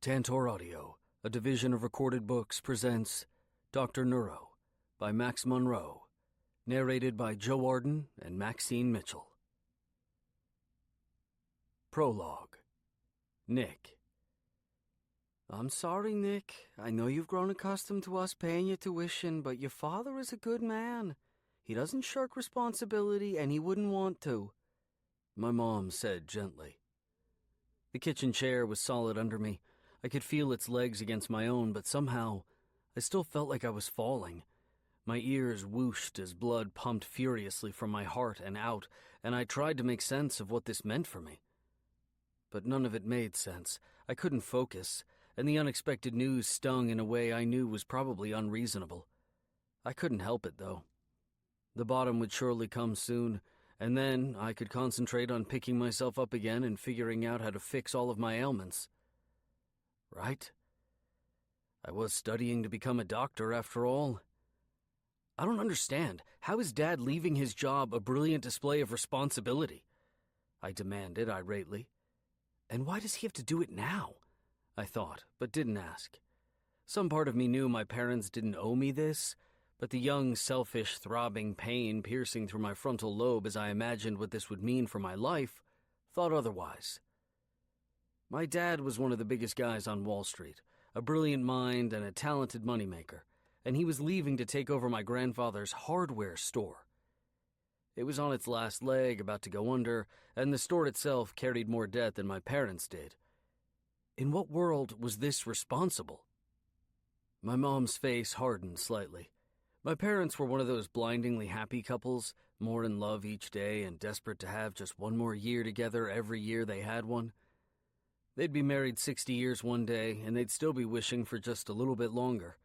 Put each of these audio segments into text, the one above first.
Tantor Audio, a division of Recorded Books, presents Dr. Neuro by Max Monroe, narrated by Joe Arden and Maxine Mitchell. Prologue. Nick. I'm sorry, Nick. I know you've grown accustomed to us paying your tuition, but your father is a good man. He doesn't shirk responsibility, and he wouldn't want to, my mom said gently. The kitchen chair was solid under me. I could feel its legs against my own, but somehow I still felt like I was falling. My ears whooshed as blood pumped furiously from my heart and out, and I tried to make sense of what this meant for me. But none of it made sense. I couldn't focus, and the unexpected news stung in a way I knew was probably unreasonable. I couldn't help it, though. The bottom would surely come soon, and then I could concentrate on picking myself up again and figuring out how to fix all of my ailments. Right? I was studying to become a doctor, after all. I don't understand. How is Dad leaving his job a brilliant display of responsibility? I demanded irately. And why does he have to do it now? I thought, but didn't ask. Some part of me knew my parents didn't owe me this, but the young, selfish, throbbing pain piercing through my frontal lobe as I imagined what this would mean for my life thought otherwise. My dad was one of the biggest guys on Wall Street, a brilliant mind and a talented moneymaker, and he was leaving to take over my grandfather's hardware store. It was on its last leg, about to go under, and the store itself carried more debt than my parents did. In what world was this responsible? My mom's face hardened slightly. My parents were one of those blindingly happy couples, more in love each day and desperate to have just one more year together every year they had one. They'd be married 60 years one day, and they'd still be wishing for just a little bit longer.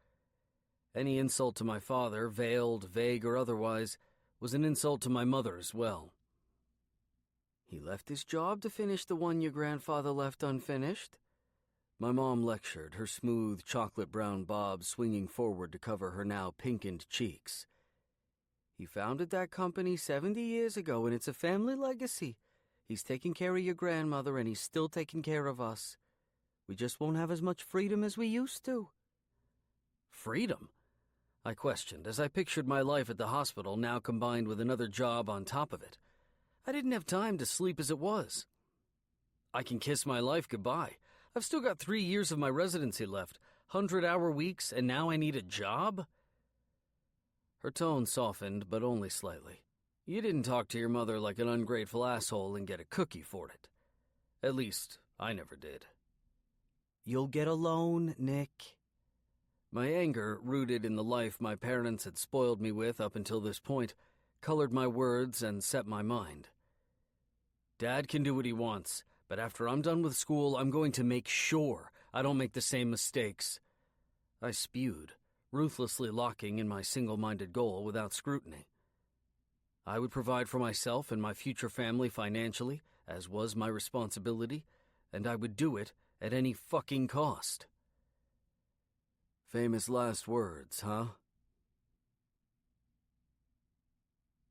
Any insult to my father, veiled, vague, or otherwise, was an insult to my mother as well. He left his job to finish the one your grandfather left unfinished? My mom lectured, her smooth, chocolate-brown bob swinging forward to cover her now pinkened cheeks. He founded that company 70 years ago, and it's a family legacy. He's taking care of your grandmother, and he's still taking care of us. We just won't have as much freedom as we used to. Freedom? I questioned as I pictured my life at the hospital now combined with another job on top of it. I didn't have time to sleep as it was. I can kiss my life goodbye. I've still got 3 years of my residency left, 100-hour weeks, and now I need a job? Her tone softened, but only slightly. You didn't talk to your mother like an ungrateful asshole and get a cookie for it. At least, I never did. You'll get a loan, Nick. My anger, rooted in the life my parents had spoiled me with up until this point, colored my words and set my mind. Dad can do what he wants, but after I'm done with school, I'm going to make sure I don't make the same mistakes. I spewed, ruthlessly locking in my single-minded goal without scrutiny. I would provide for myself and my future family financially, as was my responsibility, and I would do it at any fucking cost. Famous last words, huh?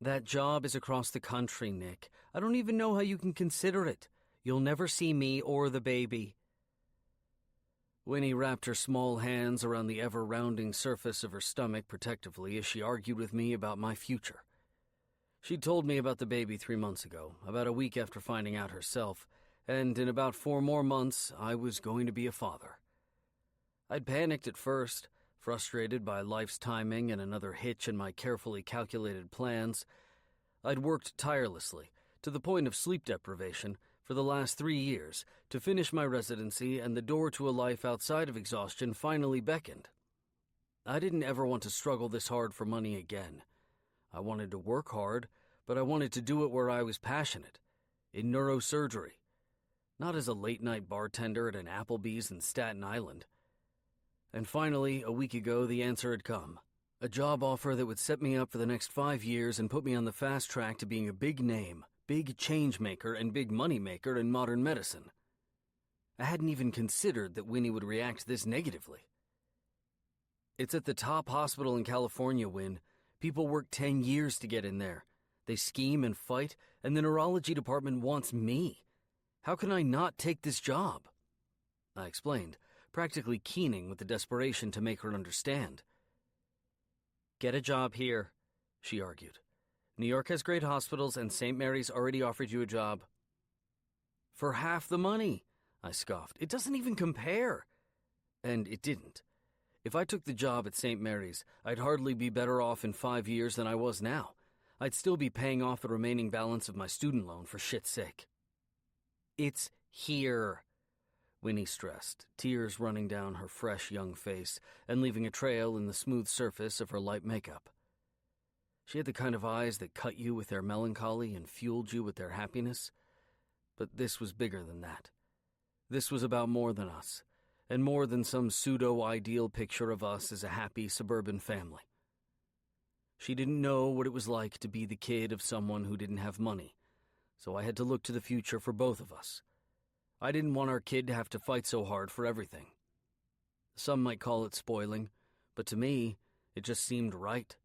That job is across the country, Nick. I don't even know how you can consider it. You'll never see me or the baby. Winnie wrapped her small hands around the ever-rounding surface of her stomach protectively as she argued with me about my future. She'd told me about the baby 3 months ago, about a week after finding out herself, and in about 4 more months, I was going to be a father. I'd panicked at first, frustrated by life's timing and another hitch in my carefully calculated plans. I'd worked tirelessly, to the point of sleep deprivation, for the last 3 years, to finish my residency, and the door to a life outside of exhaustion finally beckoned. I didn't ever want to struggle this hard for money again. I wanted to work hard, but I wanted to do it where I was passionate, in neurosurgery, not as a late-night bartender at an Applebee's in Staten Island. And finally, a week ago, the answer had come. A job offer that would set me up for the next 5 years and put me on the fast track to being a big name, big change maker, and big money maker in modern medicine. I hadn't even considered that Winnie would react this negatively. It's at the top hospital in California, Win. People work 10 years to get in there. They scheme and fight, and the neurology department wants me. How can I not take this job? I explained, practically keening with the desperation to make her understand. "Get a job here," she argued. "New York has great hospitals, and St. Mary's already offered you a job." "For half the money," I scoffed. "It doesn't even compare." And it didn't. If I took the job at St. Mary's, I'd hardly be better off in 5 years than I was now. I'd still be paying off the remaining balance of my student loan, for shit's sake. "It's here," Winnie stressed, tears running down her fresh young face and leaving a trail in the smooth surface of her light makeup. She had the kind of eyes that cut you with their melancholy and fueled you with their happiness. But this was bigger than that. This was about more than us, and more than some pseudo-ideal picture of us as a happy suburban family. She didn't know what it was like to be the kid of someone who didn't have money, so I had to look to the future for both of us. I didn't want our kid to have to fight so hard for everything. Some might call it spoiling, but to me, it just seemed right.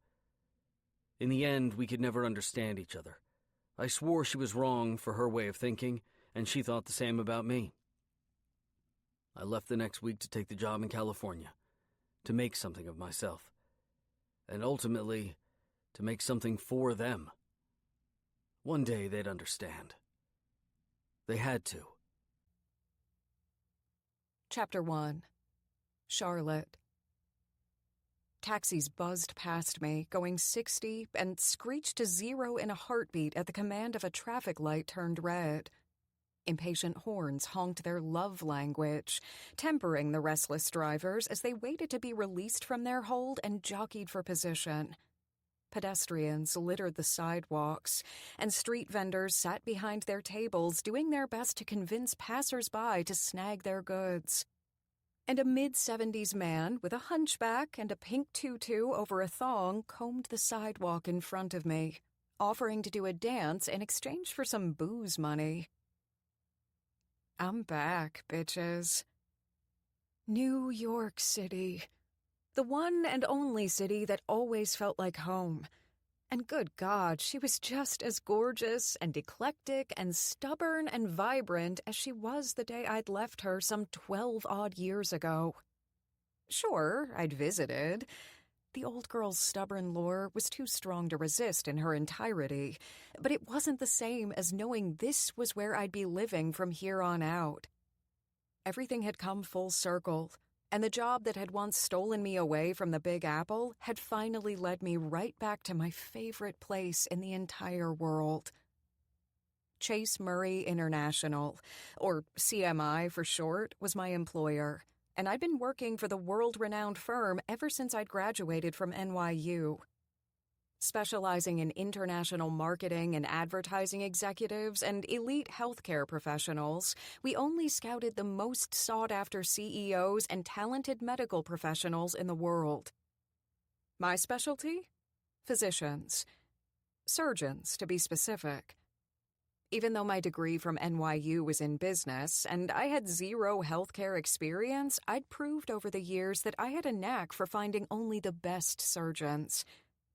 In the end, we could never understand each other. I swore she was wrong for her way of thinking, and she thought the same about me. I left the next week to take the job in California, to make something of myself, and ultimately, to make something for them. One day they'd understand. They had to. Chapter 1. Charlotte. Taxis buzzed past me, going 60, and screeched to 0 in a heartbeat at the command of a traffic light turned red. Impatient horns honked their love language, tempering the restless drivers as they waited to be released from their hold and jockeyed for position. Pedestrians littered the sidewalks, and street vendors sat behind their tables doing their best to convince passers-by to snag their goods. And a mid-70s man with a hunchback and a pink tutu over a thong combed the sidewalk in front of me, offering to do a dance in exchange for some booze money. I'm back, bitches. New York City. The one and only city that always felt like home. And good God, she was just as gorgeous and eclectic and stubborn and vibrant as she was the day I'd left her some 12-odd years ago. Sure, I'd visited. The old girl's stubborn lure was too strong to resist in her entirety, but it wasn't the same as knowing this was where I'd be living from here on out. Everything had come full circle, and the job that had once stolen me away from the Big Apple had finally led me right back to my favorite place in the entire world. Chase Murray International, or CMI for short, was my employer, and I'd been working for the world-renowned firm ever since I'd graduated from NYU. Specializing in international marketing and advertising executives and elite healthcare professionals, we only scouted the most sought-after CEOs and talented medical professionals in the world. My specialty? Physicians. Surgeons, to be specific. Even though my degree from NYU was in business and I had 0 healthcare experience, I'd proved over the years that I had a knack for finding only the best surgeons.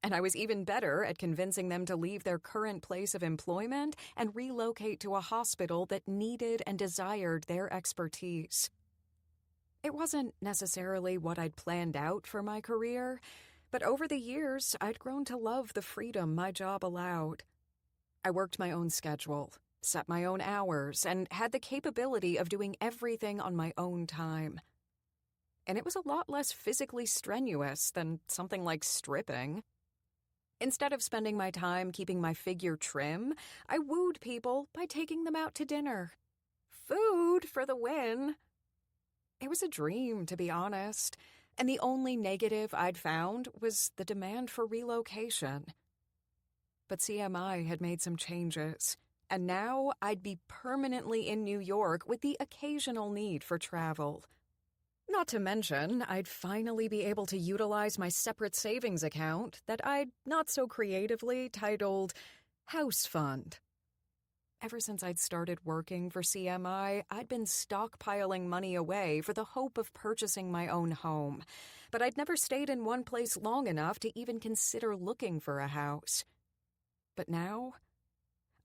And I was even better at convincing them to leave their current place of employment and relocate to a hospital that needed and desired their expertise. It wasn't necessarily what I'd planned out for my career, but over the years, I'd grown to love the freedom my job allowed. I worked my own schedule, set my own hours, and had the capability of doing everything on my own time. And it was a lot less physically strenuous than something like stripping. Instead of spending my time keeping my figure trim, I wooed people by taking them out to dinner. Food for the win. It was a dream, to be honest, and the only negative I'd found was the demand for relocation. But CMI had made some changes, and now I'd be permanently in New York with the occasional need for travel. Not to mention, I'd finally be able to utilize my separate savings account that I'd not so creatively titled House Fund. Ever since I'd started working for CMI, I'd been stockpiling money away for the hope of purchasing my own home, but I'd never stayed in one place long enough to even consider looking for a house. But now,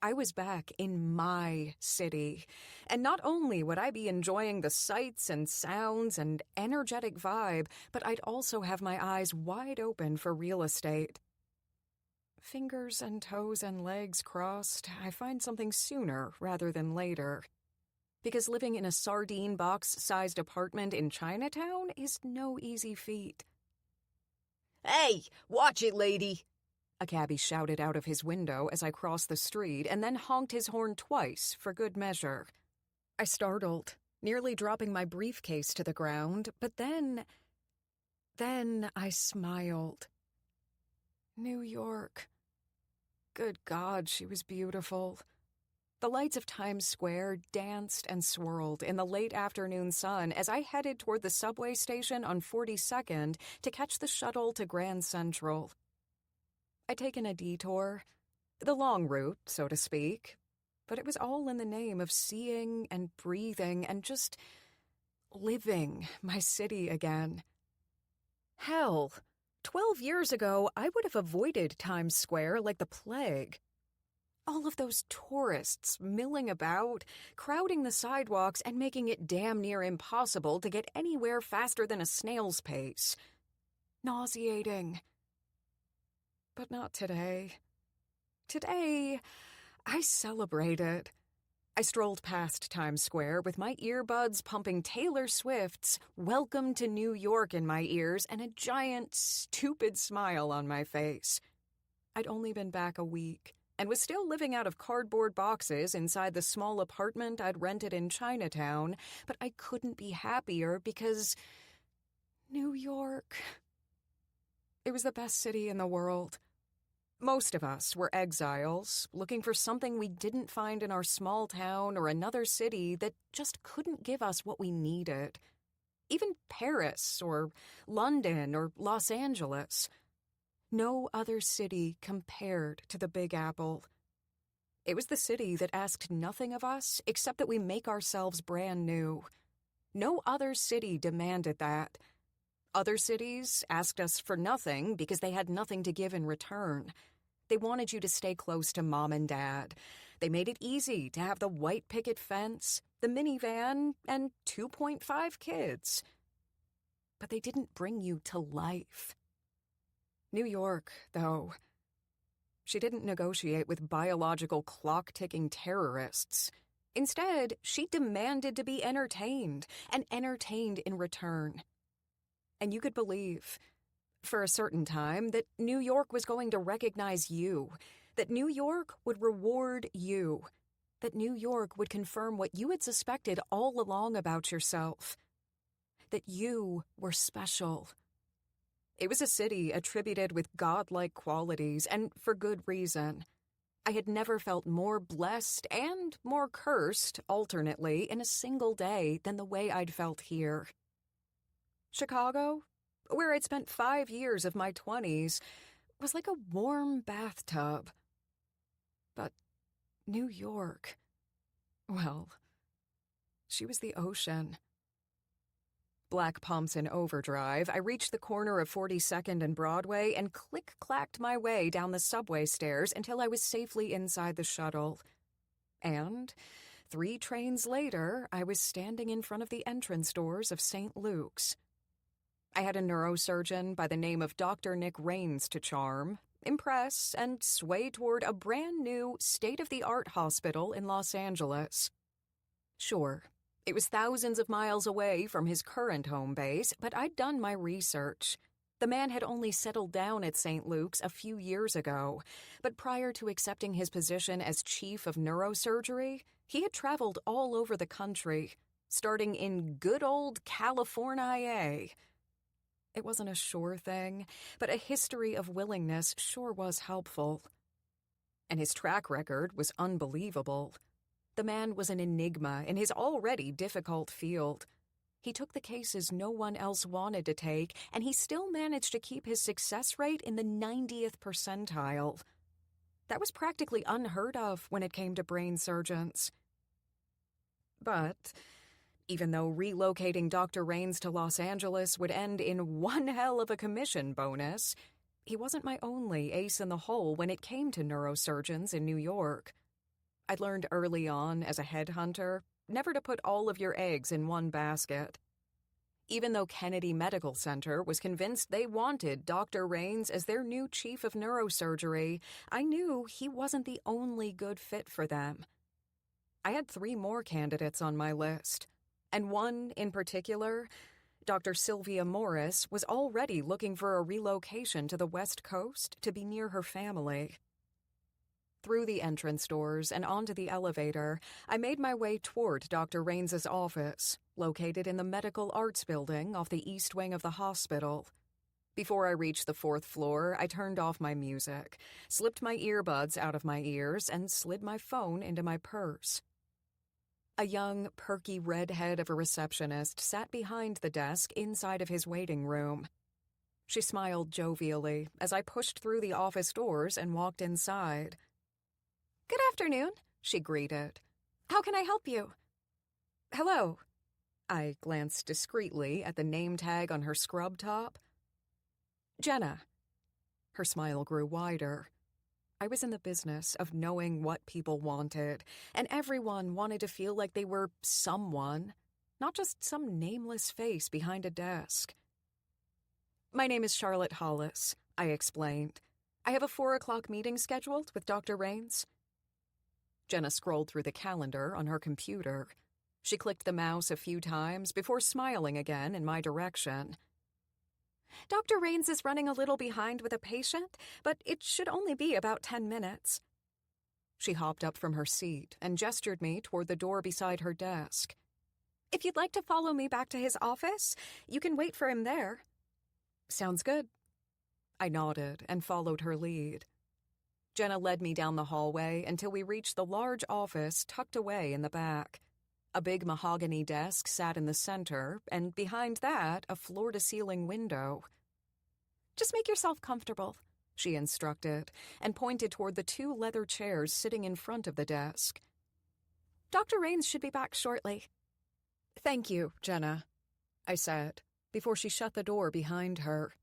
I was back in my city, and not only would I be enjoying the sights and sounds and energetic vibe, but I'd also have my eyes wide open for real estate. Fingers and toes and legs crossed, I find something sooner rather than later. Because living in a sardine box-sized apartment in Chinatown is no easy feat. "Hey, watch it, lady!" A cabbie shouted out of his window as I crossed the street and then honked his horn twice for good measure. I startled, nearly dropping my briefcase to the ground, but then I smiled. New York. Good God, she was beautiful. The lights of Times Square danced and swirled in the late afternoon sun as I headed toward the subway station on 42nd to catch the shuttle to Grand Central. I'd taken a detour, the long route, so to speak, but it was all in the name of seeing and breathing and just living my city again. Hell, 12 years ago, I would have avoided Times Square like the plague. All of those tourists milling about, crowding the sidewalks and making it damn near impossible to get anywhere faster than a snail's pace. Nauseating. But not today. Today, I celebrated. I strolled past Times Square with my earbuds pumping Taylor Swift's Welcome to New York in my ears and a giant, stupid smile on my face. I'd only been back a week and was still living out of cardboard boxes inside the small apartment I'd rented in Chinatown, but I couldn't be happier because New York. It was the best city in the world. Most of us were exiles, looking for something we didn't find in our small town or another city that just couldn't give us what we needed. Even Paris or London or Los Angeles. No other city compared to the Big Apple. It was the city that asked nothing of us except that we make ourselves brand new. No other city demanded that. Other cities asked us for nothing because they had nothing to give in return. They wanted you to stay close to mom and dad. They made it easy to have the white picket fence, the minivan, and 2.5 kids. But they didn't bring you to life. New York, though. She didn't negotiate with biological clock-ticking terrorists. Instead, she demanded to be entertained, and entertained in return. And you could believe, for a certain time, that New York was going to recognize you, that New York would reward you, that New York would confirm what you had suspected all along about yourself, that you were special. It was a city attributed with godlike qualities, and for good reason. I had never felt more blessed and more cursed, alternately, in a single day than the way I'd felt here. Chicago, where I'd spent 5 years of my 20s, was like a warm bathtub. But New York, well, she was the ocean. Black pumps in overdrive, I reached the corner of 42nd and Broadway and click-clacked my way down the subway stairs until I was safely inside the shuttle. And 3 trains later, I was standing in front of the entrance doors of St. Luke's. I had a neurosurgeon by the name of Dr. Nick Raines to charm, impress, and sway toward a brand-new, state-of-the-art hospital in Los Angeles. Sure, it was thousands of miles away from his current home base, but I'd done my research. The man had only settled down at St. Luke's a few years ago, but prior to accepting his position as chief of neurosurgery, he had traveled all over the country, starting in good old California. It wasn't a sure thing, but a history of willingness sure was helpful. And his track record was unbelievable. The man was an enigma in his already difficult field. He took the cases no one else wanted to take, and he still managed to keep his success rate in the 90th percentile. That was practically unheard of when it came to brain surgeons. But even though relocating Dr. Raines to Los Angeles would end in one hell of a commission bonus, he wasn't my only ace in the hole when it came to neurosurgeons in New York. I'd learned early on as a headhunter never to put all of your eggs in one basket. Even though Kennedy Medical Center was convinced they wanted Dr. Rains as their new chief of neurosurgery, I knew he wasn't the only good fit for them. I had 3 more candidates on my list, and one in particular, Dr. Sylvia Morris, was already looking for a relocation to the West Coast to be near her family. Through the entrance doors and onto the elevator, I made my way toward Dr. Rains's office, located in the Medical Arts Building off the east wing of the hospital. Before I reached the 4th floor, I turned off my music, slipped my earbuds out of my ears, and slid my phone into my purse. A young, perky redhead of a receptionist sat behind the desk inside of his waiting room. She smiled jovially as I pushed through the office doors and walked inside. "Good afternoon," she greeted. "How can I help you?" "Hello." I glanced discreetly at the name tag on her scrub top. "Jenna." Her smile grew wider. I was in the business of knowing what people wanted, and everyone wanted to feel like they were someone, not just some nameless face behind a desk. "My name is Charlotte Hollis," I explained. "I have a 4 o'clock meeting scheduled with Dr. Rains." Jenna scrolled through the calendar on her computer. She clicked the mouse a few times before smiling again in my direction. "Dr. Rains is running a little behind with a patient, but it should only be about 10 minutes. She hopped up from her seat and gestured me toward the door beside her desk. "If you'd like to follow me back to his office, you can wait for him there." "Sounds good." I nodded and followed her lead. Jenna led me down the hallway until we reached the large office tucked away in the back. A big mahogany desk sat in the center, and behind that, a floor-to-ceiling window. "Just make yourself comfortable," she instructed, and pointed toward the 2 leather chairs sitting in front of the desk. "Dr. Rains should be back shortly." "Thank you, Jenna," I said, before she shut the door behind her.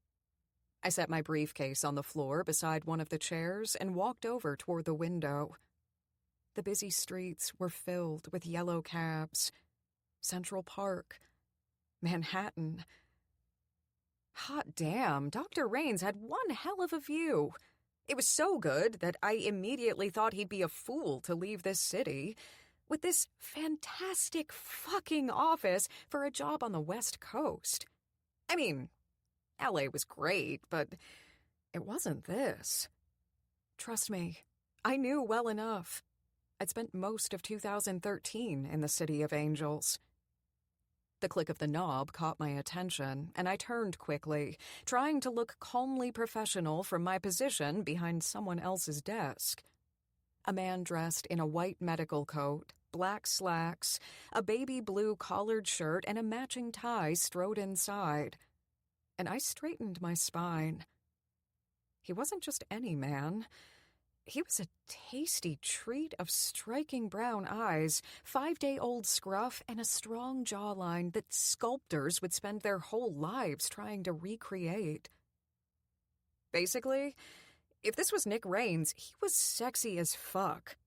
I set my briefcase on the floor beside one of the chairs and walked over toward the window. The busy streets were filled with yellow cabs. Central Park. Manhattan. Hot damn, Dr. Rains had one hell of a view. It was so good that I immediately thought he'd be a fool to leave this city with this fantastic fucking office for a job on the West Coast. I mean, LA was great, but it wasn't this. Trust me, I knew well enough. I'd spent most of 2013 in the City of Angels. The click of the knob caught my attention, and I turned quickly, trying to look calmly professional from my position behind someone else's desk. A man dressed in a white medical coat, black slacks, a baby blue collared shirt, and a matching tie strode inside, and I straightened my spine. He wasn't just any man. He was a tasty treat of striking brown eyes, 5-day-old scruff, and a strong jawline that sculptors would spend their whole lives trying to recreate. Basically, if this was Nick Rains, he was sexy as fuck.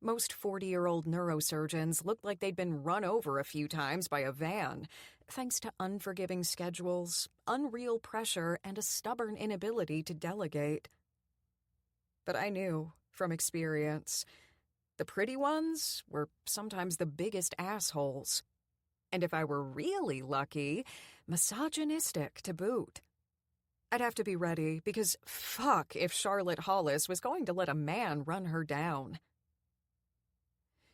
Most 40-year-old neurosurgeons looked like they'd been run over a few times by a van, thanks to unforgiving schedules, unreal pressure, and a stubborn inability to delegate. But I knew, from experience, the pretty ones were sometimes the biggest assholes. And if I were really lucky, misogynistic to boot. I'd have to be ready, because fuck if Charlotte Hollis was going to let a man run her down.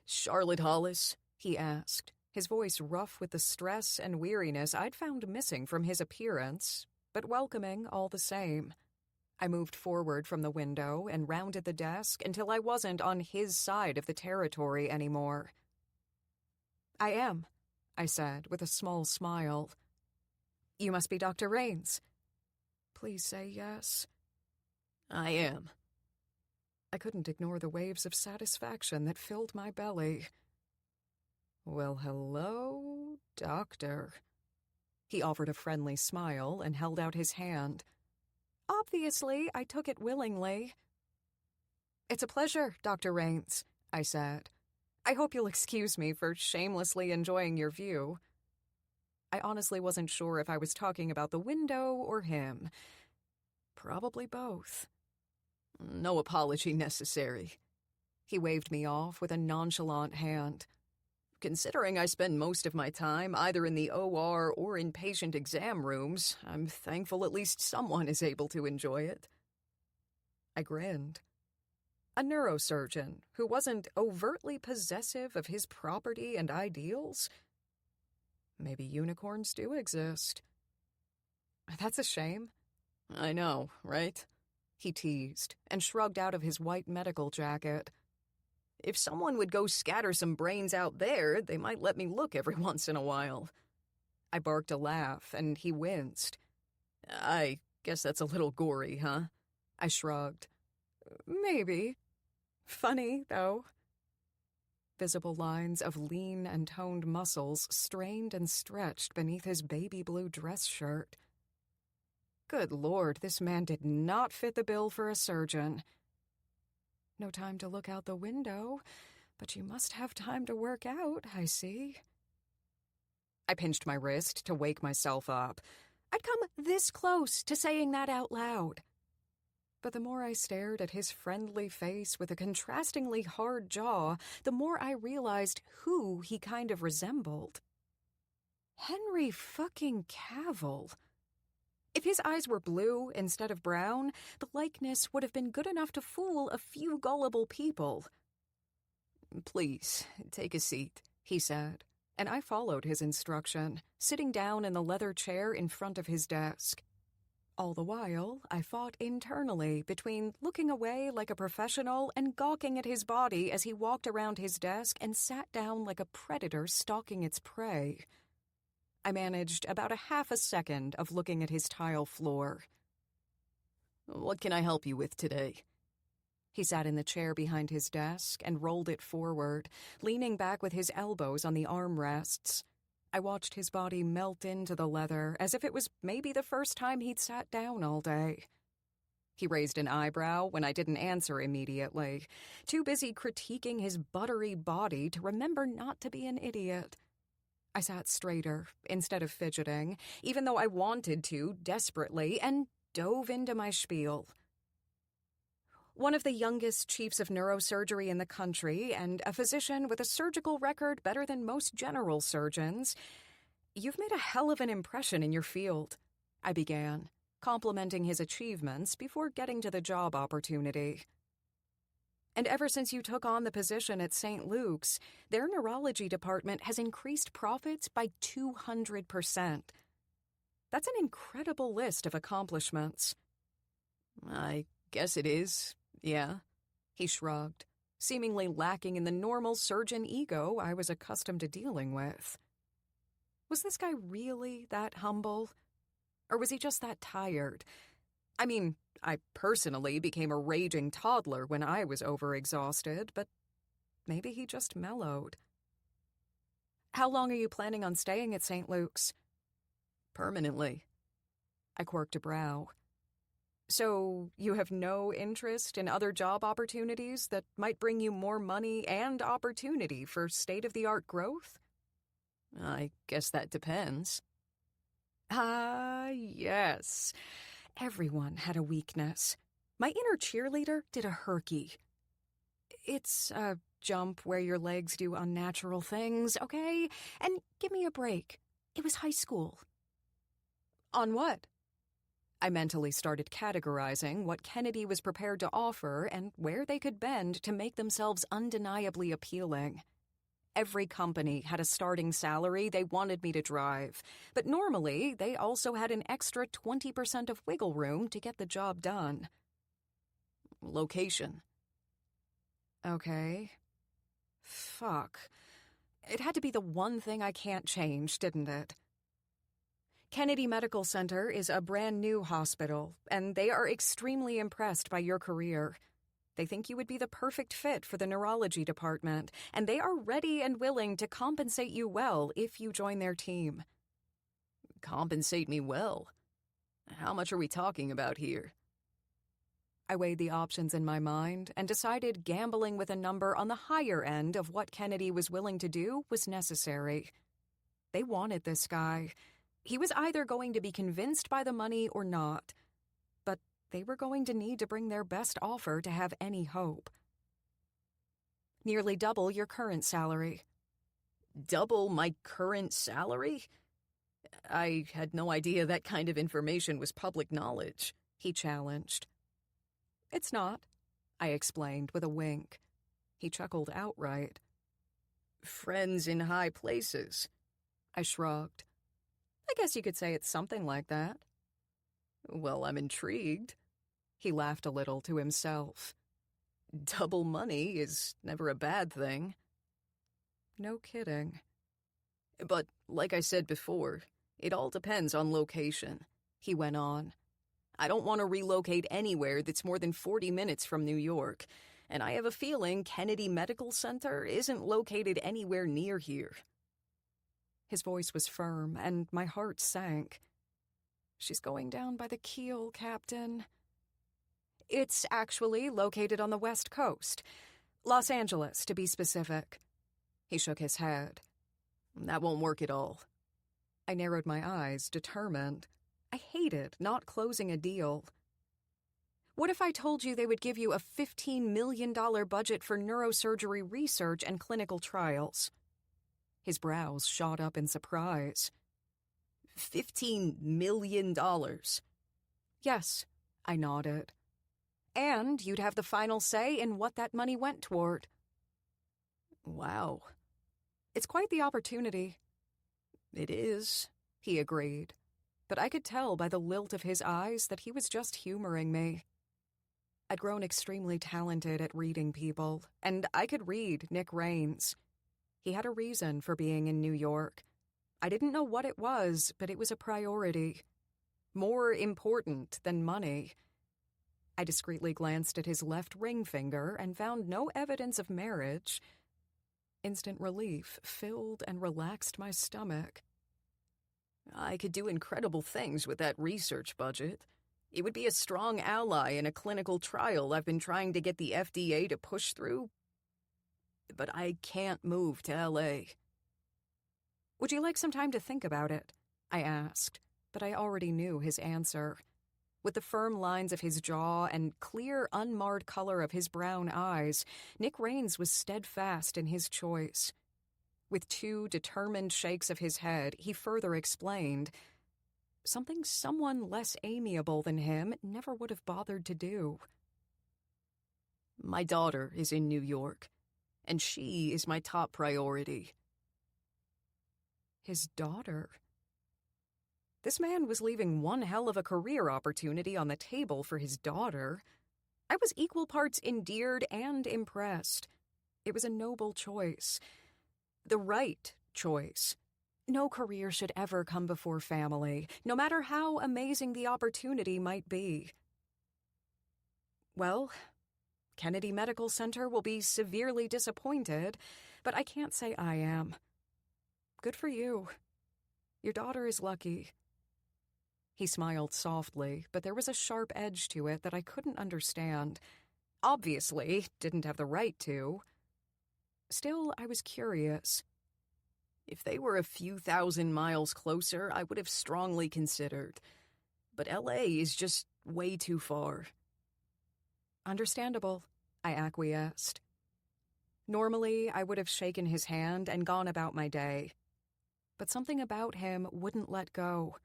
"Charlotte Hollis?" he asked, his voice rough with the stress and weariness I'd found missing from his appearance, but welcoming all the same. I moved forward from the window and rounded the desk until I wasn't on his side of the territory anymore. "I am," I said with a small smile. "You must be Dr. Rains." "Please say yes." "I am." I couldn't ignore the waves of satisfaction that filled my belly. "Well, hello, doctor." He offered a friendly smile and held out his hand. Obviously, I took it willingly. "It's a pleasure, Dr. Rains," I said. "I hope you'll excuse me for shamelessly enjoying your view." I honestly wasn't sure if I was talking about the window or him. Probably both. No apology necessary. He waved me off with a nonchalant hand. Considering I spend most of my time either in the OR or in patient exam rooms, I'm thankful at least someone is able to enjoy it. I grinned. A neurosurgeon who wasn't overtly possessive of his property and ideals? Maybe unicorns do exist. That's a shame. I know, right? He teased and shrugged out of his white medical jacket. If someone would go scatter some brains out there, they might let me look every once in a while. I barked a laugh, and he winced. I guess that's a little gory, huh? I shrugged. Maybe. Funny, though. Visible lines of lean and toned muscles strained and stretched beneath his baby blue dress shirt. Good Lord, this man did not fit the bill for a surgeon. No time to look out the window, but you must have time to work out, I see. I pinched my wrist to wake myself up. I'd come this close to saying that out loud. But the more I stared at his friendly face with a contrastingly hard jaw, the more I realized who he kind of resembled. Henry fucking Cavill. If his eyes were blue instead of brown, the likeness would have been good enough to fool a few gullible people. "Please, take a seat," he said, and I followed his instruction, sitting down in the leather chair in front of his desk. All the while, I fought internally between looking away like a professional and gawking at his body as he walked around his desk and sat down like a predator stalking its prey. I managed about a half a second of looking at his tile floor. "What can I help you with today?" He sat in the chair behind his desk and rolled it forward, leaning back with his elbows on the armrests. I watched his body melt into the leather as if it was maybe the first time he'd sat down all day. He raised an eyebrow when I didn't answer immediately, too busy critiquing his buttery body to remember not to be an idiot. I sat straighter instead of fidgeting, even though I wanted to desperately, and dove into my spiel. One of the youngest chiefs of neurosurgery in the country, and a physician with a surgical record better than most general surgeons. You've made a hell of an impression in your field, I began, complimenting his achievements before getting to the job opportunity. And ever since you took on the position at St. Luke's, their neurology department has increased profits by 200%. That's an incredible list of accomplishments. I guess it is. Yeah, he shrugged, seemingly lacking in the normal surgeon ego I was accustomed to dealing with. Was this guy really that humble? Or was he just that tired? I mean, I personally became a raging toddler when I was overexhausted, but maybe he just mellowed. How long are you planning on staying at St. Luke's? Permanently. I quirked a brow. So you have no interest in other job opportunities that might bring you more money and opportunity for state-of-the-art growth? I guess that depends. Ah, yes. Everyone had a weakness. My inner cheerleader did a herky. It's a jump where your legs do unnatural things, okay? And give me a break. It was high school. On what? I mentally started categorizing what Kennedy was prepared to offer and where they could bend to make themselves undeniably appealing. Every company had a starting salary they wanted me to drive, but normally they also had an extra 20% of wiggle room to get the job done. Location. Okay. Fuck. It had to be the one thing I can't change, didn't it? Kennedy Medical Center is a brand new hospital, and they are extremely impressed by your career. They think you would be the perfect fit for the neurology department, and they are ready and willing to compensate you well if you join their team. Compensate me well? How much are we talking about here? I weighed the options in my mind and decided gambling with a number on the higher end of what Kennedy was willing to do was necessary. They wanted this guy. He was either going to be convinced by the money or not, but they were going to need to bring their best offer to have any hope. Nearly double your current salary. Double my current salary? I had no idea that kind of information was public knowledge, he challenged. It's not, I explained with a wink. He chuckled outright. Friends in high places. I shrugged. I guess you could say it's something like that. Well, I'm intrigued. He laughed a little to himself. Double money is never a bad thing. No kidding. But, like I said before, it all depends on location, he went on. I don't want to relocate anywhere that's more than 40 minutes from New York, and I have a feeling Kennedy Medical Center isn't located anywhere near here. His voice was firm, and my heart sank. She's going down by the keel, Captain. It's actually located on the West Coast. Los Angeles, to be specific. He shook his head. That won't work at all. I narrowed my eyes, determined. I hated not closing a deal. What if I told you they would give you a $15 million budget for neurosurgery research and clinical trials? His brows shot up in surprise. $15 million? Yes, I nodded. And you'd have the final say in what that money went toward. Wow. It's quite the opportunity. It is, he agreed. But I could tell by the lilt of his eyes that he was just humoring me. I'd grown extremely talented at reading people, and I could read Nick Raines. He had a reason for being in New York. I didn't know what it was, but it was a priority. More important than money. I discreetly glanced at his left ring finger and found no evidence of marriage. Instant relief filled and relaxed my stomach. I could do incredible things with that research budget. It would be a strong ally in a clinical trial I've been trying to get the FDA to push through. But I can't move to L.A. Would you like some time to think about it? I asked, but I already knew his answer. With the firm lines of his jaw and clear, unmarred color of his brown eyes, Nick Raines was steadfast in his choice. With two determined shakes of his head, he further explained, something someone less amiable than him never would have bothered to do. My daughter is in New York, and she is my top priority. His daughter? This man was leaving one hell of a career opportunity on the table for his daughter. I was equal parts endeared and impressed. It was a noble choice. The right choice. No career should ever come before family, no matter how amazing the opportunity might be. Well, Kennedy Medical Center will be severely disappointed, but I can't say I am. Good for you. Your daughter is lucky. He smiled softly, but there was a sharp edge to it that I couldn't understand. Obviously, didn't have the right to. Still, I was curious. If they were a few thousand miles closer, I would have strongly considered. But L.A. is just way too far. Understandable, I acquiesced. Normally, I would have shaken his hand and gone about my day. But something about him wouldn't let go.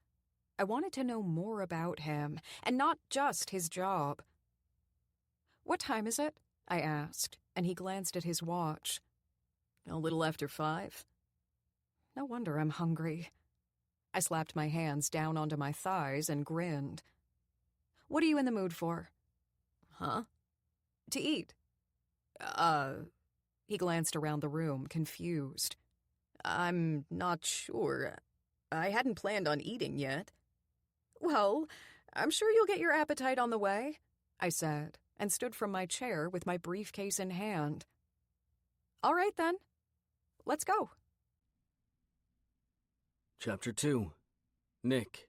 I wanted to know more about him, and not just his job. What time is it? I asked, and he glanced at his watch. A little after 5. No wonder I'm hungry. I slapped my hands down onto my thighs and grinned. What are you in the mood for? Huh? To eat. He glanced around the room, confused. I'm not sure. I hadn't planned on eating yet. Well, I'm sure you'll get your appetite on the way, I said, and stood from my chair with my briefcase in hand. All right, then. Let's go. Chapter 2. Nick.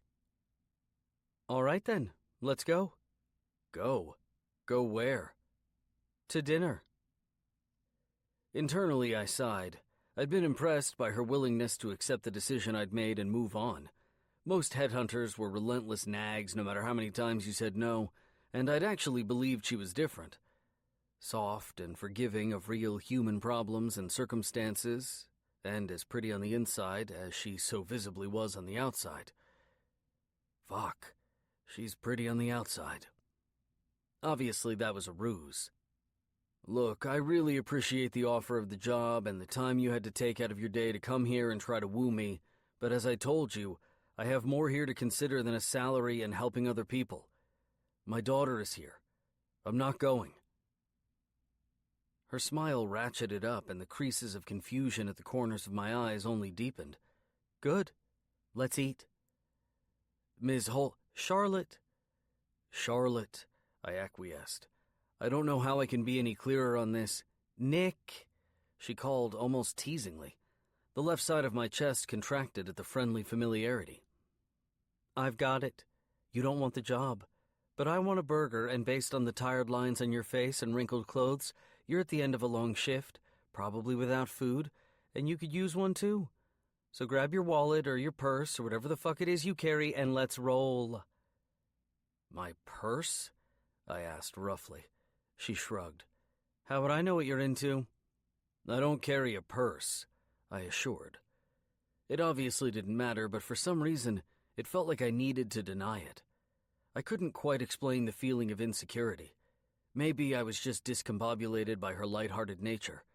All right, then. Let's go. Go. Go where? To dinner. Internally, I sighed. I'd been impressed by her willingness to accept the decision I'd made and move on. Most headhunters were relentless nags no matter how many times you said no, and I'd actually believed she was different. Soft and forgiving of real human problems and circumstances, and as pretty on the inside as she so visibly was on the outside. Fuck, she's pretty on the outside. Obviously, that was a ruse. Look, I really appreciate the offer of the job and the time you had to take out of your day to come here and try to woo me, but as I told you, I have more here to consider than a salary and helping other people. My daughter is here. I'm not going. Her smile ratcheted up and the creases of confusion at the corners of my eyes only deepened. Good. Let's eat. Ms. Charlotte, I acquiesced. I don't know how I can be any clearer on this. Nick, she called almost teasingly. The left side of my chest contracted at the friendly familiarity. I've got it. You don't want the job. But I want a burger, and based on the tired lines on your face and wrinkled clothes, you're at the end of a long shift, probably without food, and you could use one too. So grab your wallet or your purse or whatever the fuck it is you carry, and let's roll. My purse? I asked roughly. She shrugged. How would I know what you're into? I don't carry a purse, I assured. It obviously didn't matter, but for some reason, it felt like I needed to deny it. I couldn't quite explain the feeling of insecurity. Maybe I was just discombobulated by her light-hearted nature.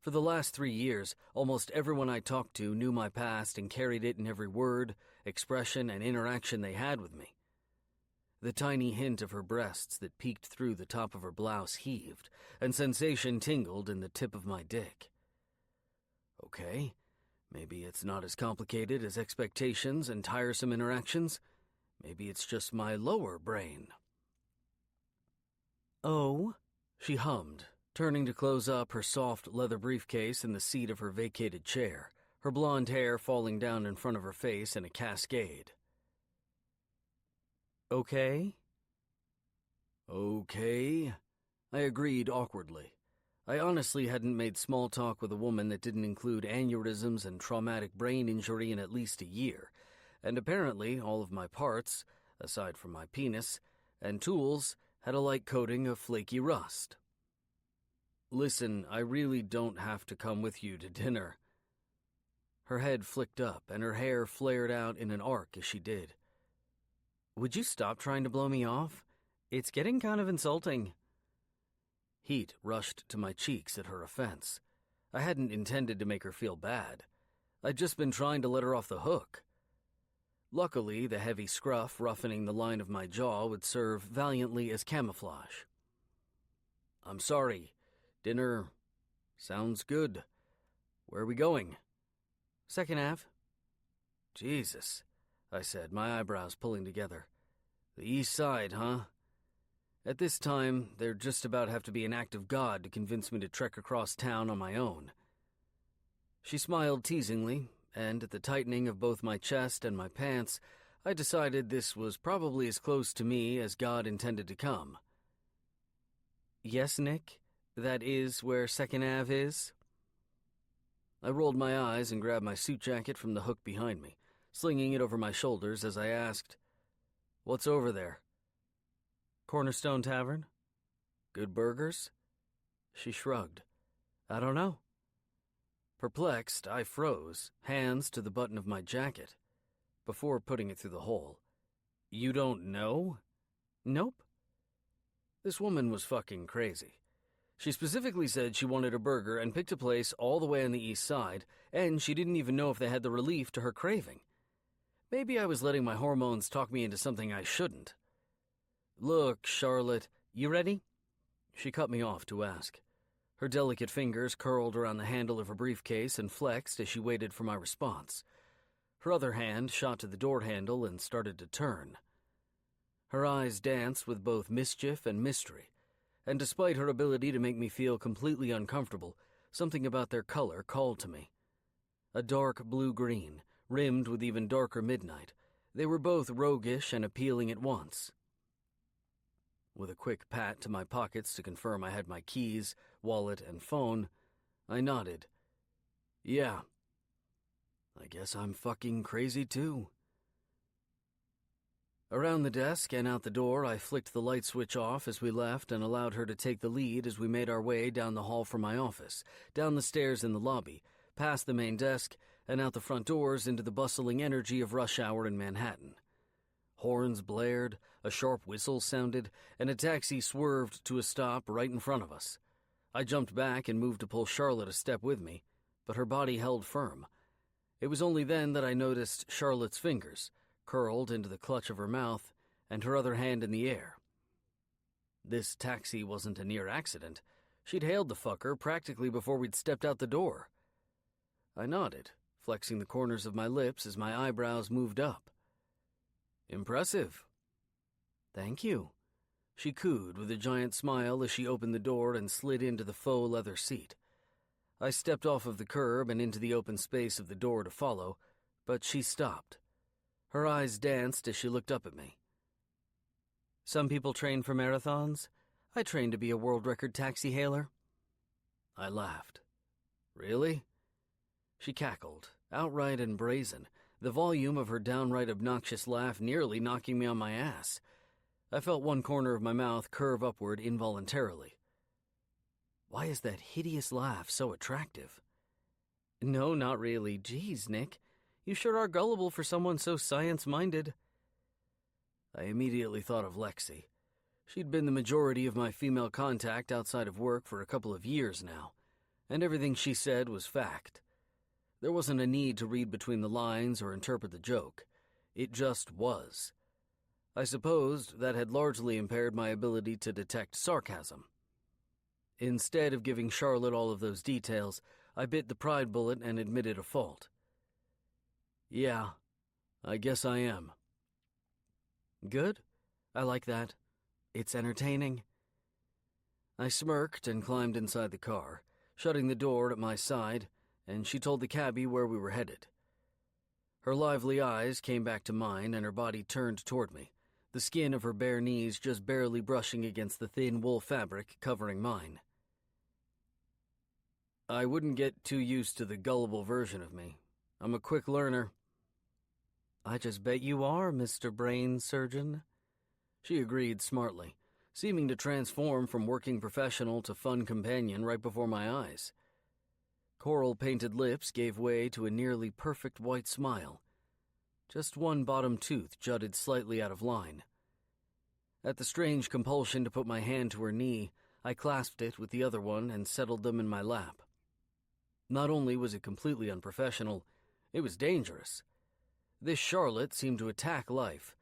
For the last 3 years, almost everyone I talked to knew my past and carried it in every word, expression, and interaction they had with me. The tiny hint of her breasts that peeked through the top of her blouse heaved, and sensation tingled in the tip of my dick. Okay, maybe it's not as complicated as expectations and tiresome interactions. Maybe it's just my lower brain. Oh, she hummed, turning to close up her soft leather briefcase in the seat of her vacated chair, her blonde hair falling down in front of her face in a cascade. Okay? Okay, I agreed awkwardly. I honestly hadn't made small talk with a woman that didn't include aneurysms and traumatic brain injury in at least a year, and apparently all of my parts, aside from my penis, and tools had a light coating of flaky rust. Listen, I really don't have to come with you to dinner. Her head flicked up, and her hair flared out in an arc as she did. Would you stop trying to blow me off? It's getting kind of insulting. Heat rushed to my cheeks at her offense. I hadn't intended to make her feel bad. I'd just been trying to let her off the hook. Luckily, the heavy scruff roughening the line of my jaw would serve valiantly as camouflage. I'm sorry. Dinner sounds good. Where are we going? Second Ave. Jesus, I said, my eyebrows pulling together. The East Side, huh? At this time, there'd just about have to be an act of God to convince me to trek across town on my own. She smiled teasingly, and at the tightening of both my chest and my pants, I decided this was probably as close to me as God intended to come. Yes, Nick? That is where 2nd Ave is? I rolled my eyes and grabbed my suit jacket from the hook behind me, slinging it over my shoulders as I asked, What's over there? Cornerstone Tavern? Good burgers? She shrugged. I don't know. Perplexed, I froze, hands to the button of my jacket, before putting it through the hole. You don't know? Nope. This woman was fucking crazy. She specifically said she wanted a burger and picked a place all the way on the East Side, and she didn't even know if they had the relief to her craving. Maybe I was letting my hormones talk me into something I shouldn't. Look, Charlotte, you ready? She cut me off to ask. Her delicate fingers curled around the handle of her briefcase and flexed as she waited for my response. Her other hand shot to the door handle and started to turn. Her eyes danced with both mischief and mystery, and despite her ability to make me feel completely uncomfortable, something about their color called to me. A dark blue-green, rimmed with even darker midnight, they were both roguish and appealing at once. With a quick pat to my pockets to confirm I had my keys, wallet, and phone, I nodded. Yeah. I guess I'm fucking crazy too. Around the desk and out the door, I flicked the light switch off as we left and allowed her to take the lead as we made our way down the hall from my office, down the stairs in the lobby, past the main desk, and out the front doors into the bustling energy of rush hour in Manhattan. Horns blared, a sharp whistle sounded, and a taxi swerved to a stop right in front of us. I jumped back and moved to pull Charlotte a step with me, but her body held firm. It was only then that I noticed Charlotte's fingers, curled into the clutch of her mouth, and her other hand in the air. This taxi wasn't a near accident. She'd hailed the fucker practically before we'd stepped out the door. I nodded, flexing the corners of my lips as my eyebrows moved up. Impressive. Thank you, she cooed with a giant smile as she opened the door and slid into the faux leather seat. I stepped off of the curb and into the open space of the door to follow, but she stopped. Her eyes danced as she looked up at me. Some people train for marathons. I train to be a world record taxi hailer. I laughed. Really? She cackled, outright and brazen, the volume of her downright obnoxious laugh nearly knocking me on my ass. I felt one corner of my mouth curve upward involuntarily. Why is that hideous laugh so attractive? No, not really. Geez, Nick. You sure are gullible for someone so science-minded. I immediately thought of Lexi. She'd been the majority of my female contact outside of work for a couple of years now, and everything she said was fact. There wasn't a need to read between the lines or interpret the joke. It just was. I supposed that had largely impaired my ability to detect sarcasm. Instead of giving Charlotte all of those details, I bit the pride bullet and admitted a fault. Yeah, I guess I am. Good. I like that. It's entertaining. I smirked and climbed inside the car, shutting the door at my side, and she told the cabbie where we were headed. Her lively eyes came back to mine and her body turned toward me, the skin of her bare knees just barely brushing against the thin wool fabric covering mine. I wouldn't get too used to the gullible version of me. I'm a quick learner. I just bet you are, Mr. Brain Surgeon. She agreed smartly, seeming to transform from working professional to fun companion right before my eyes. Coral-painted lips gave way to a nearly perfect white smile. Just one bottom tooth jutted slightly out of line. At the strange compulsion to put my hand to her knee, I clasped it with the other one and settled them in my lap. Not only was it completely unprofessional, it was dangerous. This Charlotte seemed to attack life,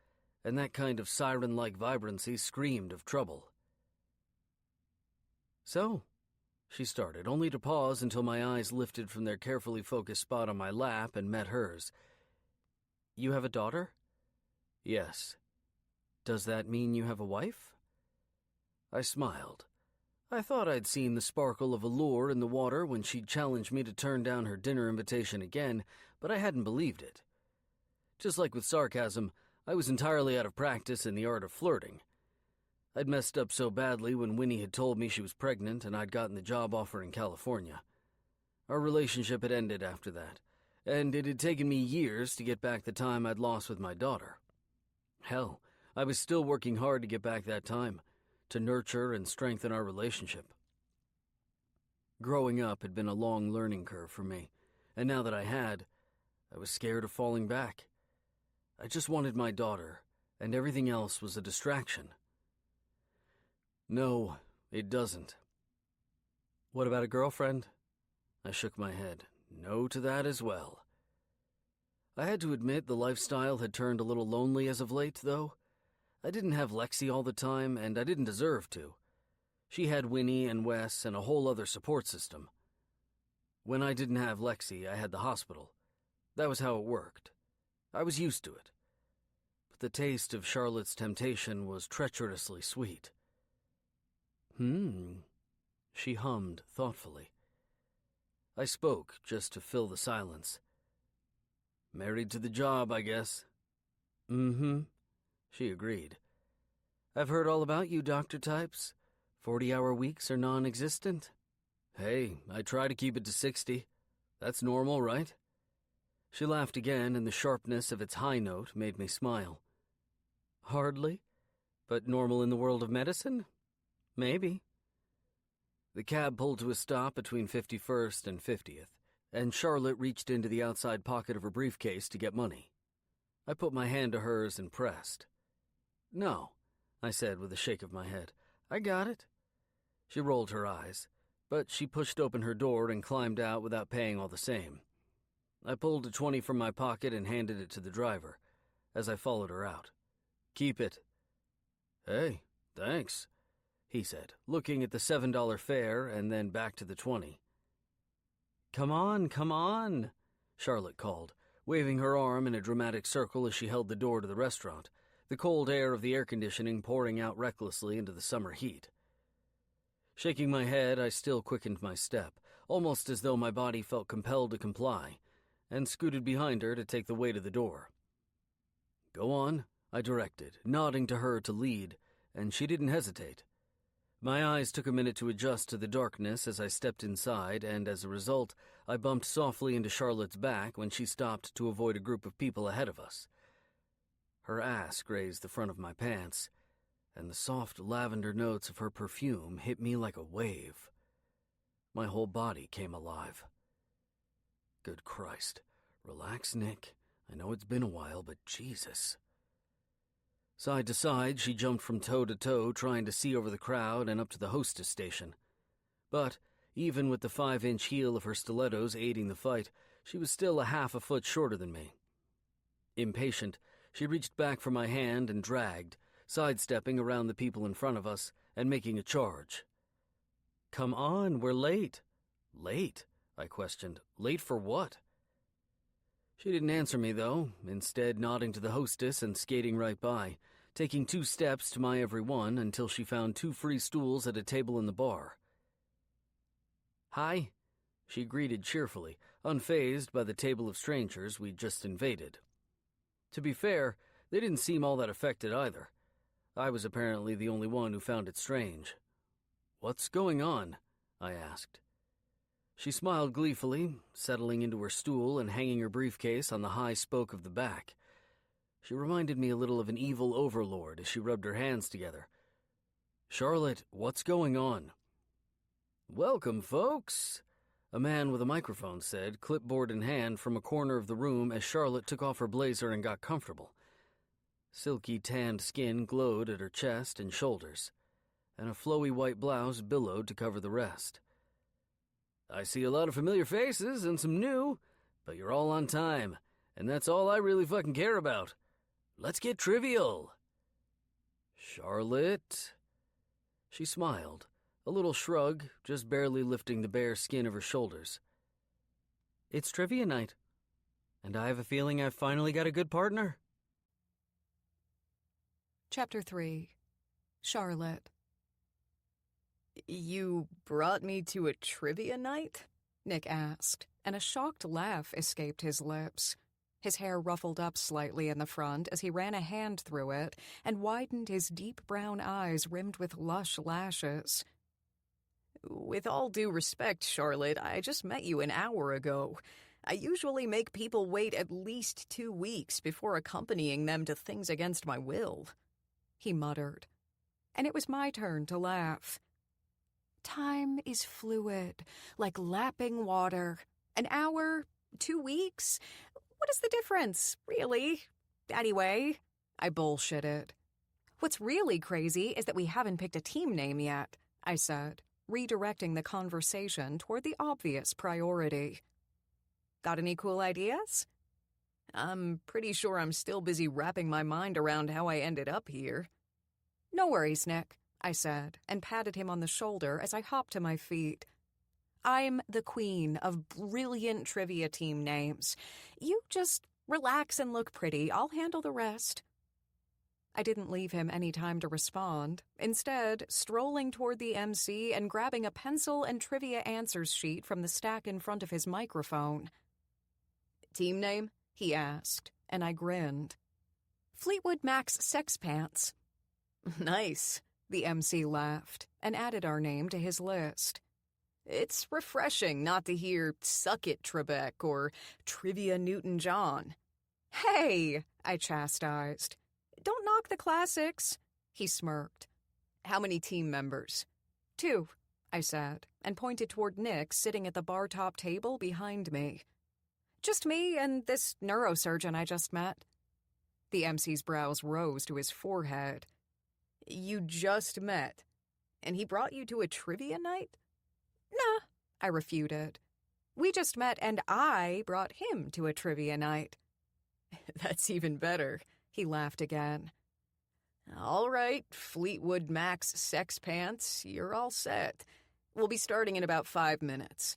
and that kind of siren-like vibrancy screamed of trouble. So, she started, only to pause until my eyes lifted from their carefully focused spot on my lap and met hers. You have a daughter? Yes. Does that mean you have a wife? I smiled. I thought I'd seen the sparkle of allure in the water when she'd challenged me to turn down her dinner invitation again, but I hadn't believed it. Just like with sarcasm, I was entirely out of practice in the art of flirting. I'd messed up so badly when Winnie had told me she was pregnant and I'd gotten the job offer in California. Our relationship had ended after that, and it had taken me years to get back the time I'd lost with my daughter. Hell, I was still working hard to get back that time, to nurture and strengthen our relationship. Growing up had been a long learning curve for me, and now that I was scared of falling back. I just wanted my daughter, and everything else was a distraction. No, it doesn't. What about a girlfriend? I shook my head. No to that as well. I had to admit the lifestyle had turned a little lonely as of late, though. I didn't have Lexi all the time, and I didn't deserve to. She had Winnie and Wes and a whole other support system. When I didn't have Lexi, I had the hospital. That was how it worked. I was used to it. But the taste of Charlotte's temptation was treacherously sweet. She hummed thoughtfully. I spoke just to fill the silence. Married to the job, I guess. She agreed. I've heard all about you doctor types. 40-hour weeks are non-existent. Hey, I try to keep it to 60. That's normal, right? She laughed again, and the sharpness of its high note made me smile. Hardly, but normal in the world of medicine? Maybe. The cab pulled to a stop between 51st and 50th, and Charlotte reached into the outside pocket of her briefcase to get money. I put my hand to hers and pressed. No, I said with a shake of my head. I got it. She rolled her eyes, but she pushed open her door and climbed out without paying all the same. I pulled a 20 from my pocket and handed it to the driver, as I followed her out. Keep it. Hey, thanks, he said, looking at the $7 fare and then back to the 20. Come on, Charlotte called, waving her arm in a dramatic circle as she held the door to the restaurant, the cold air of the air conditioning pouring out recklessly into the summer heat. Shaking my head, I still quickened my step, almost as though my body felt compelled to comply, and scooted behind her to take the way to the door. Go on, I directed, nodding to her to lead, and she didn't hesitate. My eyes took a minute to adjust to the darkness as I stepped inside, and as a result, I bumped softly into Charlotte's back when she stopped to avoid a group of people ahead of us. Her ass grazed the front of my pants, and the soft lavender notes of her perfume hit me like a wave. My whole body came alive. Good Christ. Relax, Nick. I know it's been a while, but Jesus. Side to side, she jumped from toe to toe, trying to see over the crowd and up to the hostess station. But, even with the 5-inch heel of her stilettos aiding the fight, she was still a half a foot shorter than me. Impatient, she reached back for my hand and dragged, sidestepping around the people in front of us and making a charge. Come on, we're late. Late? I questioned. Late for what? She didn't answer me, though, instead nodding to the hostess and skating right by, taking 2 steps to my every one until she found 2 free stools at a table in the bar. Hi, she greeted cheerfully, unfazed by the table of strangers we'd just invaded. To be fair, they didn't seem all that affected either. I was apparently the only one who found it strange. What's going on? I asked. She smiled gleefully, settling into her stool and hanging her briefcase on the high spoke of the back. She reminded me a little of an evil overlord as she rubbed her hands together. Charlotte, what's going on? Welcome, folks, a man with a microphone said, clipboard in hand, from a corner of the room as Charlotte took off her blazer and got comfortable. Silky tanned skin glowed at her chest and shoulders, and a flowy white blouse billowed to cover the rest. I see a lot of familiar faces and some new, but you're all on time, and that's all I really fucking care about. Let's get trivial. Charlotte? She smiled, a little shrug, just barely lifting the bare skin of her shoulders. It's trivia night, and I have a feeling I've finally got a good partner. Chapter 3. Charlotte. You brought me to a trivia night? Nick asked, and a shocked laugh escaped his lips. His hair ruffled up slightly in the front as he ran a hand through it and widened his deep brown eyes rimmed with lush lashes. With all due respect, Charlotte, I just met you an hour ago. I usually make people wait at least 2 weeks before accompanying them to things against my will, he muttered. And it was my turn to laugh. Time is fluid, like lapping water. An hour, 2 weeks? What is the difference, really? Anyway, I bullshitted. What's really crazy is that we haven't picked a team name yet, I said, redirecting the conversation toward the obvious priority. Got any cool ideas? I'm pretty sure I'm still busy wrapping my mind around how I ended up here. No worries, Nick, I said, and patted him on the shoulder as I hopped to my feet. I'm the queen of brilliant trivia team names. You just relax and look pretty. I'll handle the rest. I didn't leave him any time to respond, instead strolling toward the MC and grabbing a pencil and trivia answers sheet from the stack in front of his microphone. Team name? He asked, and I grinned. Fleetwood Mac's Sex Pants. Nice, the MC laughed and added our name to his list. It's refreshing not to hear Suck It, Trebek, or Trivia Newton-John. Hey, I chastised. Don't knock the classics, he smirked. How many team members? 2, I said, and pointed toward Nick sitting at the bar-top table behind me. Just me and this neurosurgeon I just met. The MC's brows rose to his forehead. You just met? And he brought you to a trivia night? Nah, I refuted. We just met and I brought him to a trivia night. That's even better, he laughed again. All right, Fleetwood Mac's sex pants, you're all set. We'll be starting in about 5 minutes.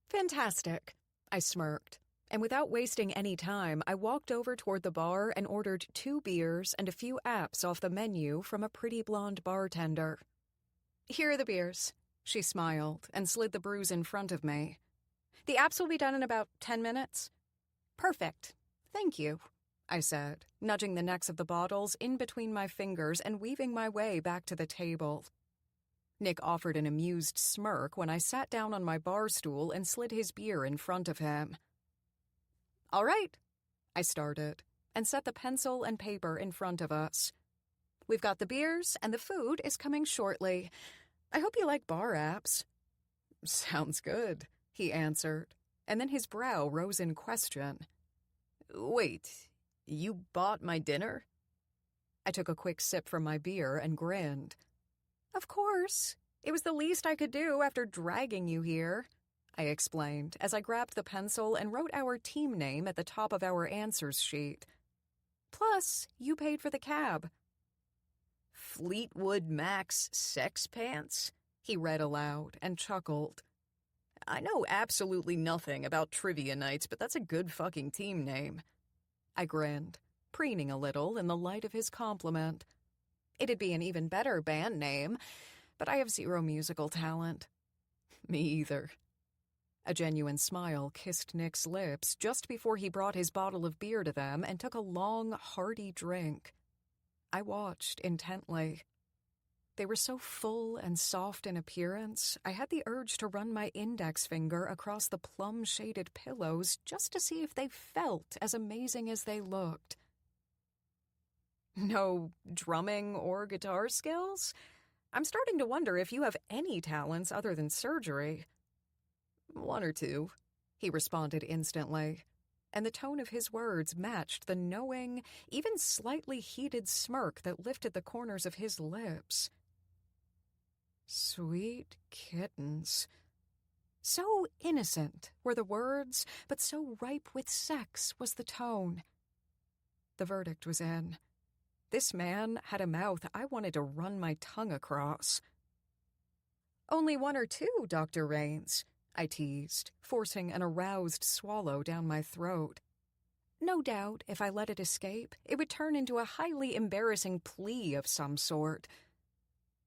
Fantastic, I smirked. And without wasting any time, I walked over toward the bar and ordered 2 beers and a few apps off the menu from a pretty blonde bartender. Here are the beers, she smiled and slid the brews in front of me. The apps will be done in about 10 minutes. Perfect. Thank you, I said, nudging the necks of the bottles in between my fingers and weaving my way back to the table. Nick offered an amused smirk when I sat down on my bar stool and slid his beer in front of him. All right, I started, and set the pencil and paper in front of us. We've got the beers, and the food is coming shortly. I hope you like bar apps. Sounds good, he answered, and then his brow rose in question. Wait, you bought my dinner? I took a quick sip from my beer and grinned. Of course. It was the least I could do after dragging you here, I explained as I grabbed the pencil and wrote our team name at the top of our answers sheet. Plus, you paid for the cab. Fleetwood Mac's sex pants? He read aloud and chuckled. I know absolutely nothing about trivia nights, but that's a good fucking team name. I grinned, preening a little in the light of his compliment. It'd be an even better band name, but I have 0 musical talent. Me either. A genuine smile kissed Nick's lips just before he brought his bottle of beer to them and took a long, hearty drink. I watched intently. They were so full and soft in appearance, I had the urge to run my index finger across the plum-shaded pillows just to see if they felt as amazing as they looked. No drumming or guitar skills? I'm starting to wonder if you have any talents other than surgery. 1 or 2, he responded instantly, and the tone of his words matched the knowing, even slightly heated smirk that lifted the corners of his lips. Sweet kittens. So innocent were the words, but so ripe with sex was the tone. The verdict was in. This man had a mouth I wanted to run my tongue across. Only 1 or 2, Dr. Raines, I teased, forcing an aroused swallow down my throat. No doubt, if I let it escape, it would turn into a highly embarrassing plea of some sort.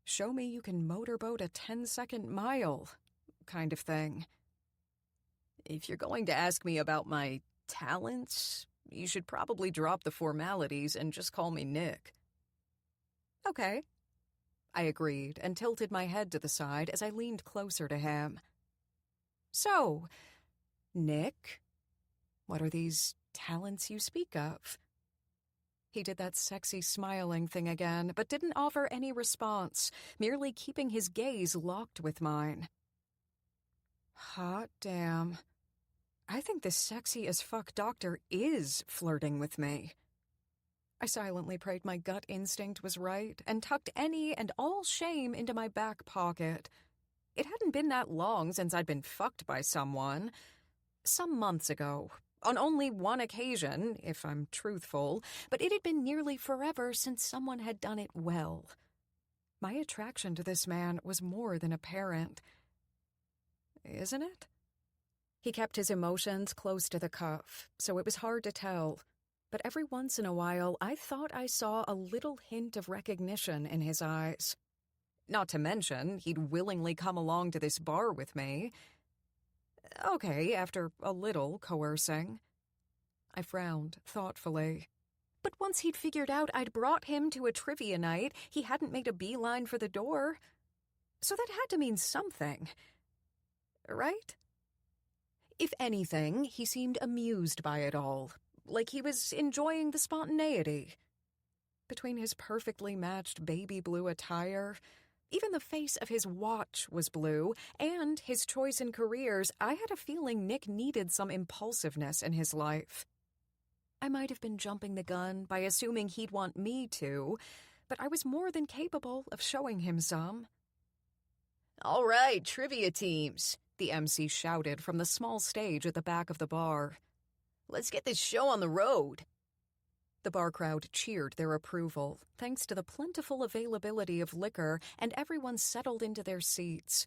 Show me you can motorboat a 10-second mile, kind of thing. If you're going to ask me about my talents, you should probably drop the formalities and just call me Nick. Okay, I agreed and tilted my head to the side as I leaned closer to him. So, Nick, what are these talents you speak of? He did that sexy smiling thing again, but didn't offer any response, merely keeping his gaze locked with mine. Hot damn. I think this sexy-as-fuck doctor is flirting with me. I silently prayed my gut instinct was right and tucked any and all shame into my back pocket. It hadn't been that long since I'd been fucked by someone. Some months ago, on only 1 occasion, if I'm truthful, but it had been nearly forever since someone had done it well. My attraction to this man was more than apparent. Isn't it? He kept his emotions close to the cuff, so it was hard to tell. But every once in a while, I thought I saw a little hint of recognition in his eyes. Not to mention, he'd willingly come along to this bar with me. Okay, after a little coercing. I frowned thoughtfully. But once he'd figured out I'd brought him to a trivia night, he hadn't made a beeline for the door. So that had to mean something. Right? If anything, he seemed amused by it all, like he was enjoying the spontaneity. Between his perfectly matched baby blue attire, even the face of his watch was blue, and his choice in careers, I had a feeling Nick needed some impulsiveness in his life. I might have been jumping the gun by assuming he'd want me to, but I was more than capable of showing him some. "All right, trivia teams," the MC shouted from the small stage at the back of the bar. "Let's get this show on the road." The bar crowd cheered their approval, thanks to the plentiful availability of liquor, and everyone settled into their seats.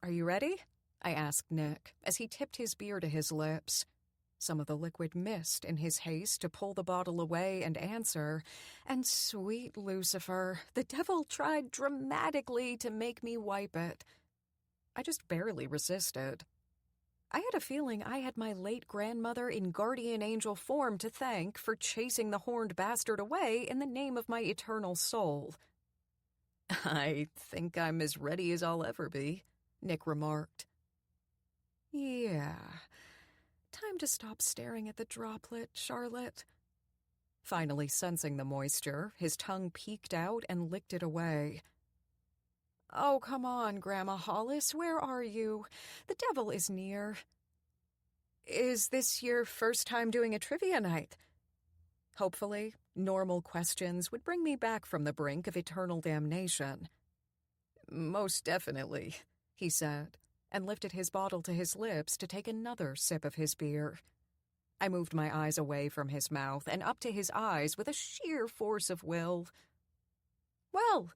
"Are you ready?" I asked Nick, as he tipped his beer to his lips. Some of the liquid missed in his haste to pull the bottle away and answer, and sweet Lucifer, the devil tried dramatically to make me wipe it. I just barely resisted. I had a feeling I had my late grandmother in guardian angel form to thank for chasing the horned bastard away in the name of my eternal soul. "I think I'm as ready as I'll ever be," Nick remarked. Yeah. Time to stop staring at the droplet, Charlotte. Finally sensing the moisture, his tongue peeked out and licked it away. "Oh, come on, Grandma Hollis, where are you? The devil is near." "Is this your first time doing a trivia night?" Hopefully, normal questions would bring me back from the brink of eternal damnation. "Most definitely," he said, and lifted his bottle to his lips to take another sip of his beer. I moved my eyes away from his mouth and up to his eyes with a sheer force of will. "Well,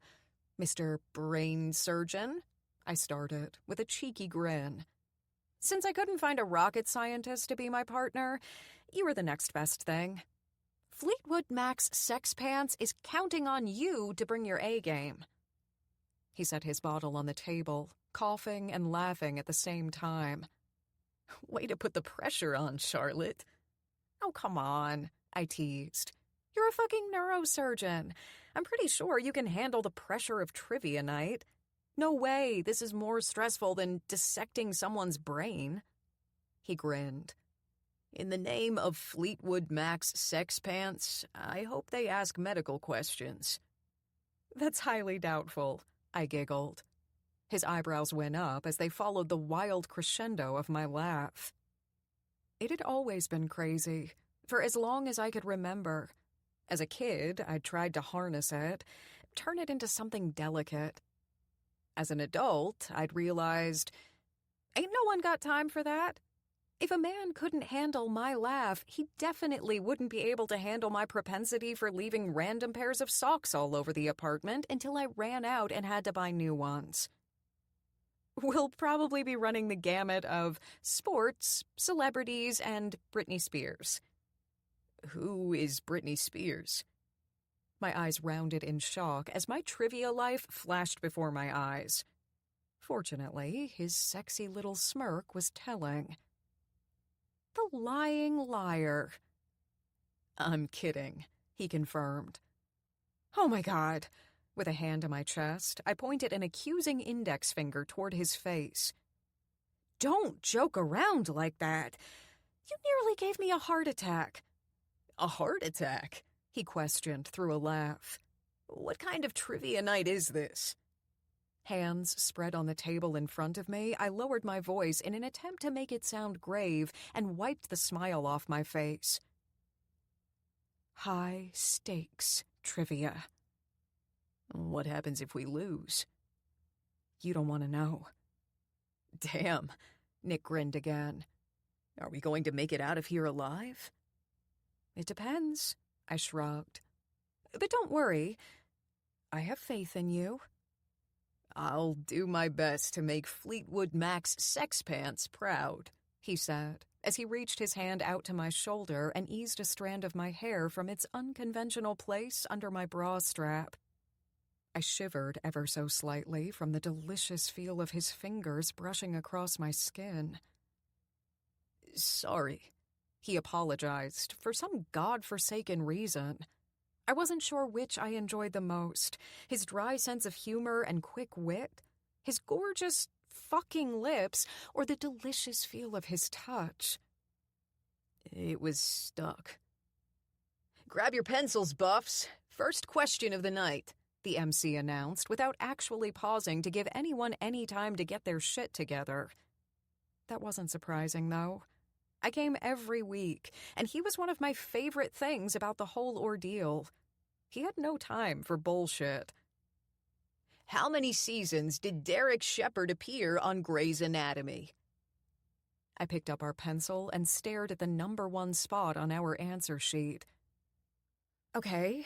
Mr. Brain Surgeon," I started, with a cheeky grin. "Since I couldn't find a rocket scientist to be my partner, you were the next best thing. Fleetwood Mac's Sex Pants is counting on you to bring your A-game." He set his bottle on the table, coughing and laughing at the same time. "Way to put the pressure on, Charlotte." "Oh, come on," I teased. "You're a fucking neurosurgeon. I'm pretty sure you can handle the pressure of trivia night. No way this is more stressful than dissecting someone's brain." He grinned. "In the name of Fleetwood Mac's Sex Pants, I hope they ask medical questions." "That's highly doubtful," I giggled. His eyebrows went up as they followed the wild crescendo of my laugh. It had always been crazy, for as long as I could remember. As a kid, I'd tried to harness it, turn it into something delicate. As an adult, I'd realized, ain't no one got time for that. If a man couldn't handle my laugh, he definitely wouldn't be able to handle my propensity for leaving random pairs of socks all over the apartment until I ran out and had to buy new ones. We'll probably be running the gamut of sports, celebrities, and Britney Spears. Who is Britney Spears? My eyes rounded in shock as my trivia life flashed before my eyes. Fortunately, his sexy little smirk was telling. The lying liar. I'm kidding, he confirmed. Oh my God. With a hand on my chest, I pointed an accusing index finger toward his face. Don't joke around like that. You nearly gave me a heart attack. A heart attack? He questioned through a laugh. What kind of trivia night is this? Hands spread on the table in front of me, I lowered my voice in an attempt to make it sound grave and wiped the smile off my face. High stakes trivia. What happens if we lose? You don't want to know. Damn, Nick grinned again. Are we going to make it out of here alive? It depends, I shrugged. But don't worry. I have faith in you. I'll do my best to make Fleetwood Mac's Sex Pants proud, he said, as he reached his hand out to my shoulder and eased a strand of my hair from its unconventional place under my bra strap. I shivered ever so slightly from the delicious feel of his fingers brushing across my skin. Sorry. He apologized for some godforsaken reason. I wasn't sure which I enjoyed the most, his dry sense of humor and quick wit, his gorgeous fucking lips, or the delicious feel of his touch. It was stuck. Grab your pencils, buffs. First question of the night, the MC announced without actually pausing to give anyone any time to get their shit together. That wasn't surprising, though. I came every week, and he was one of my favorite things about the whole ordeal. He had no time for bullshit. How many seasons did Derek Shepherd appear on Grey's Anatomy? I picked up our pencil and stared at the number 1 spot on our answer sheet. Okay.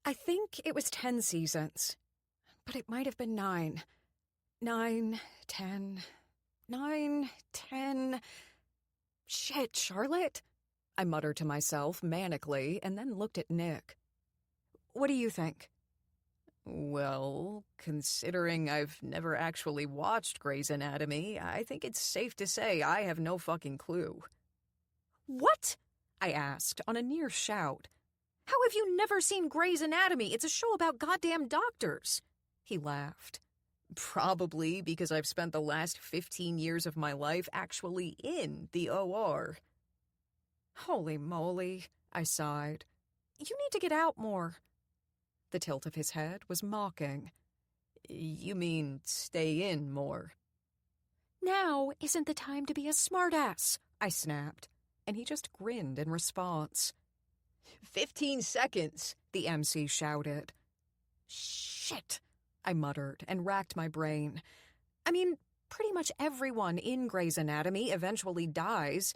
I think it was 10 seasons, but it might have been 9. 9, 10... 9, 10... Shit, Charlotte, I muttered to myself manically and then looked at Nick. What do you think? Well, considering I've never actually watched Grey's Anatomy, I think it's safe to say I have no fucking clue. What? I asked on a near shout. How have you never seen Grey's Anatomy? It's a show about goddamn doctors. He laughed. Probably because I've spent the last 15 years of my life actually in the OR. Holy moly, I sighed. You need to get out more. The tilt of his head was mocking. You mean stay in more? Now isn't the time to be a smartass, I snapped, and he just grinned in response. 15 seconds, the MC shouted. Shit, I muttered and racked my brain. I mean, pretty much everyone in Grey's Anatomy eventually dies,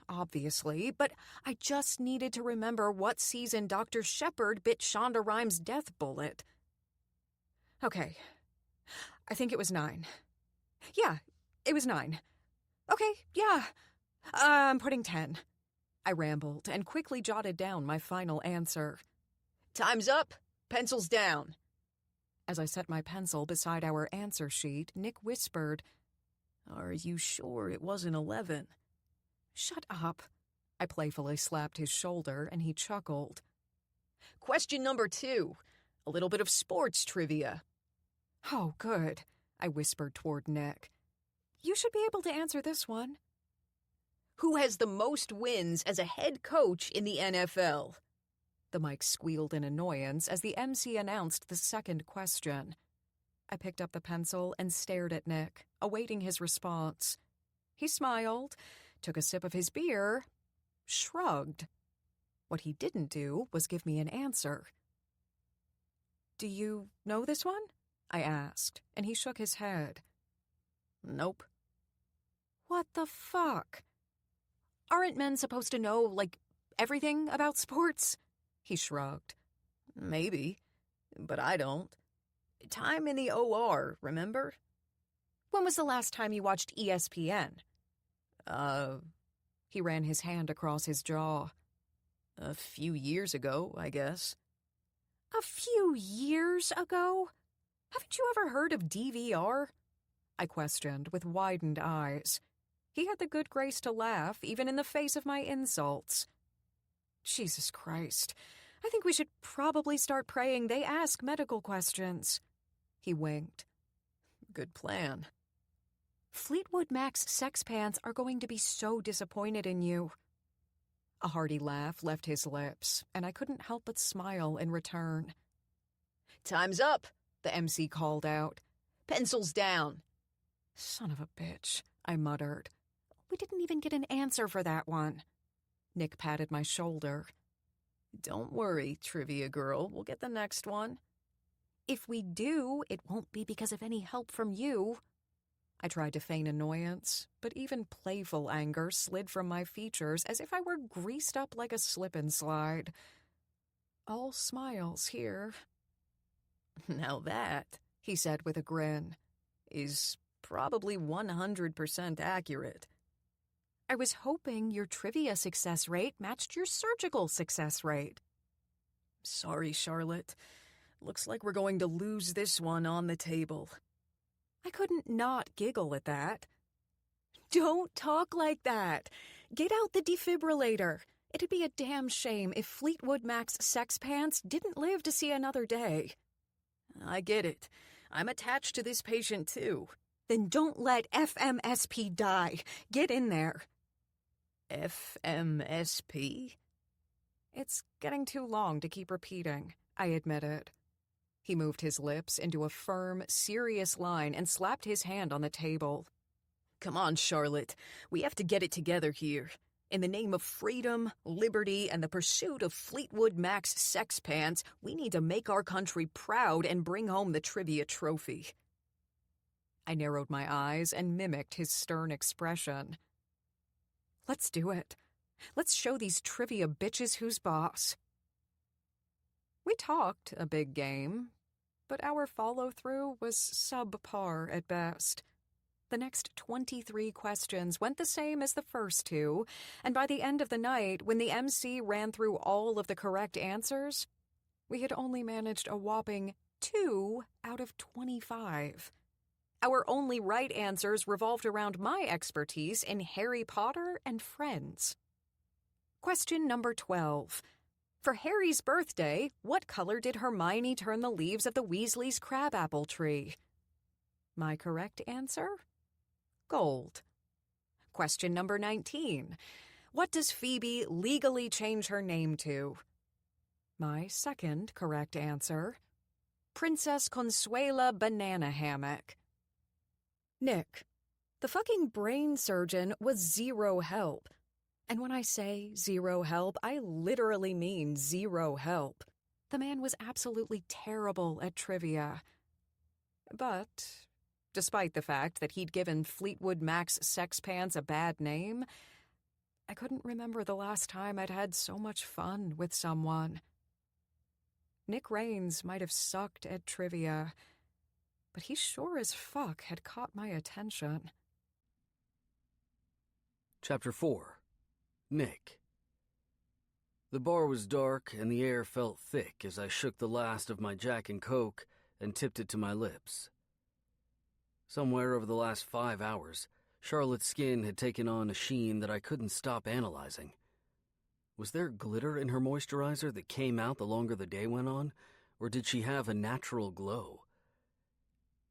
obviously, but I just needed to remember what season Dr. Shepherd bit Shonda Rhimes' death bullet. Okay, I think it was 9. Yeah, it was 9. Okay, yeah, I'm putting 10. I rambled and quickly jotted down my final answer. Time's up. Pencils down. As I set my pencil beside our answer sheet, Nick whispered, Are you sure it wasn't 11? Shut up. I playfully slapped his shoulder, and he chuckled. Question number 2. A little bit of sports trivia. Oh, good, I whispered toward Nick. You should be able to answer this one. Who has the most wins as a head coach in the NFL? The mic squealed in annoyance as the MC announced the second question. I picked up the pencil and stared at Nick, awaiting his response. He smiled, took a sip of his beer, shrugged. What he didn't do was give me an answer. Do you know this one? I asked, and he shook his head. Nope. What the fuck? Aren't men supposed to know, like, everything about sports? He shrugged. Maybe, but I don't. Time in the OR, remember? When was the last time you watched ESPN? He ran his hand across his jaw. A few years ago, I guess. A few years ago? Haven't you ever heard of DVR? I questioned with widened eyes. He had the good grace to laugh, even in the face of my insults. Jesus Christ. I think we should probably start praying they ask medical questions. He winked. Good plan. Fleetwood Mac's sex pants are going to be so disappointed in you. A hearty laugh left his lips, and I couldn't help but smile in return. Time's up, the MC called out. Pencils down. Son of a bitch, I muttered. We didn't even get an answer for that one. Nick patted my shoulder. Don't worry, trivia girl. We'll get the next one. If we do, it won't be because of any help from you. I tried to feign annoyance, but even playful anger slid from my features as if I were greased up like a slip-and-slide. All smiles here. Now that, he said with a grin, is probably 100% accurate. I was hoping your trivia success rate matched your surgical success rate. Sorry, Charlotte. Looks like we're going to lose this one on the table. I couldn't not giggle at that. Don't talk like that. Get out the defibrillator. It'd be a damn shame if Fleetwood Mac's sex pants didn't live to see another day. I get it. I'm attached to this patient, too. Then don't let FMSP die. Get in there. FMSP? It's getting too long to keep repeating, I admitted. He moved his lips into a firm, serious line and slapped his hand on the table. Come on, Charlotte. We have to get it together here. In the name of freedom, liberty, and the pursuit of Fleetwood Mac's sex pants, we need to make our country proud and bring home the trivia trophy. I narrowed my eyes and mimicked his stern expression. Let's do it. Let's show these trivia bitches who's boss. We talked a big game, but our follow-through was subpar at best. The next 23 questions went the same as the first two, and by the end of the night, when the MC ran through all of the correct answers, we had only managed a whopping 2 out of 25. Our only right answers revolved around my expertise in Harry Potter and Friends. Question number 12. For Harry's birthday, what color did Hermione turn the leaves of the Weasleys' crabapple tree? My correct answer? Gold. Question number 19. What does Phoebe legally change her name to? My second correct answer. Princess Consuela Banana Hammock. Nick, the fucking brain surgeon was zero help. And when I say zero help, I literally mean zero help. The man was absolutely terrible at trivia. But despite the fact that he'd given Fleetwood Mac's sex pants a bad name, I couldn't remember the last time I'd had so much fun with someone. Nick Raines might have sucked at trivia, but he sure as fuck had caught my attention. Chapter 4. Nick. The bar was dark and the air felt thick as I shook the last of my Jack and Coke and tipped it to my lips. Somewhere over the last 5 hours, Charlotte's skin had taken on a sheen that I couldn't stop analyzing. Was there glitter in her moisturizer that came out the longer the day went on, or did she have a natural glow?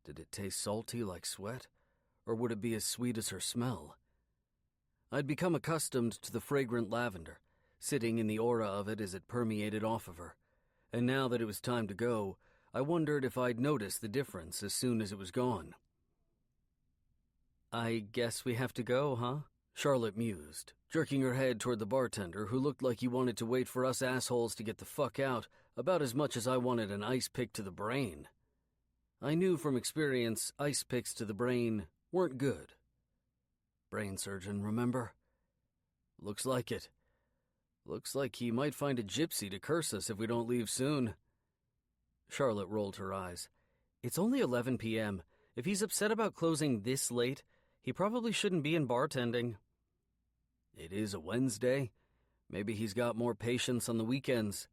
Did it taste salty like sweat, or would it be as sweet as her smell? I'd become accustomed to the fragrant lavender, sitting in the aura of it as it permeated off of her, and now that it was time to go, I wondered if I'd notice the difference as soon as it was gone. I guess we have to go, huh? Charlotte mused, jerking her head toward the bartender who looked like he wanted to wait for us assholes to get the fuck out about as much as I wanted an ice pick to the brain. I knew from experience ice picks to the brain weren't good. Brain surgeon, remember? Looks like it. Looks like he might find a gypsy to curse us if we don't leave soon. Charlotte rolled her eyes. It's only 11 p.m. If he's upset about closing this late, he probably shouldn't be in bartending. It is a Wednesday. Maybe he's got more patience on the weekends,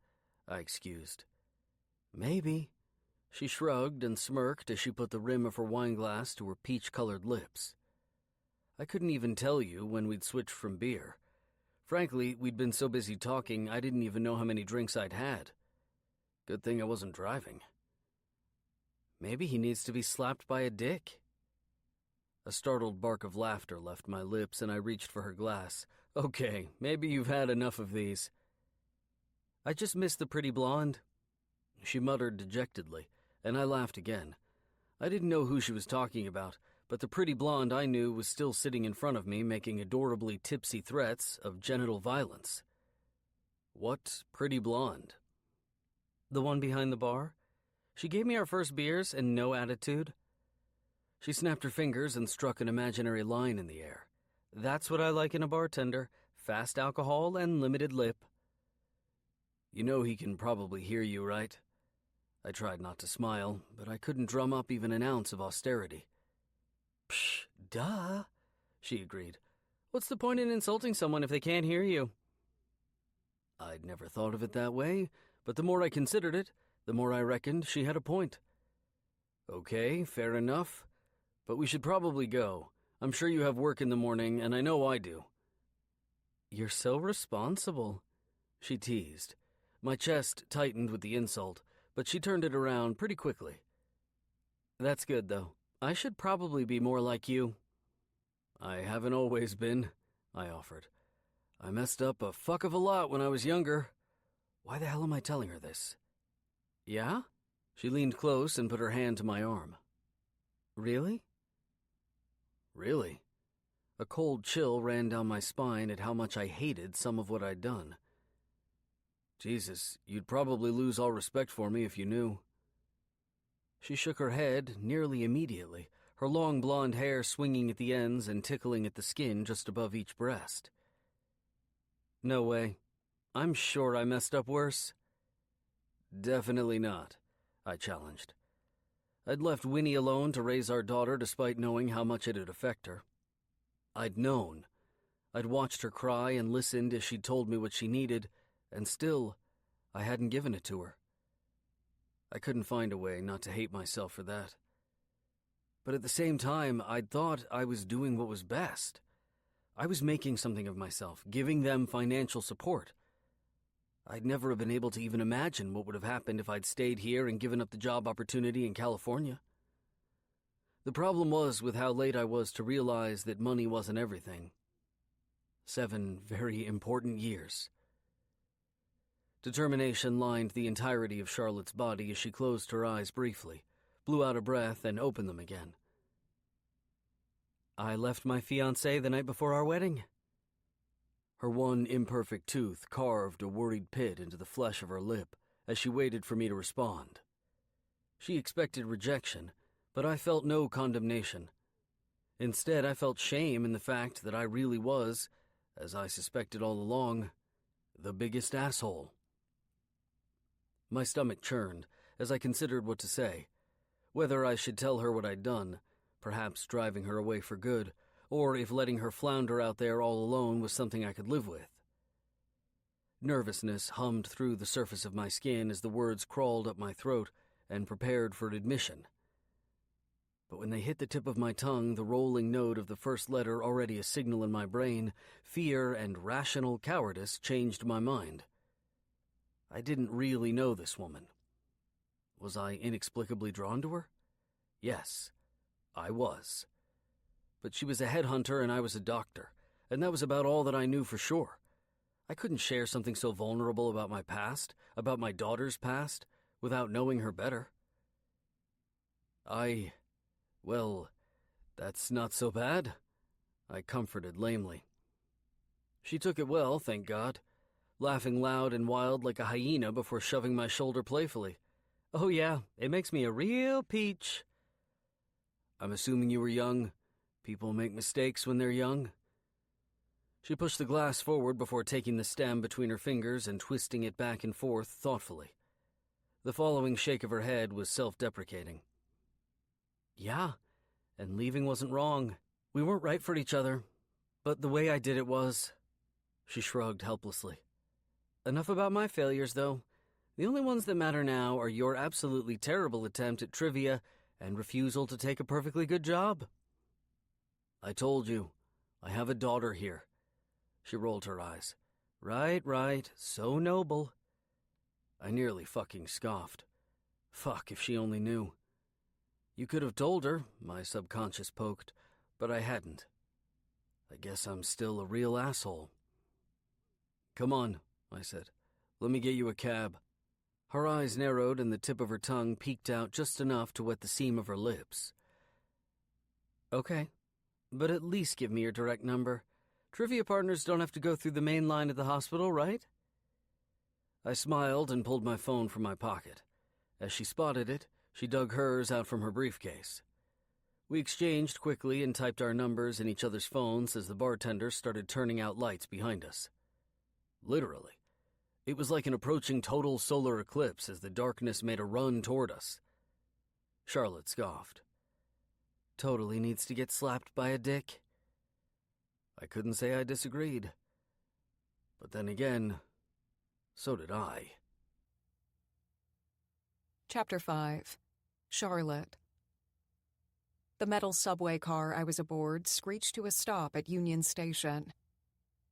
I excused. Maybe. She shrugged and smirked as she put the rim of her wineglass to her peach-colored lips. I couldn't even tell you when we'd switched from beer. Frankly, we'd been so busy talking, I didn't even know how many drinks I'd had. Good thing I wasn't driving. Maybe he needs to be slapped by a dick. A startled bark of laughter left my lips, and I reached for her glass. Okay, maybe you've had enough of these. I just missed the pretty blonde. She muttered dejectedly, and I laughed again. I didn't know who she was talking about, but the pretty blonde I knew was still sitting in front of me making adorably tipsy threats of genital violence. What pretty blonde? The one behind the bar? She gave me our first beers and no attitude. She snapped her fingers and struck an imaginary line in the air. That's what I like in a bartender, fast alcohol and limited lip. You know he can probably hear you, right? I tried not to smile, but I couldn't drum up even an ounce of austerity. Psh, duh, she agreed. What's the point in insulting someone if they can't hear you? I'd never thought of it that way, but the more I considered it, the more I reckoned she had a point. Okay, fair enough, but we should probably go. I'm sure you have work in the morning, and I know I do." "You're so responsible," she teased. My chest tightened with the insult, but she turned it around pretty quickly. "That's good, though. I should probably be more like you." "I haven't always been," I offered. "I messed up a fuck of a lot when I was younger. Why the hell am I telling her this?" "Yeah?" She leaned close and put her hand to my arm. "Really?" "Really?" A cold chill ran down my spine at how much I hated some of what I'd done. "Jesus, you'd probably lose all respect for me if you knew." She shook her head nearly immediately, her long blonde hair swinging at the ends and tickling at the skin just above each breast. "No way. I'm sure I messed up worse." "Definitely not," I challenged. I'd left Winnie alone to raise our daughter despite knowing how much it'd affect her. I'd known. I'd watched her cry and listened as she'd told me what she needed, and still, I hadn't given it to her. I couldn't find a way not to hate myself for that. But at the same time, I'd thought I was doing what was best. I was making something of myself, giving them financial support. I'd never have been able to even imagine what would have happened if I'd stayed here and given up the job opportunity in California. The problem was with how late I was to realize that money wasn't everything. 7 very important years. Determination lined the entirety of Charlotte's body as she closed her eyes briefly, blew out a breath, and opened them again. "I left my fiancé the night before our wedding." Her one imperfect tooth carved a worried pit into the flesh of her lip as she waited for me to respond. She expected rejection, but I felt no condemnation. Instead, I felt shame in the fact that I really was, as I suspected all along, the biggest asshole. My stomach churned as I considered what to say, whether I should tell her what I'd done, perhaps driving her away for good, or if letting her flounder out there all alone was something I could live with. Nervousness hummed through the surface of my skin as the words crawled up my throat and prepared for admission. But when they hit the tip of my tongue, the rolling note of the first letter already a signal in my brain, fear and rational cowardice changed my mind. I didn't really know this woman. Was I inexplicably drawn to her? Yes, I was. But she was a headhunter and I was a doctor, and that was about all that I knew for sure. I couldn't share something so vulnerable about my past, about my daughter's past, without knowing her better. Well, that's not so bad, I comforted lamely. She took it well, thank God, laughing loud and wild like a hyena before shoving my shoulder playfully. "Oh yeah, it makes me a real peach." "I'm assuming you were young. People make mistakes when they're young." She pushed the glass forward before taking the stem between her fingers and twisting it back and forth thoughtfully. The following shake of her head was self-deprecating. "Yeah, and leaving wasn't wrong. We weren't right for each other, but the way I did it was." She shrugged helplessly. "Enough about my failures, though. The only ones that matter now are your absolutely terrible attempt at trivia and refusal to take a perfectly good job." "I told you, I have a daughter here." She rolled her eyes. Right, so noble." I nearly fucking scoffed. Fuck if she only knew. "You could have told her," my subconscious poked, but I hadn't. I guess I'm still a real asshole. "Come on," I said. "Let me get you a cab." Her eyes narrowed and the tip of her tongue peeked out just enough to wet the seam of her lips. "Okay, but at least give me your direct number. Trivia partners don't have to go through the main line at the hospital, right?" I smiled and pulled my phone from my pocket. As she spotted it, she dug hers out from her briefcase. We exchanged quickly and typed our numbers in each other's phones as the bartender started turning out lights behind us. Literally. It was like an approaching total solar eclipse as the darkness made a run toward us. Charlotte scoffed. "Totally needs to get slapped by a dick." I couldn't say I disagreed. But then again, so did I. Chapter 5. Charlotte. The metal subway car I was aboard screeched to a stop at Union Station.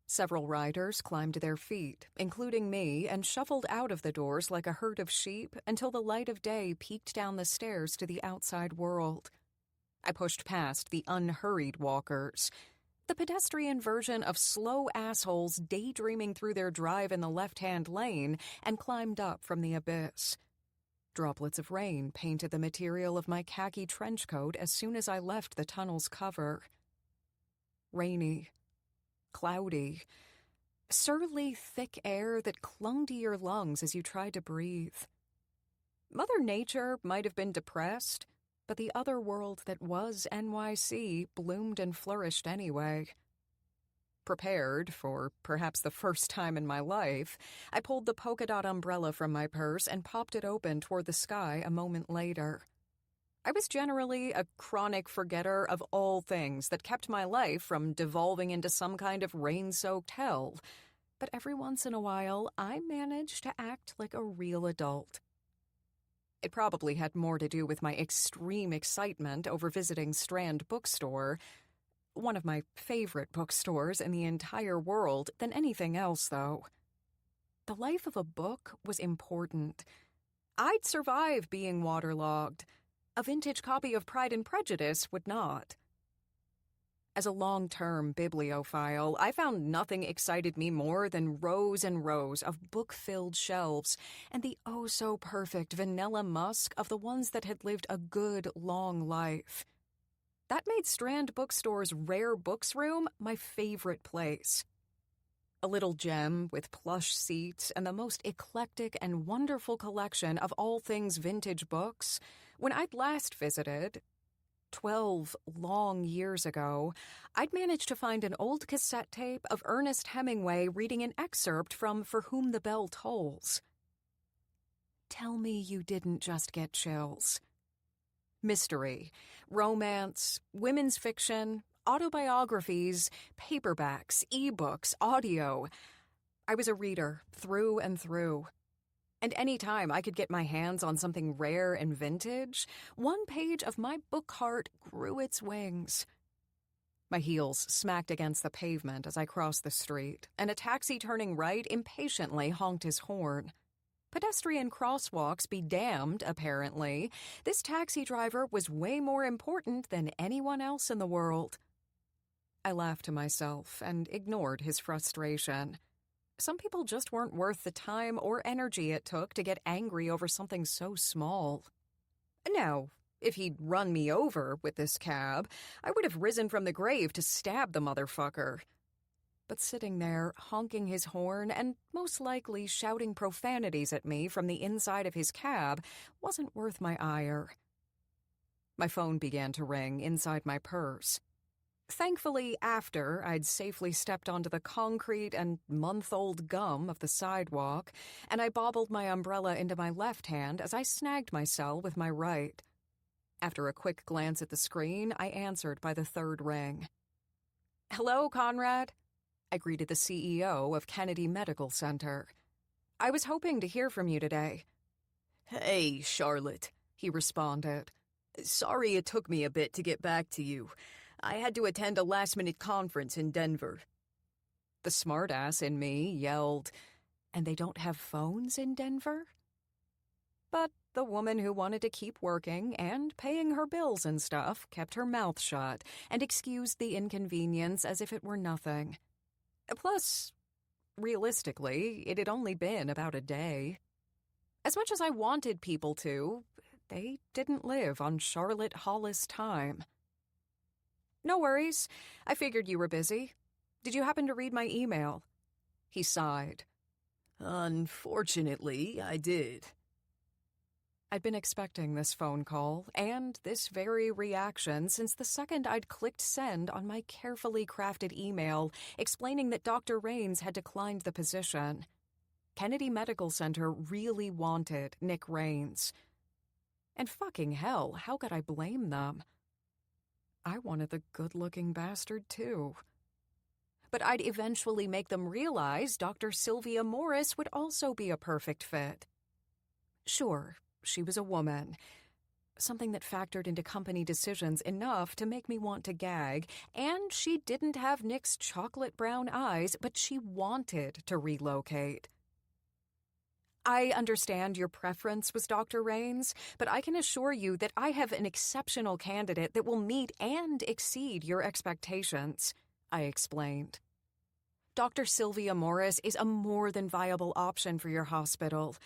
Several riders climbed to their feet, including me, and shuffled out of the doors like a herd of sheep until the light of day peeked down the stairs to the outside world. I pushed past the unhurried walkers, the pedestrian version of slow assholes daydreaming through their drive in the left-hand lane, and climbed up from the abyss. Droplets of rain painted the material of my khaki trench coat as soon as I left the tunnel's cover. Rainy, cloudy, surly, thick air that clung to your lungs as you tried to breathe. Mother Nature might have been depressed, but the other world that was NYC bloomed and flourished anyway. Prepared for perhaps the first time in my life, I pulled the polka dot umbrella from my purse and popped it open toward the sky a moment later. I was generally a chronic forgetter of all things that kept my life from devolving into some kind of rain-soaked hell, but every once in a while I managed to act like a real adult. It probably had more to do with my extreme excitement over visiting Strand Bookstore, one of my favorite bookstores in the entire world, than anything else, though. The life of a book was important. I'd survive being waterlogged. A vintage copy of Pride and Prejudice would not. As a long-term bibliophile, I found nothing excited me more than rows and rows of book-filled shelves and the oh-so-perfect vanilla musk of the ones that had lived a good, long life. That made Strand Bookstore's rare books room my favorite place. A little gem with plush seats and the most eclectic and wonderful collection of all things vintage books. When I'd last visited, 12 long years ago, I'd managed to find an old cassette tape of Ernest Hemingway reading an excerpt from For Whom the Bell Tolls. Tell me you didn't just get chills. Mystery, romance, women's fiction, autobiographies, paperbacks, ebooks, audio. I was a reader through and through. And any time I could get my hands on something rare and vintage, one page of my book heart grew its wings. My heels smacked against the pavement as I crossed the street, and a taxi turning right impatiently honked his horn. Pedestrian crosswalks be damned, apparently. This taxi driver was way more important than anyone else in the world. I laughed to myself and ignored his frustration. Some people just weren't worth the time or energy it took to get angry over something so small. Now, if he'd run me over with this cab, I would have risen from the grave to stab the motherfucker. But sitting there, honking his horn and most likely shouting profanities at me from the inside of his cab wasn't worth my ire. My phone began to ring inside my purse. Thankfully, after I'd safely stepped onto the concrete and month-old gum of the sidewalk, and I bobbled my umbrella into my left hand as I snagged my cell with my right. After a quick glance at the screen, I answered by the third ring. "Hello, Conrad," I greeted the CEO of Kennedy Medical Center. "I was hoping to hear from you today." "Hey, Charlotte," he responded. "Sorry it took me a bit to get back to you. I had to attend a last-minute conference in Denver." The smartass in me yelled, "And they don't have phones in Denver?" But the woman who wanted to keep working and paying her bills and stuff kept her mouth shut and excused the inconvenience as if it were nothing. Plus, realistically, it had only been about a day. As much as I wanted people to, they didn't live on Charlotte Hollis time. "No worries. I figured you were busy. Did you happen to read my email?" He sighed. "Unfortunately, I did." I'd been expecting this phone call and this very reaction since the second I'd clicked send on my carefully crafted email explaining that Dr. Rains had declined the position. Kennedy Medical Center really wanted Nick Rains. And fucking hell, how could I blame them? I wanted the good-looking bastard, too. But I'd eventually make them realize Dr. Sylvia Morris would also be a perfect fit. Sure, she was a woman, something that factored into company decisions enough to make me want to gag, and she didn't have Nick's chocolate brown eyes, but she wanted to relocate. I understand your preference was Dr. Rains, but I can assure you that I have an exceptional candidate that will meet and exceed your expectations, I explained. Dr. Sylvia Morris is a more than viable option for your hospital.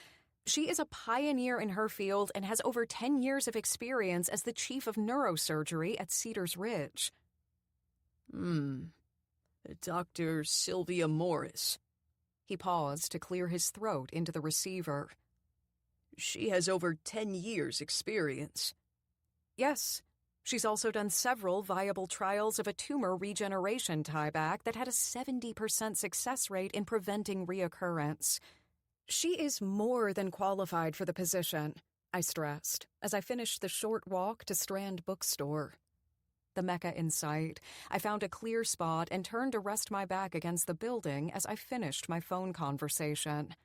She is a pioneer in her field and has over 10 years of experience as the chief of neurosurgery at Cedars Ridge. Dr. Sylvia Morris. He paused to clear his throat into the receiver. She has over 10 years' experience. Yes. She's also done several viable trials of a tumor regeneration tieback that had a 70% success rate in preventing reoccurrence. She is more than qualified for the position, I stressed, as I finished the short walk to Strand Bookstore. The Mecca in sight, I found a clear spot and turned to rest my back against the building as I finished my phone conversation.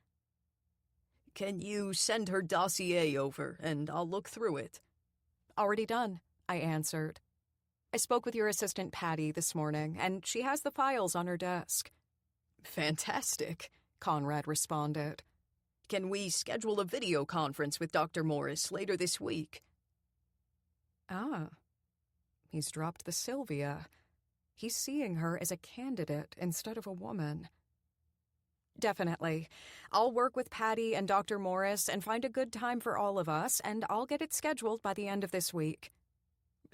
Can you send her dossier over, and I'll look through it? Already done, I answered. I spoke with your assistant Patty this morning, and she has the files on her desk. Fantastic, Conrad responded. Can we schedule a video conference with Dr. Morris later this week? Ah. He's dropped the Sylvia. He's seeing her as a candidate instead of a woman. Definitely. I'll work with Patty and Dr. Morris and find a good time for all of us, and I'll get it scheduled by the end of this week.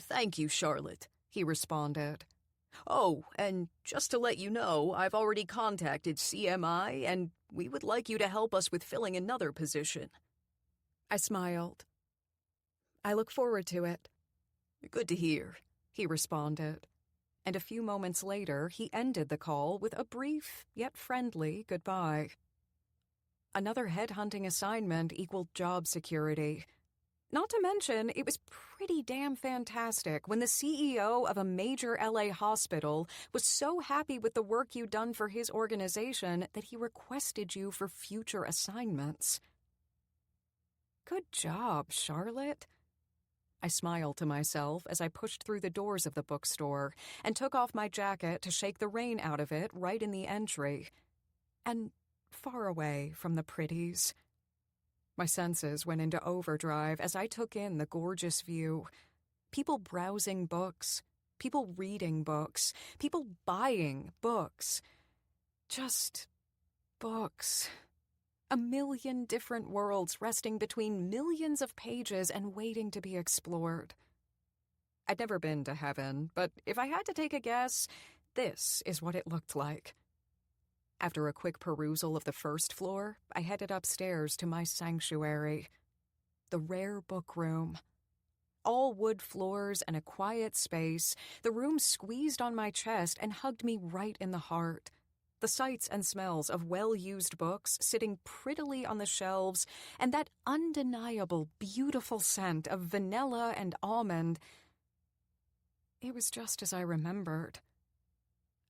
Thank you, Charlotte, he responded. Oh, and just to let you know, I've already contacted CMI, and we would like you to help us with filling another position. I smiled. I look forward to it. Good to hear, he responded. And a few moments later, he ended the call with a brief yet friendly goodbye. Another headhunting assignment equaled job security. Not to mention, it was pretty damn fantastic when the CEO of a major LA hospital was so happy with the work you'd done for his organization that he requested you for future assignments. Good job, Charlotte. I smiled to myself as I pushed through the doors of the bookstore and took off my jacket to shake the rain out of it right in the entry. And far away from the pretties. My senses went into overdrive as I took in the gorgeous view. People browsing books, people reading books, people buying books. Just books. A million different worlds resting between millions of pages and waiting to be explored. I'd never been to heaven, but if I had to take a guess, this is what it looked like. After a quick perusal of the first floor, I headed upstairs to my sanctuary, the rare book room. All wood floors and a quiet space, the room squeezed on my chest and hugged me right in the heart. The sights and smells of well-used books sitting prettily on the shelves, and that undeniable, beautiful scent of vanilla and almond. It was just as I remembered.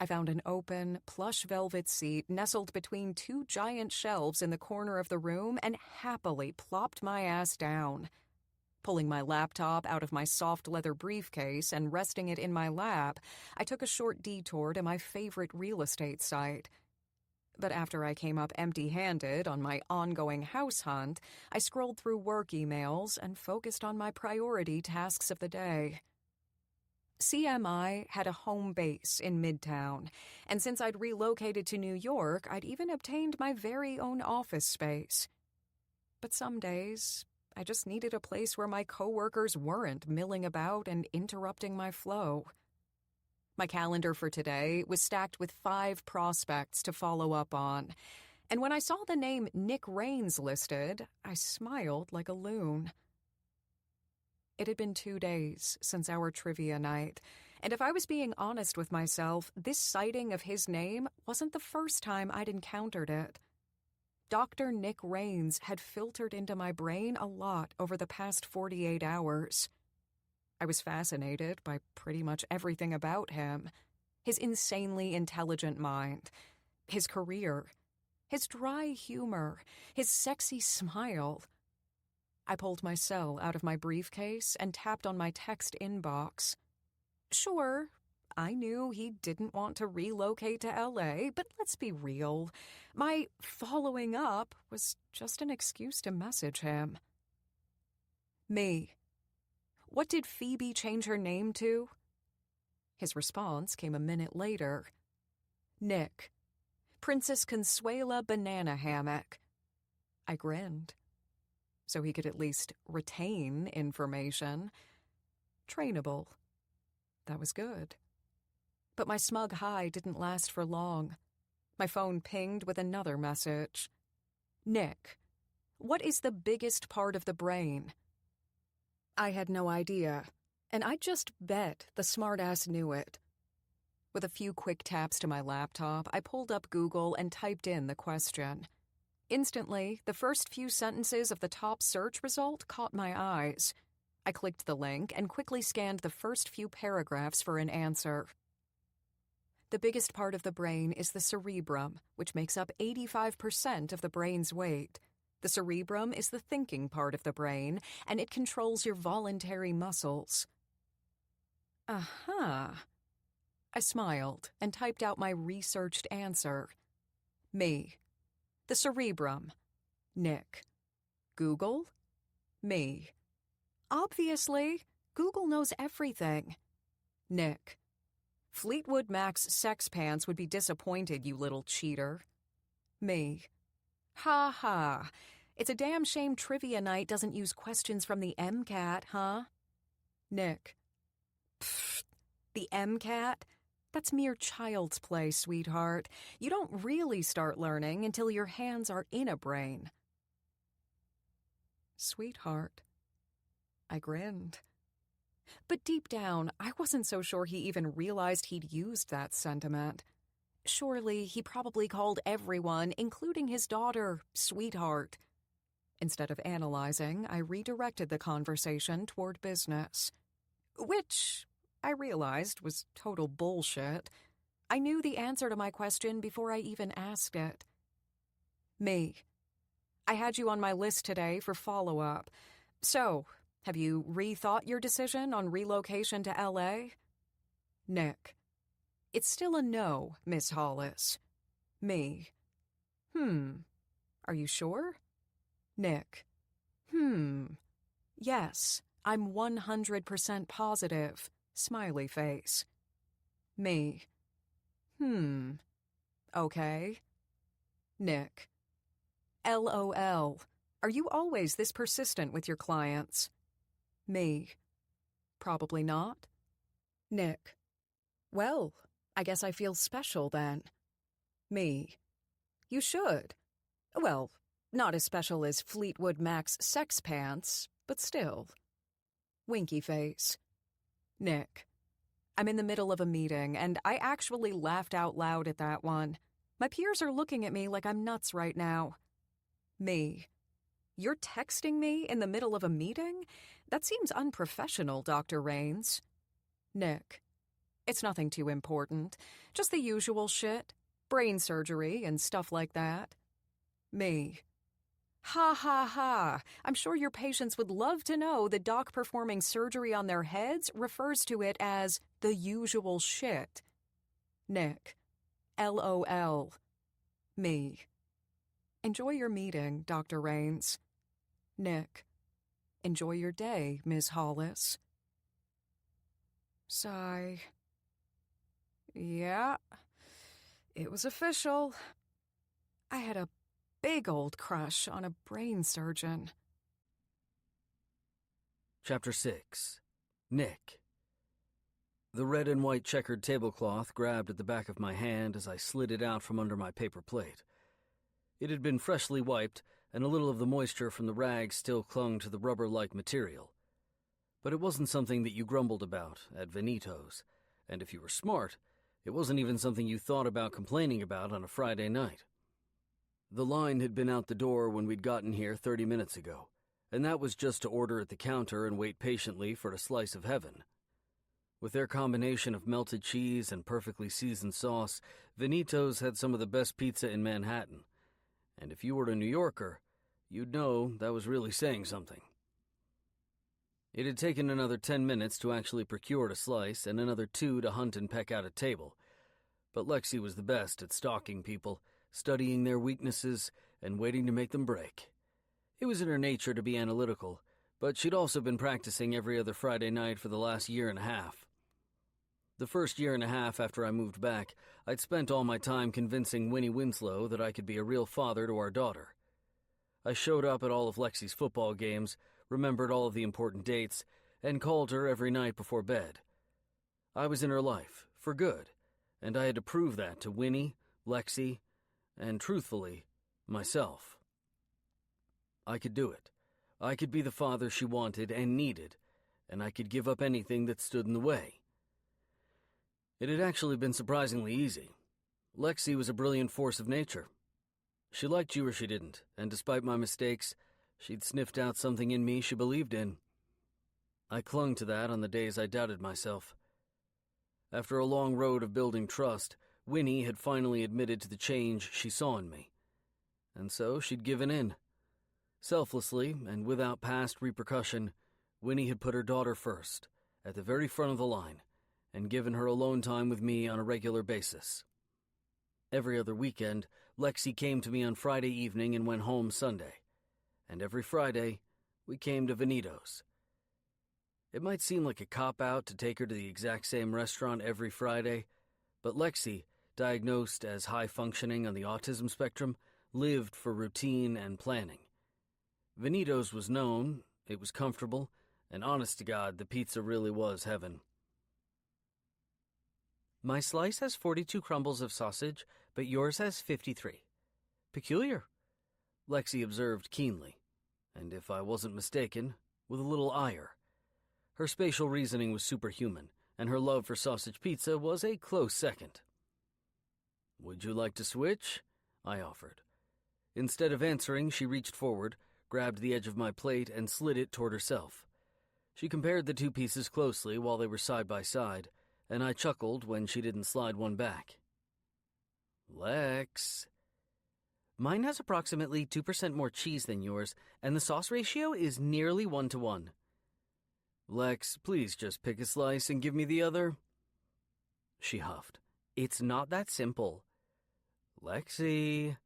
I found an open, plush velvet seat nestled between two giant shelves in the corner of the room and happily plopped my ass down. Pulling my laptop out of my soft leather briefcase and resting it in my lap, I took a short detour to my favorite real estate site. But after I came up empty-handed on my ongoing house hunt, I scrolled through work emails and focused on my priority tasks of the day. CMI had a home base in Midtown, and since I'd relocated to New York, I'd even obtained my very own office space. But some days, I just needed a place where my coworkers weren't milling about and interrupting my flow. My calendar for today was stacked with 5 prospects to follow up on, and when I saw the name Nick Rains listed, I smiled like a loon. It had been 2 days since our trivia night, and if I was being honest with myself, this sighting of his name wasn't the first time I'd encountered it. Dr. Nick Rains had filtered into my brain a lot over the past 48 hours. I was fascinated by pretty much everything about him. His insanely intelligent mind, his career, his dry humor, his sexy smile. I pulled my cell out of my briefcase and tapped on my text inbox. Sure, I knew he didn't want to relocate to LA, but let's be real. My following up was just an excuse to message him. Me. What did Phoebe change her name to? His response came a minute later. Nick. Princess Consuela Banana Hammock. I grinned. So he could at least retain information. Trainable. That was good. But my smug high didn't last for long. My phone pinged with another message. Nick, what is the biggest part of the brain? I had no idea, and I just bet the smartass knew it. With a few quick taps to my laptop, I pulled up Google and typed in the question. Instantly, the first few sentences of the top search result caught my eyes. I clicked the link and quickly scanned the first few paragraphs for an answer. The biggest part of the brain is the cerebrum, which makes up 85% of the brain's weight. The cerebrum is the thinking part of the brain, and it controls your voluntary muscles. Aha. I smiled and typed out my researched answer. Me. The cerebrum. Nick. Google? Me. Obviously, Google knows everything. Nick. Fleetwood Mac's sex pants would be disappointed, you little cheater. Me. Ha ha. It's a damn shame trivia night doesn't use questions from the MCAT, huh? Nick. Pfft. The MCAT? That's mere child's play, sweetheart. You don't really start learning until your hands are in a brain. Sweetheart. I grinned. But deep down, I wasn't so sure he even realized he'd used that sentiment. Surely he probably called everyone, including his daughter, sweetheart. Instead of analyzing, I redirected the conversation toward business. Which, I realized, was total bullshit. I knew the answer to my question before I even asked it. Me. I had you on my list today for follow-up. So, have you rethought your decision on relocation to L.A.? Nick. It's still a no, Miss Hollis. Me. Are you sure? Nick. Yes, I'm 100% positive. Smiley face. Me. Okay. Nick. LOL. Are you always this persistent with your clients? Me. Probably not. Nick. Well, I guess I feel special then. Me. You should. Well, not as special as Fleetwood Mac's sex pants, but still. Winky face. Nick. I'm in the middle of a meeting, and I actually laughed out loud at that one. My peers are looking at me like I'm nuts right now. Me. You're texting me in the middle of a meeting? That seems unprofessional, Dr. Raines. Nick. It's nothing too important. Just the usual shit. Brain surgery and stuff like that. Me. Ha ha ha. I'm sure your patients would love to know the doc performing surgery on their heads refers to it as the usual shit. Nick. LOL. Me. Enjoy your meeting, Dr. Raines. Nick. Enjoy your day, Ms. Hollis. Sigh. Yeah, it was official. I had a big old crush on a brain surgeon. Chapter 6. Nick. The red and white checkered tablecloth grabbed at the back of my hand as I slid it out from under my paper plate. It had been freshly wiped, and a little of the moisture from the rags still clung to the rubber-like material. But it wasn't something that you grumbled about at Venito's, and if you were smart, it wasn't even something you thought about complaining about on a Friday night. The line had been out the door when we'd gotten here 30 minutes ago, and that was just to order at the counter and wait patiently for a slice of heaven. With their combination of melted cheese and perfectly seasoned sauce, Venito's had some of the best pizza in Manhattan. And if you were a New Yorker, you'd know that was really saying something. It had taken another 10 minutes to actually procure a slice and another 2 to hunt and peck out a table. But Lexi was the best at stalking people, studying their weaknesses, and waiting to make them break. It was in her nature to be analytical, but she'd also been practicing every other Friday night for the last year and a half. The first year and a half after I moved back, I'd spent all my time convincing Winnie Winslow that I could be a real father to our daughter. I showed up at all of Lexi's football games, remembered all of the important dates, and called her every night before bed. I was in her life, for good, and I had to prove that to Winnie, Lexi, and, truthfully, myself. I could do it. I could be the father she wanted and needed, and I could give up anything that stood in the way. It had actually been surprisingly easy. Lexi was a brilliant force of nature. She liked you or she didn't, and despite my mistakes, she'd sniffed out something in me she believed in. I clung to that on the days I doubted myself. After a long road of building trust, Winnie had finally admitted to the change she saw in me. And so she'd given in. Selflessly, and without past repercussion, Winnie had put her daughter first, at the very front of the line, and given her alone time with me on a regular basis. Every other weekend, Lexi came to me on Friday evening and went home Sunday. And every Friday, we came to Venito's. It might seem like a cop-out to take her to the exact same restaurant every Friday, but Lexi, diagnosed as high-functioning on the autism spectrum, lived for routine and planning. Venito's was known, it was comfortable, and honest to God, the pizza really was heaven. My slice has 42 crumbles of sausage, but yours has 53. Peculiar, Lexi observed keenly, and if I wasn't mistaken, with a little ire. Her spatial reasoning was superhuman, and her love for sausage pizza was a close second. "Would you like to switch?" I offered. Instead of answering, she reached forward, grabbed the edge of my plate, and slid it toward herself. She compared the two pieces closely while they were side by side, and I chuckled when she didn't slide one back. "Lex." Mine has approximately 2% more cheese than yours, and the sauce ratio is nearly 1-to-1. "Lex, please just pick a slice and give me the other." She huffed. It's not that simple. "Lexi."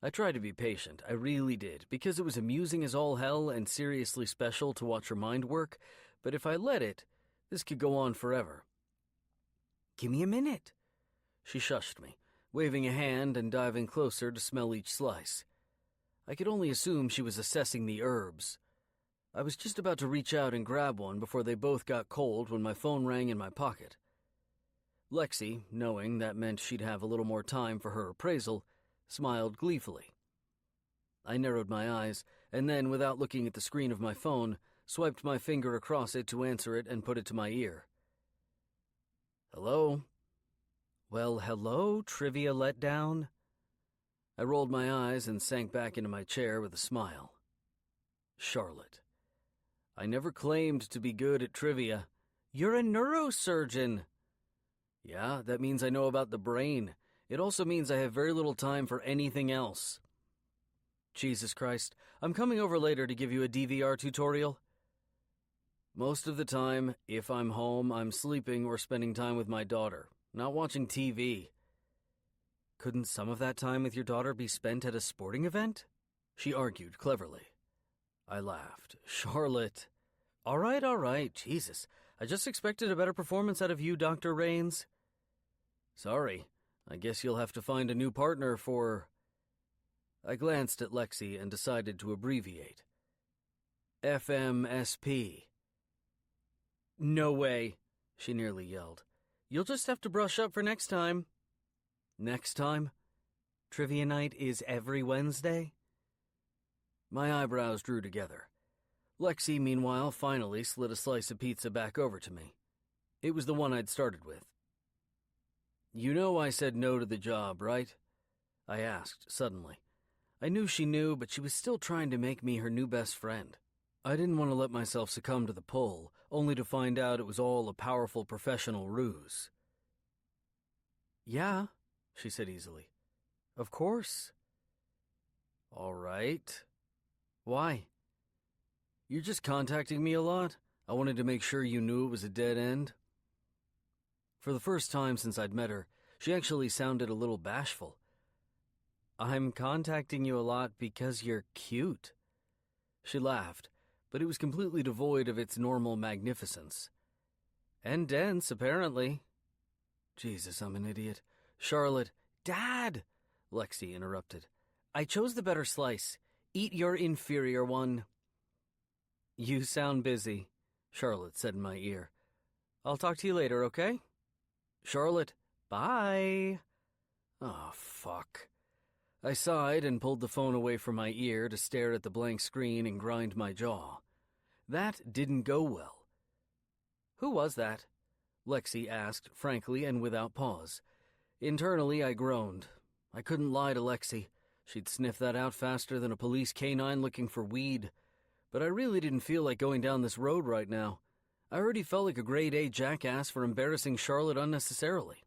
I tried to be patient, I really did, because it was amusing as all hell and seriously special to watch her mind work, but if I let it, this could go on forever. "Give me a minute." She shushed me, waving a hand and diving closer to smell each slice. I could only assume she was assessing the herbs. I was just about to reach out and grab one before they both got cold when my phone rang in my pocket. Lexi, knowing that meant she'd have a little more time for her appraisal, smiled gleefully. I narrowed my eyes, and then, without looking at the screen of my phone, swiped my finger across it to answer it and put it to my ear. "Hello?" "Well, hello, trivia letdown." I rolled my eyes and sank back into my chair with a smile. Charlotte. I never claimed to be good at trivia. "You're a neurosurgeon." "Yeah, that means I know about the brain. It also means I have very little time for anything else." "Jesus Christ, I'm coming over later to give you a DVR tutorial." "Most of the time, if I'm home, I'm sleeping or spending time with my daughter, not watching TV." "Couldn't some of that time with your daughter be spent at a sporting event?" She argued cleverly. I laughed. "Charlotte." All right, Jesus. I just expected a better performance out of you, Dr. Raines." "Sorry, I guess you'll have to find a new partner for..." I glanced at Lexi and decided to abbreviate. "FMSP." "No way," she nearly yelled. "You'll just have to brush up for next time." "Next time?" "Trivia night is every Wednesday." My eyebrows drew together. Lexi, meanwhile, finally slid a slice of pizza back over to me. It was the one I'd started with. "You know I said no to the job, right?" I asked, suddenly. I knew she knew, but she was still trying to make me her new best friend. I didn't want to let myself succumb to the pull, only to find out it was all a powerful professional ruse. "Yeah," she said easily. "Of course." "All right. "Why?" "You're just contacting me a lot. I wanted to make sure you knew it was a dead end. For the first time since I'd met her, she actually sounded a little bashful. I'm contacting you a lot because you're cute. She laughed, but it was completely devoid of its normal magnificence. And dense, apparently. Jesus, I'm an idiot. Charlotte. Dad! Lexi interrupted. I chose the better slice. Eat your inferior one. You sound busy, Charlotte said in my ear. I'll talk to you later, okay? Charlotte, bye. Oh, fuck. I sighed and pulled the phone away from my ear to stare at the blank screen and grind my jaw. That didn't go well. Who was that? Lexi asked, frankly and without pause. Internally, I groaned. I couldn't lie to Lexi. She'd sniff that out faster than a police canine looking for weed. But I really didn't feel like going down this road right now. I already felt like a grade A jackass for embarrassing Charlotte unnecessarily.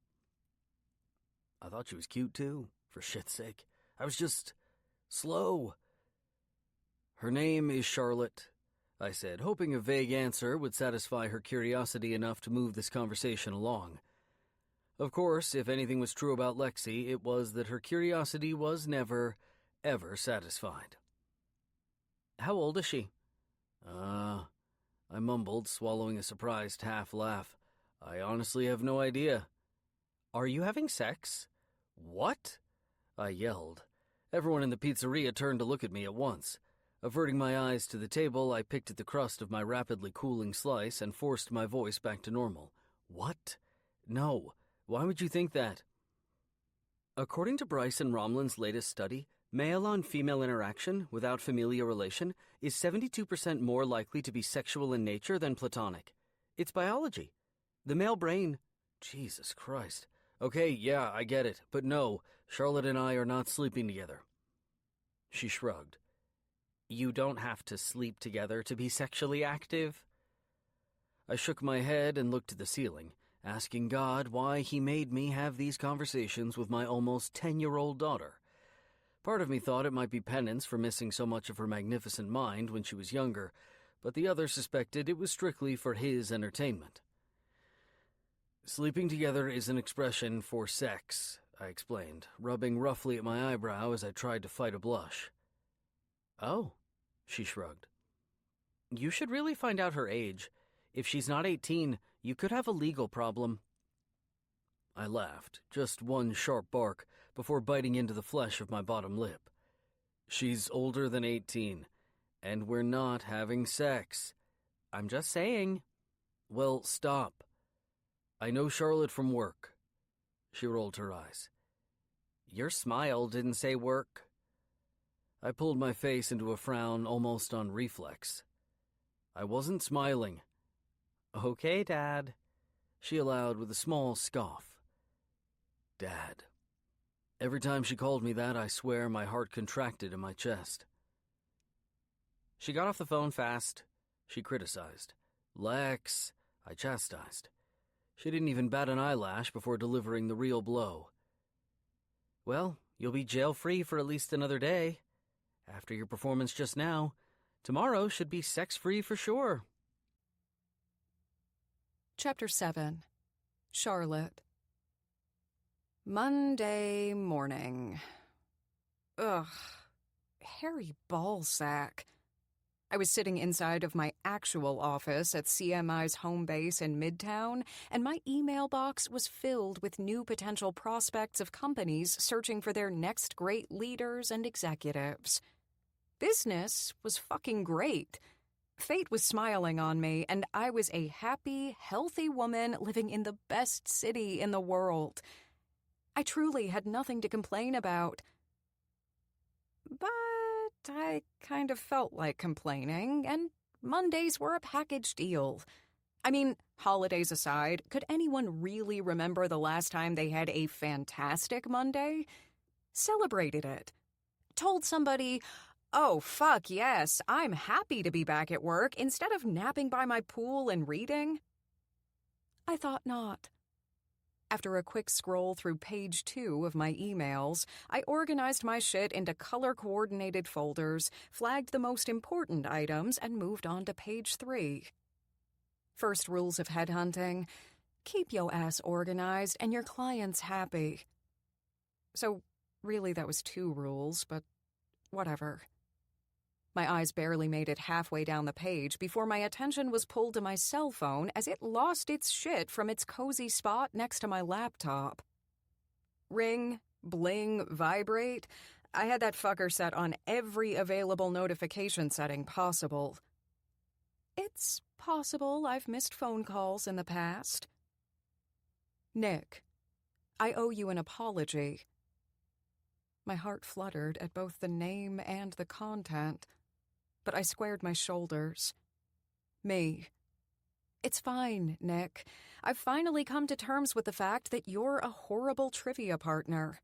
I thought she was cute too, for shit's sake. I was just slow. Her name is Charlotte, I said, hoping a vague answer would satisfy her curiosity enough to move this conversation along. Of course, if anything was true about Lexi, it was that her curiosity was never, ever satisfied. How old is she? I mumbled, swallowing a surprised half-laugh. I honestly have no idea. Are you having sex? What? I yelled. Everyone in the pizzeria turned to look at me at once. Averting my eyes to the table, I picked at the crust of my rapidly cooling slice and forced my voice back to normal. What? No. Why would you think that? According to Bryce and Romlin's latest study, male-on-female interaction without familial relation is 72% more likely to be sexual in nature than platonic. It's biology. The male brain... Jesus Christ. Okay, yeah, I get it. But no, Charlotte and I are not sleeping together. She shrugged. You don't have to sleep together to be sexually active. I shook my head and looked at the ceiling, asking God why he made me have these conversations with my almost 10-year-old daughter. Part of me thought it might be penance for missing so much of her magnificent mind when she was younger, but the other suspected it was strictly for his entertainment. Sleeping together is an expression for sex, I explained, rubbing roughly at my eyebrow as I tried to fight a blush. Oh, she shrugged. You should really find out her age. If she's not 18, you could have a legal problem. I laughed, just one sharp bark, before biting into the flesh of my bottom lip. She's older than 18, and we're not having sex. I'm just saying. Well, stop. I know Charlotte from work. She rolled her eyes. Your smile didn't say work. I pulled my face into a frown almost on reflex. I wasn't smiling. Okay, Dad, she allowed with a small scoff. Dad. Every time she called me that, I swear my heart contracted in my chest. She got off the phone fast, she criticized. Lex, I chastised. She didn't even bat an eyelash before delivering the real blow. Well, you'll be jail-free for at least another day. After your performance just now, tomorrow should be sex-free for sure. Chapter 7. Charlotte. Monday morning. Ugh. Hairy ballsack. I was sitting inside of my actual office at CMI's home base in Midtown, and my email box was filled with new potential prospects of companies searching for their next great leaders and executives. Business was fucking great. Fate was smiling on me, and I was a happy, healthy woman living in the best city in the world. I truly had nothing to complain about. But I kind of felt like complaining, and Mondays were a package deal. I mean, holidays aside, could anyone really remember the last time they had a fantastic Monday? Celebrated it. Told somebody, oh, fuck yes, I'm happy to be back at work instead of napping by my pool and reading? I thought not. After a quick scroll through page 2 of my emails, I organized my shit into color-coordinated folders, flagged the most important items, and moved on to page 3. First rules of headhunting: keep your ass organized and your clients happy. So, really that was 2 rules, but whatever. My eyes barely made it halfway down the page before my attention was pulled to my cell phone as it lost its shit from its cozy spot next to my laptop. Ring, bling, vibrate. I had that fucker set on every available notification setting possible. It's possible I've missed phone calls in the past. Nick, I owe you an apology. My heart fluttered at both the name and the content, but I squared my shoulders. Me. It's fine, Nick. I've finally come to terms with the fact that you're a horrible trivia partner.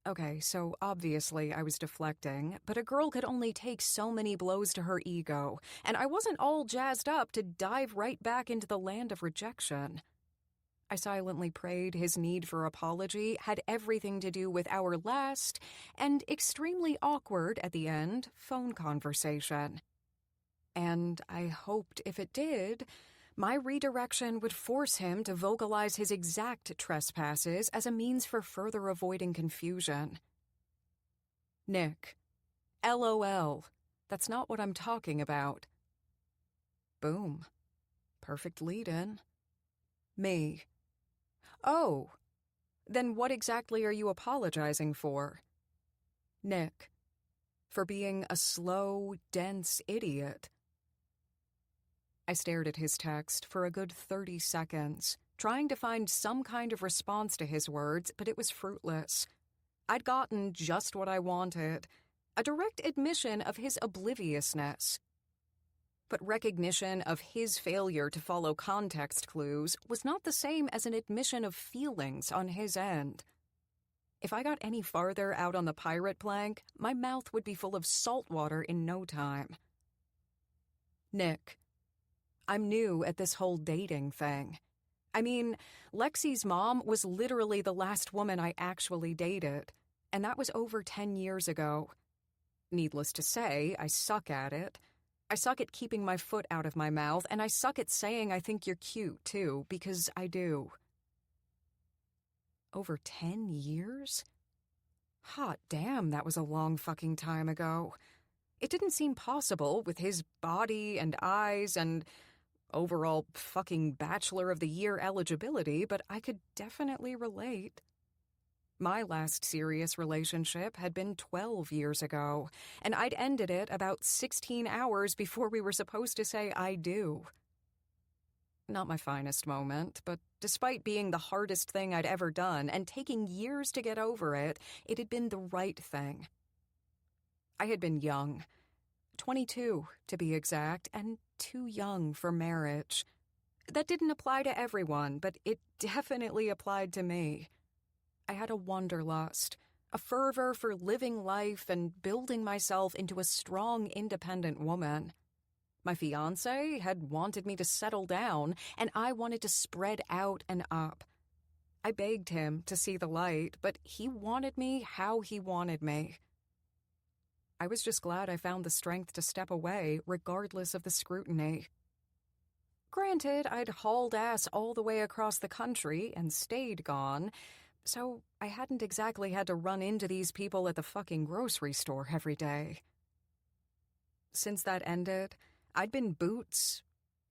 Okay, so obviously I was deflecting, but a girl could only take so many blows to her ego, and I wasn't all jazzed up to dive right back into the land of rejection. I silently prayed his need for apology had everything to do with our last, and extremely awkward at the end, phone conversation. And I hoped if it did, my redirection would force him to vocalize his exact trespasses as a means for further avoiding confusion. Nick, LOL, that's not what I'm talking about. Boom. Perfect lead-in. Me. Oh, then what exactly are you apologizing for? Nick, for being a slow, dense idiot. I stared at his text for a good 30 seconds, trying to find some kind of response to his words, but it was fruitless. I'd gotten just what I wanted, a direct admission of his obliviousness. But recognition of his failure to follow context clues was not the same as an admission of feelings on his end. If I got any farther out on the pirate plank, my mouth would be full of salt water in no time. Nick, I'm new at this whole dating thing. I mean, Lexi's mom was literally the last woman I actually dated, and that was over 10 years ago. Needless to say, I suck at it. I suck at keeping my foot out of my mouth, and I suck at saying I think you're cute, too, because I do. Over 10 years? Hot damn, that was a long fucking time ago. It didn't seem possible with his body and eyes and overall fucking Bachelor of the Year eligibility, but I could definitely relate. My last serious relationship had been 12 years ago, and I'd ended it about 16 hours before we were supposed to say I do. Not my finest moment, but despite being the hardest thing I'd ever done and taking years to get over it, it had been the right thing. I had been young, 22 to be exact, and too young for marriage. That didn't apply to everyone, but it definitely applied to me. I had a wanderlust, a fervor for living life and building myself into a strong, independent woman. My fiancé had wanted me to settle down, and I wanted to spread out and up. I begged him to see the light, but he wanted me how he wanted me. I was just glad I found the strength to step away, regardless of the scrutiny. Granted, I'd hauled ass all the way across the country and stayed gone, so I hadn't exactly had to run into these people at the fucking grocery store every day. Since that ended, I'd been boots,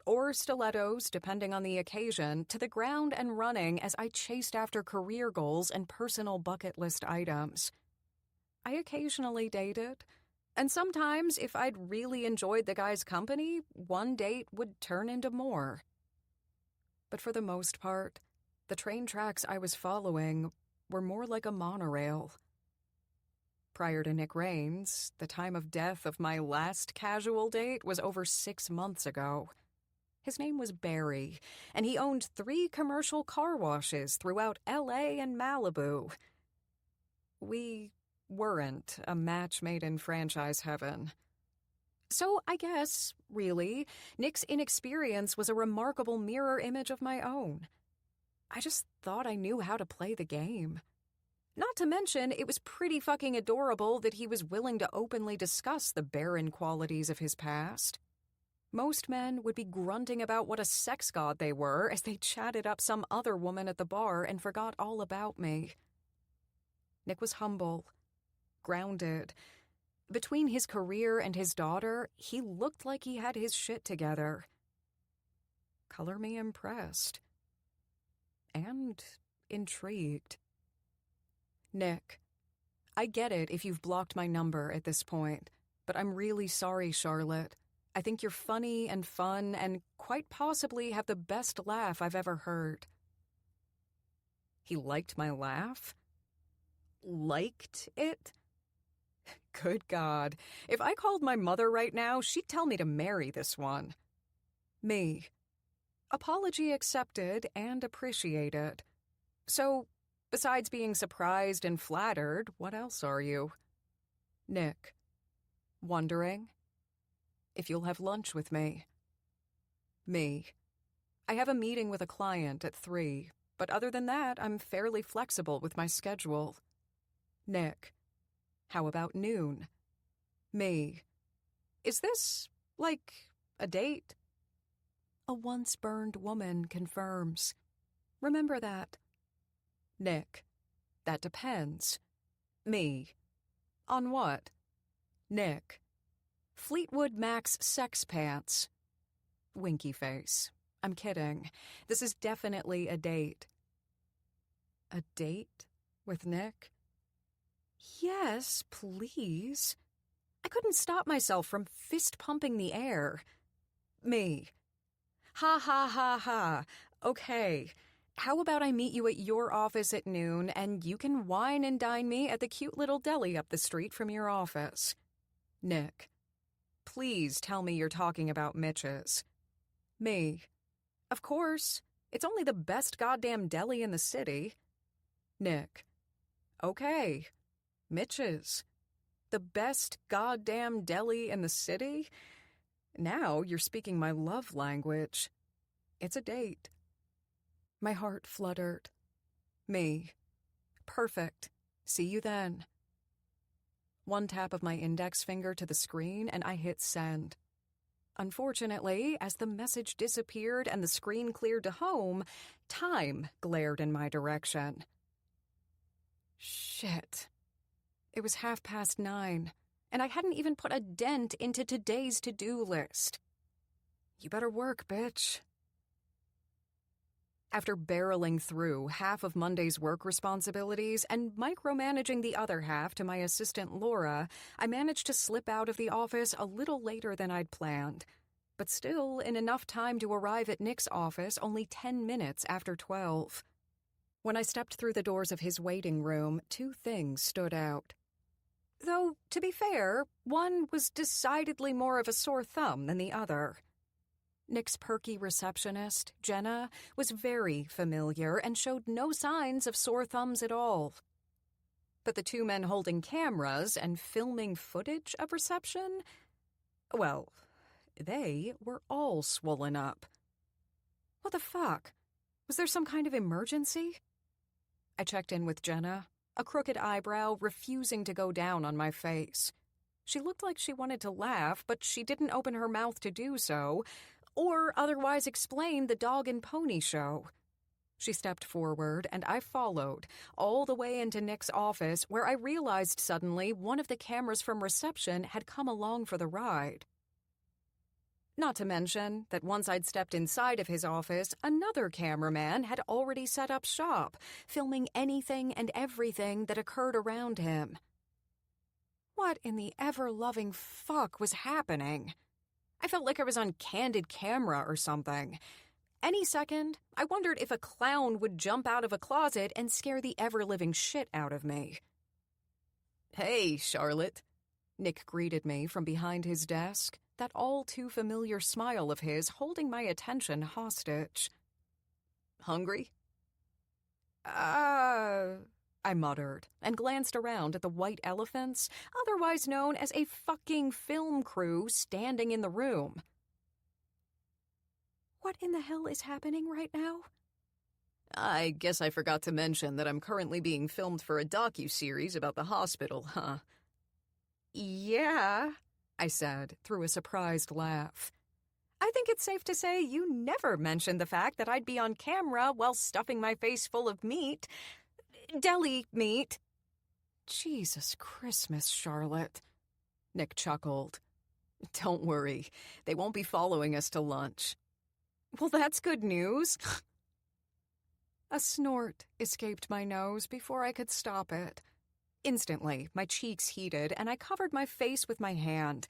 or stilettos, depending on the occasion, to the ground and running as I chased after career goals and personal bucket list items. I occasionally dated, and sometimes, if I'd really enjoyed the guy's company, one date would turn into more. But for the most part, the train tracks I was following were more like a monorail. Prior to Nick Raines, the time of death of my last casual date was over 6 months ago. His name was Barry, and he owned 3 commercial car washes throughout L.A. and Malibu. We weren't a match made in franchise heaven. So I guess, really, Nick's inexperience was a remarkable mirror image of my own. I just thought I knew how to play the game. Not to mention, it was pretty fucking adorable that he was willing to openly discuss the barren qualities of his past. Most men would be grunting about what a sex god they were as they chatted up some other woman at the bar and forgot all about me. Nick was humble, grounded. Between his career and his daughter, he looked like he had his shit together. Color me impressed. And intrigued. Nick, I get it if you've blocked my number at this point, but I'm really sorry, Charlotte. I think you're funny and fun and quite possibly have the best laugh I've ever heard. He liked my laugh? Liked it? Good God. If I called my mother right now, she'd tell me to marry this one. Me. Apology accepted and appreciated. So, besides being surprised and flattered, what else are you? Nick. Wondering if you'll have lunch with me. Me. I have a meeting with a client at 3, but other than that, I'm fairly flexible with my schedule. Nick. How about noon? Me. Is this, like, a date? A once-burned woman confirms. Remember that. Nick. That depends. Me. On what? Nick. Fleetwood Mac's sex pants. Winky face. I'm kidding. This is definitely a date. A date with Nick? Yes, please. I couldn't stop myself from fist-pumping the air. Me. Ha ha ha ha. Okay. How about I meet you at your office at noon and you can wine and dine me at the cute little deli up the street from your office? Nick. Please tell me you're talking about Mitch's. Me. Of course. It's only the best goddamn deli in the city. Nick. Okay. Mitch's. The best goddamn deli in the city? Now you're speaking my love language. It's a date. My heart fluttered. Me. Perfect. See you then. One tap of my index finger to the screen and I hit send. Unfortunately, as the message disappeared and the screen cleared to home, time glared in my direction. Shit. It was 9:30, and I hadn't even put a dent into today's to-do list. You better work, bitch. After barreling through half of Monday's work responsibilities and micromanaging the other half to my assistant Laura, I managed to slip out of the office a little later than I'd planned, but still in enough time to arrive at Nick's office only 10 minutes after 12. When I stepped through the doors of his waiting room, 2 things stood out. Though, to be fair, one was decidedly more of a sore thumb than the other. Nick's perky receptionist, Jenna, was very familiar and showed no signs of sore thumbs at all. But the 2 men holding cameras and filming footage of reception? Well, they were all swollen up. What the fuck? Was there some kind of emergency? I checked in with Jenna, a crooked eyebrow refusing to go down on my face. She looked like she wanted to laugh, but she didn't open her mouth to do so, or otherwise explain the dog and pony show. She stepped forward, and I followed, all the way into Nick's office, where I realized suddenly one of the cameras from reception had come along for the ride. Not to mention that once I'd stepped inside of his office, another cameraman had already set up shop, filming anything and everything that occurred around him. What in the ever-loving fuck was happening? I felt like I was on candid camera or something. Any second, I wondered if a clown would jump out of a closet and scare the ever-living shit out of me. "Hey, Charlotte," Nick greeted me from behind his desk, that all-too-familiar smile of his holding my attention hostage. "Hungry?" I muttered, and glanced around at the white elephants, otherwise known as a fucking film crew, standing in the room. What in the hell is happening right now? I guess I forgot to mention that I'm currently being filmed for a docu-series about the hospital, huh? Yeah, I said, through a surprised laugh. I think it's safe to say you never mentioned the fact that I'd be on camera while stuffing my face full of meat. Deli meat. Jesus Christmas, Charlotte. Nick chuckled. Don't worry, they won't be following us to lunch. Well, that's good news. A snort escaped my nose before I could stop it. Instantly, my cheeks heated, and I covered my face with my hand.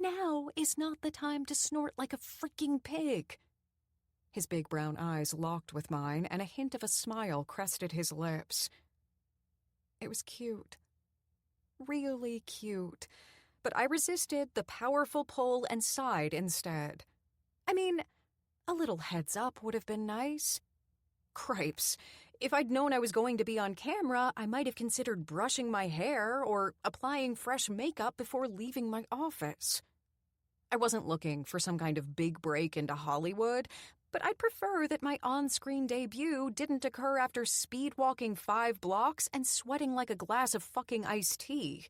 Now is not the time to snort like a freaking pig. His big brown eyes locked with mine, and a hint of a smile crested his lips. It was cute. Really cute. But I resisted the powerful pull and sighed instead. I mean, a little heads up would have been nice. Cripes. If I'd known I was going to be on camera, I might have considered brushing my hair or applying fresh makeup before leaving my office. I wasn't looking for some kind of big break into Hollywood, but I'd prefer that my on-screen debut didn't occur after speed-walking 5 blocks and sweating like a glass of fucking iced tea.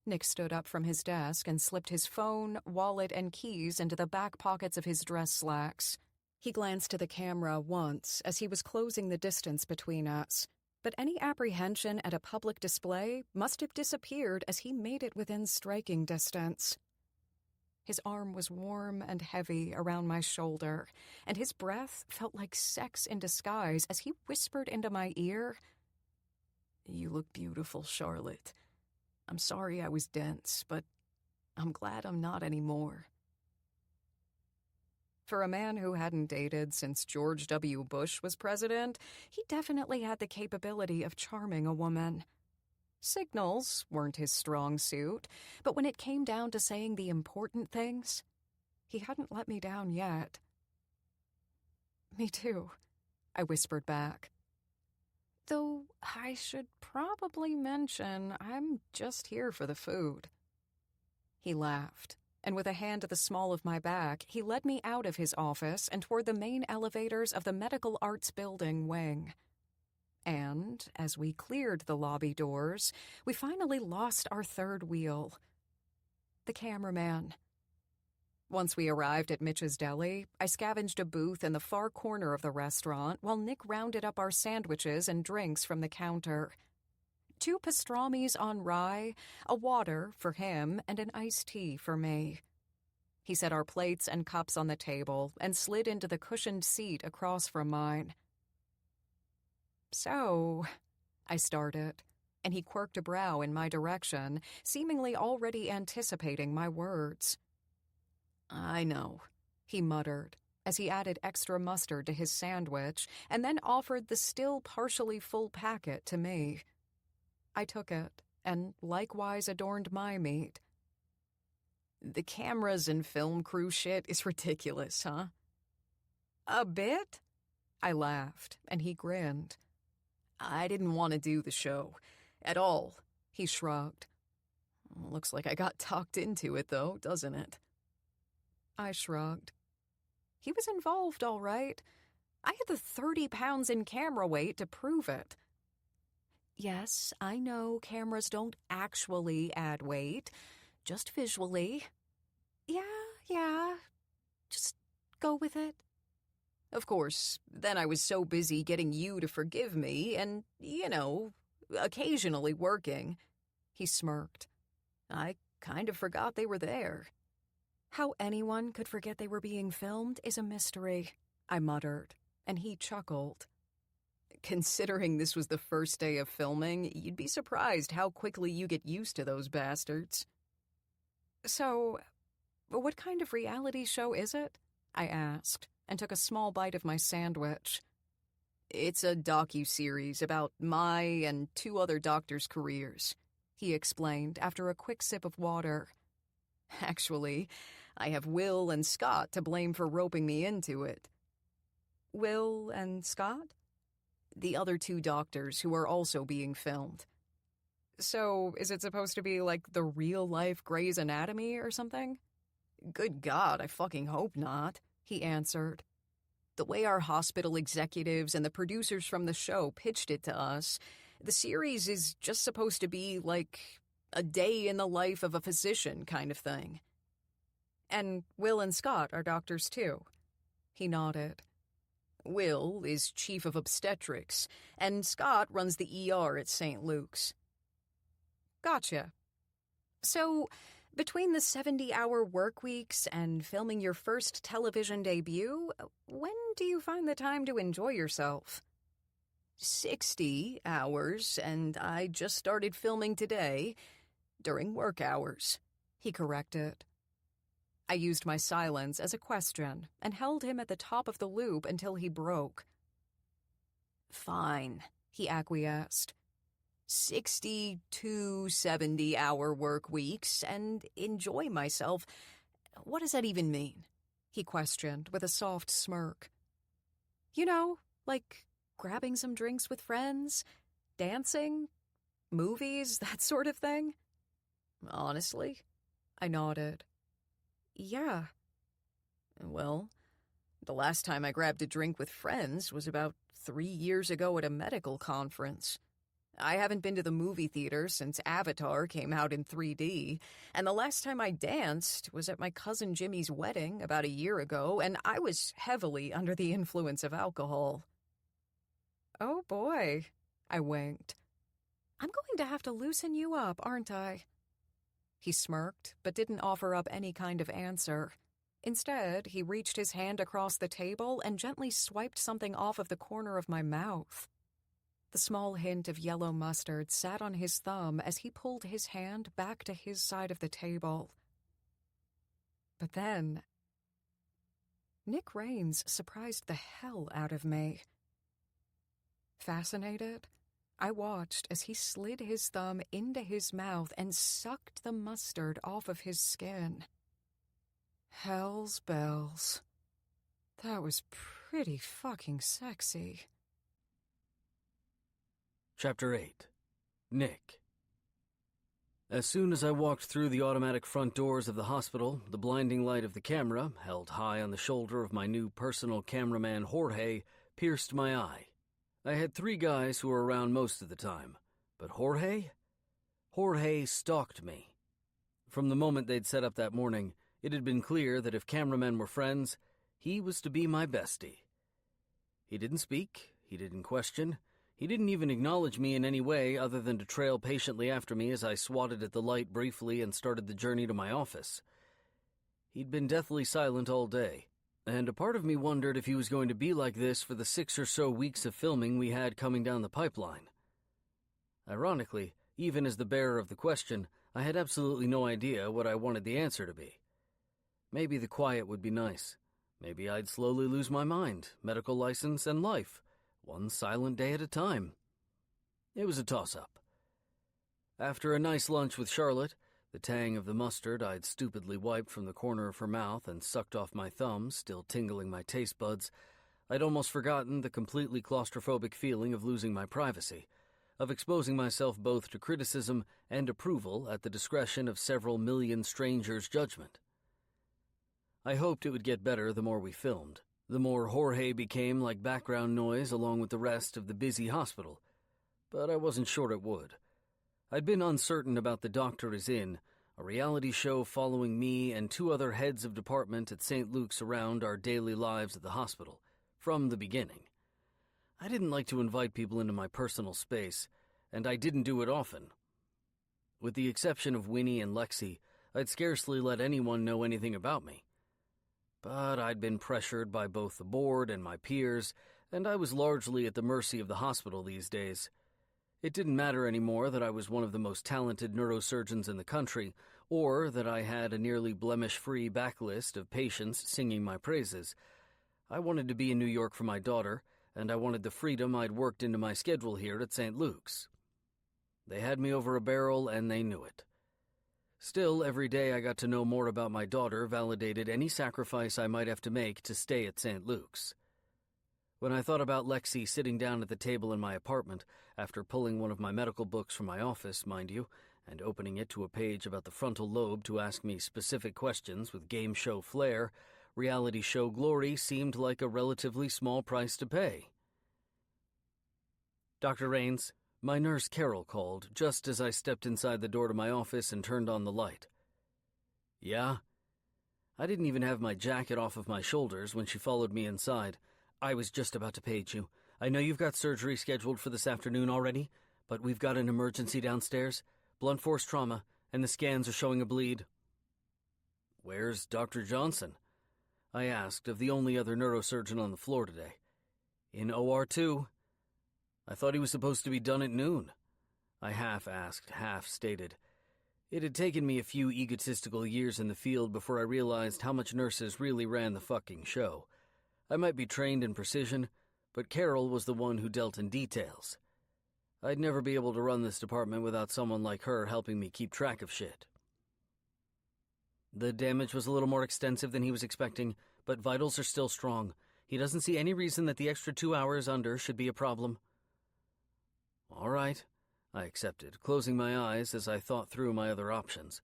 Nick stood up from his desk and slipped his phone, wallet, and keys into the back pockets of his dress slacks. He glanced to the camera once as he was closing the distance between us, but any apprehension at a public display must have disappeared as he made it within striking distance. His arm was warm and heavy around my shoulder, and his breath felt like sex in disguise as he whispered into my ear, "You look beautiful, Charlotte. I'm sorry I was dense, but I'm glad I'm not anymore." For a man who hadn't dated since George W. Bush was president, he definitely had the capability of charming a woman. Signals weren't his strong suit, but when it came down to saying the important things, he hadn't let me down yet. "Me too," I whispered back. "Though I should probably mention I'm just here for the food." He laughed, and with a hand to the small of my back, he led me out of his office and toward the main elevators of the Medical Arts Building wing. And, as we cleared the lobby doors, we finally lost our third wheel. The cameraman. Once we arrived at Mitch's Deli, I scavenged a booth in the far corner of the restaurant while Nick rounded up our sandwiches and drinks from the counter. 2 pastrami's on rye, a water for him, and an iced tea for me. He set our plates and cups on the table and slid into the cushioned seat across from mine. "So," I started, and he quirked a brow in my direction, seemingly already anticipating my words. "I know," he muttered, as he added extra mustard to his sandwich and then offered the still partially full packet to me. I took it, and likewise adorned my meat. "The cameras and film crew shit is ridiculous, huh?" "A bit?" I laughed, and he grinned. "I didn't want to do the show. At all," he shrugged. "Looks like I got talked into it, though, doesn't it?" I shrugged. He was involved, all right. I had the 30 pounds in camera weight to prove it. "Yes, I know cameras don't actually add weight, just visually." Yeah, just go with it." Of course, then I was so busy getting you to forgive me and, occasionally working. He smirked. I kind of forgot they were there. How anyone could forget they were being filmed is a mystery, I muttered, and he chuckled. Considering this was the first day of filming, you'd be surprised how quickly you get used to those bastards. "So, what kind of reality show is it?" I asked, and took a small bite of my sandwich. "It's a docu-series about my and 2 other doctors' careers," he explained after a quick sip of water. "Actually, I have Will and Scott to blame for roping me into it." "Will and Scott?" "The other 2 doctors who are also being filmed." "So, is it supposed to be like the real-life Grey's Anatomy or something?" "Good God, I fucking hope not," he answered. "The way our hospital executives and the producers from the show pitched it to us, the series is just supposed to be like a day in the life of a physician kind of thing." And Will and Scott are doctors too. He nodded. Will is chief of obstetrics, and Scott runs the ER at St. Luke's. Gotcha. So, between the 70-hour work weeks and filming your first television debut, when do you find the time to enjoy yourself? 60 hours, and I just started filming today, during work hours, he corrected. I used my silence as a question and held him at the top of the loop until he broke. Fine, he acquiesced. 60 to 70-hour work weeks and enjoy myself. What does that even mean? He questioned with a soft smirk. You know, like grabbing some drinks with friends, dancing, movies, that sort of thing. Honestly? I nodded. Yeah. Well, the last time I grabbed a drink with friends was about 3 years ago at a medical conference. I haven't been to the movie theater since Avatar came out in 3D, and the last time I danced was at my cousin Jimmy's wedding about a year ago, and I was heavily under the influence of alcohol. Oh boy, I winked. I'm going to have to loosen you up, aren't I? He smirked, but didn't offer up any kind of answer. Instead, he reached his hand across the table and gently swiped something off of the corner of my mouth. The small hint of yellow mustard sat on his thumb as he pulled his hand back to his side of the table. But then, Nick Raines surprised the hell out of me. Fascinated, I watched as he slid his thumb into his mouth and sucked the mustard off of his skin. Hell's bells. That was pretty fucking sexy. Chapter 8. Nick. As soon as I walked through the automatic front doors of the hospital, the blinding light of the camera, held high on the shoulder of my new personal cameraman Jorge, pierced my eye. I had 3 guys who were around most of the time, but Jorge stalked me. From the moment they'd set up that morning, it had been clear that if cameramen were friends, he was to be my bestie. He didn't speak, he didn't question, he didn't even acknowledge me in any way other than to trail patiently after me as I swatted at the light briefly and started the journey to my office. He'd been deathly silent all day, and a part of me wondered if he was going to be like this for the 6 or so weeks of filming we had coming down the pipeline. Ironically, even as the bearer of the question, I had absolutely no idea what I wanted the answer to be. Maybe the quiet would be nice. Maybe I'd slowly lose my mind, medical license, and life, one silent day at a time. It was a toss-up. After a nice lunch with Charlotte, the tang of the mustard I'd stupidly wiped from the corner of her mouth and sucked off my thumb, still tingling my taste buds, I'd almost forgotten the completely claustrophobic feeling of losing my privacy, of exposing myself both to criticism and approval at the discretion of several million strangers' judgment. I hoped it would get better the more we filmed, the more Jorge became like background noise along with the rest of the busy hospital, but I wasn't sure it would. I'd been uncertain about The Doctor Is In, a reality show following me and 2 other heads of department at St. Luke's around our daily lives at the hospital, from the beginning. I didn't like to invite people into my personal space, and I didn't do it often. With the exception of Winnie and Lexi, I'd scarcely let anyone know anything about me. But I'd been pressured by both the board and my peers, and I was largely at the mercy of the hospital these days. It didn't matter anymore that I was one of the most talented neurosurgeons in the country, or that I had a nearly blemish-free backlist of patients singing my praises. I wanted to be in New York for my daughter, and I wanted the freedom I'd worked into my schedule here at St. Luke's. They had me over a barrel, and they knew it. Still, every day I got to know more about my daughter validated any sacrifice I might have to make to stay at St. Luke's. When I thought about Lexi sitting down at the table in my apartment, after pulling one of my medical books from my office, mind you, and opening it to a page about the frontal lobe to ask me specific questions with game show flair, reality show glory seemed like a relatively small price to pay. Dr. Raines, my nurse Carol called just as I stepped inside the door to my office and turned on the light. Yeah? I didn't even have my jacket off of my shoulders when she followed me inside. I was just about to page you. I know you've got surgery scheduled for this afternoon already, but we've got an emergency downstairs, blunt force trauma, and the scans are showing a bleed. Where's Dr. Johnson? I asked of the only other neurosurgeon on the floor today. In OR2. I thought he was supposed to be done at noon. I half-asked, half-stated. It had taken me a few egotistical years in the field before I realized how much nurses really ran the fucking show. I might be trained in precision, but Carol was the one who dealt in details. I'd never be able to run this department without someone like her helping me keep track of shit. The damage was a little more extensive than he was expecting, but vitals are still strong. He doesn't see any reason that the extra 2 hours under should be a problem. All right, I accepted, closing my eyes as I thought through my other options.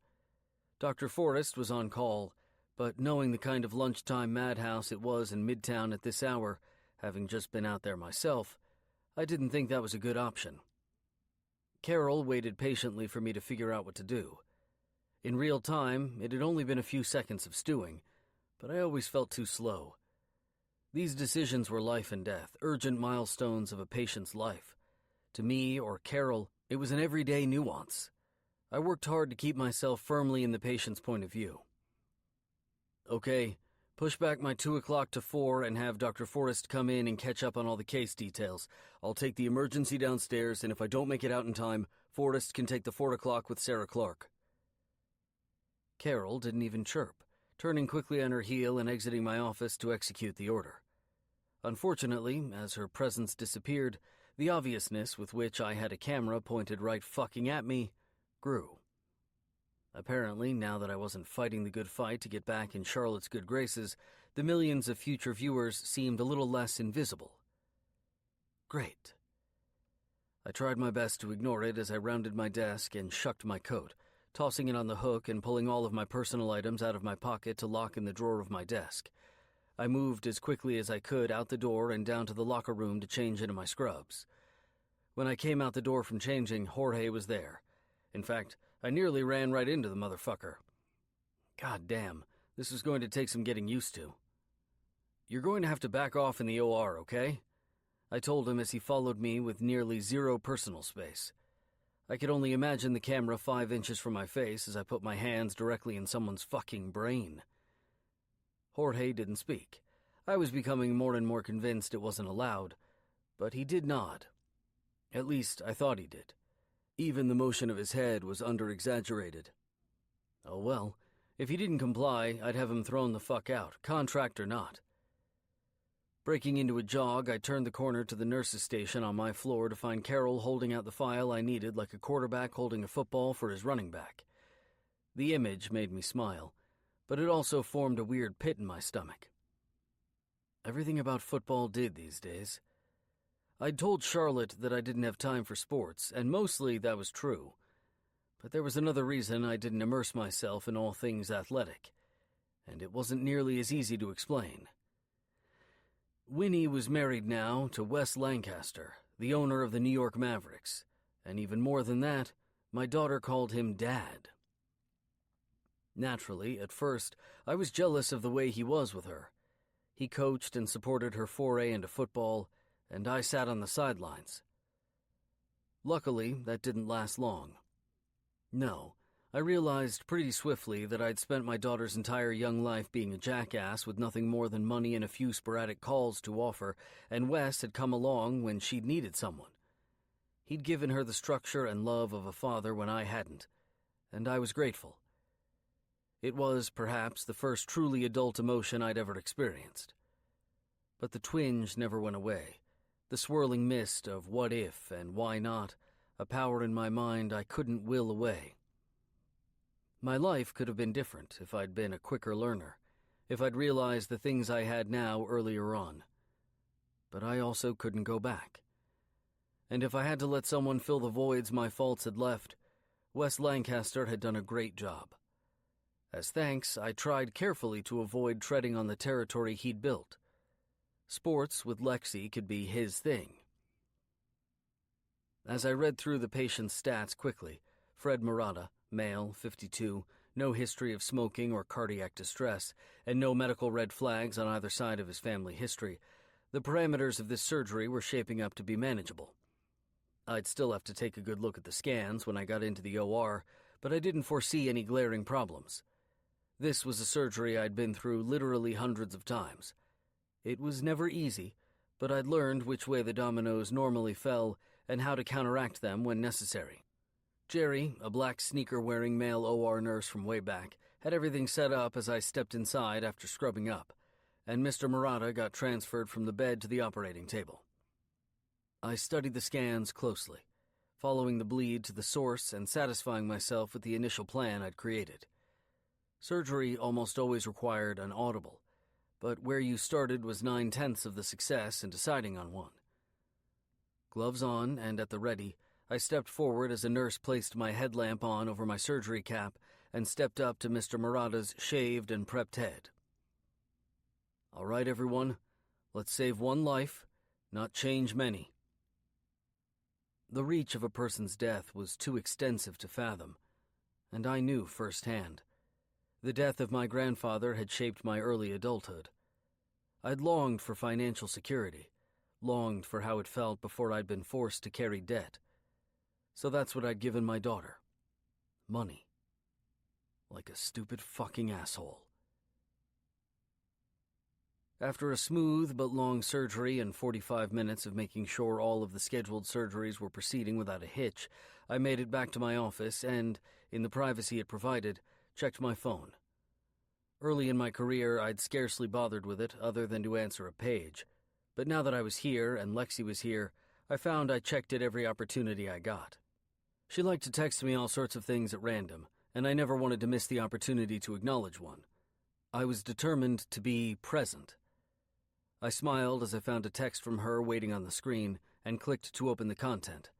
Dr. Forrest was on call, but knowing the kind of lunchtime madhouse it was in Midtown at this hour, having just been out there myself, I didn't think that was a good option. Carol waited patiently for me to figure out what to do. In real time, it had only been a few seconds of stewing, but I always felt too slow. These decisions were life and death, urgent milestones of a patient's life. To me, or Carol, it was an everyday nuance. I worked hard to keep myself firmly in the patient's point of view. Okay, push back my 2 o'clock to 4 and have Dr. Forrest come in and catch up on all the case details. I'll take the emergency downstairs, and if I don't make it out in time, Forrest can take the 4 o'clock with Sarah Clark. Carol didn't even chirp, turning quickly on her heel and exiting my office to execute the order. Unfortunately, as her presence disappeared, the obviousness with which I had a camera pointed right fucking at me grew. Apparently, now that I wasn't fighting the good fight to get back in Charlotte's good graces, the millions of future viewers seemed a little less invisible. Great. I tried my best to ignore it as I rounded my desk and shucked my coat, tossing it on the hook and pulling all of my personal items out of my pocket to lock in the drawer of my desk. I moved as quickly as I could out the door and down to the locker room to change into my scrubs. When I came out the door from changing, Jorge was there. In fact, I nearly ran right into the motherfucker. God damn, this was going to take some getting used to. You're going to have to back off in the OR, okay? I told him as he followed me with nearly zero personal space. I could only imagine the camera 5 inches from my face as I put my hands directly in someone's fucking brain. Jorge didn't speak. I was becoming more and more convinced it wasn't allowed, but he did nod. At least, I thought he did. Even the motion of his head was under-exaggerated. Oh well, if he didn't comply, I'd have him thrown the fuck out, contract or not. Breaking into a jog, I turned the corner to the nurse's station on my floor to find Carol holding out the file I needed like a quarterback holding a football for his running back. The image made me smile, but it also formed a weird pit in my stomach. Everything about football did these days. I'd told Charlotte that I didn't have time for sports, and mostly that was true. But there was another reason I didn't immerse myself in all things athletic, and it wasn't nearly as easy to explain. Winnie was married now to Wes Lancaster, the owner of the New York Mavericks, and even more than that, my daughter called him Dad. Naturally, at first, I was jealous of the way he was with her. He coached and supported her foray into football, and I sat on the sidelines. Luckily, that didn't last long. No, I realized pretty swiftly that I'd spent my daughter's entire young life being a jackass with nothing more than money and a few sporadic calls to offer, and Wes had come along when she'd needed someone. He'd given her the structure and love of a father when I hadn't, and I was grateful. It was, perhaps, the first truly adult emotion I'd ever experienced. But the twinge never went away, the swirling mist of what if and why not, a power in my mind I couldn't will away. My life could have been different if I'd been a quicker learner, if I'd realized the things I had now earlier on. But I also couldn't go back. And if I had to let someone fill the voids my faults had left, Wes Lancaster had done a great job. As thanks, I tried carefully to avoid treading on the territory he'd built. Sports with Lexi could be his thing. As I read through the patient's stats quickly, Fred Murata, male, 52, no history of smoking or cardiac distress, and no medical red flags on either side of his family history, the parameters of this surgery were shaping up to be manageable. I'd still have to take a good look at the scans when I got into the OR, but I didn't foresee any glaring problems. This was a surgery I'd been through literally hundreds of times. It was never easy, but I'd learned which way the dominoes normally fell and how to counteract them when necessary. Jerry, a black sneaker-wearing male OR nurse from way back, had everything set up as I stepped inside after scrubbing up, and Mr. Murata got transferred from the bed to the operating table. I studied the scans closely, following the bleed to the source and satisfying myself with the initial plan I'd created. Surgery almost always required an audible, but where you started was 9/10 of the success in deciding on one. Gloves on and at the ready, I stepped forward as a nurse placed my headlamp on over my surgery cap and stepped up to Mr. Murata's shaved and prepped head. "All right, everyone, let's save one life, not change many." The reach of a person's death was too extensive to fathom, and I knew firsthand. The death of my grandfather had shaped my early adulthood. I'd longed for financial security, longed for how it felt before I'd been forced to carry debt. So that's what I'd given my daughter. Money. Like a stupid fucking asshole. After a smooth but long surgery and 45 minutes of making sure all of the scheduled surgeries were proceeding without a hitch, I made it back to my office and, in the privacy it provided, checked my phone. Early in my career, I'd scarcely bothered with it other than to answer a page. But now that I was here and Lexi was here, I found I checked it every opportunity I got. She liked to text me all sorts of things at random, and I never wanted to miss the opportunity to acknowledge one. I was determined to be present. I smiled as I found a text from her waiting on the screen and clicked to open the content.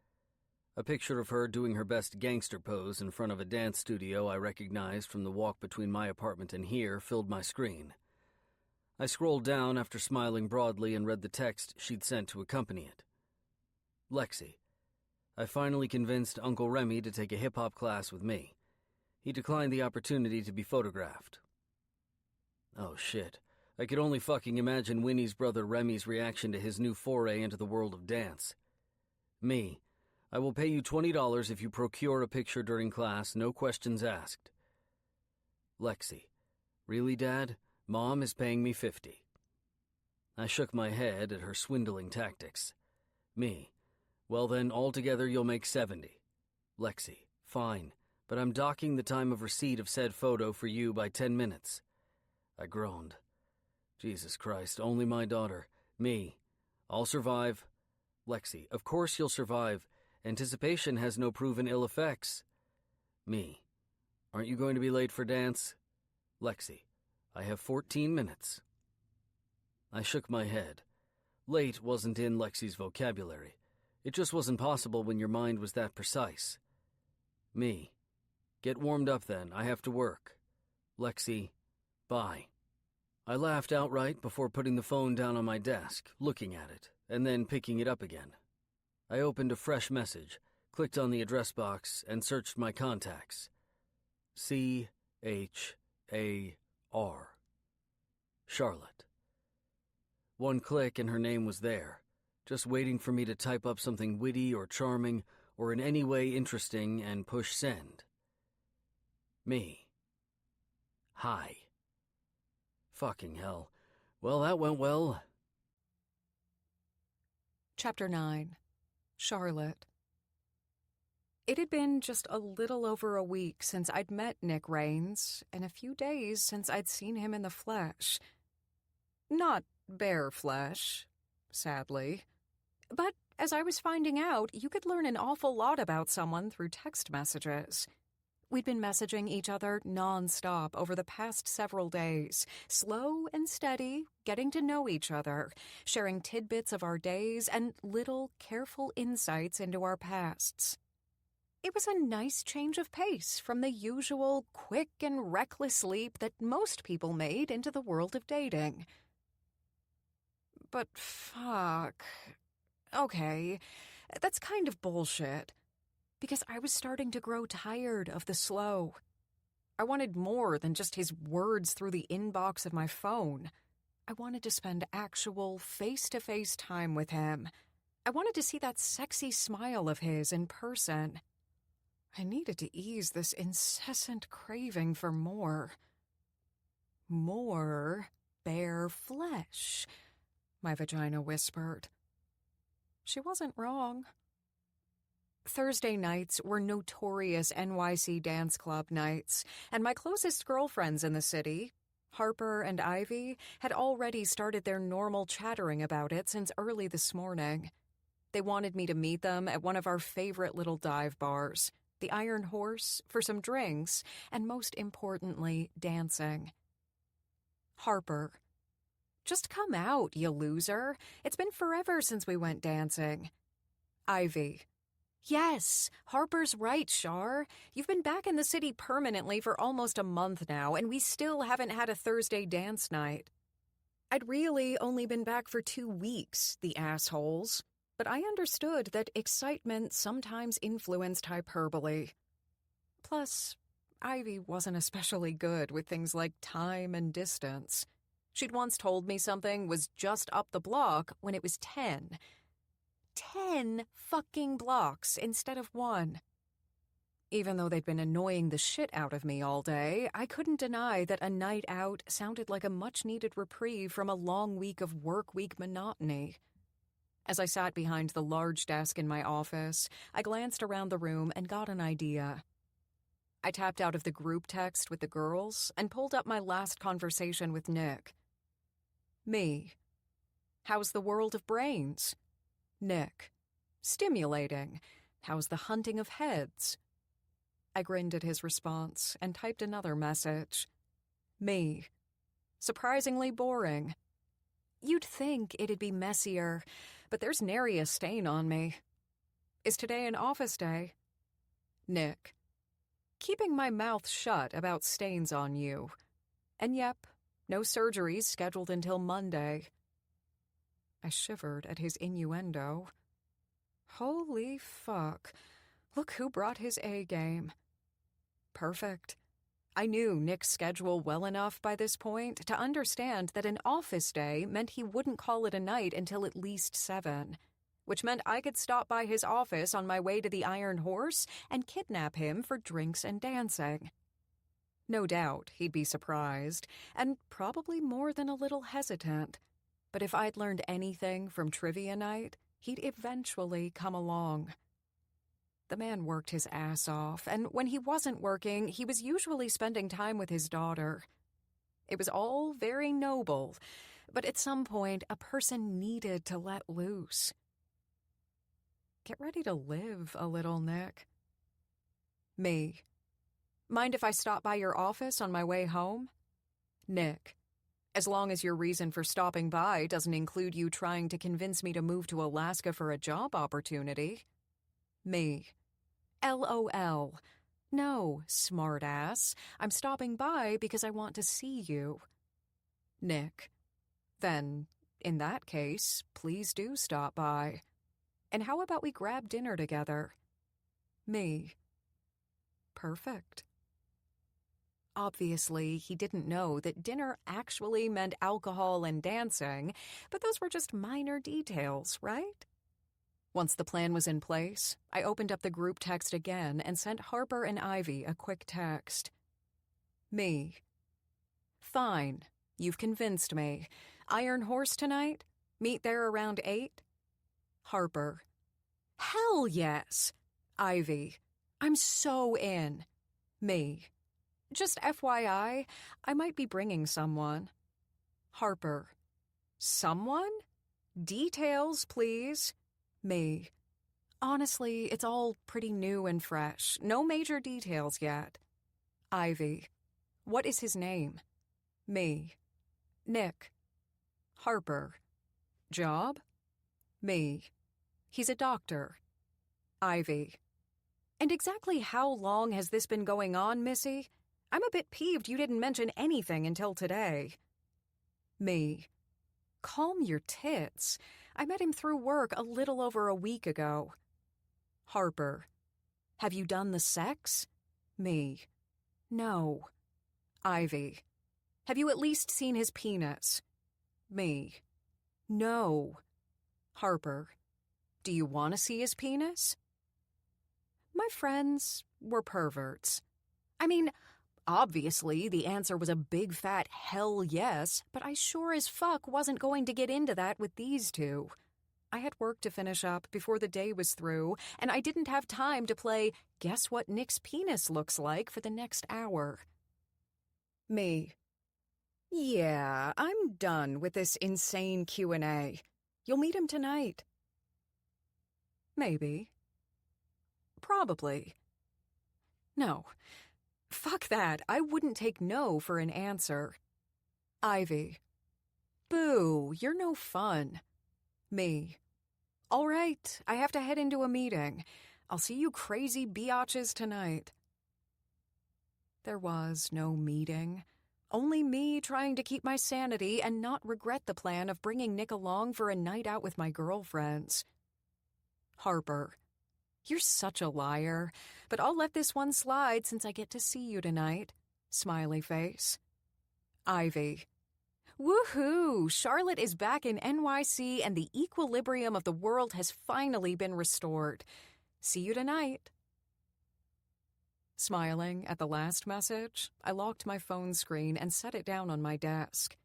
A picture of her doing her best gangster pose in front of a dance studio I recognized from the walk between my apartment and here filled my screen. I scrolled down after smiling broadly and read the text she'd sent to accompany it. "Lexi, I finally convinced Uncle Remy to take a hip-hop class with me. He declined the opportunity to be photographed." Oh shit. I could only fucking imagine Winnie's brother Remy's reaction to his new foray into the world of dance. "Me, I will pay you $20 if you procure a picture during class, no questions asked." Lexi, "Really, Dad? Mom is paying me $50. I shook my head at her swindling tactics. Me, "Well then, altogether you'll make $70. Lexi, "Fine, but I'm docking the time of receipt of said photo for you by 10 minutes. I groaned. Jesus Christ, only my daughter. Me, "I'll survive." Lexi, "Of course you'll survive. Anticipation has no proven ill effects." Me, "Aren't you going to be late for dance?" Lexi, "I have 14 minutes. I shook my head. Late wasn't in Lexi's vocabulary. It just wasn't possible when your mind was that precise. Me, "Get warmed up then, I have to work." Lexi, "Bye." I laughed outright before putting the phone down on my desk, looking at it, and then picking it up again. I opened a fresh message, clicked on the address box, and searched my contacts. CHAR. Charlotte. One click and her name was there, just waiting for me to type up something witty or charming or in any way interesting and push send. Me. Hi. Fucking hell. Well, that went well. Chapter 9. Charlotte. It had been just a little over a week since I'd met Nick Raines, and a few days since I'd seen him in the flesh. Not bare flesh, sadly. But as I was finding out, you could learn an awful lot about someone through text messages. We'd been messaging each other nonstop over the past several days, slow and steady, getting to know each other, sharing tidbits of our days and little, careful insights into our pasts. It was a nice change of pace from the usual quick and reckless leap that most people made into the world of dating. But fuck. Okay, that's kind of bullshit. Because I was starting to grow tired of the slow. I wanted more than just his words through the inbox of my phone. I wanted to spend actual face-to-face time with him. I wanted to see that sexy smile of his in person. I needed to ease this incessant craving for more. More bare flesh, my vagina whispered. She wasn't wrong. Thursday nights were notorious NYC dance club nights, and my closest girlfriends in the city, Harper and Ivy, had already started their normal chattering about it since early this morning. They wanted me to meet them at one of our favorite little dive bars, the Iron Horse, for some drinks, and most importantly, dancing. Harper: "Just come out, you loser. It's been forever since we went dancing." Ivy: "Yes, Harper's right, Shar. You've been back in the city permanently for almost a month now, and we still haven't had a Thursday dance night." I'd really only been back for 2 weeks, the assholes, but I understood that excitement sometimes influenced hyperbole. Plus, Ivy wasn't especially good with things like time and distance. She'd once told me something was just up the block when it was 10. 10 fucking blocks instead of 1. Even though they'd been annoying the shit out of me all day, I couldn't deny that a night out sounded like a much-needed reprieve from a long week of work week monotony. As I sat behind the large desk in my office, I glanced around the room and got an idea. I tapped out of the group text with the girls and pulled up my last conversation with Nick. Me: "How's the world of brains?" Nick: "Stimulating. How's the hunting of heads?" I grinned at his response and typed another message. Me: "Surprisingly boring. You'd think it'd be messier, but there's nary a stain on me. Is today an office day?" Nick: "Keeping my mouth shut about stains on you. And yep, no surgeries scheduled until Monday." I shivered at his innuendo. Holy fuck. Look who brought his A-game. Perfect. I knew Nick's schedule well enough by this point to understand that an office day meant he wouldn't call it a night until at least 7, which meant I could stop by his office on my way to the Iron Horse and kidnap him for drinks and dancing. No doubt he'd be surprised, and probably more than a little hesitant. But if I'd learned anything from trivia night, he'd eventually come along. The man worked his ass off, and when he wasn't working, he was usually spending time with his daughter. It was all very noble, but at some point, a person needed to let loose. Get ready to live a little, Nick. Me: "Mind if I stop by your office on my way home?" Nick: "As long as your reason for stopping by doesn't include you trying to convince me to move to Alaska for a job opportunity." Me: "LOL. No, smartass. I'm stopping by because I want to see you." Nick: "Then, in that case, please do stop by. And how about we grab dinner together?" Me: "Perfect." Obviously, he didn't know that dinner actually meant alcohol and dancing, but those were just minor details, right? Once the plan was in place, I opened up the group text again and sent Harper and Ivy a quick text. Me: "Fine. You've convinced me. Iron Horse tonight? Meet there around 8? Harper: "Hell yes!" Ivy: "I'm so in." Me: "Just FYI, I might be bringing someone." Harper: "Someone? Details, please." Me: "Honestly, it's all pretty new and fresh. No major details yet." Ivy: "What is his name?" Me: "Nick." Harper: "Job?" Me: "He's a doctor." Ivy: "And exactly how long has this been going on, Missy? I'm a bit peeved you didn't mention anything until today." Me: "Calm your tits. I met him through work a little over a week ago." Harper: "Have you done the sex?" Me: No. Ivy. Have you at least seen his penis? Me. No. Harper. Do you want to see his penis? My friends were perverts. I mean, obviously the answer was a big fat hell yes, but I sure as fuck wasn't going to get into that with these two. I had work to finish up before the day was through, and I didn't have time to play Guess What Nick's Penis Looks Like for the next hour. Me. Yeah, I'm done with this insane Q&A. You'll meet him tonight. Maybe. Probably. No. Fuck that. I wouldn't take no for an answer. Ivy. Boo, you're no fun. Me. All right, I have to head into a meeting. I'll see you crazy biatches tonight. There was no meeting. Only me trying to keep my sanity and not regret the plan of bringing Nick along for a night out with my girlfriends. Harper. You're such a liar, but I'll let this one slide since I get to see you tonight. Smiley face. Ivy. Woohoo! Charlotte is back in NYC and the equilibrium of the world has finally been restored. See you tonight. Smiling at the last message, I locked my phone screen and set it down on my desk.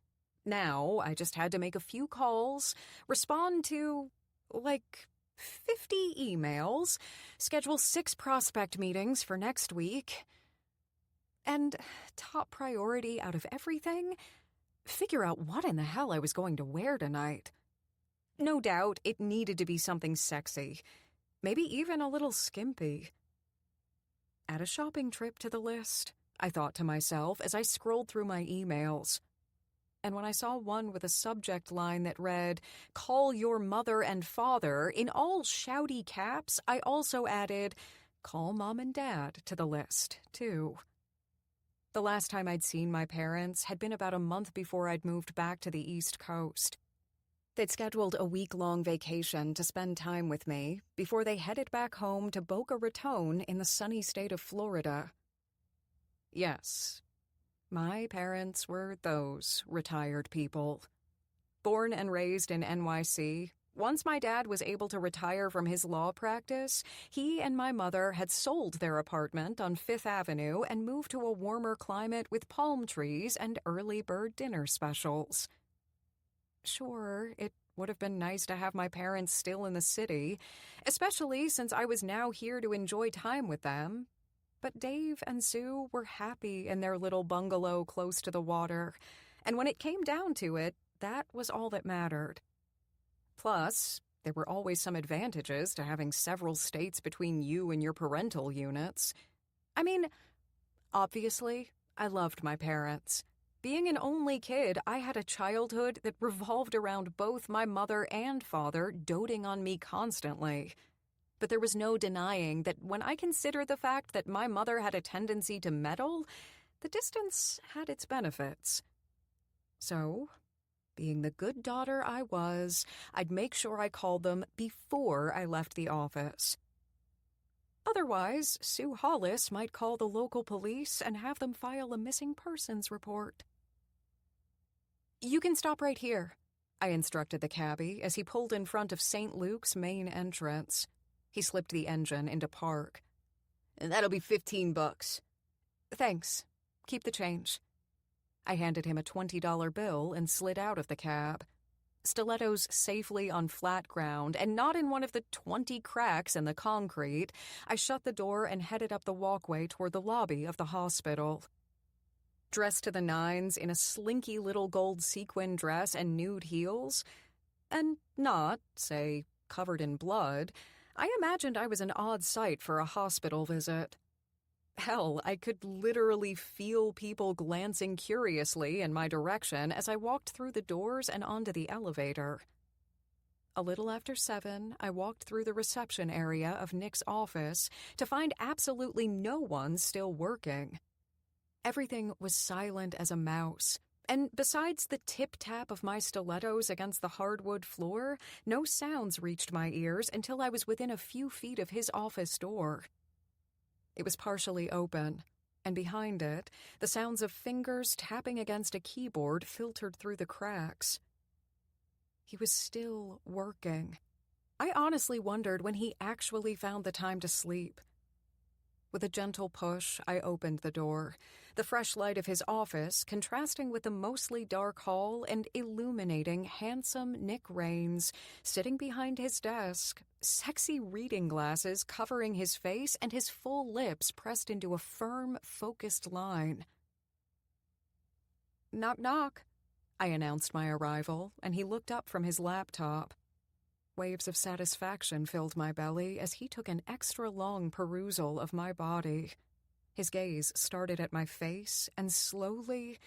Now, I just had to make a few calls, respond to, 50 emails, schedule 6 prospect meetings for next week, and top priority out of everything, figure out what in the hell I was going to wear tonight. No doubt it needed to be something sexy, maybe even a little skimpy. Add a shopping trip to the list, I thought to myself as I scrolled through my emails. And when I saw one with a subject line that read, "Call your mother and father," in all shouty caps, I also added, "Call mom and dad" to the list, too. The last time I'd seen my parents had been about a month before I'd moved back to the East Coast. They'd scheduled a week-long vacation to spend time with me before they headed back home to Boca Raton in the sunny state of Florida. Yes, my parents were those retired people. Born and raised in NYC, once my dad was able to retire from his law practice, he and my mother had sold their apartment on Fifth Avenue and moved to a warmer climate with palm trees and early bird dinner specials. Sure, it would have been nice to have my parents still in the city, especially since I was now here to enjoy time with them. But Dave and Sue were happy in their little bungalow close to the water, and when it came down to it, that was all that mattered. Plus, there were always some advantages to having several states between you and your parental units. I mean, obviously, I loved my parents. Being an only kid, I had a childhood that revolved around both my mother and father doting on me constantly. But there was no denying that when I consider the fact that my mother had a tendency to meddle, the distance had its benefits. So, being the good daughter I was, I'd make sure I called them before I left the office. Otherwise, Sue Hollis might call the local police and have them file a missing persons report. "You can stop right here," I instructed the cabbie as he pulled in front of St. Luke's main entrance. He slipped the engine into park. "And that'll be $15. "Thanks. Keep the change." I handed him a $20 bill and slid out of the cab. Stilettos safely on flat ground and not in one of the 20 cracks in the concrete, I shut the door and headed up the walkway toward the lobby of the hospital. Dressed to the nines in a slinky little gold sequin dress and nude heels, and not, say, covered in blood, I imagined I was an odd sight for a hospital visit. Hell, I could literally feel people glancing curiously in my direction as I walked through the doors and onto the elevator. A little after 7, I walked through the reception area of Nick's office to find absolutely no one still working. Everything was silent as a mouse, and besides the tip-tap of my stilettos against the hardwood floor, no sounds reached my ears until I was within a few feet of his office door. It was partially open. and behind it, the sounds of fingers tapping against a keyboard filtered through the cracks. He was still working. I honestly wondered when he actually found the time to sleep. With a gentle push, I opened the door, the fresh light of his office contrasting with the mostly dark hall and illuminating handsome Nick Raines sitting behind his desk, sexy reading glasses covering his face and his full lips pressed into a firm, focused line. "Knock, knock," I announced my arrival, and he looked up from his laptop. Waves of satisfaction filled my belly as he took an extra-long perusal of my body. His gaze started at my face and slowly,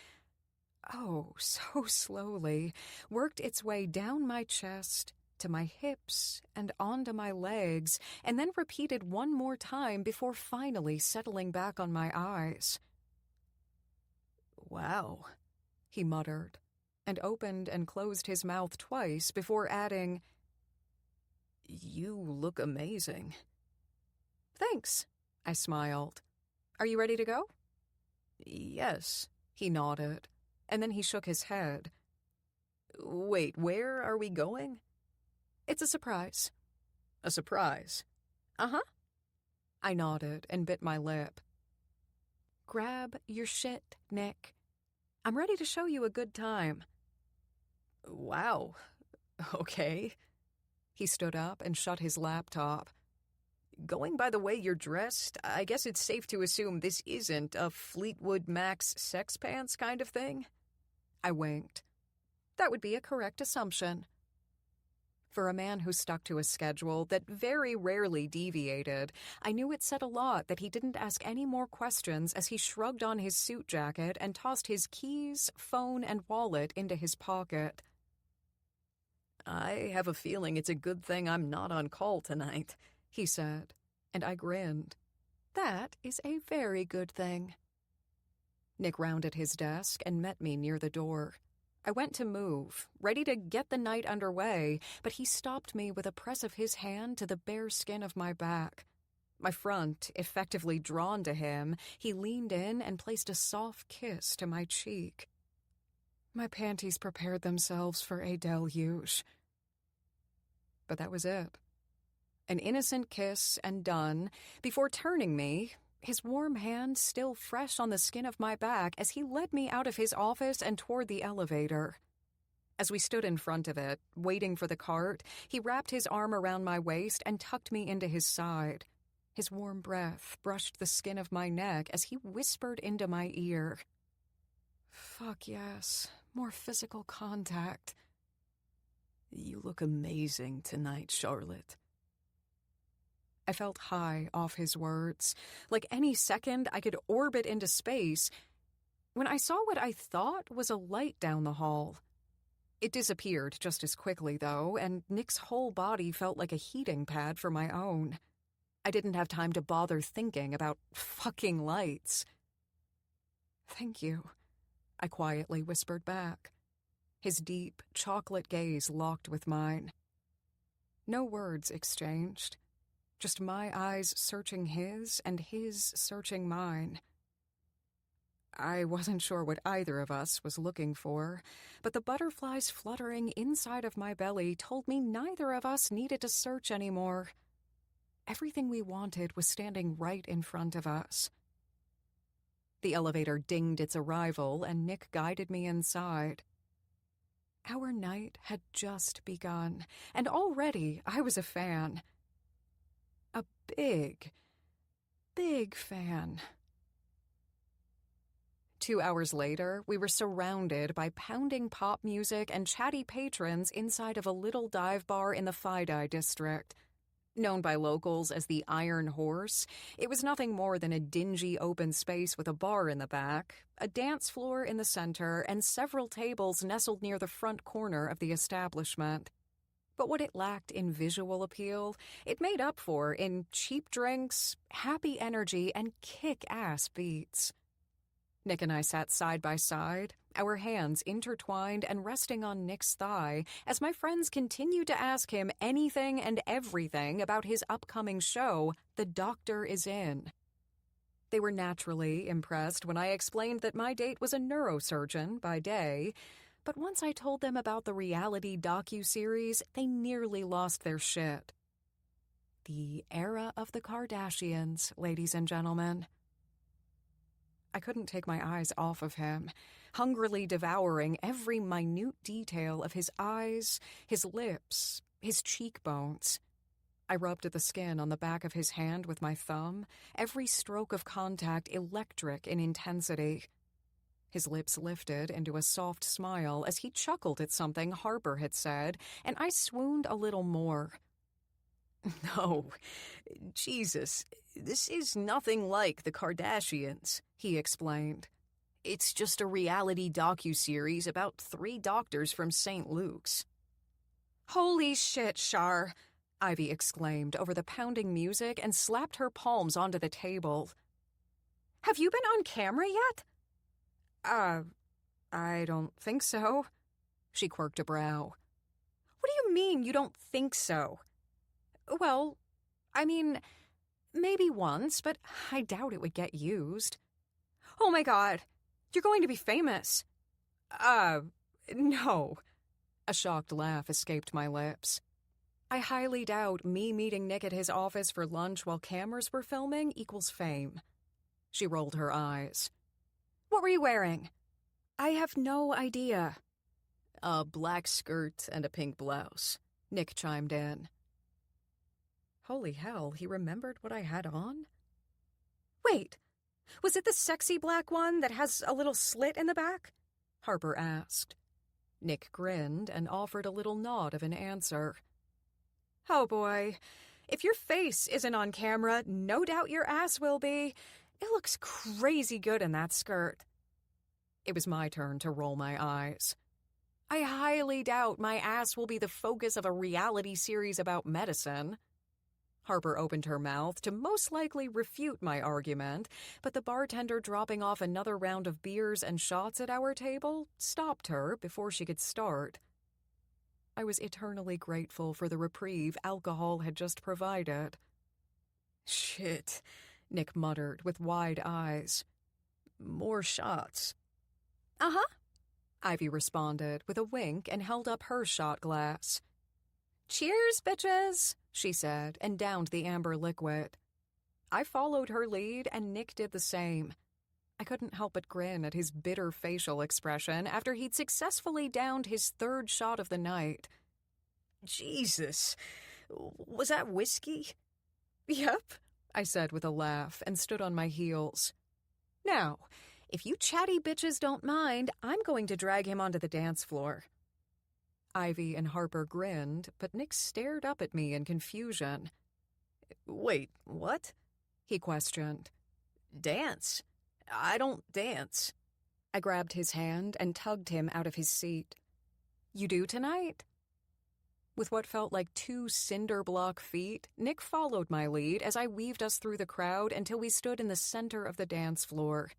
oh, so slowly, worked its way down my chest, to my hips, and onto my legs, and then repeated one more time before finally settling back on my eyes. "Wow," he muttered, and opened and closed his mouth twice before adding, "You look amazing." "Thanks," I smiled. "Are you ready to go?" "Yes," he nodded, and then he shook his head. "Wait, where are we going?" "It's a surprise." "A surprise?" "Uh-huh." I nodded and bit my lip. "Grab your shit, Nick. I'm ready to show you a good time." "Wow. Okay." He stood up and shut his laptop. "Going by the way you're dressed, I guess it's safe to assume this isn't a Fleetwood Mac's sex pants kind of thing?" I winked. "That would be a correct assumption." For a man who stuck to a schedule that very rarely deviated, I knew it said a lot that he didn't ask any more questions as he shrugged on his suit jacket and tossed his keys, phone, and wallet into his pocket. "I have a feeling it's a good thing I'm not on call tonight," he said, and I grinned. "That is a very good thing." Nick rounded his desk and met me near the door. I went to move, ready to get the night underway, but he stopped me with a press of his hand to the bare skin of my back. My front effectively drawn to him, he leaned in and placed a soft kiss to my cheek. My panties prepared themselves for a deluge. But that was it. An innocent kiss and done, before turning me, his warm hand still fresh on the skin of my back as he led me out of his office and toward the elevator. As we stood in front of it, waiting for the cart, he wrapped his arm around my waist and tucked me into his side. His warm breath brushed the skin of my neck as he whispered into my ear. "Fuck yes, more physical contact." "You look amazing tonight, Charlotte." I felt high off his words. Like any second I could orbit into space, when I saw what I thought was a light down the hall. It disappeared just as quickly, though, and Nick's whole body felt like a heating pad for my own. I didn't have time to bother thinking about fucking lights. "Thank you," I quietly whispered back. His deep, chocolate gaze locked with mine. No words exchanged. Just my eyes searching his and his searching mine. I wasn't sure what either of us was looking for, but the butterflies fluttering inside of my belly told me neither of us needed to search anymore. Everything we wanted was standing right in front of us. The elevator dinged its arrival, and Nick guided me inside. Our night had just begun, and already I was a fan. A big, big fan. 2 hours later, we were surrounded by pounding pop music and chatty patrons inside of a little dive bar in the Fidei district. Known by locals as the Iron Horse, it was nothing more than a dingy open space with a bar in the back, a dance floor in the center, and several tables nestled near the front corner of the establishment. But what it lacked in visual appeal, it made up for in cheap drinks, happy energy, and kick-ass beats. Nick and I sat side by side, our hands intertwined and resting on Nick's thigh, as my friends continued to ask him anything and everything about his upcoming show, The Doctor Is In. They were naturally impressed when I explained that my date was a neurosurgeon by day, but once I told them about the reality docuseries, they nearly lost their shit. The era of the Kardashians, ladies and gentlemen. I couldn't take my eyes off of him, hungrily devouring every minute detail of his eyes, his lips, his cheekbones. I rubbed at the skin on the back of his hand with my thumb, every stroke of contact electric in intensity. His lips lifted into a soft smile as he chuckled at something Harper had said, and I swooned a little more. No, Jesus, this is nothing like the Kardashians, he explained. It's just a reality docuseries about 3 doctors from St. Luke's. Holy shit, Shar, Ivy exclaimed over the pounding music and slapped her palms onto the table. Have you been on camera yet? I don't think so. She quirked a brow. What do you mean you don't think so? Well, I mean, maybe once, but I doubt it would get used. Oh my God, you're going to be famous. No. A shocked laugh escaped my lips. I highly doubt me meeting Nick at his office for lunch while cameras were filming equals fame. She rolled her eyes. What were you wearing? I have no idea. A black skirt and a pink blouse, Nick chimed in. Holy hell, he remembered what I had on? Wait, was it the sexy black one that has a little slit in the back? Harper asked. Nick grinned and offered a little nod of an answer. Oh boy, if your face isn't on camera, no doubt your ass will be. It looks crazy good in that skirt. It was my turn to roll my eyes. I highly doubt my ass will be the focus of a reality series about medicine. Harper opened her mouth to most likely refute my argument, but the bartender dropping off another round of beers and shots at our table stopped her before she could start. I was eternally grateful for the reprieve alcohol had just provided. Shit, Nick muttered with wide eyes. More shots. Uh-huh, Ivy responded with a wink and held up her shot glass. Cheers, bitches, she said, and downed the amber liquid. I followed her lead, and Nick did the same. I couldn't help but grin at his bitter facial expression after he'd successfully downed his 3rd shot of the night. Jesus, was that whiskey? Yep, I said with a laugh and stood on my heels. Now, if you chatty bitches don't mind, I'm going to drag him onto the dance floor. Ivy and Harper grinned, but Nick stared up at me in confusion. Wait, what? He questioned. Dance? I don't dance. I grabbed his hand and tugged him out of his seat. You do tonight? With what felt like 2 cinder block feet, Nick followed my lead as I weaved us through the crowd until we stood in the center of the dance floor.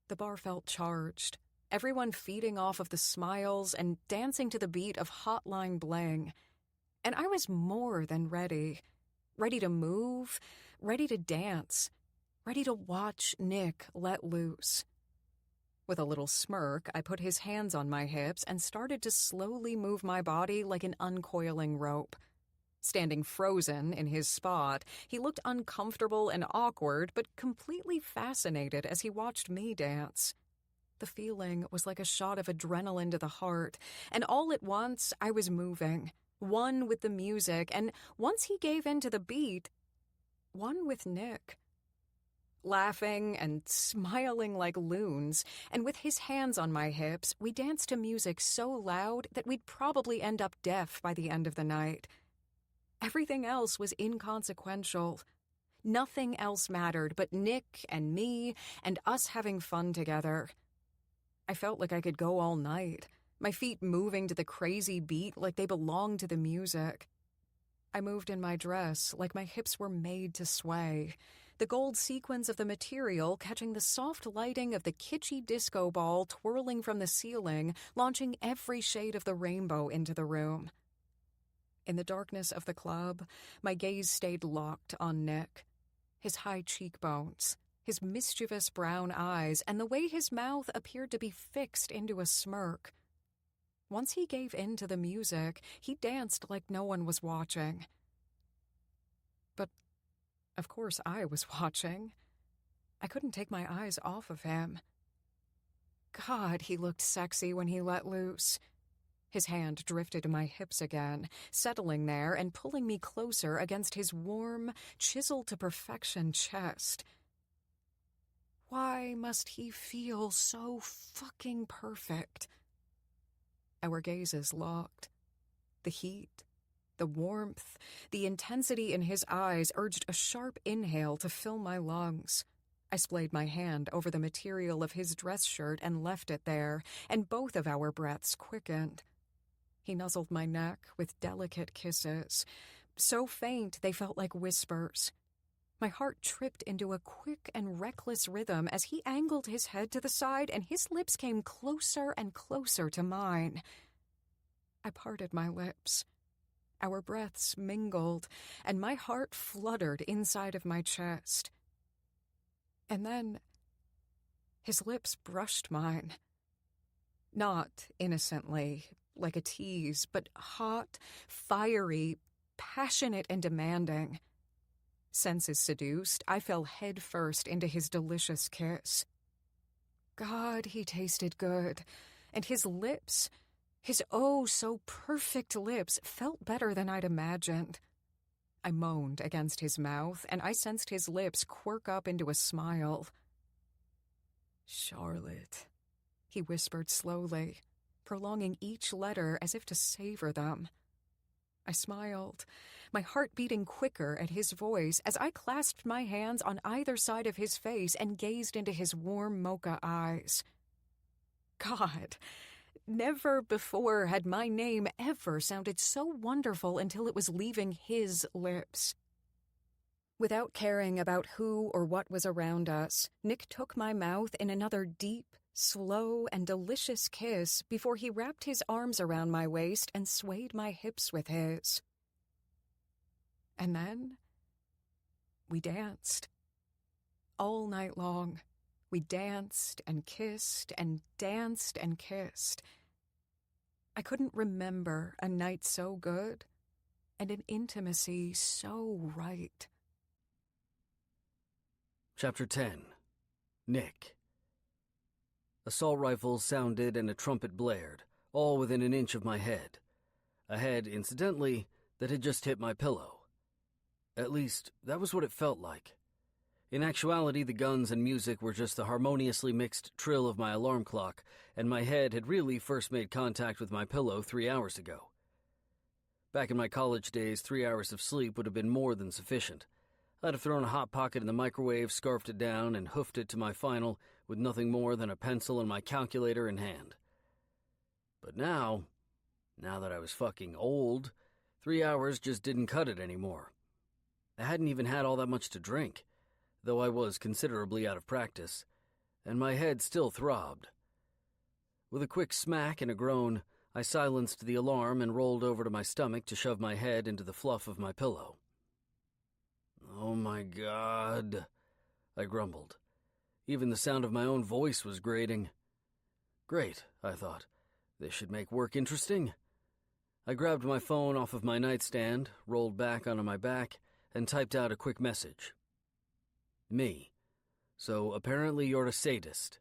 The bar felt charged, everyone feeding off of the smiles and dancing to the beat of Hotline Bling. And I was more than ready. Ready to move, ready to dance, ready to watch Nick let loose. With a little smirk, I put his hands on my hips and started to slowly move my body like an uncoiling rope. Standing frozen in his spot, he looked uncomfortable and awkward, but completely fascinated as he watched me dance. The feeling was like a shot of adrenaline to the heart, and all at once I was moving, one with the music, and once he gave in to the beat, one with Nick. Laughing and smiling like loons, and with his hands on my hips, we danced to music so loud that we'd probably end up deaf by the end of the night. Everything else was inconsequential. Nothing else mattered but Nick and me and us having fun together. I felt like I could go all night, my feet moving to the crazy beat like they belonged to the music. I moved in my dress like my hips were made to sway, the gold sequins of the material catching the soft lighting of the kitschy disco ball twirling from the ceiling, launching every shade of the rainbow into the room. In the darkness of the club, my gaze stayed locked on Nick, his high cheekbones, his mischievous brown eyes, and the way his mouth appeared to be fixed into a smirk. Once he gave in to the music, he danced like no one was watching. But, of course, I was watching. I couldn't take my eyes off of him. God, he looked sexy when he let loose. His hand drifted to my hips again, settling there and pulling me closer against his warm, chiseled-to-perfection chest. Why must he feel so fucking perfect? Our gazes locked. The heat, the warmth, the intensity in his eyes urged a sharp inhale to fill my lungs. I splayed my hand over the material of his dress shirt and left it there, and both of our breaths quickened. He nuzzled my neck with delicate kisses, so faint they felt like whispers. My heart tripped into a quick and reckless rhythm as he angled his head to the side and his lips came closer and closer to mine. I parted my lips. Our breaths mingled, and my heart fluttered inside of my chest. And then his lips brushed mine. Not innocently, like a tease, but hot, fiery, passionate and demanding. Senses seduced, I fell head first into his delicious kiss. God, he tasted good, and his lips, his oh-so-perfect lips, felt better than I'd imagined. I moaned against his mouth, and I sensed his lips quirk up into a smile. "Charlotte," he whispered slowly, prolonging each letter as if to savor them. I smiled, my heart beating quicker at his voice as I clasped my hands on either side of his face and gazed into his warm mocha eyes. God, never before had my name ever sounded so wonderful until it was leaving his lips. Without caring about who or what was around us, Nick took my mouth in another deep, slow, and delicious kiss before he wrapped his arms around my waist and swayed my hips with his. And then we danced. All night long, we danced and kissed and danced and kissed. I couldn't remember a night so good and an intimacy so right. Chapter 10. Nick. Assault rifles sounded and a trumpet blared, all within an inch of my head. A head, incidentally, that had just hit my pillow. At least, that was what it felt like. In actuality, the guns and music were just the harmoniously mixed trill of my alarm clock, and my head had really first made contact with my pillow 3 hours ago. Back in my college days, 3 hours of sleep would have been more than sufficient. I'd have thrown a Hot Pocket in the microwave, scarfed it down, and hoofed it to my final with nothing more than a pencil and my calculator in hand. But now that I was fucking old, 3 hours just didn't cut it anymore. I hadn't even had all that much to drink, though I was considerably out of practice, and my head still throbbed. With a quick smack and a groan, I silenced the alarm and rolled over to my stomach to shove my head into the fluff of my pillow. "Oh my God," I grumbled. Even the sound of my own voice was grating. Great, I thought. This should make work interesting. I grabbed my phone off of my nightstand, rolled back onto my back, and typed out a quick message. Me. So apparently you're a sadist.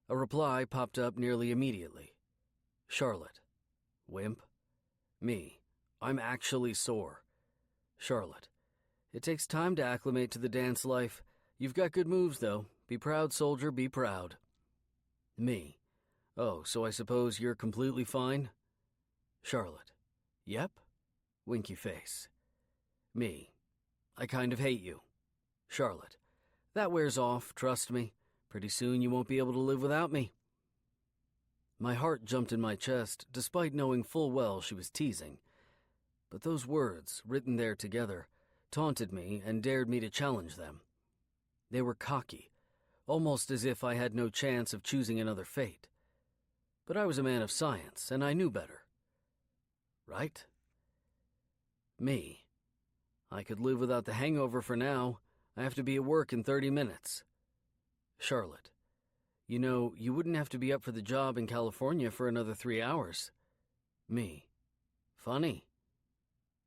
A reply popped up nearly immediately. Charlotte. Wimp. Me. I'm actually sore. Charlotte. It takes time to acclimate to the dance life. You've got good moves, though. Be proud, soldier, be proud. Me. Oh, so I suppose you're completely fine? Charlotte. Yep. Winky face. Me. I kind of hate you. Charlotte. That wears off, trust me. Pretty soon you won't be able to live without me. My heart jumped in my chest, despite knowing full well she was teasing. But those words, written there together, taunted me and dared me to challenge them. They were cocky, almost as if I had no chance of choosing another fate. But I was a man of science, and I knew better. Right? Me. I could live without the hangover for now. I have to be at work in 30 minutes. Charlotte. You know, you wouldn't have to be up for the job in California for another 3 hours. Me. Funny.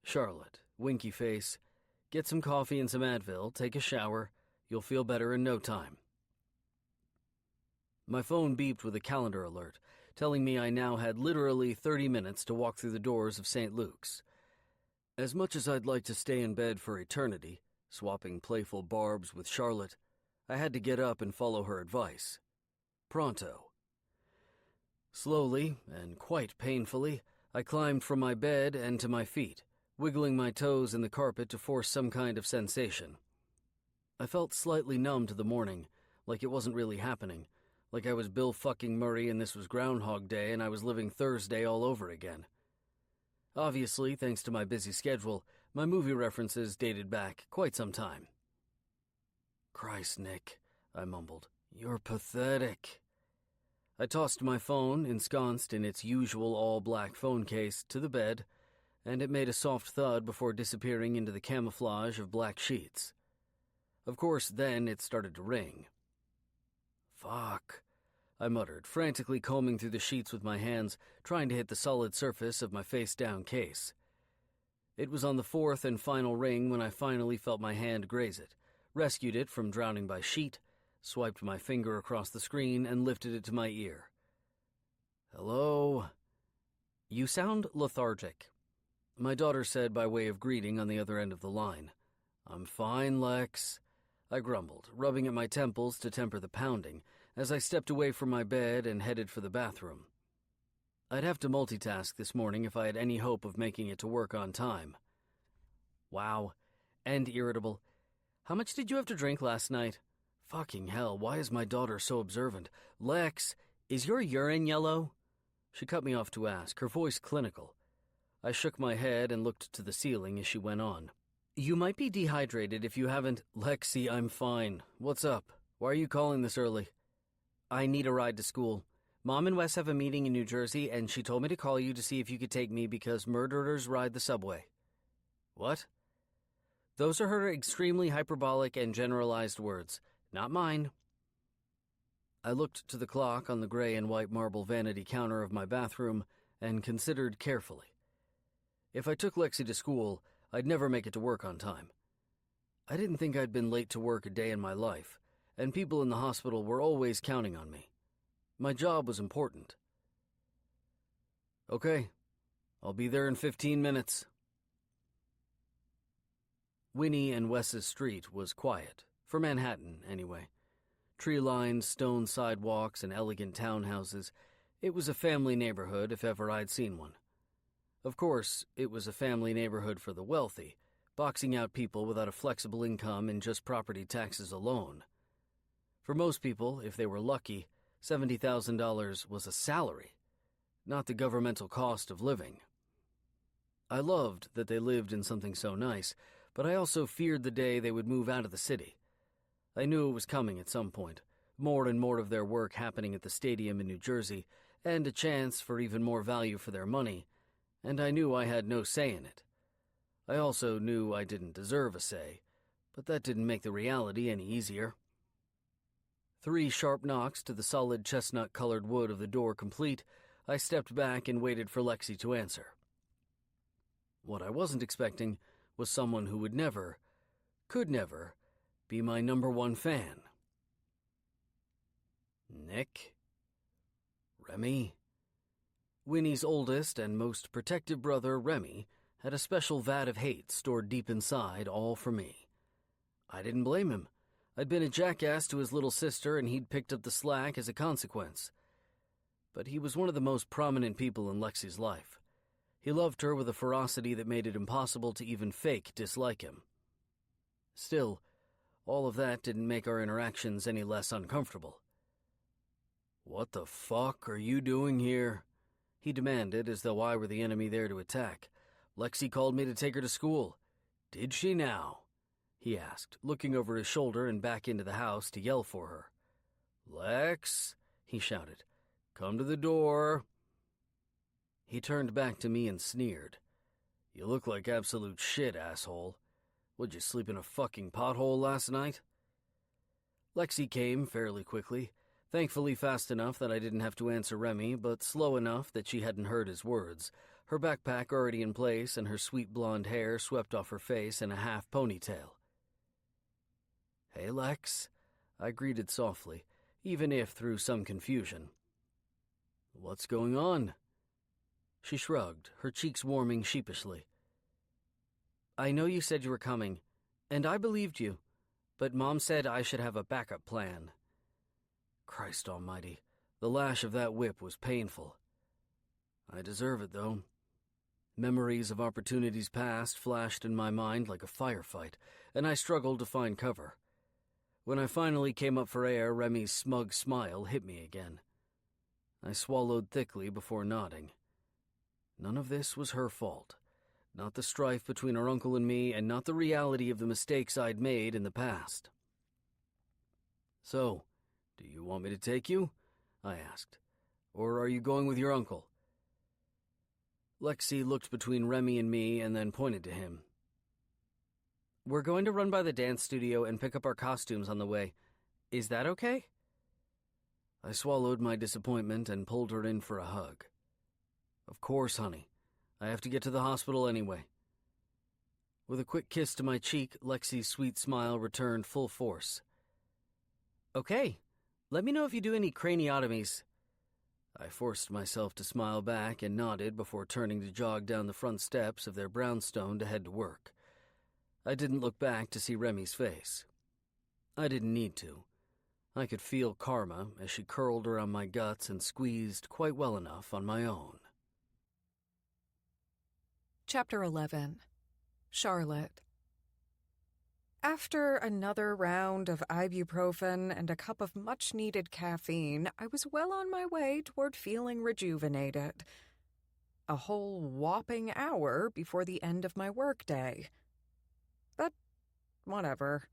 Charlotte, winky face. Get some coffee and some Advil, take a shower. You'll feel better in no time. My phone beeped with a calendar alert, telling me I now had literally 30 minutes to walk through the doors of St. Luke's. As much as I'd like to stay in bed for eternity, swapping playful barbs with Charlotte, I had to get up and follow her advice. Pronto. Slowly, and quite painfully, I climbed from my bed and to my feet, wiggling my toes in the carpet to force some kind of sensation. I felt slightly numb to the morning, like it wasn't really happening, like I was Bill fucking Murray and this was Groundhog Day and I was living Thursday all over again. Obviously, thanks to my busy schedule, my movie references dated back quite some time. Christ, Nick, I mumbled. You're pathetic. I tossed my phone, ensconced in its usual all-black phone case, to the bed, and it made a soft thud before disappearing into the camouflage of black sheets. Of course, then it started to ring. Fuck, I muttered, frantically combing through the sheets with my hands, trying to hit the solid surface of my face-down case. It was on the fourth and final ring when I finally felt my hand graze it, rescued it from drowning by sheet, swiped my finger across the screen, and lifted it to my ear. Hello? You sound lethargic, my daughter said by way of greeting on the other end of the line. I'm fine, Lex, I grumbled, rubbing at my temples to temper the pounding, as I stepped away from my bed and headed for the bathroom. I'd have to multitask this morning if I had any hope of making it to work on time. Wow, and irritable. How much did you have to drink last night? Fucking hell, why is my daughter so observant? Lex, is your urine yellow? She cut me off to ask, her voice clinical. I shook my head and looked to the ceiling as she went on. You might be dehydrated if you haven't... Lexi, I'm fine. What's up? Why are you calling this early? I need a ride to school. Mom and Wes have a meeting in New Jersey, and she told me to call you to see if you could take me because murderers ride the subway. What? Those are her extremely hyperbolic and generalized words. Not mine. I looked to the clock on the gray and white marble vanity counter of my bathroom and considered carefully. If I took Lexi to school, I'd never make it to work on time. I didn't think I'd been late to work a day in my life, and people in the hospital were always counting on me. My job was important. Okay, I'll be there in 15 minutes. Winnie and Wes's street was quiet. For Manhattan, anyway. Tree-lined stone sidewalks and elegant townhouses. It was a family neighborhood if ever I'd seen one. Of course, it was a family neighborhood for the wealthy, boxing out people without a flexible income and just property taxes alone. For most people, if they were lucky, $70,000 was a salary, not the governmental cost of living. I loved that they lived in something so nice, but I also feared the day they would move out of the city. I knew it was coming at some point, more and more of their work happening at the stadium in New Jersey, and a chance for even more value for their money, and I knew I had no say in it. I also knew I didn't deserve a say, but that didn't make the reality any easier. 3 sharp knocks to the solid chestnut-colored wood of the door complete, I stepped back and waited for Lexi to answer. What I wasn't expecting was someone who would never, could never, be my #1 fan. Nick? Remy? Winnie's oldest and most protective brother, Remy, had a special vat of hate stored deep inside, all for me. I didn't blame him. I'd been a jackass to his little sister, and he'd picked up the slack as a consequence. But he was one of the most prominent people in Lexi's life. He loved her with a ferocity that made it impossible to even fake dislike him. Still, all of that didn't make our interactions any less uncomfortable. "What the fuck are you doing here?" he demanded, as though I were the enemy there to attack. "Lexi called me to take her to school. Did she now?" he asked, looking over his shoulder and back into the house to yell for her. "Lex," he shouted, "come to the door." He turned back to me and sneered. "You look like absolute shit, asshole. Would you sleep in a fucking pothole last night?" Lexi came fairly quickly, thankfully fast enough that I didn't have to answer Remy, but slow enough that she hadn't heard his words, her backpack already in place and her sweet blonde hair swept off her face in a half ponytail. "Hey, Lex," I greeted softly, even if through some confusion. "What's going on?" She shrugged, her cheeks warming sheepishly. "I know you said you were coming, and I believed you, but Mom said I should have a backup plan." Christ almighty, the lash of that whip was painful. I deserve it, though. Memories of opportunities past flashed in my mind like a firefight, and I struggled to find cover. When I finally came up for air, Remy's smug smile hit me again. I swallowed thickly before nodding. None of this was her fault. Not the strife between her uncle and me, and not the reality of the mistakes I'd made in the past. "So, do you want me to take you?" I asked. "Or are you going with your uncle?" Lexi looked between Remy and me and then pointed to him. "We're going to run by the dance studio and pick up our costumes on the way. Is that okay?" I swallowed my disappointment and pulled her in for a hug. "Of course, honey. I have to get to the hospital anyway." With a quick kiss to my cheek, Lexi's sweet smile returned full force. "Okay. Let me know if you do any craniotomies." I forced myself to smile back and nodded before turning to jog down the front steps of their brownstone to head to work. I didn't look back to see Remy's face. I didn't need to. I could feel karma as she curled around my guts and squeezed quite well enough on my own. Chapter 11. Charlotte. After another round of ibuprofen and a cup of much-needed caffeine, I was well on my way toward feeling rejuvenated. A whole whopping hour before the end of my workday. But whatever.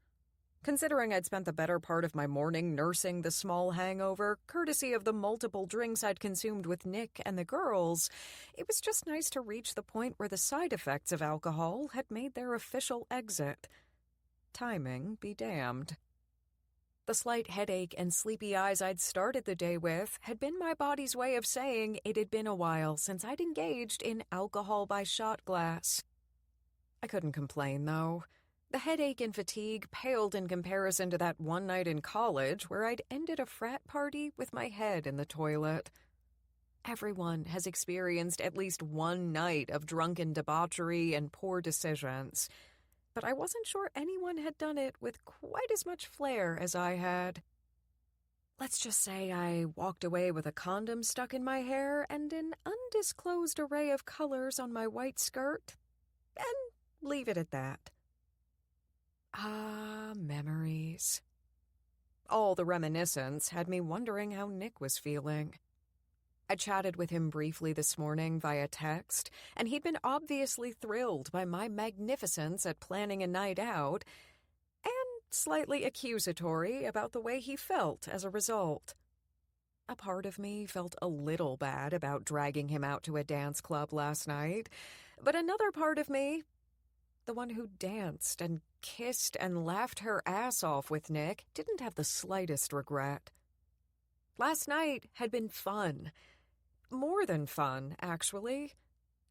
Considering I'd spent the better part of my morning nursing the small hangover, courtesy of the multiple drinks I'd consumed with Nick and the girls, it was just nice to reach the point where the side effects of alcohol had made their official exit. Timing be damned. The slight headache and sleepy eyes I'd started the day with had been my body's way of saying it had been a while since I'd engaged in alcohol by shot glass. I couldn't complain, though. The headache and fatigue paled in comparison to that one night in college where I'd ended a frat party with my head in the toilet. Everyone has experienced at least one night of drunken debauchery and poor decisions, but I wasn't sure anyone had done it with quite as much flair as I had. Let's just say I walked away with a condom stuck in my hair and an undisclosed array of colors on my white skirt, and leave it at that. Ah, memories. All the reminiscence had me wondering how Nick was feeling. I chatted with him briefly this morning via text, and he'd been obviously thrilled by my magnificence at planning a night out, and slightly accusatory about the way he felt as a result. A part of me felt a little bad about dragging him out to a dance club last night, but another part of me, the one who danced and kissed and laughed her ass off with Nick, didn't have the slightest regret. Last night had been fun. More than fun, actually.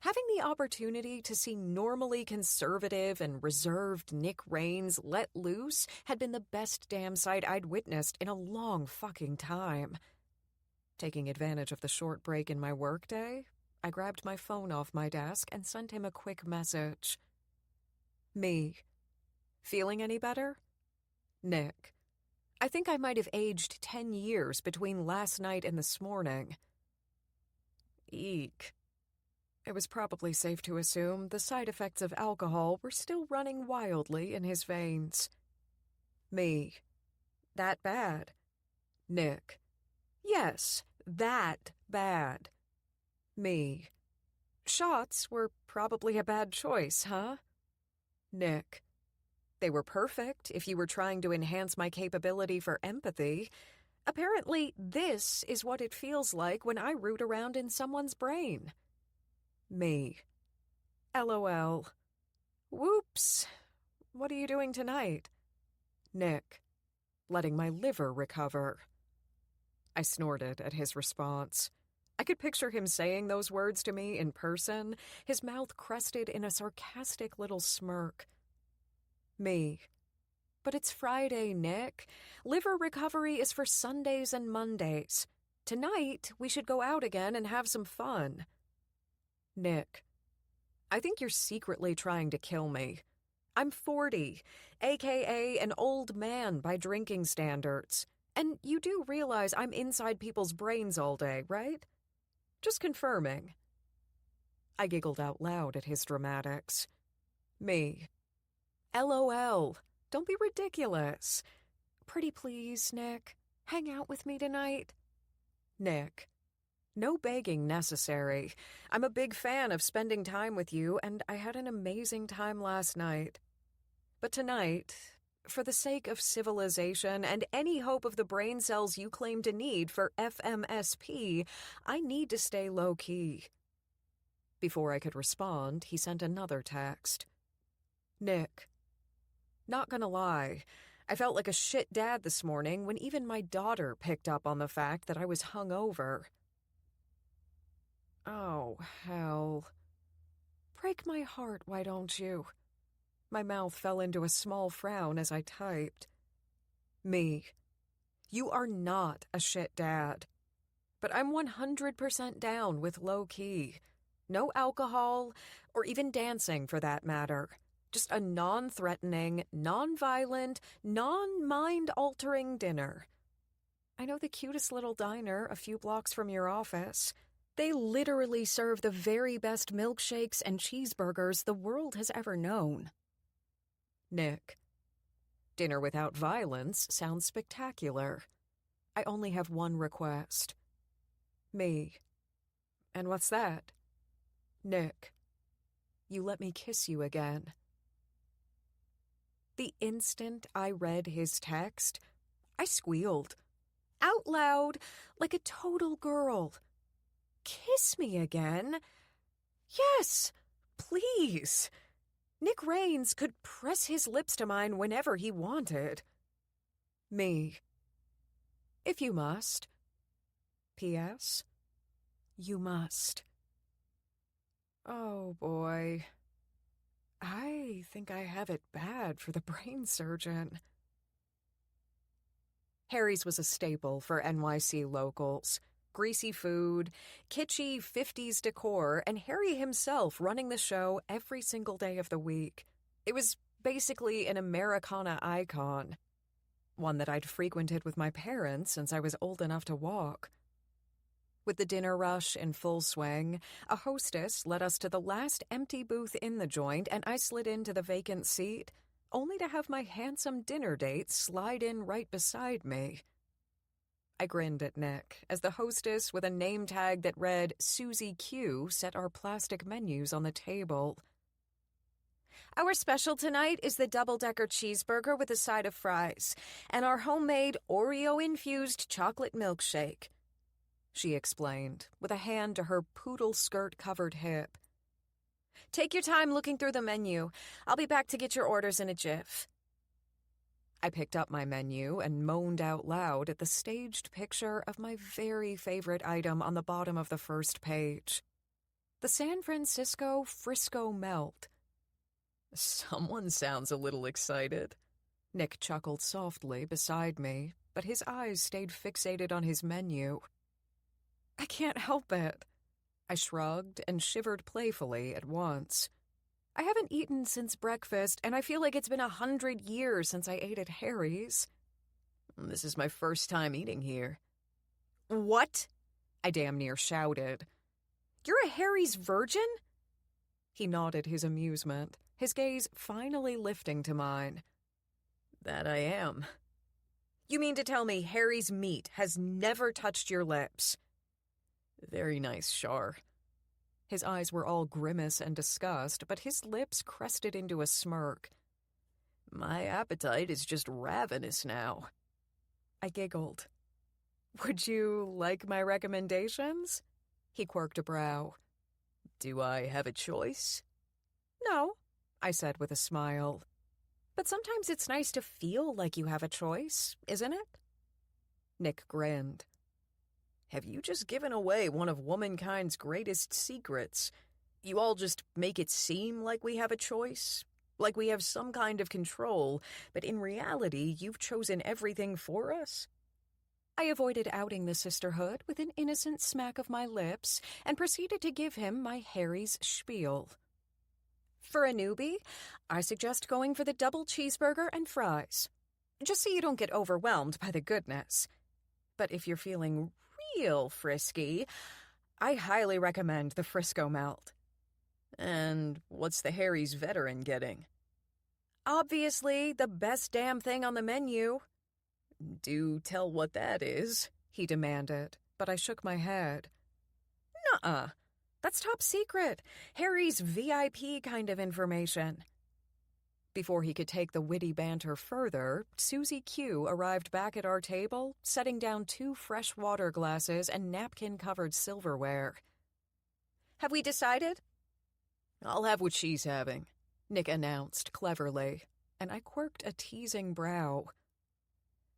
Having the opportunity to see normally conservative and reserved Nick Raines let loose had been the best damn sight I'd witnessed in a long fucking time. Taking advantage of the short break in my workday, I grabbed my phone off my desk and sent him a quick message. Me. Feeling any better? Nick. I think I might have aged 10 years between last night and this morning. Eek. It was probably safe to assume the side effects of alcohol were still running wildly in his veins. Me. That bad? Nick. Yes, that bad. Me. Shots were probably a bad choice, huh? Nick. They were perfect if you were trying to enhance my capability for empathy. Apparently, this is what it feels like when I root around in someone's brain. Me. LOL. Whoops. What are you doing tonight? Nick. letting my liver recover. I snorted at his response. I could picture him saying those words to me in person, his mouth crested in a sarcastic little smirk. Me. But it's Friday, Nick. Liver recovery is for Sundays and Mondays. Tonight, we should go out again and have some fun. Nick. I think you're secretly trying to kill me. I'm 40, a.k.a. an old man by drinking standards. And you do realize I'm inside people's brains all day, right? Just confirming. I giggled out loud at his dramatics. Me. LOL. Don't be ridiculous. Pretty please, Nick. Hang out with me tonight. Nick. No begging necessary. I'm a big fan of spending time with you, and I had an amazing time last night. But tonight, for the sake of civilization and any hope of the brain cells you claim to need for FMSP, I need to stay low-key. Before I could respond, he sent another text. Nick. Not gonna lie, I felt like a shit dad this morning when even my daughter picked up on the fact that I was hungover. Oh, hell. Break my heart, why don't you? My mouth fell into a small frown as I typed. Me. You are not a shit dad. But I'm 100% down with low-key. No alcohol, or even dancing for that matter. Just a non-threatening, non-violent, non-mind-altering dinner. I know the cutest little diner a few blocks from your office. They literally serve the very best milkshakes and cheeseburgers the world has ever known. Nick. Dinner without violence sounds spectacular. I only have one request. Me. And what's that? Nick. You let me kiss you again. The instant I read his text, I squealed. Out loud, like a total girl. Kiss me again? Yes, please. Nick Raines could press his lips to mine whenever he wanted. Me. If you must. P.S. You must. Oh, boy. I think I have it bad for the brain surgeon. Harry's was a staple for NYC locals. Greasy food, kitschy 50s decor, and Harry himself running the show every single day of the week. It was basically an Americana icon, one that I'd frequented with my parents since I was old enough to walk. With the dinner rush in full swing, a hostess led us to the last empty booth in the joint, and I slid into the vacant seat, only to have my handsome dinner date slide in right beside me. I grinned at Nick as the hostess with a name tag that read Susie Q set our plastic menus on the table. Our special tonight is the double-decker cheeseburger with a side of fries and our homemade Oreo-infused chocolate milkshake, she explained, with a hand to her poodle skirt-covered hip. Take your time looking through the menu. I'll be back to get your orders in a jiff. I picked up my menu and moaned out loud at the staged picture of my very favorite item on the bottom of the first page. The San Francisco Frisco Melt. Someone sounds a little excited. Nick chuckled softly beside me, but his eyes stayed fixated on his menu. I can't help it. I shrugged and shivered playfully at once. I haven't eaten since breakfast, and I feel like it's been 100 years since I ate at Harry's. This is my first time eating here. What? I damn near shouted. You're a Harry's virgin? He nodded his amusement, his gaze finally lifting to mine. That I am. You mean to tell me Harry's meat has never touched your lips? Very nice, Char. His eyes were all grimace and disgust, but his lips crested into a smirk. My appetite is just ravenous now. I giggled. Would you like my recommendations? He quirked a brow. Do I have a choice? No, I said with a smile. But sometimes it's nice to feel like you have a choice, isn't it? Nick grinned. Have you just given away one of womankind's greatest secrets? You all just make it seem like we have a choice, like we have some kind of control, but in reality, you've chosen everything for us? I avoided outing the sisterhood with an innocent smack of my lips and proceeded to give him my Harry's spiel. For a newbie, I suggest going for the double cheeseburger and fries, just so you don't get overwhelmed by the goodness. But if you're feeling real frisky, I highly recommend the Frisco Melt. And what's the Harry's veteran getting? Obviously, the best damn thing on the menu. Do tell what that is, he demanded, but I shook my head. Nuh-uh. That's top secret. Harry's VIP kind of information. Before he could take the witty banter further, Susie Q arrived back at our table, setting down 2 fresh water glasses and napkin-covered silverware. Have we decided? I'll have what she's having, Nick announced cleverly, and I quirked a teasing brow.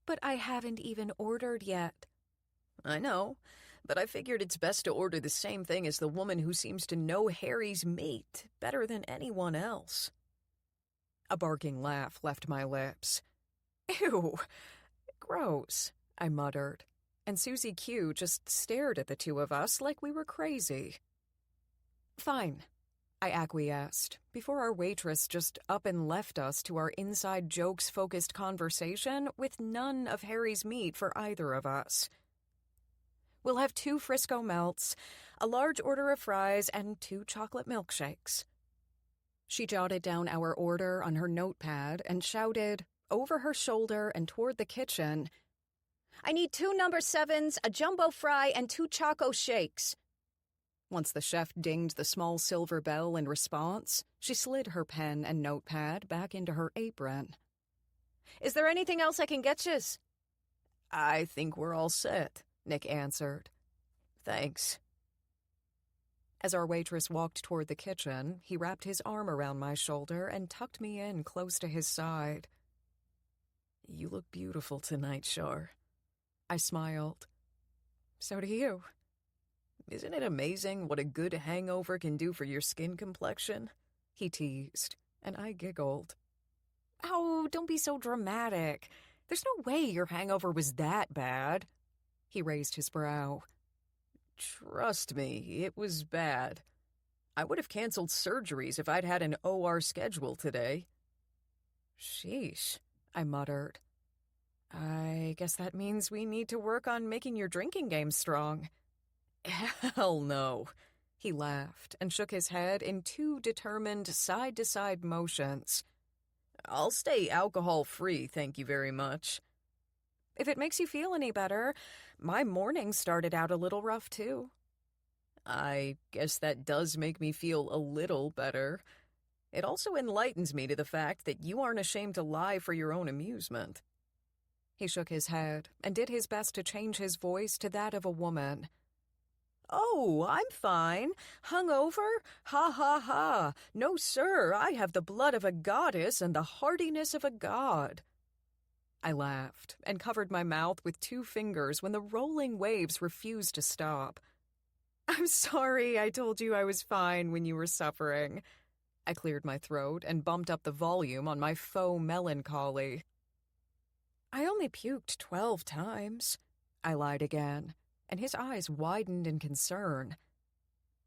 But I haven't even ordered yet. I know, but I figured it's best to order the same thing as the woman who seems to know Harry's mate better than anyone else. A barking laugh left my lips. Ew, gross, I muttered, and Susie Q just stared at the two of us like we were crazy. Fine, I acquiesced, before our waitress just up and left us to our inside jokes-focused conversation with none of Harry's meat for either of us. We'll have 2 Frisco Melts, a large order of fries, and 2 chocolate milkshakes. She jotted down our order on her notepad and shouted, over her shoulder and toward the kitchen, I need 2 number 7s, a jumbo fry, and 2 Choco Shakes. Once the chef dinged the small silver bell in response, she slid her pen and notepad back into her apron. Is there anything else I can get yous? I think we're all set, Nick answered. Thanks. As our waitress walked toward the kitchen, he wrapped his arm around my shoulder and tucked me in close to his side. You look beautiful tonight, Char. I smiled. So do you. Isn't it amazing what a good hangover can do for your skin complexion? He teased, and I giggled. Oh, don't be so dramatic. There's no way your hangover was that bad. He raised his brow. Trust me, it was bad. I would have canceled surgeries if I'd had an OR schedule today. Sheesh, I muttered. I guess that means we need to work on making your drinking game strong. Hell no. He laughed and shook his head in 2 determined side-to-side motions. I'll stay alcohol-free, thank you very much. If it makes you feel any better, my morning started out a little rough, too. I guess that does make me feel a little better. It also enlightens me to the fact that you aren't ashamed to lie for your own amusement. He shook his head and did his best to change his voice to that of a woman. Oh, I'm fine. Hungover? Ha ha ha. No, sir, I have the blood of a goddess and the hardiness of a god. I laughed and covered my mouth with 2 fingers when the rolling waves refused to stop. I'm sorry I told you I was fine when you were suffering. I cleared my throat and bumped up the volume on my faux melancholy. I only puked 12 times. I lied again, and his eyes widened in concern.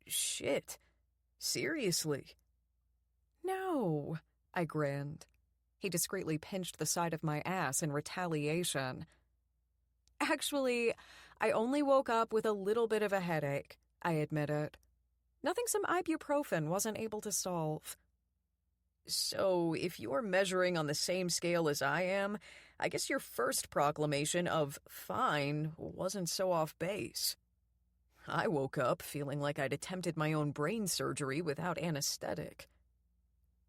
Shit. Seriously? No, I grinned. He discreetly pinched the side of my ass in retaliation. Actually, I only woke up with a little bit of a headache, I admitted. Nothing some ibuprofen wasn't able to solve. So, if you're measuring on the same scale as I am, I guess your first proclamation of fine wasn't so off base. I woke up feeling like I'd attempted my own brain surgery without anesthetic.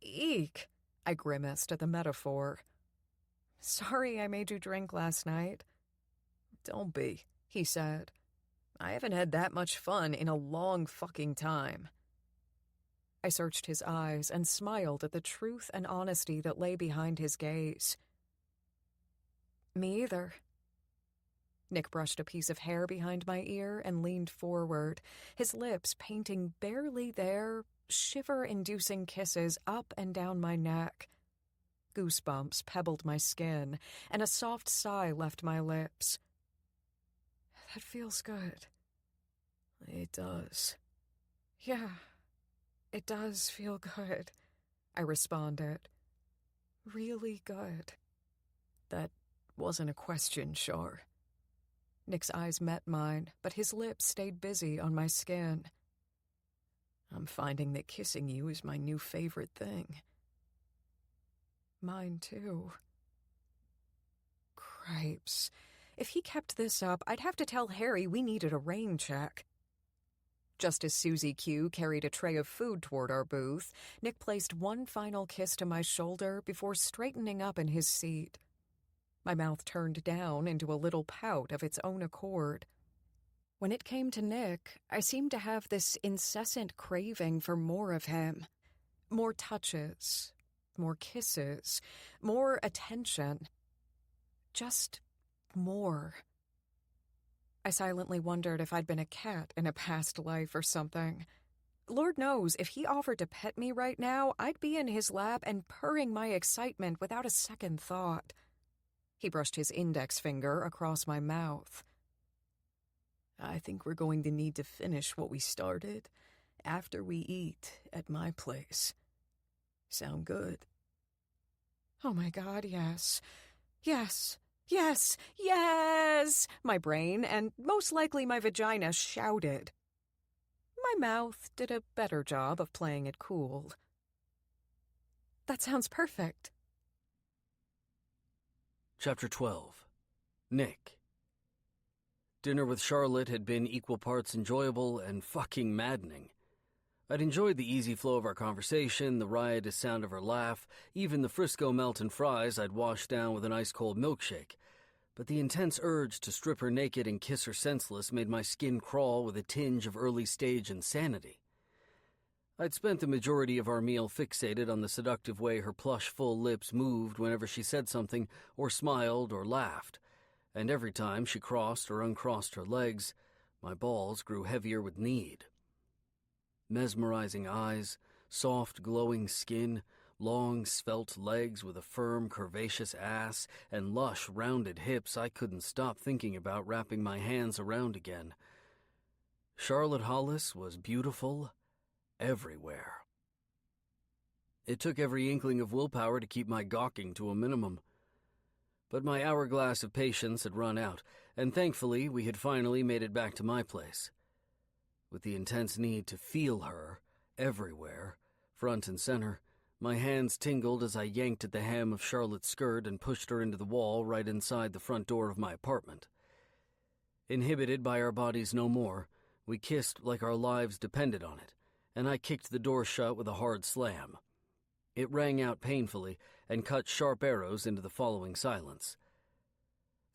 Eek, I grimaced at the metaphor. Sorry I made you drink last night. Don't be, he said. I haven't had that much fun in a long fucking time. I searched his eyes and smiled at the truth and honesty that lay behind his gaze. Me either. Nick brushed a piece of hair behind my ear and leaned forward, his lips painting barely there, shiver-inducing kisses up and down my neck. Goosebumps pebbled my skin, and a soft sigh left my lips. That feels good. It does. Yeah, it does feel good, I responded. Really good. That wasn't a question, Char. Nick's eyes met mine, but his lips stayed busy on my skin. I'm finding that kissing you is my new favorite thing. Mine too. Cripes. If he kept this up, I'd have to tell Harry we needed a rain check. Just as Susie Q carried a tray of food toward our booth, Nick placed one final kiss to my shoulder before straightening up in his seat. My mouth turned down into a little pout of its own accord. When it came to Nick, I seemed to have this incessant craving for more of him. More touches, more kisses, more attention. Just more. I silently wondered if I'd been a cat in a past life or something. Lord knows, if he offered to pet me right now, I'd be in his lap and purring my excitement without a second thought. He brushed his index finger across my mouth. I think we're going to need to finish what we started after we eat at my place. Sound good? Oh my God, yes. Yes, yes, yes! My brain, and most likely my vagina, shouted. My mouth did a better job of playing it cool. That sounds perfect. Chapter 12. Nick. Dinner with Charlotte had been equal parts enjoyable and fucking maddening. I'd enjoyed the easy flow of our conversation, the riotous sound of her laugh, even the Frisco melt and fries I'd washed down with an ice-cold milkshake. But the intense urge to strip her naked and kiss her senseless made my skin crawl with a tinge of early-stage insanity. I'd spent the majority of our meal fixated on the seductive way her plush, full lips moved whenever she said something or smiled or laughed, and every time she crossed or uncrossed her legs, my balls grew heavier with need. Mesmerizing eyes, soft, glowing skin, long, svelte legs with a firm, curvaceous ass, and lush, rounded hips I couldn't stop thinking about wrapping my hands around again. Charlotte Hollis was beautiful everywhere. It took every inkling of willpower to keep my gawking to a minimum. But my hourglass of patience had run out, and thankfully we had finally made it back to my place. With the intense need to feel her everywhere, front and center, my hands tingled as I yanked at the hem of Charlotte's skirt and pushed her into the wall right inside the front door of my apartment. Inhibited by our bodies no more, we kissed like our lives depended on it, and I kicked the door shut with a hard slam. It rang out painfully and cut sharp arrows into the following silence.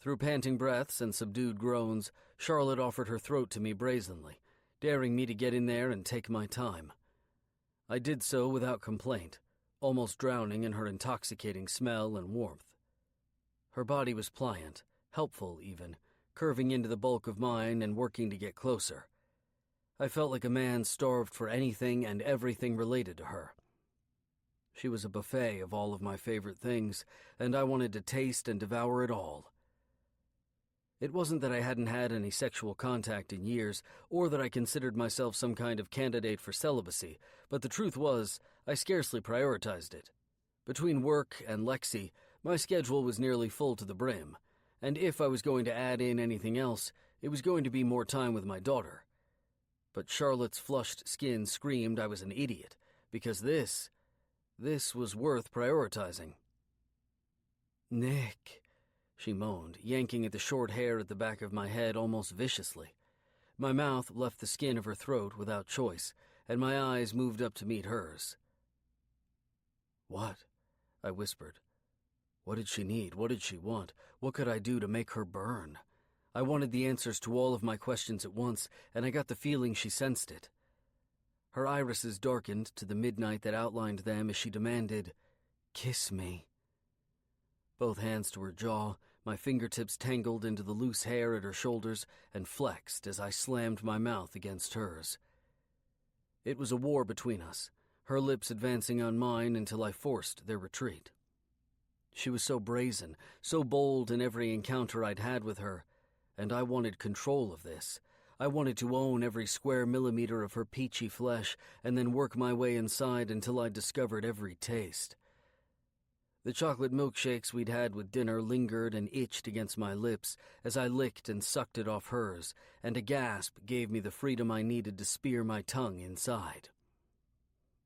Through panting breaths and subdued groans, Charlotte offered her throat to me brazenly, daring me to get in there and take my time. I did so without complaint, almost drowning in her intoxicating smell and warmth. Her body was pliant, helpful even, curving into the bulk of mine and working to get closer. I felt like a man starved for anything and everything related to her. She was a buffet of all of my favorite things, and I wanted to taste and devour it all. It wasn't that I hadn't had any sexual contact in years, or that I considered myself some kind of candidate for celibacy, but the truth was, I scarcely prioritized it. Between work and Lexi, my schedule was nearly full to the brim, and if I was going to add in anything else, it was going to be more time with my daughter. But Charlotte's flushed skin screamed I was an idiot, because this was worth prioritizing. "Nick," she moaned, yanking at the short hair at the back of my head almost viciously. My mouth left the skin of her throat without choice, and my eyes moved up to meet hers. "What?" I whispered. What did she need? What did she want? What could I do to make her burn? I wanted the answers to all of my questions at once, and I got the feeling she sensed it. Her irises darkened to the midnight that outlined them as she demanded, "Kiss me." Both hands to her jaw, my fingertips tangled into the loose hair at her shoulders and flexed as I slammed my mouth against hers. It was a war between us, her lips advancing on mine until I forced their retreat. She was so brazen, so bold in every encounter I'd had with her, and I wanted control of this. I wanted to own every square millimeter of her peachy flesh and then work my way inside until I'd discovered every taste. The chocolate milkshakes we'd had with dinner lingered and itched against my lips as I licked and sucked it off hers, and a gasp gave me the freedom I needed to spear my tongue inside.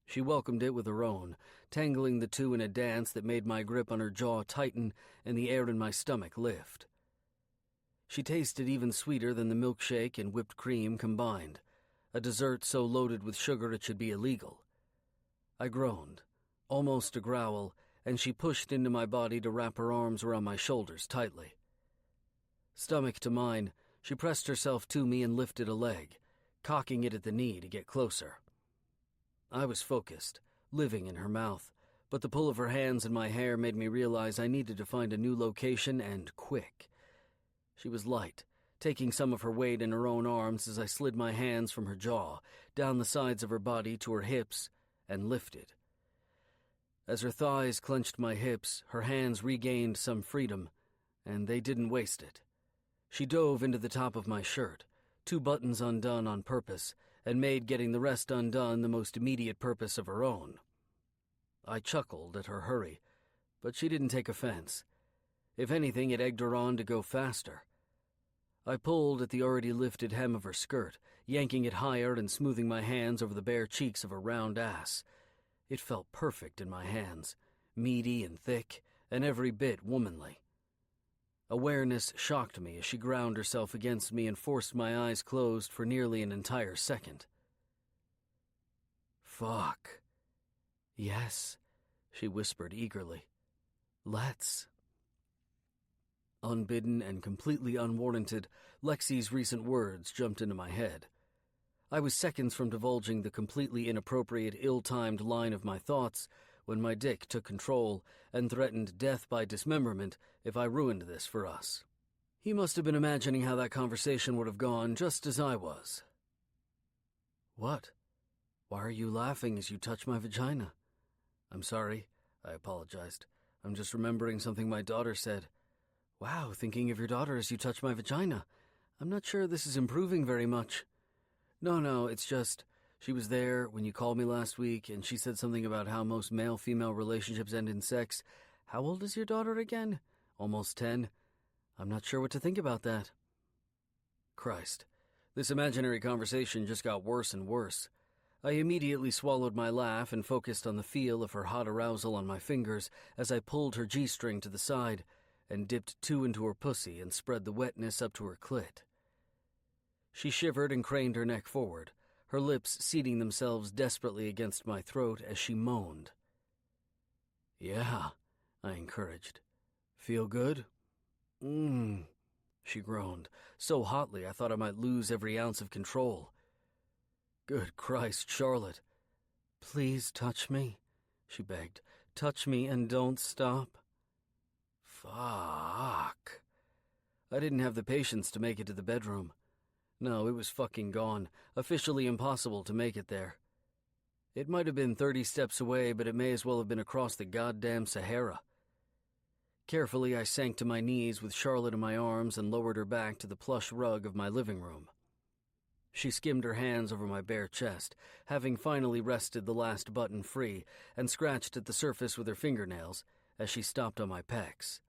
She welcomed it with her own, tangling the two in a dance that made my grip on her jaw tighten and the air in my stomach lift. She tasted even sweeter than the milkshake and whipped cream combined, a dessert so loaded with sugar it should be illegal. I groaned, almost a growl, and she pushed into my body to wrap her arms around my shoulders tightly. Stomach to mine, she pressed herself to me and lifted a leg, cocking it at the knee to get closer. I was focused, living in her mouth, but the pull of her hands and my hair made me realize I needed to find a new location and quick. She was light, taking some of her weight in her own arms as I slid my hands from her jaw, down the sides of her body to her hips, and lifted. As her thighs clenched my hips, her hands regained some freedom, and they didn't waste it. She dove into the top of my shirt, 2 buttons undone on purpose, and made getting the rest undone the most immediate purpose of her own. I chuckled at her hurry, but she didn't take offense. If anything, it egged her on to go faster. I pulled at the already lifted hem of her skirt, yanking it higher and smoothing my hands over the bare cheeks of her round ass. It felt perfect in my hands, meaty and thick, and every bit womanly. Awareness shocked me as she ground herself against me and forced my eyes closed for nearly an entire second. "Fuck. Yes," she whispered eagerly. "Let's." Unbidden and completely unwarranted, Lexi's recent words jumped into my head. I was seconds from divulging the completely inappropriate, ill-timed line of my thoughts when my dick took control and threatened death by dismemberment if I ruined this for us. He must have been imagining how that conversation would have gone just as I was. "What? Why are you laughing as you touch my vagina?" "I'm sorry," I apologized. "I'm just remembering something my daughter said." "Wow, thinking of your daughter as you touch my vagina. I'm not sure this is improving very much." No, it's just, she was there when you called me last week, and she said something about how most male-female relationships end in sex. How old is your daughter again? Almost 10. I'm not sure what to think about that." Christ, this imaginary conversation just got worse and worse. I immediately swallowed my laugh and focused on the feel of her hot arousal on my fingers as I pulled her G-string to the side and dipped 2 into her pussy and spread the wetness up to her clit. She shivered and craned her neck forward, her lips seating themselves desperately against my throat as she moaned. "Yeah," I encouraged. "Feel good?" She groaned, so hotly I thought I might lose every ounce of control. "Good Christ, Charlotte." "Please touch me," she begged. "Touch me and don't stop." Fuck. I didn't have the patience to make it to the bedroom. No, it was fucking gone. Officially impossible to make it there. It might have been 30 steps away, but it may as well have been across the goddamn Sahara. Carefully, I sank to my knees with Charlotte in my arms and lowered her back to the plush rug of my living room. She skimmed her hands over my bare chest, having finally wrested the last button free, and scratched at the surface with her fingernails as she stopped on my pecs.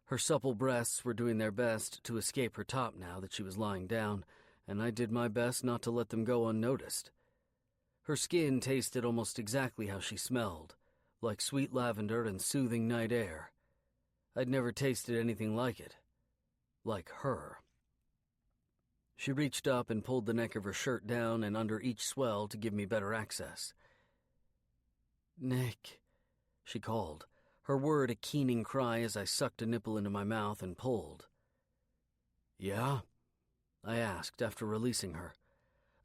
Her supple breasts were doing their best to escape her top now that she was lying down, and I did my best not to let them go unnoticed. Her skin tasted almost exactly how she smelled, like sweet lavender and soothing night air. I'd never tasted anything like it. Like her. She reached up and pulled the neck of her shirt down and under each swell to give me better access. "Nick," she called, her word a keening cry as I sucked a nipple into my mouth and pulled. "Yeah?" I asked after releasing her.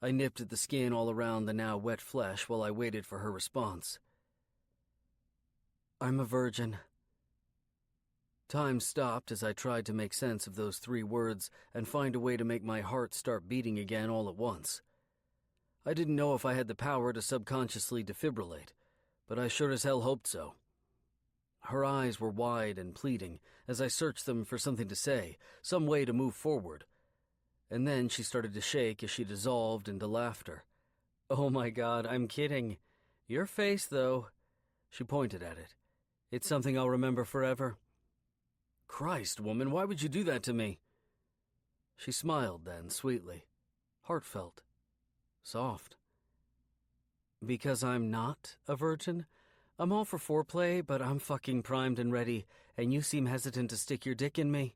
I nipped at the skin all around the now wet flesh while I waited for her response. I'm a virgin. Time stopped as I tried to make sense of those 3 words and find a way to make my heart start beating again all at once. I didn't know if I had the power to subconsciously defibrillate, but I sure as hell hoped so. Her eyes were wide and pleading as I searched them for something to say, some way to move forward. And then she started to shake as she dissolved into laughter. Oh my God, I'm kidding. Your face, though. She pointed at it. It's something I'll remember forever. Christ, woman, why would you do that to me? She smiled then, sweetly. Heartfelt. Soft. Because I'm not a virgin? I'm all for foreplay, but I'm fucking primed and ready, and you seem hesitant to stick your dick in me.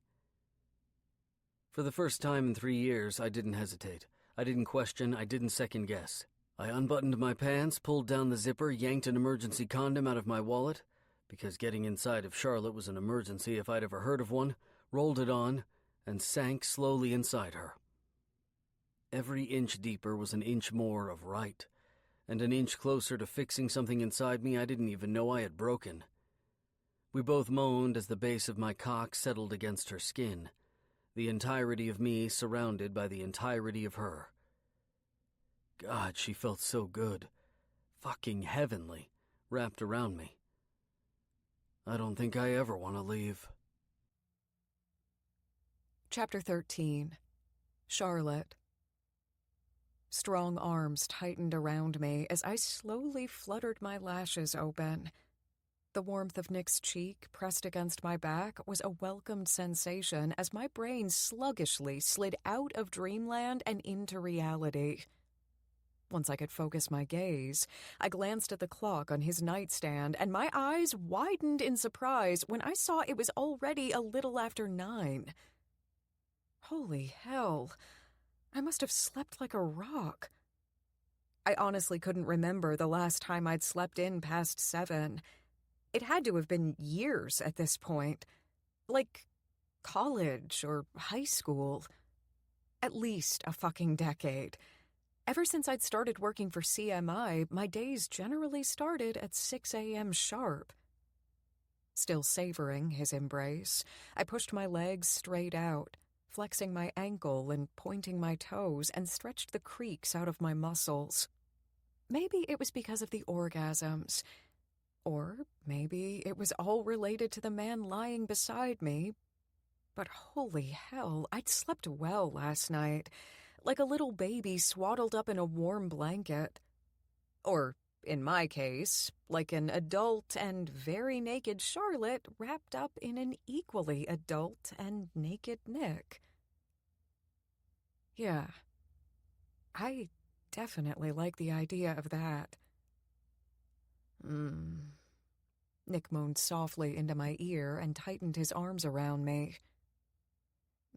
For the first time in 3 years, I didn't hesitate. I didn't question, I didn't second guess. I unbuttoned my pants, pulled down the zipper, yanked an emergency condom out of my wallet, because getting inside of Charlotte was an emergency if I'd ever heard of one, rolled it on, and sank slowly inside her. Every inch deeper was an inch more of right, and an inch closer to fixing something inside me I didn't even know I had broken. We both moaned as the base of my cock settled against her skin, the entirety of me surrounded by the entirety of her. God, she felt so good, fucking heavenly, wrapped around me. I don't think I ever want to leave. Chapter 13. Charlotte. Strong arms tightened around me as I slowly fluttered my lashes open. The warmth of Nick's cheek pressed against my back was a welcomed sensation as my brain sluggishly slid out of dreamland and into reality. Once I could focus my gaze, I glanced at the clock on his nightstand, and my eyes widened in surprise when I saw it was already a little after 9. Holy hell, I must have slept like a rock. I honestly couldn't remember the last time I'd slept in past 7. It had to have been years at this point, like college or high school. At least a fucking decade. Ever since I'd started working for CMI, my days generally started at 6 a.m. sharp. Still savoring his embrace, I pushed my legs straight out, flexing my ankle and pointing my toes, and stretched the creaks out of my muscles. Maybe it was because of the orgasms. Or maybe it was all related to the man lying beside me. But holy hell, I'd slept well last night, like a little baby swaddled up in a warm blanket. Or, in my case, like an adult and very naked Charlotte wrapped up in an equally adult and naked Nick. Yeah, I definitely like the idea of that. Nick moaned softly into my ear and tightened his arms around me.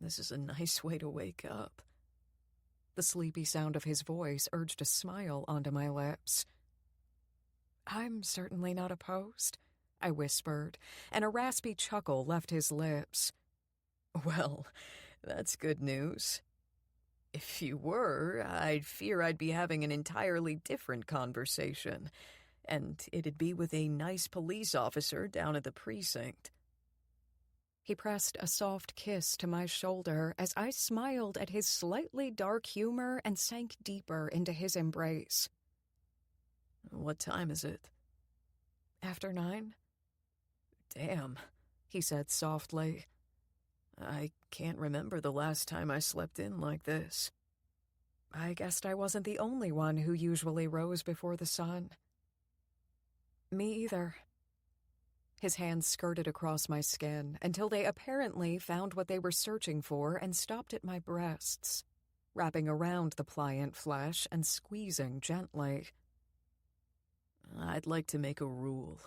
This is a nice way to wake up. The sleepy sound of his voice urged a smile onto my lips. I'm certainly not opposed, I whispered, and a raspy chuckle left his lips. Well, that's good news. If you were, I'd fear I'd be having an entirely different conversation, and it'd be with a nice police officer down at the precinct. He pressed a soft kiss to my shoulder as I smiled at his slightly dark humor and sank deeper into his embrace. What time is it? After 9? Damn, he said softly. I can't remember the last time I slept in like this. I guessed I wasn't the only one who usually rose before the sun. Me either. His hands skirted across my skin until they apparently found what they were searching for and stopped at my breasts, wrapping around the pliant flesh and squeezing gently. I'd like to make a rule.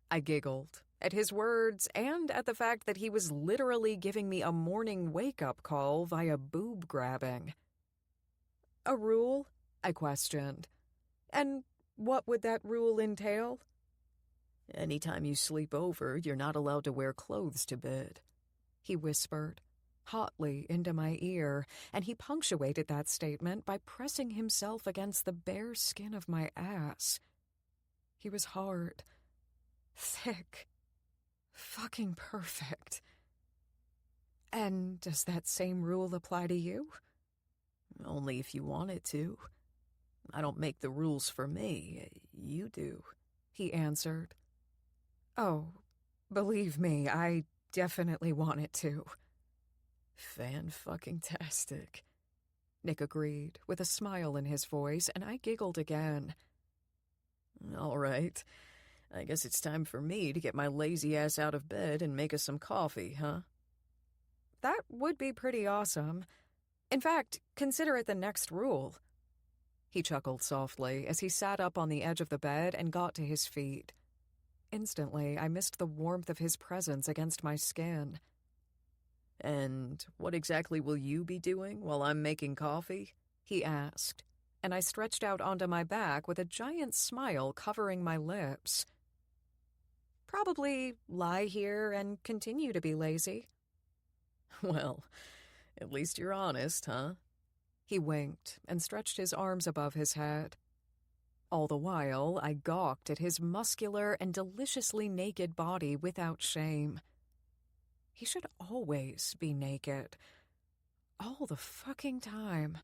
I giggled at his words and at the fact that he was literally giving me a morning wake-up call via boob grabbing. A rule? I questioned. And what would that rule entail? Anytime you sleep over, you're not allowed to wear clothes to bed, he whispered. hotly into my ear, and he punctuated that statement by pressing himself against the bare skin of my ass. He was hard, thick, fucking perfect. And does that same rule apply to you? Only if you want it to. I don't make the rules for me. You do, he answered. Oh, believe me, I definitely want it to. Fan-fucking-tastic, Nick agreed, with a smile in his voice, and I giggled again. All right. I guess it's time for me to get my lazy ass out of bed and make us some coffee, huh? That would be pretty awesome. In fact, consider it the next rule. He chuckled softly as he sat up on the edge of the bed and got to his feet. Instantly, I missed the warmth of his presence against my skin. And what exactly will you be doing while I'm making coffee? He asked, and I stretched out onto my back with a giant smile covering my lips. Probably lie here and continue to be lazy. Well, at least you're honest, huh? He winked and stretched his arms above his head. All the while, I gawked at his muscular and deliciously naked body without shame. He should always be naked. All the fucking time.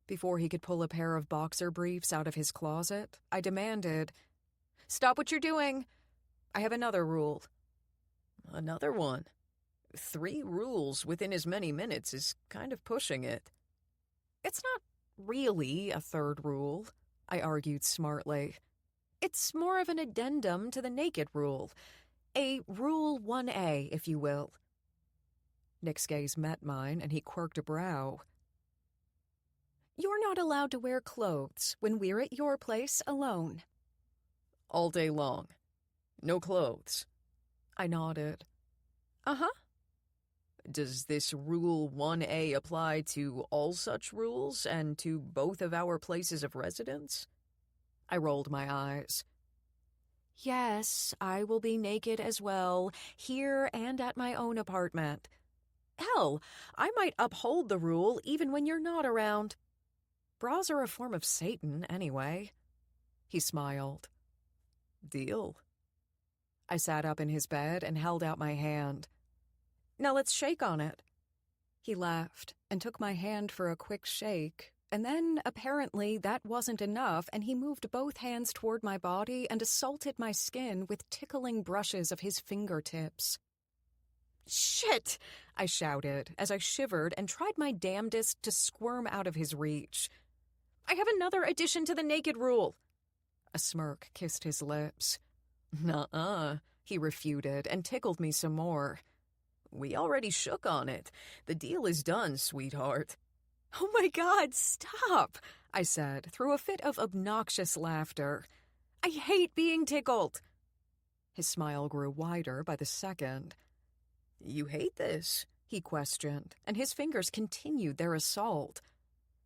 Before he could pull a pair of boxer briefs out of his closet, I demanded, "Stop what you're doing! I have another rule." Another one? 3 rules within as many minutes is kind of pushing it. It's not really a third rule, I argued smartly. It's more of an addendum to the naked rule. A Rule 1A, if you will. Nick's gaze met mine, and he quirked a brow. You're not allowed to wear clothes when we're at your place alone. All day long. No clothes. I nodded. Uh-huh. Does this Rule 1A apply to all such rules and to both of our places of residence? I rolled my eyes. Yes, I will be naked as well, here and at my own apartment. Hell, I might uphold the rule even when you're not around. Bras are a form of Satan, anyway. He smiled. Deal. I sat up in his bed and held out my hand. Now let's shake on it. He laughed and took my hand for a quick shake, and then, apparently, that wasn't enough, and he moved both hands toward my body and assaulted my skin with tickling brushes of his fingertips. Shit! I shouted as I shivered and tried my damnedest to squirm out of his reach. I have another addition to the naked rule. A smirk kissed his lips. Nuh-uh, he refuted and tickled me some more. We already shook on it. The deal is done, sweetheart. Oh my God, stop, I said through a fit of obnoxious laughter. I hate being tickled. His smile grew wider by the second. You hate this? He questioned, and his fingers continued their assault.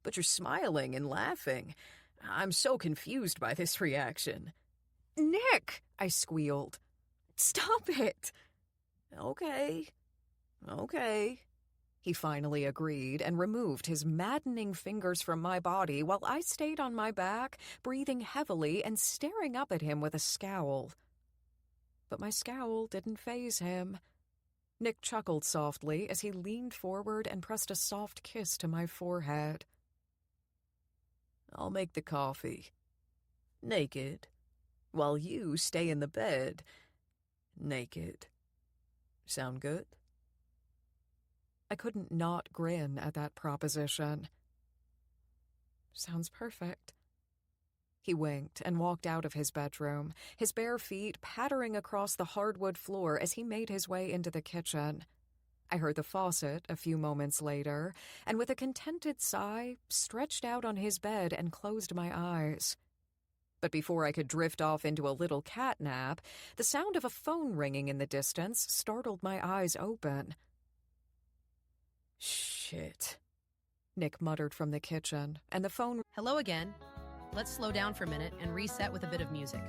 But you're smiling and laughing. I'm so confused by this reaction. Nick, I squealed. Stop it. Okay. He finally agreed and removed his maddening fingers from my body while I stayed on my back, breathing heavily and staring up at him with a scowl. But my scowl didn't faze him. Nick chuckled softly as he leaned forward and pressed a soft kiss to my forehead. I'll make the coffee. Naked. While you stay in the bed. Naked. Sound good? I couldn't not grin at that proposition. Sounds perfect. He winked and walked out of his bedroom, his bare feet pattering across the hardwood floor as he made his way into the kitchen. I heard the faucet a few moments later, and with a contented sigh, stretched out on his bed and closed my eyes. But before I could drift off into a little cat nap, the sound of a phone ringing in the distance startled my eyes open. Shit, Nick muttered from the kitchen, and the phone... Hello again. Let's slow down for a minute and reset with a bit of music.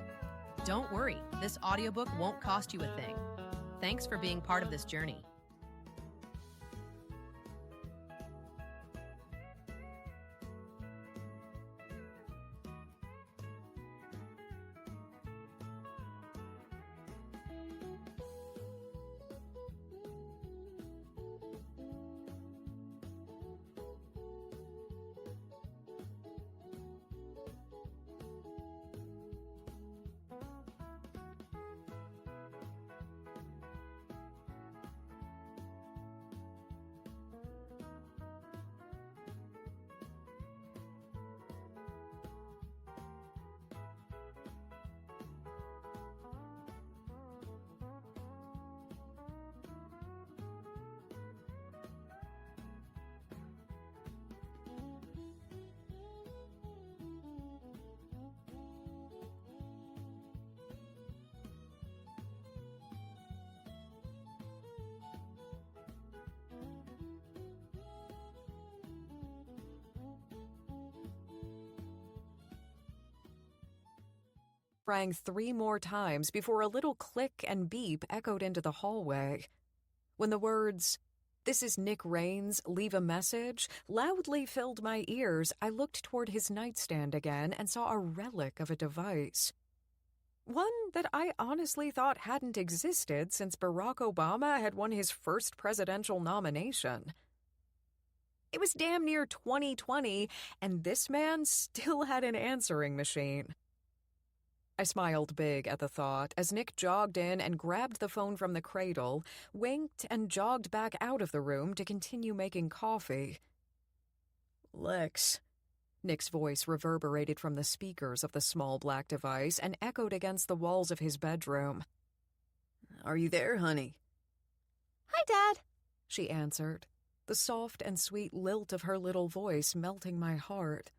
Don't worry, this audiobook won't cost you a thing. Thanks for being part of this journey. rang 3 more times before a little click and beep echoed into the hallway. When the words, "This is Nick Raines, leave a message," loudly filled my ears, I looked toward his nightstand again and saw a relic of a device. One that I honestly thought hadn't existed since Barack Obama had won his first presidential nomination. It was damn near 2020, and this man still had an answering machine. I smiled big at the thought as Nick jogged in and grabbed the phone from the cradle, winked, and jogged back out of the room to continue making coffee. "Lex," Nick's voice reverberated from the speakers of the small black device and echoed against the walls of his bedroom. "Are you there, honey?" "Hi, Dad," she answered, the soft and sweet lilt of her little voice melting my heart.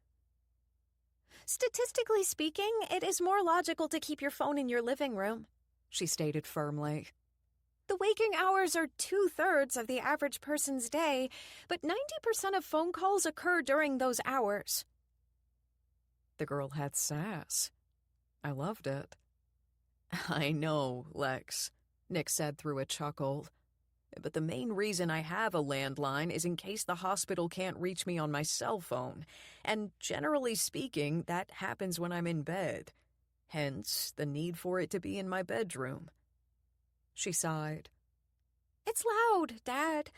"Statistically speaking, it is more logical to keep your phone in your living room," she stated firmly. "The waking hours are 2/3 of the average person's day, but 90% of phone calls occur during those hours." The girl had sass. I loved it. "I know, Lex," Nick said through a chuckle. "But the main reason I have a landline is in case the hospital can't reach me on my cell phone. And generally speaking, that happens when I'm in bed. Hence, the need for it to be in my bedroom." She sighed. "It's loud, Dad.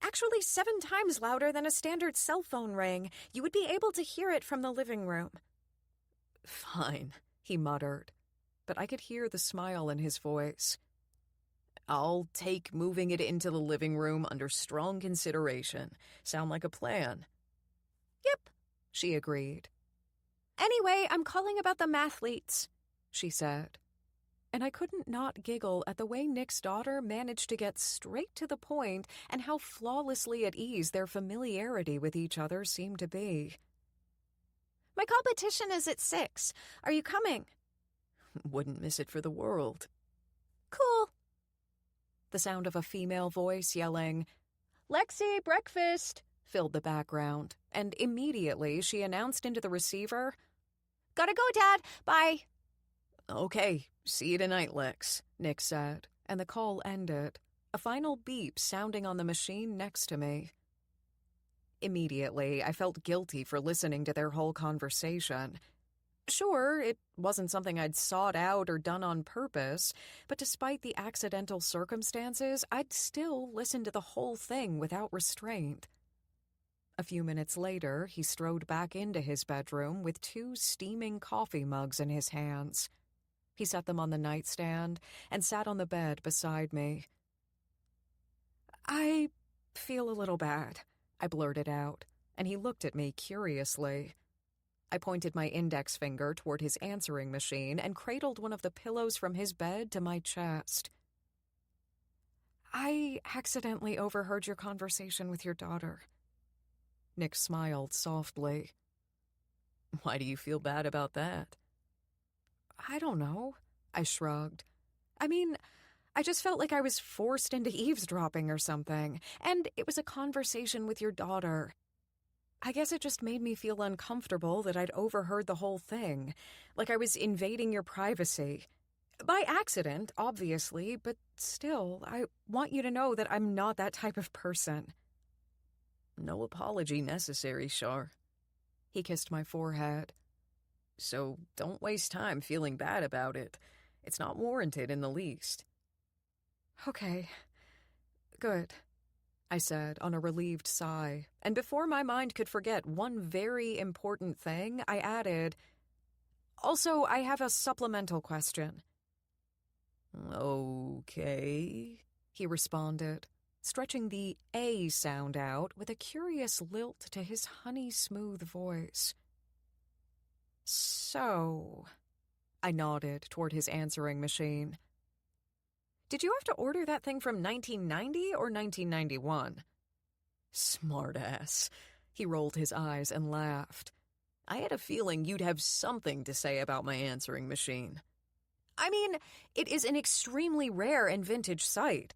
Actually 7 times louder than a standard cell phone ring. You would be able to hear it from the living room." "Fine," he muttered, but I could hear the smile in his voice. "I'll take moving it into the living room under strong consideration. Sound like a plan?" "Yep," she agreed. "Anyway, I'm calling about the mathletes," she said. And I couldn't not giggle at the way Nick's daughter managed to get straight to the point and how flawlessly at ease their familiarity with each other seemed to be. "My competition is at 6. Are you coming?" "Wouldn't miss it for the world." "Cool." The sound of a female voice yelling, "Lexi, breakfast," filled the background, and immediately she announced into the receiver, "Gotta go, Dad. Bye." "Okay, see you tonight, Lex," Nick said, and the call ended, a final beep sounding on the machine next to me. Immediately, I felt guilty for listening to their whole conversation. Sure, it wasn't something I'd sought out or done on purpose, but despite the accidental circumstances, I'd still listened to the whole thing without restraint. A few minutes later, he strode back into his bedroom with 2 steaming coffee mugs in his hands. He set them on the nightstand and sat on the bed beside me. "I feel a little bad," I blurted out, and he looked at me curiously. I pointed my index finger toward his answering machine and cradled one of the pillows from his bed to my chest. "I accidentally overheard your conversation with your daughter." Nick smiled softly. "Why do you feel bad about that?" "I don't know," I shrugged. "I mean, I just felt like I was forced into eavesdropping or something, and it was a conversation with your daughter. I guess it just made me feel uncomfortable that I'd overheard the whole thing, like I was invading your privacy. By accident, obviously, but still, I want you to know that I'm not that type of person." "No apology necessary, Shar." He kissed my forehead. "So don't waste time feeling bad about it. It's not warranted in the least." "Okay, good," I said on a relieved sigh, and before my mind could forget one very important thing, I added, "Also, I have a supplemental question." "Okay," he responded, stretching the A sound out with a curious lilt to his honey-smooth voice. "So," I nodded toward his answering machine. "Did you have to order that thing from 1990 or 1991? "Smartass." He rolled his eyes and laughed. "I had a feeling you'd have something to say about my answering machine." "I mean, it is an extremely rare and vintage site.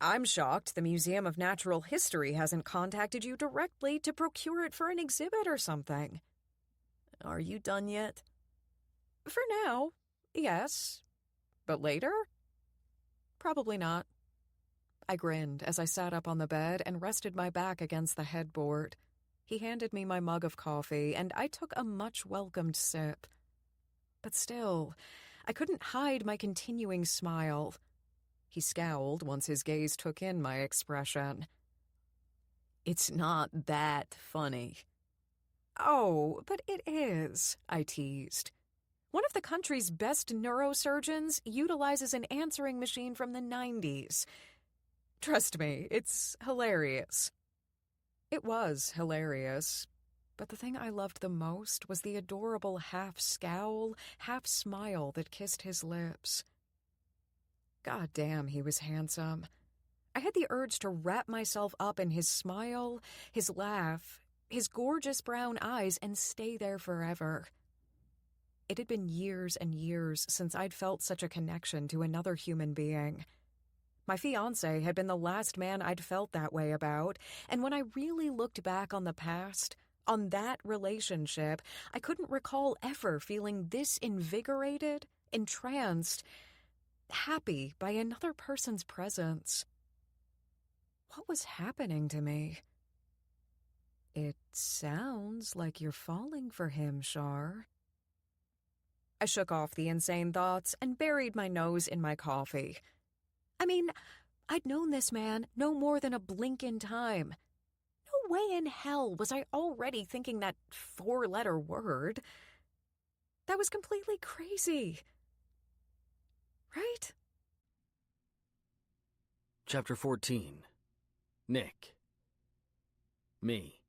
I'm shocked the Museum of Natural History hasn't contacted you directly to procure it for an exhibit or something." "Are you done yet?" "For now. Yes. But later? Probably not. I grinned as I sat up on the bed and rested my back against the headboard. He handed me my mug of coffee, and I took a much-welcomed sip. But still, I couldn't hide my continuing smile. He scowled once his gaze took in my expression. It's not that funny. Oh, but it is, I teased. One of the country's best neurosurgeons utilizes an answering machine from the 90s. Trust me, it's hilarious. It was hilarious, but the thing I loved the most was the adorable half-scowl, half-smile that kissed his lips. God damn, he was handsome. I had the urge to wrap myself up in his smile, his laugh, his gorgeous brown eyes, and stay there forever. It had been years and years since I'd felt such a connection to another human being. My fiancé had been the last man I'd felt that way about, and when I really looked back on the past, on that relationship, I couldn't recall ever feeling this invigorated, entranced, happy by another person's presence. What was happening to me? It sounds like you're falling for him, Shar. I shook off the insane thoughts and buried my nose in my coffee. I mean, I'd known this man no more than a blink in time. No way in hell was I already thinking that 4-letter word. That was completely crazy. Right? Chapter 14. Nick. Me.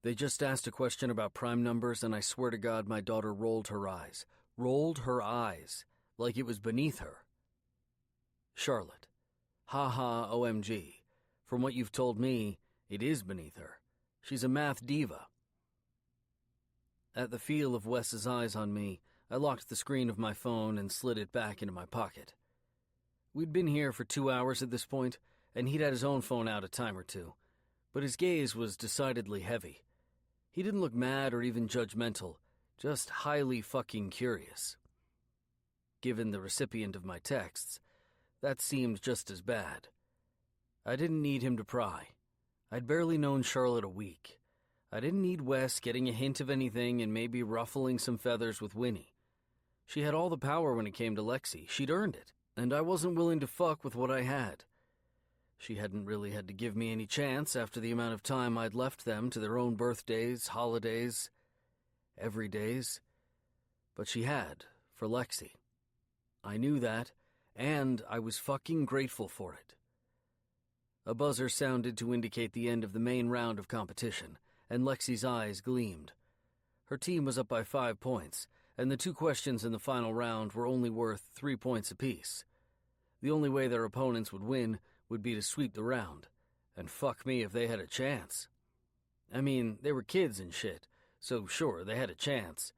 They just asked a question about prime numbers, and I swear to God my daughter rolled her eyes. Rolled her eyes, like it was beneath her. Charlotte. Ha ha, OMG. From what you've told me, it is beneath her. She's a math diva. At the feel of Wes's eyes on me, I locked the screen of my phone and slid it back into my pocket. We'd been here for 2 hours at this point, and he'd had his own phone out a time or two, but his gaze was decidedly heavy. He didn't look mad or even judgmental, just highly fucking curious. Given the recipient of my texts, that seemed just as bad. I didn't need him to pry. I'd barely known Charlotte a week. I didn't need Wes getting a hint of anything and maybe ruffling some feathers with Winnie. She had all the power when it came to Lexi. She'd earned it, and I wasn't willing to fuck with what I had. She hadn't really had to give me any chance after the amount of time I'd left them to their own birthdays, holidays, everydays. But she had, for Lexi. I knew that, and I was fucking grateful for it. A buzzer sounded to indicate the end of the main round of competition, and Lexi's eyes gleamed. Her team was up by 5 points, and the 2 questions in the final round were only worth 3 points apiece. The only way their opponents would win would be to sweep the round, and fuck me if they had a chance. I mean, they were kids and shit, so sure, they had a chance,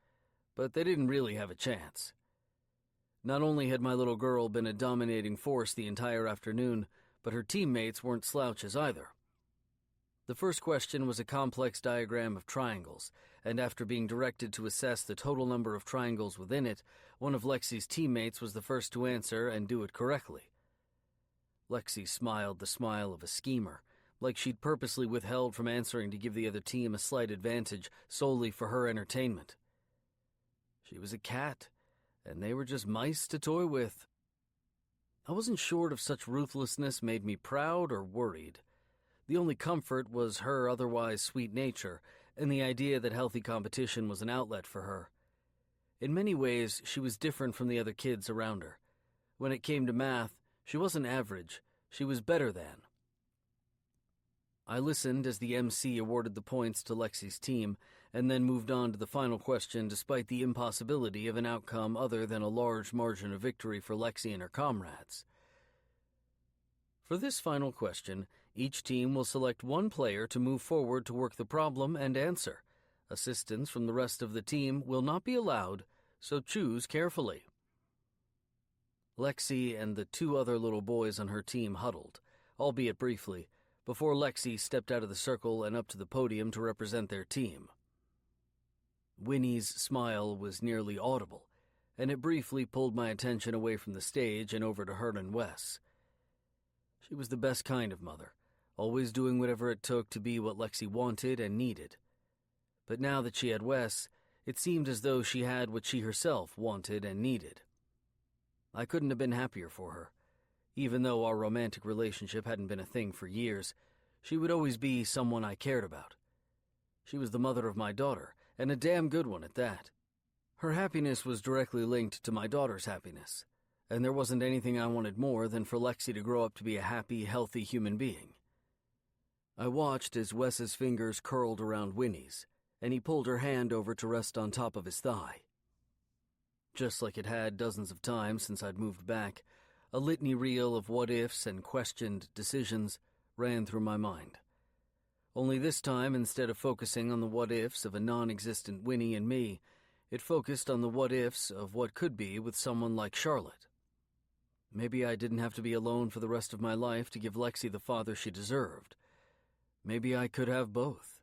but they didn't really have a chance. Not only had my little girl been a dominating force the entire afternoon, but her teammates weren't slouches either. The first question was a complex diagram of triangles, and after being directed to assess the total number of triangles within it, one of Lexi's teammates was the first to answer and do it correctly. Lexi smiled the smile of a schemer, like she'd purposely withheld from answering to give the other team a slight advantage solely for her entertainment. She was a cat, and they were just mice to toy with. I wasn't sure if such ruthlessness made me proud or worried. The only comfort was her otherwise sweet nature, and the idea that healthy competition was an outlet for her. In many ways, she was different from the other kids around her. When it came to math, she wasn't average, she was better than. I listened as the MC awarded the points to Lexi's team, and then moved on to the final question despite the impossibility of an outcome other than a large margin of victory for Lexi and her comrades. For this final question, each team will select one player to move forward to work the problem and answer. Assistance from the rest of the team will not be allowed, so choose carefully. Lexi and the 2 other little boys on her team huddled, albeit briefly, before Lexi stepped out of the circle and up to the podium to represent their team. Winnie's smile was nearly audible, and it briefly pulled my attention away from the stage and over to her and Wes. She was the best kind of mother, always doing whatever it took to be what Lexi wanted and needed. But now that she had Wes, it seemed as though she had what she herself wanted and needed. I couldn't have been happier for her. Even though our romantic relationship hadn't been a thing for years, she would always be someone I cared about. She was the mother of my daughter, and a damn good one at that. Her happiness was directly linked to my daughter's happiness, and there wasn't anything I wanted more than for Lexi to grow up to be a happy, healthy human being. I watched as Wes's fingers curled around Winnie's, and he pulled her hand over to rest on top of his thigh. Just like it had dozens of times since I'd moved back, a litany reel of what-ifs and questioned decisions ran through my mind. Only this time, instead of focusing on the what-ifs of a non-existent Winnie and me, it focused on the what-ifs of what could be with someone like Charlotte. Maybe I didn't have to be alone for the rest of my life to give Lexi the father she deserved. Maybe I could have both.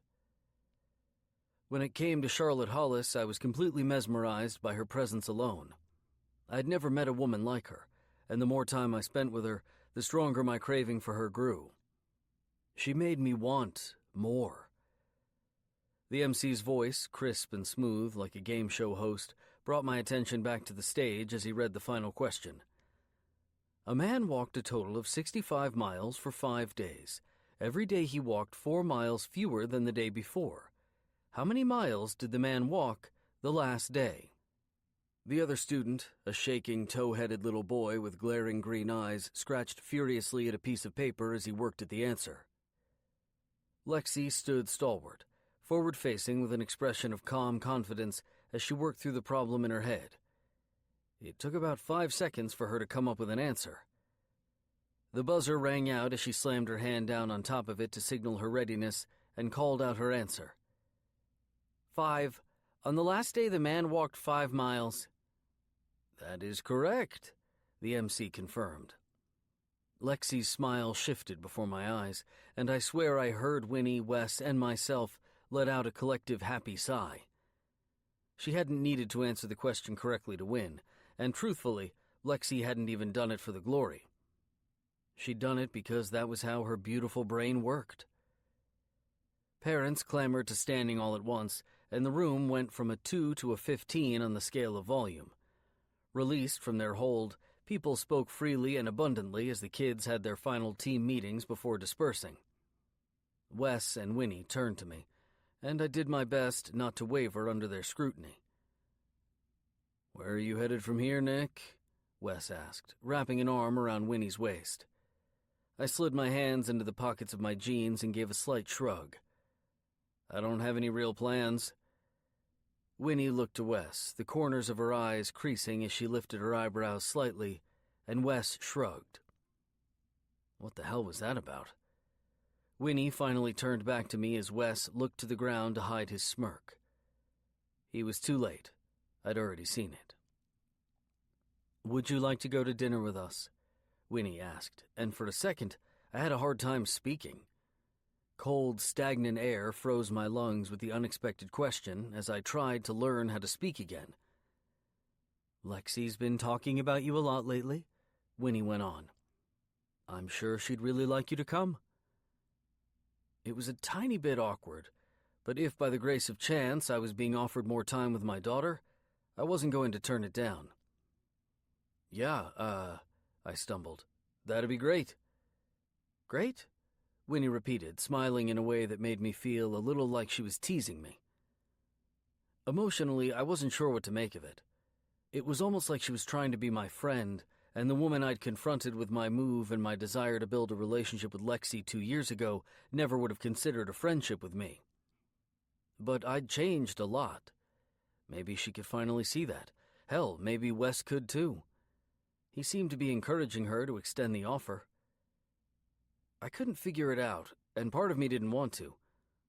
When it came to Charlotte Hollis, I was completely mesmerized by her presence alone. I'd never met a woman like her, and the more time I spent with her, the stronger my craving for her grew. She made me want more. The MC's voice, crisp and smooth like a game show host, brought my attention back to the stage as he read the final question. A man walked a total of 65 miles for 5 days. Every day he walked 4 miles fewer than the day before. How many miles did the man walk the last day? The other student, a shaking, tow-headed little boy with glaring green eyes, scratched furiously at a piece of paper as he worked at the answer. Lexi stood stalwart, forward-facing with an expression of calm confidence as she worked through the problem in her head. It took about 5 seconds for her to come up with an answer. The buzzer rang out as she slammed her hand down on top of it to signal her readiness and called out her answer. 5. On the last day the man walked 5 miles. That is correct, the MC confirmed. Lexi's smile shifted before my eyes, and I swear I heard Winnie, Wes, and myself let out a collective happy sigh. She hadn't needed to answer the question correctly to win, and truthfully, Lexi hadn't even done it for the glory. She'd done it because that was how her beautiful brain worked. Parents clamored to standing all at once, and the room went from a 2 to a 15 on the scale of volume. Released from their hold, people spoke freely and abundantly as the kids had their final team meetings before dispersing. Wes and Winnie turned to me, and I did my best not to waver under their scrutiny. "Where are you headed from here, Nick?" Wes asked, wrapping an arm around Winnie's waist. I slid my hands into the pockets of my jeans and gave a slight shrug. "I don't have any real plans." Winnie looked to Wes, the corners of her eyes creasing as she lifted her eyebrows slightly, and Wes shrugged. What the hell was that about? Winnie finally turned back to me as Wes looked to the ground to hide his smirk. He was too late. I'd already seen it. "Would you like to go to dinner with us?" Winnie asked, and for a second, I had a hard time speaking. Cold, stagnant air froze my lungs with the unexpected question as I tried to learn how to speak again. "Lexi's been talking about you a lot lately," Winnie went on. "I'm sure she'd really like you to come." It was a tiny bit awkward, but if by the grace of chance I was being offered more time with my daughter, I wasn't going to turn it down. "Yeah, I stumbled. "That'd be great." "Great?" Winnie repeated, smiling in a way that made me feel a little like she was teasing me. Emotionally, I wasn't sure what to make of it. It was almost like she was trying to be my friend, and the woman I'd confronted with my move and my desire to build a relationship with Lexi 2 years ago never would have considered a friendship with me. But I'd changed a lot. Maybe she could finally see that. Hell, maybe Wes could too. He seemed to be encouraging her to extend the offer. I couldn't figure it out, and part of me didn't want to.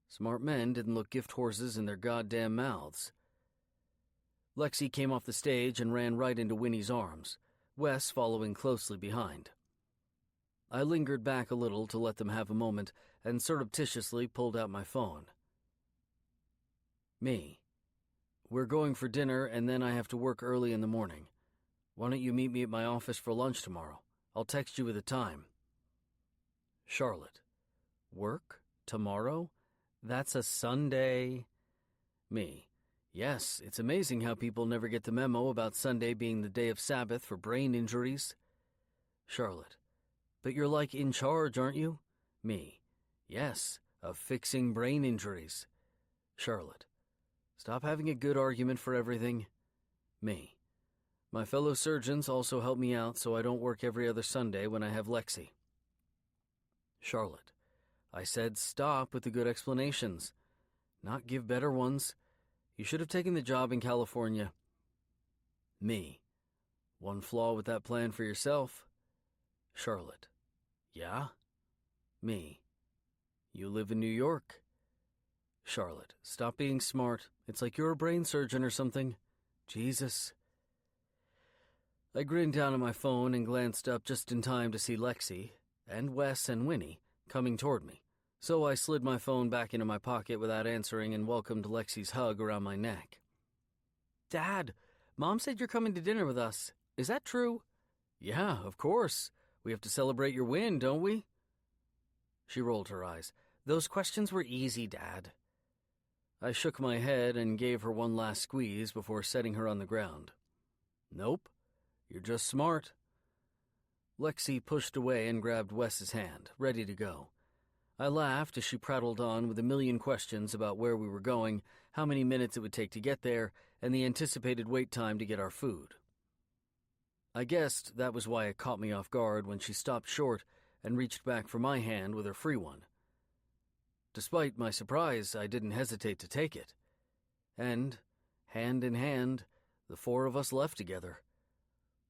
Smart men didn't look gift horses in their goddamn mouths. Lexi came off the stage and ran right into Winnie's arms, Wes following closely behind. I lingered back a little to let them have a moment and surreptitiously pulled out my phone. Me. We're going for dinner, and then I have to work early in the morning. Why don't you meet me at my office for lunch tomorrow? I'll text you with a time. Charlotte. Work? Tomorrow? That's a Sunday. Me. Yes, it's amazing how people never get the memo about Sunday being the day of Sabbath for brain injuries. Charlotte. But you're like in charge, aren't you? Me. Yes, of fixing brain injuries. Charlotte. Stop having a good argument for everything. Me. My fellow surgeons also help me out so I don't work every other Sunday when I have Lexi. Charlotte. I said stop with the good explanations. Not give better ones. You should have taken the job in California. Me. One flaw with that plan for yourself. Charlotte. Yeah? Me. You live in New York. Charlotte. Stop being smart. It's like you're a brain surgeon or something. Jesus. I grinned down at my phone and glanced up just in time to see Lexi, and Wes and Winnie, coming toward me. So I slid my phone back into my pocket without answering and welcomed Lexi's hug around my neck. Dad, Mom said you're coming to dinner with us. Is that true? Yeah, of course. We have to celebrate your win, don't we? She rolled her eyes. Those questions were easy, Dad. I shook my head and gave her one last squeeze before setting her on the ground. Nope. You're just smart. Lexi pushed away and grabbed Wes's hand, ready to go. I laughed as she prattled on with a million questions about where we were going, how many minutes it would take to get there, and the anticipated wait time to get our food. I guessed that was why it caught me off guard when she stopped short and reached back for my hand with her free one. Despite my surprise, I didn't hesitate to take it. And, hand in hand, the four of us left together.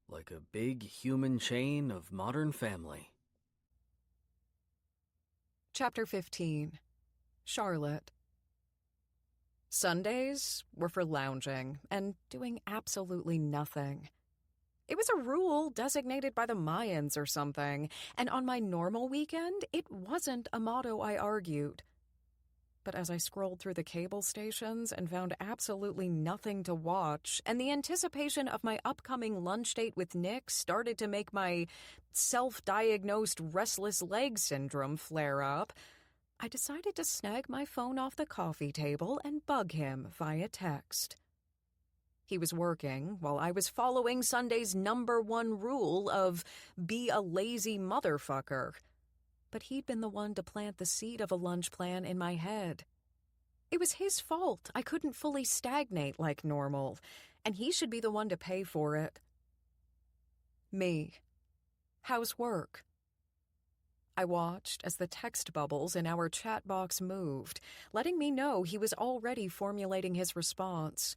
Like a big human chain of modern family. Chapter 15. Charlotte. Sundays were for lounging and doing absolutely nothing. It was a rule designated by the Mayans or something, and on my normal weekend, it wasn't a motto I argued. But as I scrolled through the cable stations and found absolutely nothing to watch, and the anticipation of my upcoming lunch date with Nick started to make my self-diagnosed restless leg syndrome flare up, I decided to snag my phone off the coffee table and bug him via text. He was working while I was following Sunday's #1 rule of be a lazy motherfucker. But he'd been the one to plant the seed of a lunch plan in my head. It was his fault I couldn't fully stagnate like normal, and he should be the one to pay for it. Me. How's work? I watched as the text bubbles in our chat box moved, letting me know he was already formulating his response.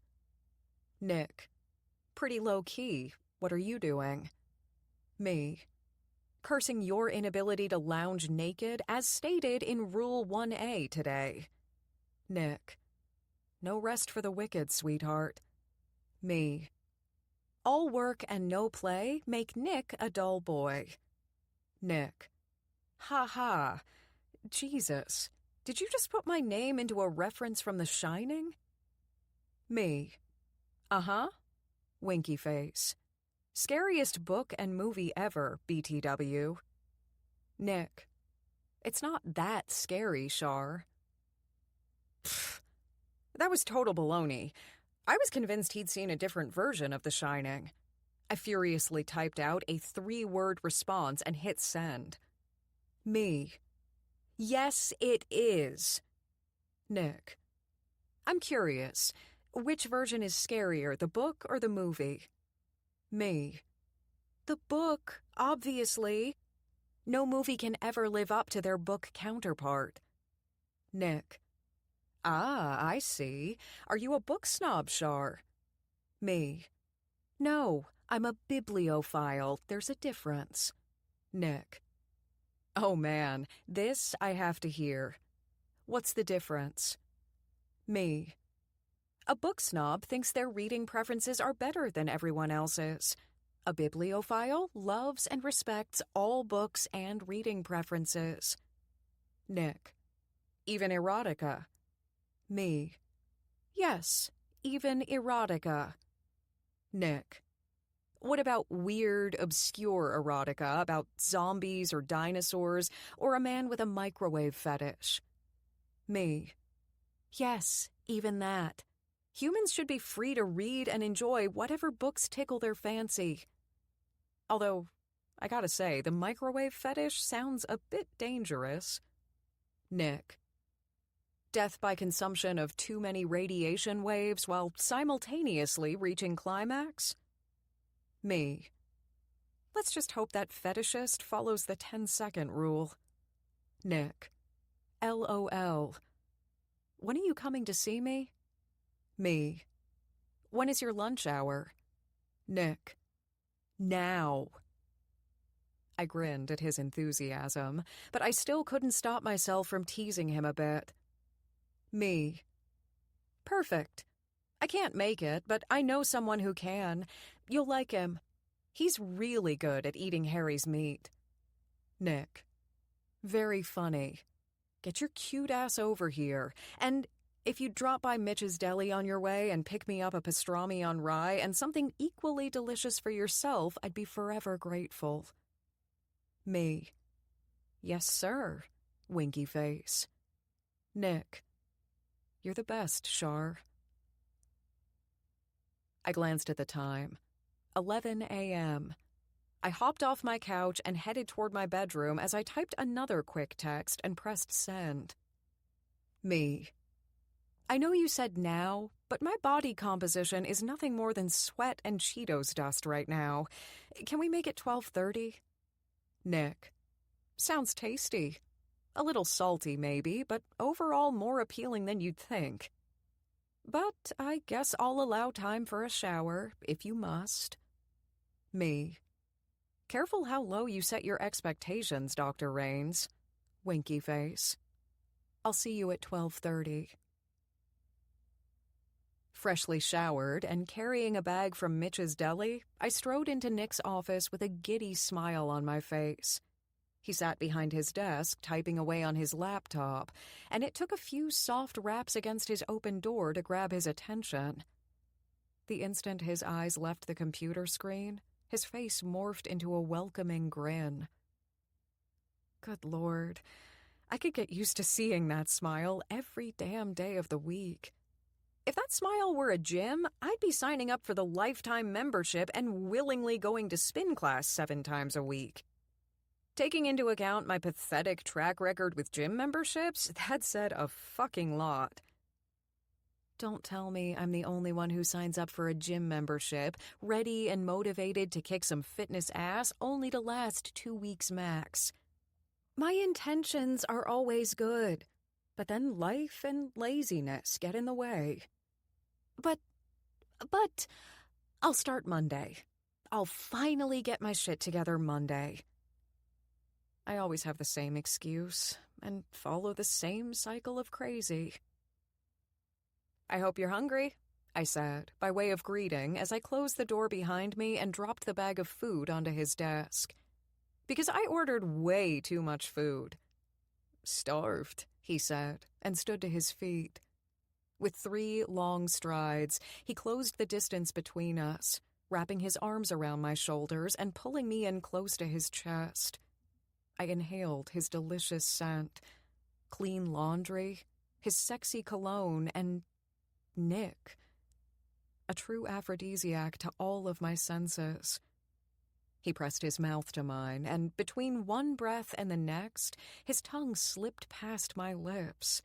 Nick. Pretty low-key. What are you doing? Me. Cursing your inability to lounge naked as stated in Rule 1A today. Nick. No rest for the wicked, sweetheart. Me. All work and no play make Nick a dull boy. Nick. Ha ha. Jesus. Did you just put my name into a reference from The Shining? Me. Uh-huh. Winky face. Scariest book and movie ever, BTW. Nick. It's not that scary, Char. Pfft. That was total baloney. I was convinced he'd seen a different version of The Shining. I furiously typed out a 3-word response and hit send. Me. Yes, it is. Nick. I'm curious. Which version is scarier, the book or the movie? Me. The book, obviously. No movie can ever live up to their book counterpart. Nick. Ah, I see. Are you a book snob, Char? Me. No, I'm a bibliophile. There's a difference. Nick. Oh man, this I have to hear. What's the difference? Me. A book snob thinks their reading preferences are better than everyone else's. A bibliophile loves and respects all books and reading preferences. Nick. Even erotica. Me. Yes, even erotica? Nick. What about weird, obscure erotica about zombies or dinosaurs or a man with a microwave fetish? Me. Yes, even that. Humans should be free to read and enjoy whatever books tickle their fancy. Although, I gotta say, the microwave fetish sounds a bit dangerous. Nick. Death by consumption of too many radiation waves while simultaneously reaching climax? Me. Let's just hope that fetishist follows the 10-second rule. Nick. LOL. When are you coming to see me? Me. When is your lunch hour? Nick. Now. I grinned at his enthusiasm, but I still couldn't stop myself from teasing him a bit. Me. Perfect. I can't make it, but I know someone who can. You'll like him. He's really good at eating Harry's meat. Nick. Very funny. Get your cute ass over here. And if you drop by Mitch's Deli on your way and pick me up a pastrami on rye and something equally delicious for yourself, I'd be forever grateful. Me. Yes, sir. Winky face. Nick. You're the best, Shar. I glanced at the time. 11 a.m. I hopped off my couch and headed toward my bedroom as I typed another quick text and pressed send. Me. I know you said now, but my body composition is nothing more than sweat and Cheetos dust right now. Can we make it 12:30? Nick. Sounds tasty. A little salty, maybe, but overall more appealing than you'd think. But I guess I'll allow time for a shower, if you must. Me. Careful how low you set your expectations, Dr. Raines. Winky face. I'll see you at 12:30. Freshly showered and carrying a bag from Mitch's Deli, I strode into Nick's office with a giddy smile on my face. He sat behind his desk, typing away on his laptop, and it took a few soft raps against his open door to grab his attention. The instant his eyes left the computer screen, his face morphed into a welcoming grin. Good Lord, I could get used to seeing that smile every damn day of the week. If that smile were a gym, I'd be signing up for the lifetime membership and willingly going to spin class 7 times a week. Taking into account my pathetic track record with gym memberships, that said a fucking lot. Don't tell me I'm the only one who signs up for a gym membership, ready and motivated to kick some fitness ass, only to last 2 weeks max. My intentions are always good, but then life and laziness get in the way. But, I'll start Monday. I'll finally get my shit together Monday. I always have the same excuse and follow the same cycle of crazy. I hope you're hungry, I said, by way of greeting as I closed the door behind me and dropped the bag of food onto his desk. Because I ordered way too much food. Starved, he said, and stood to his feet. With 3 long strides, he closed the distance between us, wrapping his arms around my shoulders and pulling me in close to his chest. I inhaled his delicious scent, clean laundry, his sexy cologne, and Nick. A true aphrodisiac to all of my senses. He pressed his mouth to mine, and between one breath and the next, his tongue slipped past my lips.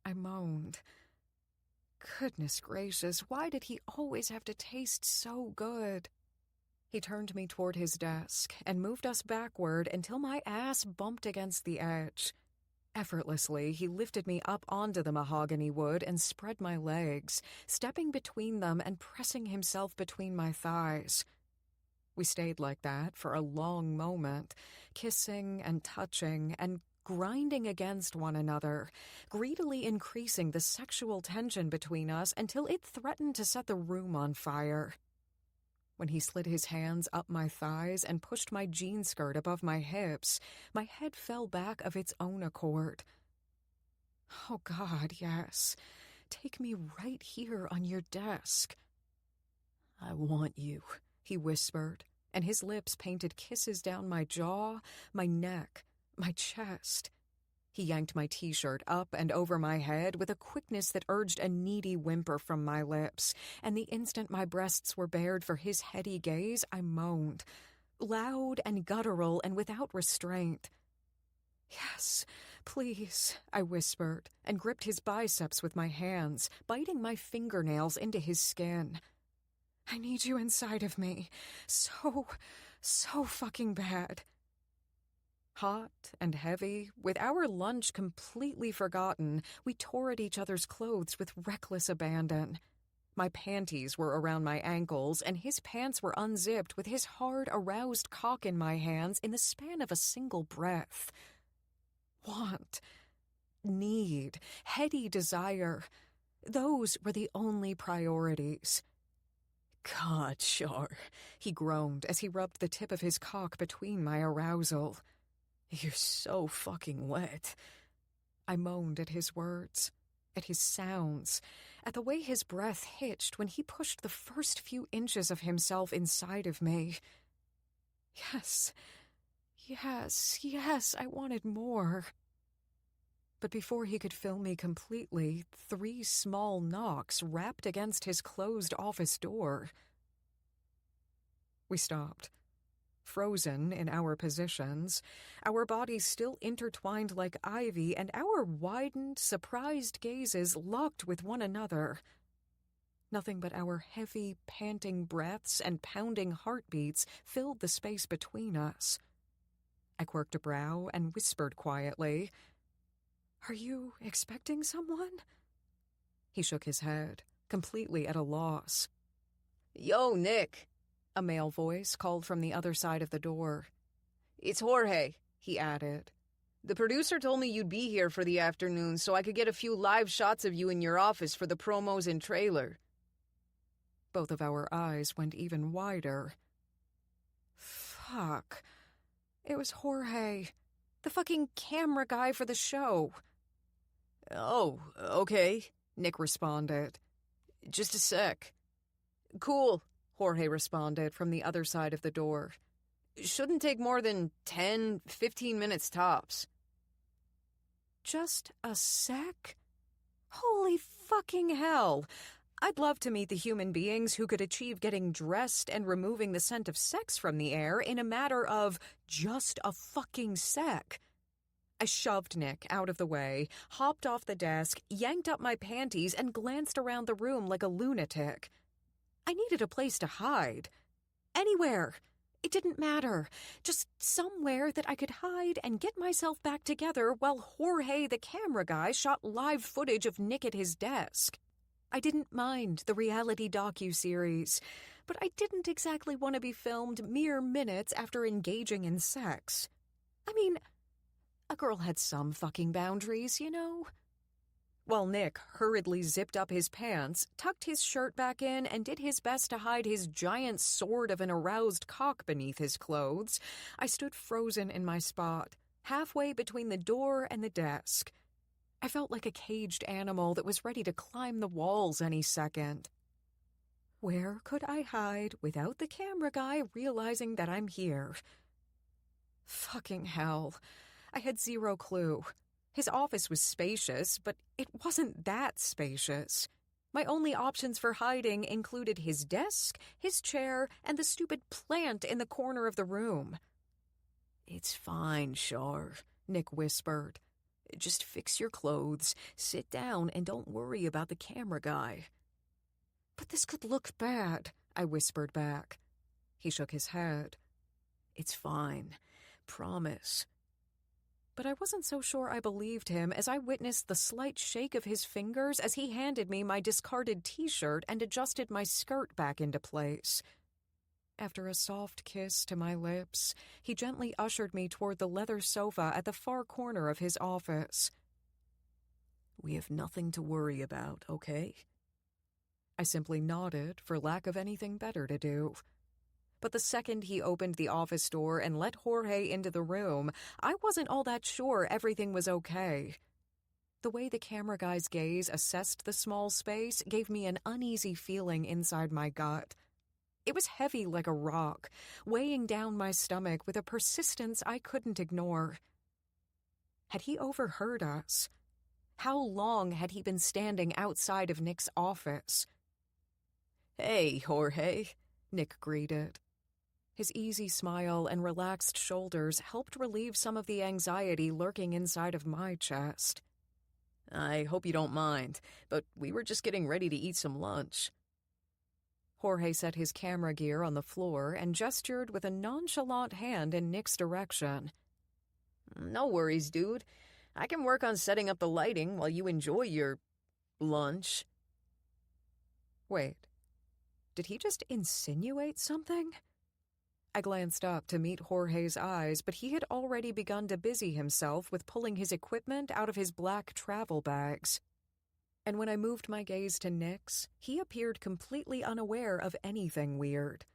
I moaned. Goodness gracious, why did he always have to taste so good? He turned me toward his desk and moved us backward until my ass bumped against the edge. Effortlessly, he lifted me up onto the mahogany wood and spread my legs, stepping between them and pressing himself between my thighs. We stayed like that for a long moment, kissing and touching and grinding against one another, greedily increasing the sexual tension between us until it threatened to set the room on fire. When he slid his hands up my thighs and pushed my jean skirt above my hips, my head fell back of its own accord. Oh God, yes. Take me right here on your desk." "I want you," he whispered, and his lips painted kisses down my jaw, my neck, my chest. He yanked my t-shirt up and over my head with a quickness that urged a needy whimper from my lips, and the instant my breasts were bared for his heady gaze, I moaned, loud and guttural and without restraint. "Yes, please," I whispered, and gripped his biceps with my hands, biting my fingernails into his skin. "I need you inside of me. So fucking bad." Hot and heavy, with our lunch completely forgotten, we tore at each other's clothes with reckless abandon. My panties were around my ankles, and his pants were unzipped with his hard, aroused cock in my hands in the span of a single breath. Want, need, heady desire, those were the only priorities. "God, Char," he groaned as he rubbed the tip of his cock between my arousal. "You're so fucking wet." I moaned at his words, at his sounds, at the way his breath hitched when he pushed the first few inches of himself inside of me. Yes, I wanted more. But before he could fill me completely, 3 small knocks rapped against his closed office door. We stopped. Frozen in our positions, our bodies still intertwined like ivy, and our widened, surprised gazes locked with one another. Nothing but our heavy, panting breaths and pounding heartbeats filled the space between us. I quirked a brow and whispered quietly, "Are you expecting someone?" He shook his head, completely at a loss. "Yo, Nick," a male voice called from the other side of the door. "It's Jorge," he added. "The producer told me you'd be here for the afternoon so I could get a few live shots of you in your office for the promos and trailer." Both of our eyes went even wider. Fuck. It was Jorge, the fucking camera guy for the show. "Oh, okay," Nick responded. "Just a sec." "Cool," Jorge responded from the other side of the door. "Shouldn't take more than 10, 15 minutes tops." Just a sec? Holy fucking hell! I'd love to meet the human beings who could achieve getting dressed and removing the scent of sex from the air in a matter of just a fucking sec. I shoved Nick out of the way, hopped off the desk, yanked up my panties, and glanced around the room like a lunatic. I needed a place to hide. Anywhere. It didn't matter. Just somewhere that I could hide and get myself back together while Jorge, the camera guy, shot live footage of Nick at his desk. I didn't mind the reality docuseries, but I didn't exactly want to be filmed mere minutes after engaging in sex. I mean, a girl had some fucking boundaries, you know? While Nick hurriedly zipped up his pants, tucked his shirt back in, and did his best to hide his giant sword of an aroused cock beneath his clothes, I stood frozen in my spot, halfway between the door and the desk. I felt like a caged animal that was ready to climb the walls any second. Where could I hide without the camera guy realizing that I'm here? Fucking hell. I had zero clue. His office was spacious, but it wasn't that spacious. My only options for hiding included his desk, his chair, and the stupid plant in the corner of the room. "It's fine, Char," Nick whispered. "Just fix your clothes, sit down, and don't worry about the camera guy." "But this could look bad," I whispered back. He shook his head. "It's fine. Promise." But I wasn't so sure I believed him as I witnessed the slight shake of his fingers as he handed me my discarded t-shirt and adjusted my skirt back into place. After a soft kiss to my lips, he gently ushered me toward the leather sofa at the far corner of his office. "We have nothing to worry about, okay?" I simply nodded for lack of anything better to do. But the second he opened the office door and let Jorge into the room, I wasn't all that sure everything was okay. The way the camera guy's gaze assessed the small space gave me an uneasy feeling inside my gut. It was heavy like a rock, weighing down my stomach with a persistence I couldn't ignore. Had he overheard us? How long had he been standing outside of Nick's office? "Hey, Jorge," Nick greeted. His easy smile and relaxed shoulders helped relieve some of the anxiety lurking inside of my chest. "I hope you don't mind, but we were just getting ready to eat some lunch." Jorge set his camera gear on the floor and gestured with a nonchalant hand in Nick's direction. "No worries, dude. I can work on setting up the lighting while you enjoy your lunch." Wait, did he just insinuate something? I glanced up to meet Jorge's eyes, but he had already begun to busy himself with pulling his equipment out of his black travel bags. And when I moved my gaze to Nick's, he appeared completely unaware of anything weird.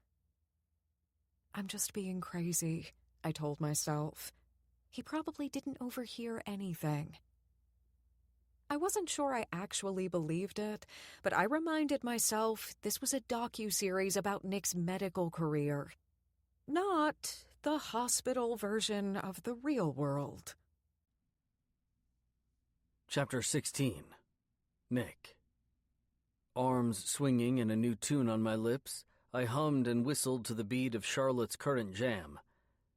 I'm just being crazy, I told myself. He probably didn't overhear anything. I wasn't sure I actually believed it, but I reminded myself this was a docuseries about Nick's medical career, not the hospital version of the real world. Chapter 16. Nick. Arms swinging and a new tune on my lips, I hummed and whistled to the beat of Charlotte's current jam,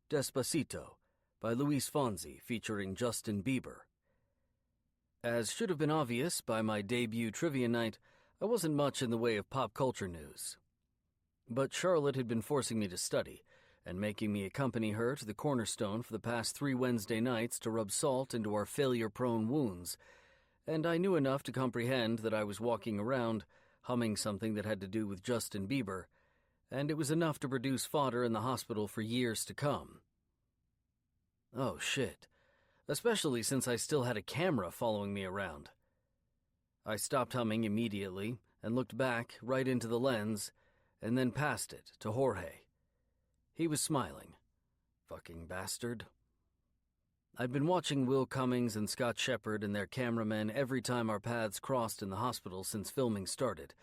Despacito, by Luis Fonsi featuring Justin Bieber. As should have been obvious by my debut trivia night, I wasn't much in the way of pop culture news. But Charlotte had been forcing me to study, and making me accompany her to the Cornerstone for the past 3 Wednesday nights to rub salt into our failure-prone wounds, and I knew enough to comprehend that I was walking around, humming something that had to do with Justin Bieber, and it was enough to produce fodder in the hospital for years to come. Oh, shit. Especially since I still had a camera following me around. I stopped humming immediately and looked back right into the lens, and then past it to Jorge. He was smiling. Fucking bastard. I'd been watching Will Cummings and Scott Shepard and their cameramen every time our paths crossed in the hospital since filming started,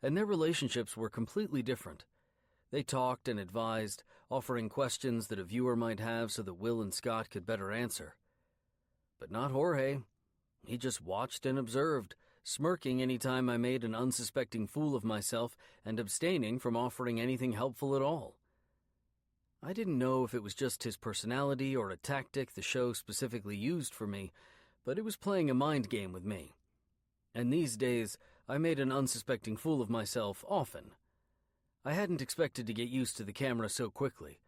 and their relationships were completely different. They talked and advised, offering questions that a viewer might have so that Will and Scott could better answer. But not Jorge. He just watched and observed, smirking any time I made an unsuspecting fool of myself and abstaining from offering anything helpful at all. I didn't know if it was just his personality or a tactic the show specifically used for me, but it was playing a mind game with me. And these days, I made an unsuspecting fool of myself often. I hadn't expected to get used to the camera so quickly,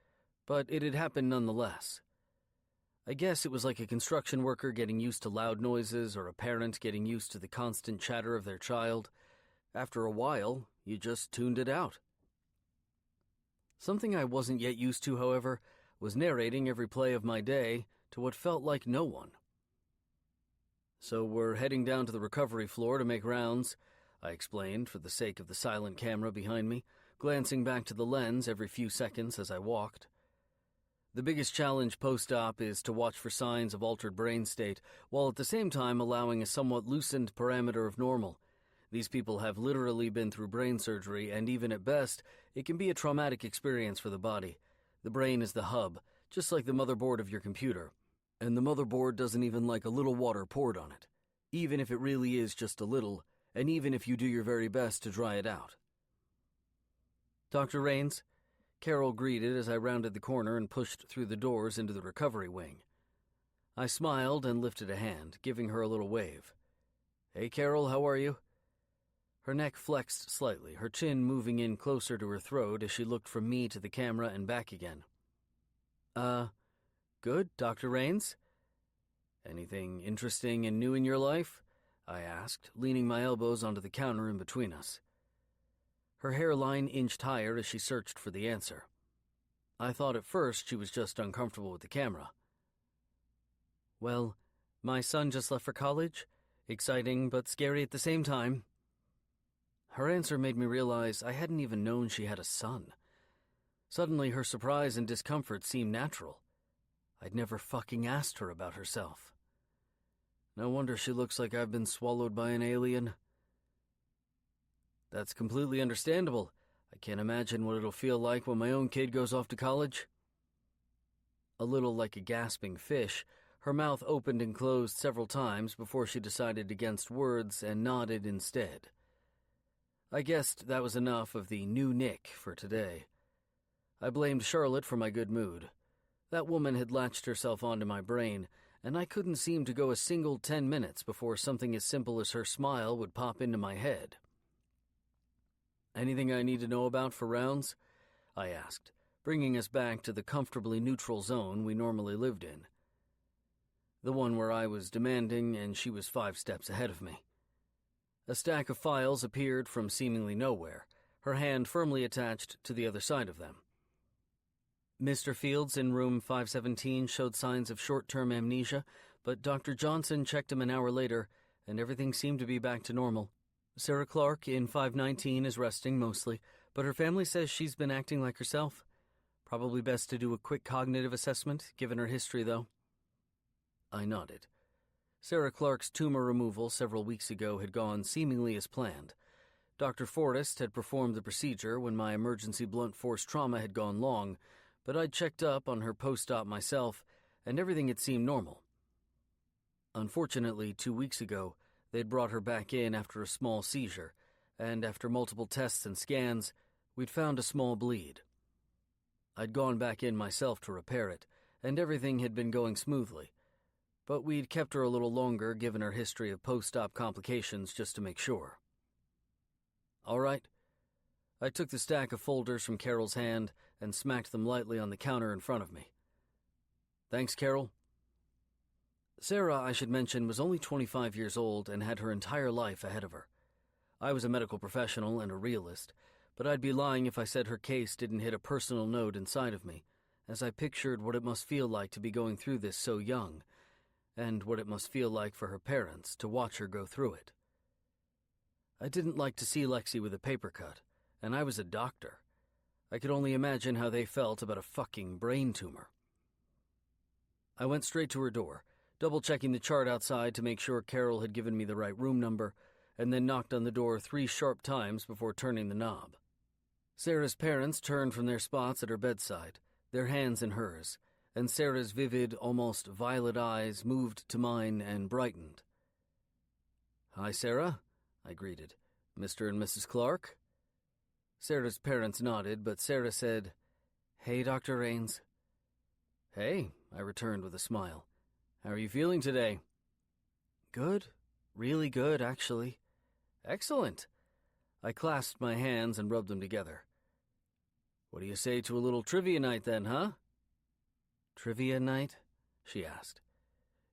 but it had happened nonetheless. I guess it was like a construction worker getting used to loud noises or a parent getting used to the constant chatter of their child. After a while, you just tuned it out. Something I wasn't yet used to, however, was narrating every play of my day to what felt like no one. So we're heading down to the recovery floor to make rounds, I explained for the sake of the silent camera behind me, glancing back to the lens every few seconds as I walked. The biggest challenge post-op is to watch for signs of altered brain state, while at the same time allowing a somewhat loosened parameter of normal. These people have literally been through brain surgery, and even at best, it can be a traumatic experience for the body. The brain is the hub, just like the motherboard of your computer. And the motherboard doesn't even like a little water poured on it, even if it really is just a little, and even if you do your very best to dry it out. Dr. Rains, Carol greeted as I rounded the corner and pushed through the doors into the recovery wing. I smiled and lifted a hand, giving her a little wave. Hey, Carol, how are you? Her neck flexed slightly, her chin moving in closer to her throat as she looked from me to the camera and back again. Good, Dr. Rains? Anything interesting and new in your life? I asked, leaning my elbows onto the counter in between us. Her hairline inched higher as she searched for the answer. I thought at first she was just uncomfortable with the camera. Well, my son just left for college. Exciting but scary at the same time. Her answer made me realize I hadn't even known she had a son. Suddenly, her surprise and discomfort seemed natural. I'd never fucking asked her about herself. No wonder she looks like I've been swallowed by an alien. That's completely understandable. I can't imagine what it'll feel like when my own kid goes off to college. A little like a gasping fish, her mouth opened and closed several times before she decided against words and nodded instead. I guessed that was enough of the new Nick for today. I blamed Charlotte for my good mood. That woman had latched herself onto my brain, and I couldn't seem to go a single 10 minutes before something as simple as her smile would pop into my head. "Anything I need to know about for rounds?" I asked, bringing us back to the comfortably neutral zone we normally lived in. The one where I was demanding and she was 5 steps ahead of me. A stack of files appeared from seemingly nowhere, her hand firmly attached to the other side of them. Mr. Fields in room 517 showed signs of short-term amnesia, but Dr. Johnson checked him an hour later, and everything seemed to be back to normal. Sarah Clark in 519 is resting mostly, but her family says she's been acting like herself. Probably best to do a quick cognitive assessment, given her history, though. I nodded. Sarah Clark's tumor removal several weeks ago had gone seemingly as planned. Dr. Forrest had performed the procedure when my emergency blunt force trauma had gone long, but I'd checked up on her post-op myself, and everything had seemed normal. Unfortunately, 2 weeks ago, they'd brought her back in after a small seizure, and after multiple tests and scans, we'd found a small bleed. I'd gone back in myself to repair it, and everything had been going smoothly, but we'd kept her a little longer given her history of post-op complications just to make sure. "All right." I took the stack of folders from Carol's hand and smacked them lightly on the counter in front of me. "Thanks, Carol." Sarah, I should mention, was only 25 years old and had her entire life ahead of her. I was a medical professional and a realist, but I'd be lying if I said her case didn't hit a personal note inside of me, as I pictured what it must feel like to be going through this so young, and what it must feel like for her parents to watch her go through it. I didn't like to see Lexi with a paper cut, and I was a doctor. I could only imagine how they felt about a fucking brain tumor. I went straight to her door, double-checking the chart outside to make sure Carol had given me the right room number, and then knocked on the door 3 sharp times before turning the knob. Sarah's parents turned from their spots at her bedside, their hands in hers, and Sarah's vivid, almost violet eyes moved to mine and brightened. "Hi, Sarah," I greeted. "Mr. and Mrs. Clark?" Sarah's parents nodded, but Sarah said, "Hey, Dr. Raines." "Hey," I returned with a smile. "How are you feeling today?" "Good. Really good, actually." "Excellent." I clasped my hands and rubbed them together. "What do you say to a little trivia night then, huh?" "Trivia night?" she asked.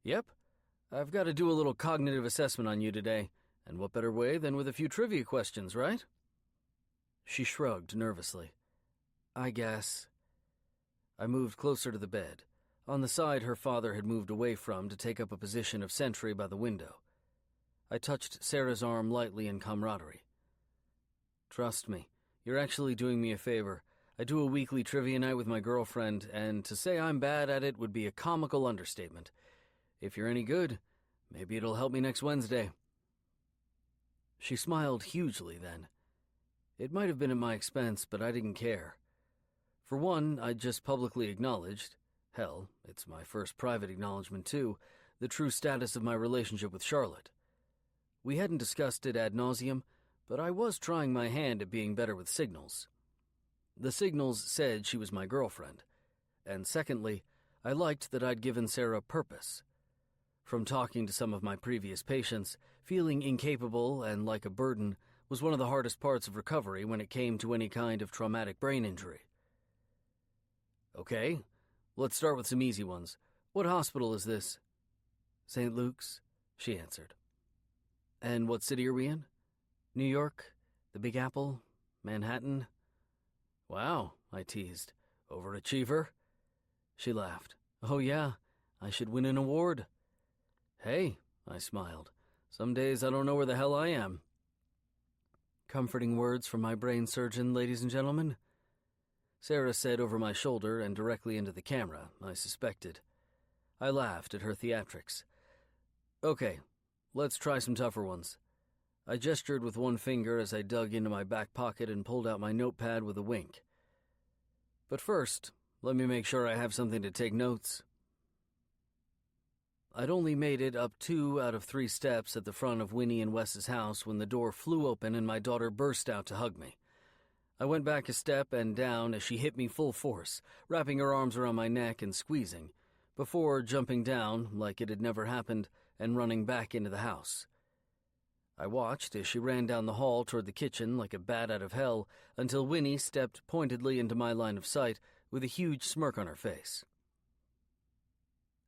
"Yep. I've got to do a little cognitive assessment on you today, and what better way than with a few trivia questions, right?" She shrugged nervously. "I guess." I moved closer to the bed, on the side her father had moved away from to take up a position of sentry by the window. I touched Sarah's arm lightly in camaraderie. "Trust me, you're actually doing me a favor. I do a weekly trivia night with my girlfriend, and to say I'm bad at it would be a comical understatement. If you're any good, maybe it'll help me next Wednesday." She smiled hugely then. It might have been at my expense, but I didn't care. For one, I'd just publicly acknowledged, hell, it's my first private acknowledgement too, the true status of my relationship with Charlotte. We hadn't discussed it ad nauseum, but I was trying my hand at being better with signals. The signals said she was my girlfriend, and secondly, I liked that I'd given Sarah purpose. From talking to some of my previous patients, feeling incapable and like a burden was one of the hardest parts of recovery when it came to any kind of traumatic brain injury. "Okay, let's start with some easy ones. What hospital is this?" "St. Luke's," she answered. "And what city are we in?" "New York, the Big Apple, Manhattan." "Wow," I teased. "Overachiever?" She laughed. "Oh yeah, I should win an award." "Hey," I smiled. "Some days I don't know where the hell I am." Comforting words from my brain surgeon, ladies and gentlemen. Sarah said over my shoulder and directly into the camera, I suspected. I laughed at her theatrics. Okay, let's try some tougher ones. I gestured with one finger as I dug into my back pocket and pulled out my notepad with a wink. But first, let me make sure I have something to take notes. I'd only made it up 2 out of 3 steps at the front of Winnie and Wes's house when the door flew open and my daughter burst out to hug me. I went back a step and down as she hit me full force, wrapping her arms around my neck and squeezing, before jumping down like it had never happened and running back into the house. I watched as she ran down the hall toward the kitchen like a bat out of hell until Winnie stepped pointedly into my line of sight with a huge smirk on her face.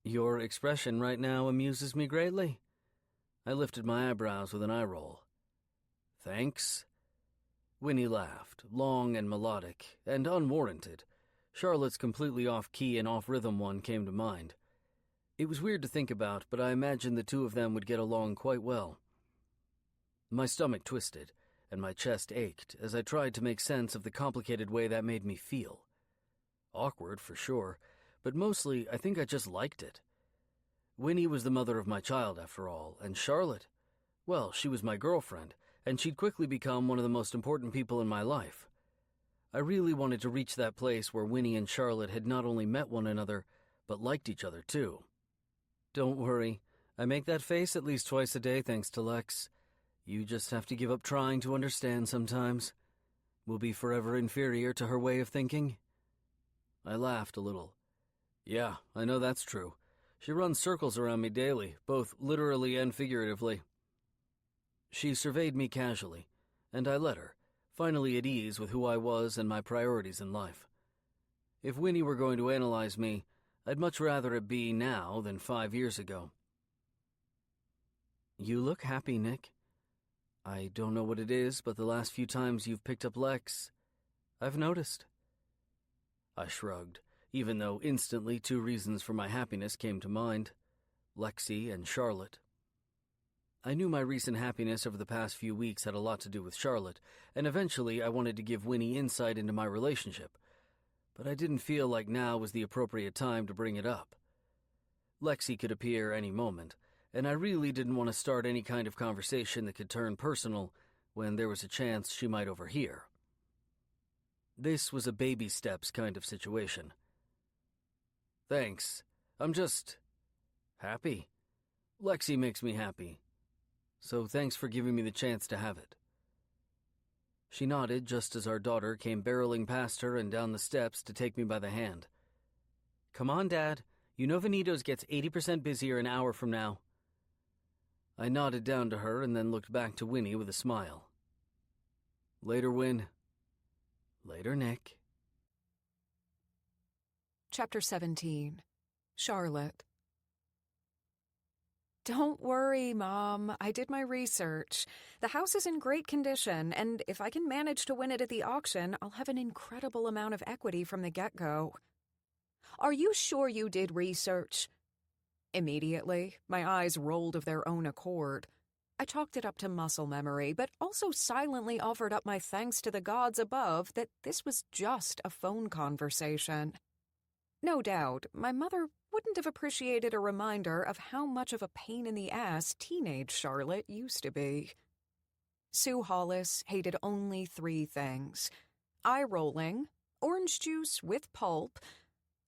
Your expression right now amuses me greatly. I lifted my eyebrows with an eye roll. Thanks. Winnie laughed, long and melodic, and unwarranted. Charlotte's completely off-key and off-rhythm one came to mind. It was weird to think about, but I imagined the two of them would get along quite well. My stomach twisted, and my chest ached as I tried to make sense of the complicated way that made me feel. Awkward, for sure, but mostly I think I just liked it. Winnie was the mother of my child, after all, and Charlotte, well, she was my girlfriend, and she'd quickly become one of the most important people in my life. I really wanted to reach that place where Winnie and Charlotte had not only met one another, but liked each other too. Don't worry, I make that face at least twice a day thanks to Lex. You just have to give up trying to understand sometimes. We'll be forever inferior to her way of thinking. I laughed a little. Yeah, I know that's true. She runs circles around me daily, both literally and figuratively. She surveyed me casually, and I let her, finally at ease with who I was and my priorities in life. If Winnie were going to analyze me, I'd much rather it be now than 5 years ago. You look happy, Nick. I don't know what it is, but the last few times you've picked up Lex, I've noticed. I shrugged, even though instantly 2 reasons for my happiness came to mind, Lexi and Charlotte. I knew my recent happiness over the past few weeks had a lot to do with Charlotte, and eventually I wanted to give Winnie insight into my relationship, but I didn't feel like now was the appropriate time to bring it up. Lexi could appear any moment, and I really didn't want to start any kind of conversation that could turn personal when there was a chance she might overhear. This was a baby steps kind of situation. Thanks. I'm just happy. Lexi makes me happy. So thanks for giving me the chance to have it. She nodded just as our daughter came barreling past her and down the steps to take me by the hand. Come on, Dad. You know Vanitos gets 80% busier an hour from now. I nodded down to her and then looked back to Winnie with a smile. Later, Win. Later, Nick. Chapter 17. Charlotte. Don't worry, Mom. I did my research. The house is in great condition, and if I can manage to win it at the auction, I'll have an incredible amount of equity from the get-go. Are you sure you did research? Immediately, my eyes rolled of their own accord. I chalked it up to muscle memory, but also silently offered up my thanks to the gods above that this was just a phone conversation. No doubt, my mother wouldn't have appreciated a reminder of how much of a pain-in-the-ass teenage Charlotte used to be. Sue Hollis hated only 3 things: eye-rolling, orange juice with pulp,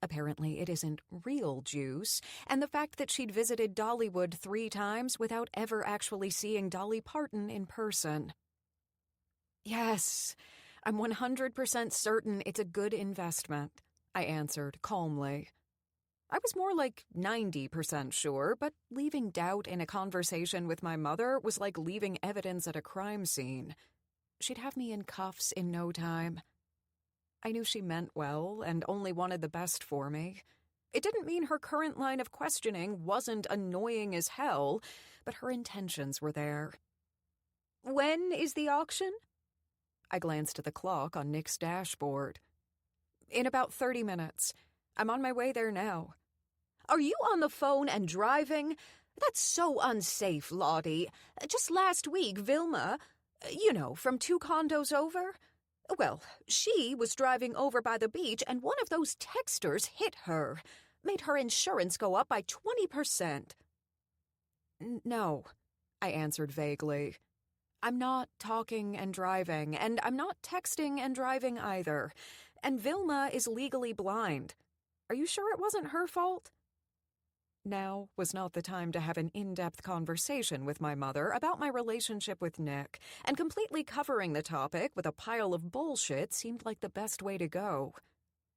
apparently it isn't real juice, and the fact that she'd visited Dollywood 3 times without ever actually seeing Dolly Parton in person. Yes, I'm 100% certain it's a good investment, I answered calmly. I was more like 90% sure, but leaving doubt in a conversation with my mother was like leaving evidence at a crime scene. She'd have me in cuffs in no time. I knew she meant well and only wanted the best for me. It didn't mean her current line of questioning wasn't annoying as hell, but her intentions were there. When is the auction? I glanced at the clock on Nick's dashboard. In about 30 minutes. I'm on my way there now. Are you on the phone and driving? That's so unsafe, Lottie. Just last week, Vilma, from 2 condos over? Well, she was driving over by the beach and one of those texters hit her. Made her insurance go up by 20%. No, I answered vaguely. I'm not talking and driving, and I'm not texting and driving either. And Vilma is legally blind. Are you sure it wasn't her fault? Now was not the time to have an in-depth conversation with my mother about my relationship with Nick, and completely covering the topic with a pile of bullshit seemed like the best way to go.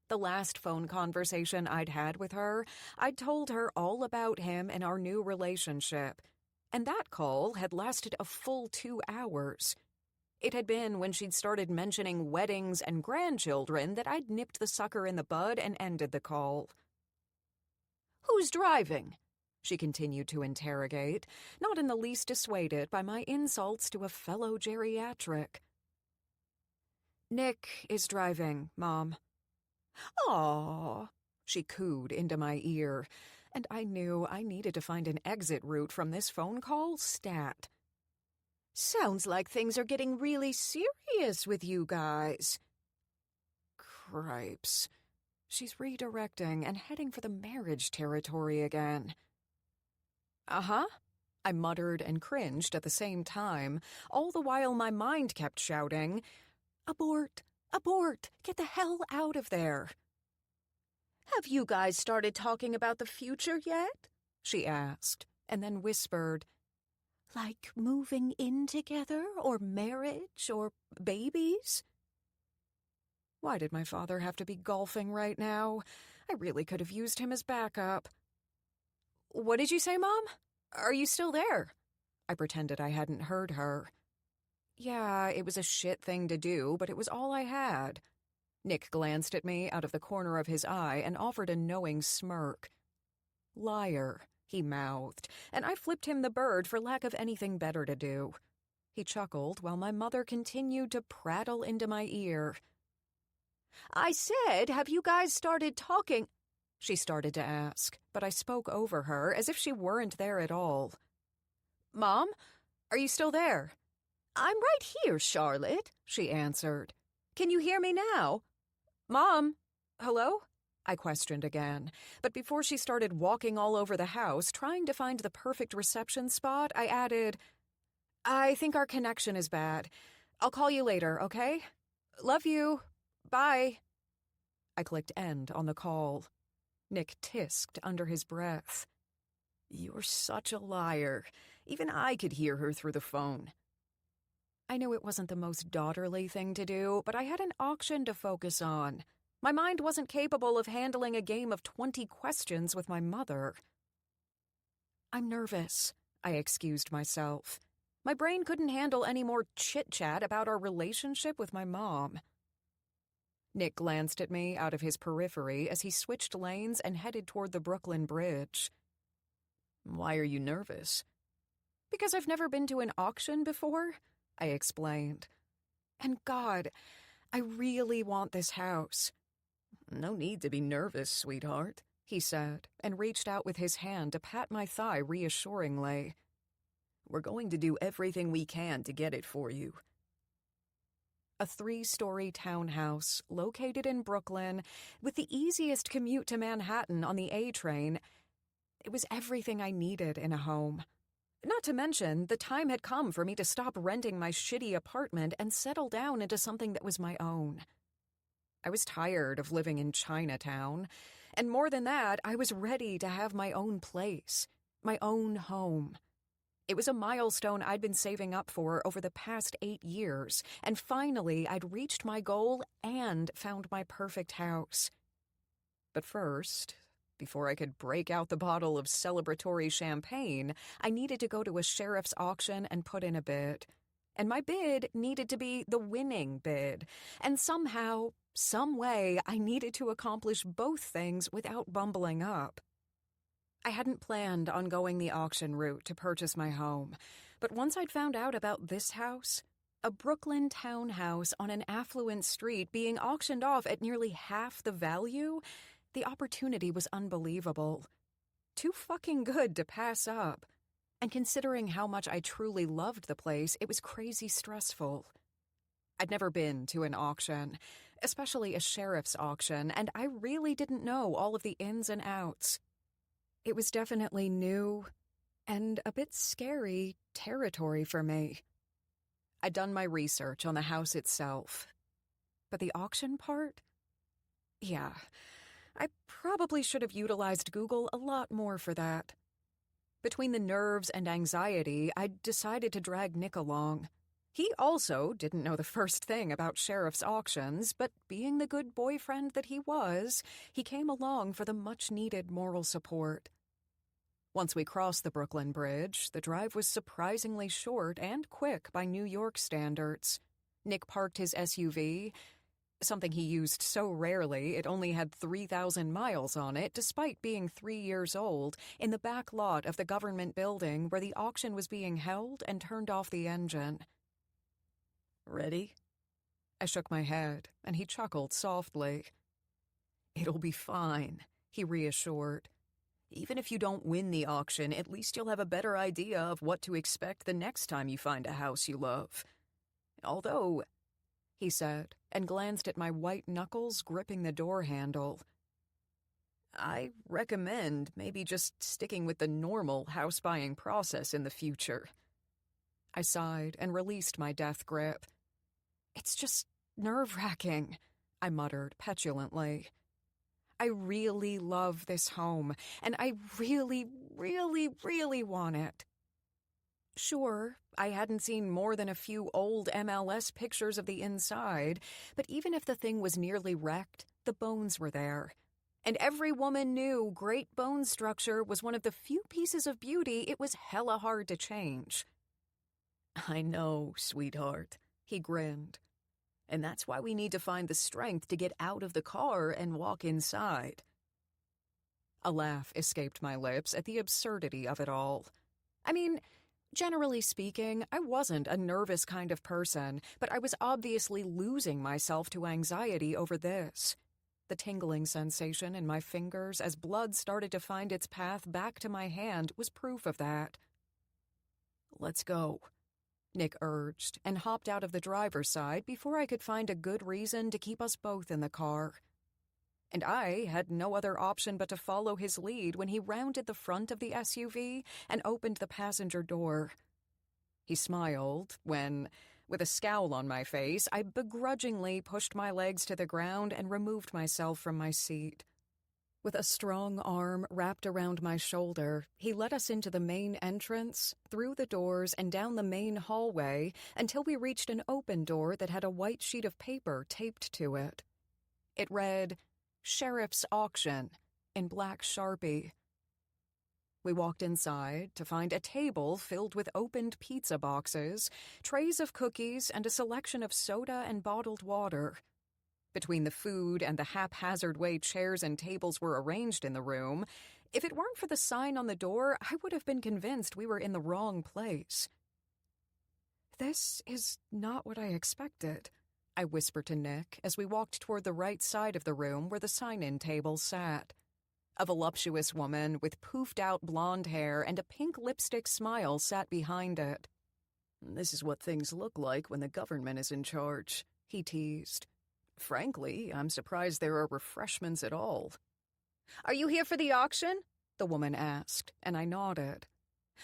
The last phone conversation I'd had with her, I'd told her all about him and our new relationship, and that call had lasted a full 2 hours. It had been when she'd started mentioning weddings and grandchildren that I'd nipped the sucker in the bud and ended the call. "Who's driving?" she continued to interrogate, not in the least dissuaded by my insults to a fellow geriatric. "Nick is driving, Mom." "Aw," she cooed into my ear, and I knew I needed to find an exit route from this phone call stat. "Sounds like things are getting really serious with you guys." Cripes. She's redirecting and heading for the marriage territory again. "Uh-huh," I muttered and cringed at the same time, all the while my mind kept shouting, "Abort! Abort! Get the hell out of there!" "Have you guys started talking about the future yet?" she asked, and then whispered, "Like moving in together, or marriage, or babies?" Why did my father have to be golfing right now? I really could have used him as backup. "What did you say, Mom? Are you still there?" I pretended I hadn't heard her. Yeah, it was a shit thing to do, but it was all I had. Nick glanced at me out of the corner of his eye and offered a knowing smirk. "Liar," he mouthed, and I flipped him the bird for lack of anything better to do. He chuckled while my mother continued to prattle into my ear. "I said, have you guys started talking?" she started to ask, but I spoke over her as if she weren't there at all. "Mom, are you still there?" "I'm right here, Charlotte," she answered. "Can you hear me now?" "Mom, hello?" I questioned again, but before she started walking all over the house trying to find the perfect reception spot, I added, "I think our connection is bad. I'll call you later, okay? Love you. Bye." I clicked end on the call. Nick tisked under his breath. "You're such a liar. Even I could hear her through the phone." I knew it wasn't the most daughterly thing to do, but I had an auction to focus on. My mind wasn't capable of handling a game of 20 questions with my mother. "I'm nervous," I excused myself. My brain couldn't handle any more chit-chat about our relationship with my mom. Nick glanced at me out of his periphery as he switched lanes and headed toward the Brooklyn Bridge. "Why are you nervous?" "Because I've never been to an auction before," I explained. "And God, I really want this house." "No need to be nervous, sweetheart," he said, and reached out with his hand to pat my thigh reassuringly. "We're going to do everything we can to get it for you." A 3-story townhouse located in Brooklyn with the easiest commute to Manhattan on the A train. It was everything I needed in a home. Not to mention, the time had come for me to stop renting my shitty apartment and settle down into something that was my own. I was tired of living in Chinatown, and more than that, I was ready to have my own place, my own home. It was a milestone I'd been saving up for over the past 8 years, and finally I'd reached my goal and found my perfect house. But first, before I could break out the bottle of celebratory champagne, I needed to go to a sheriff's auction and put in a bid. And my bid needed to be the winning bid. And somehow, some way, I needed to accomplish both things without bumbling up. I hadn't planned on going the auction route to purchase my home, but once I'd found out about this house, a Brooklyn townhouse on an affluent street being auctioned off at nearly half the value, the opportunity was unbelievable. Too fucking good to pass up. And considering how much I truly loved the place, it was crazy stressful. I'd never been to an auction, especially a sheriff's auction, and I really didn't know all of the ins and outs. It was definitely new, and a bit scary territory for me. I'd done my research on the house itself, but the auction part? Yeah, I probably should have utilized Google a lot more for that. Between the nerves and anxiety, I'd decided to drag Nick along. He also didn't know the first thing about sheriff's auctions, but being the good boyfriend that he was, he came along for the much-needed moral support. Once we crossed the Brooklyn Bridge, the drive was surprisingly short and quick by New York standards. Nick parked his SUV, something he used so rarely it only had 3,000 miles on it, despite being 3 years old, in the back lot of the government building where the auction was being held, and turned off the engine. "Ready?" I shook my head, and he chuckled softly. "It'll be fine," he reassured. "Even if you don't win the auction, at least you'll have a better idea of what to expect the next time you find a house you love. Although," he said, and glanced at my white knuckles gripping the door handle, "I recommend maybe just sticking with the normal house-buying process in the future." I sighed and released my death grip. "It's just nerve-wracking," I muttered petulantly. "I really love this home, and I really, really, really want it." Sure, I hadn't seen more than a few old MLS pictures of the inside, but even if the thing was nearly wrecked, the bones were there. And every woman knew great bone structure was one of the few pieces of beauty it was hella hard to change. "I know, sweetheart," he grinned. "And that's why we need to find the strength to get out of the car and walk inside." A laugh escaped my lips at the absurdity of it all. I mean, generally speaking, I wasn't a nervous kind of person, but I was obviously losing myself to anxiety over this. The tingling sensation in my fingers as blood started to find its path back to my hand was proof of that. "Let's go," Nick urged, and hopped out of the driver's side before I could find a good reason to keep us both in the car. And I had no other option but to follow his lead when he rounded the front of the SUV and opened the passenger door. He smiled when, with a scowl on my face, I begrudgingly pushed my legs to the ground and removed myself from my seat. With a strong arm wrapped around my shoulder, he led us into the main entrance, through the doors, and down the main hallway until we reached an open door that had a white sheet of paper taped to it. It read, "Sheriff's Auction," in black Sharpie. We walked inside to find a table filled with opened pizza boxes, trays of cookies, and a selection of soda and bottled water. Between the food and the haphazard way chairs and tables were arranged in the room, if it weren't for the sign on the door, I would have been convinced we were in the wrong place. "This is not what I expected," I whispered to Nick as we walked toward the right side of the room where the sign-in table sat. A voluptuous woman with poofed-out blonde hair and a pink lipstick smile sat behind it. "This is what things look like when the government is in charge," he teased. "Frankly, I'm surprised there are refreshments at all." "Are you here for the auction?" the woman asked, and I nodded.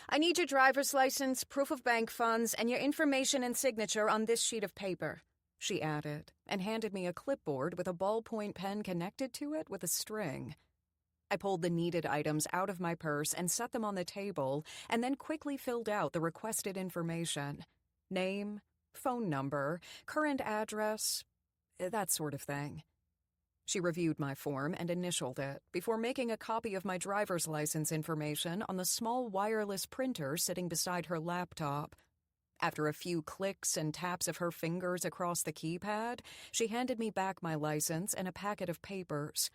"I need your driver's license, proof of bank funds, and your information and signature on this sheet of paper," she added, and handed me a clipboard with a ballpoint pen connected to it with a string. I pulled the needed items out of my purse and set them on the table, and then quickly filled out the requested information. Name, phone number, current address, that sort of thing. She reviewed my form and initialed it before making a copy of my driver's license information on the small wireless printer sitting beside her laptop. After a few clicks and taps of her fingers across the keypad, she handed me back my license and a packet of papers.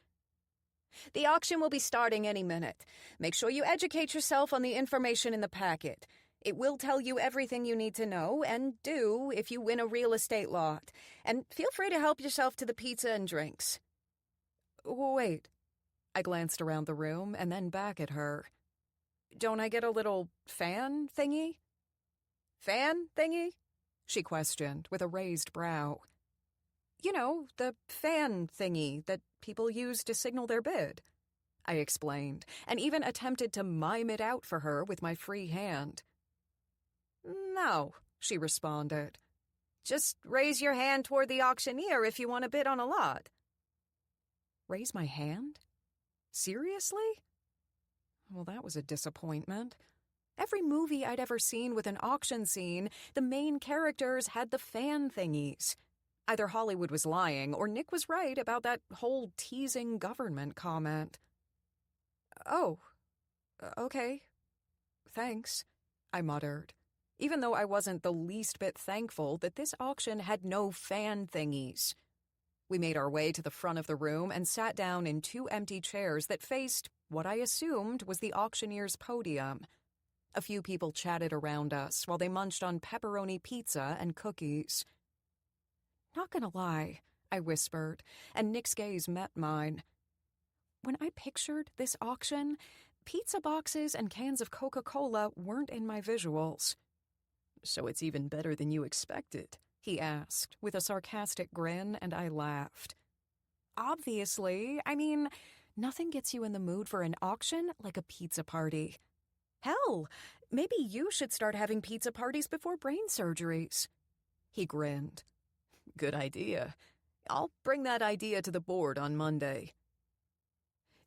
"The auction will be starting any minute. Make sure you educate yourself on the information in the packet. It will tell you everything you need to know, and do if you win a real estate lot. And feel free to help yourself to the pizza and drinks." "Wait." I glanced around the room and then back at her. "Don't I get a little fan thingy?" "Fan thingy?" she questioned with a raised brow. "You know, the fan thingy that people use to signal their bid." I explained, and even attempted to mime it out for her with my free hand. No, she responded. Just raise your hand toward the auctioneer if you want to bid on a lot. Raise my hand? Seriously? Well, that was a disappointment. Every movie I'd ever seen with an auction scene, the main characters had the fan thingies. Either Hollywood was lying or Nick was right about that whole teasing government comment. Oh, okay. Thanks, I muttered, even though I wasn't the least bit thankful that this auction had no fan thingies. We made our way to the front of the room and sat down in 2 empty chairs that faced what I assumed was the auctioneer's podium. A few people chatted around us while they munched on pepperoni pizza and cookies. Not gonna lie, I whispered, and Nick's gaze met mine. When I pictured this auction, pizza boxes and cans of Coca-Cola weren't in my visuals. So it's even better than you expected, he asked, with a sarcastic grin, and I laughed. Obviously, I mean, nothing gets you in the mood for an auction like a pizza party. Hell, maybe you should start having pizza parties before brain surgeries. He grinned. Good idea. I'll bring that idea to the board on Monday.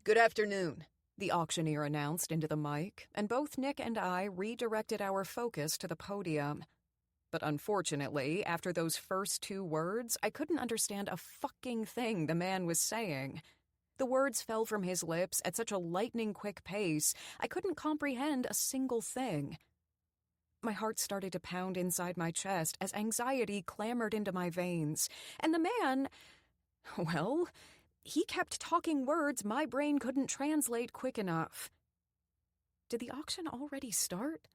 Good afternoon, the auctioneer announced into the mic, and both Nick and I redirected our focus to the podium. But unfortunately, after those first 2 words, I couldn't understand a fucking thing the man was saying. The words fell from his lips at such a lightning-quick pace, I couldn't comprehend a single thing. My heart started to pound inside my chest as anxiety clamored into my veins, and the man, well, he kept talking words my brain couldn't translate quick enough. Did the auction already start?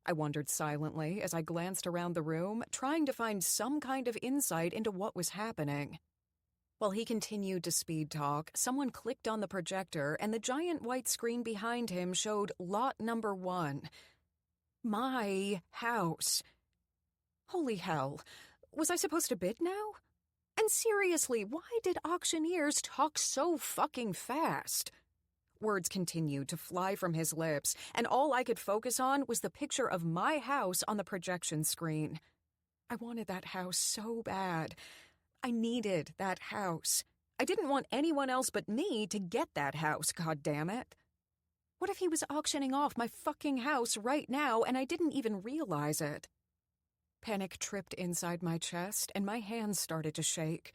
I wondered silently as I glanced around the room, trying to find some kind of insight into what was happening. While he continued to speed talk, someone clicked on the projector and the giant white screen behind him showed lot number 1. My house. Holy hell, was I supposed to bid now? And seriously, why did auctioneers talk so fucking fast? Words continued to fly from his lips, and all I could focus on was the picture of my house on the projection screen. I wanted that house so bad. I needed that house. I didn't want anyone else but me to get that house, goddammit. What if he was auctioning off my fucking house right now and I didn't even realize it? Panic tripped inside my chest and my hands started to shake.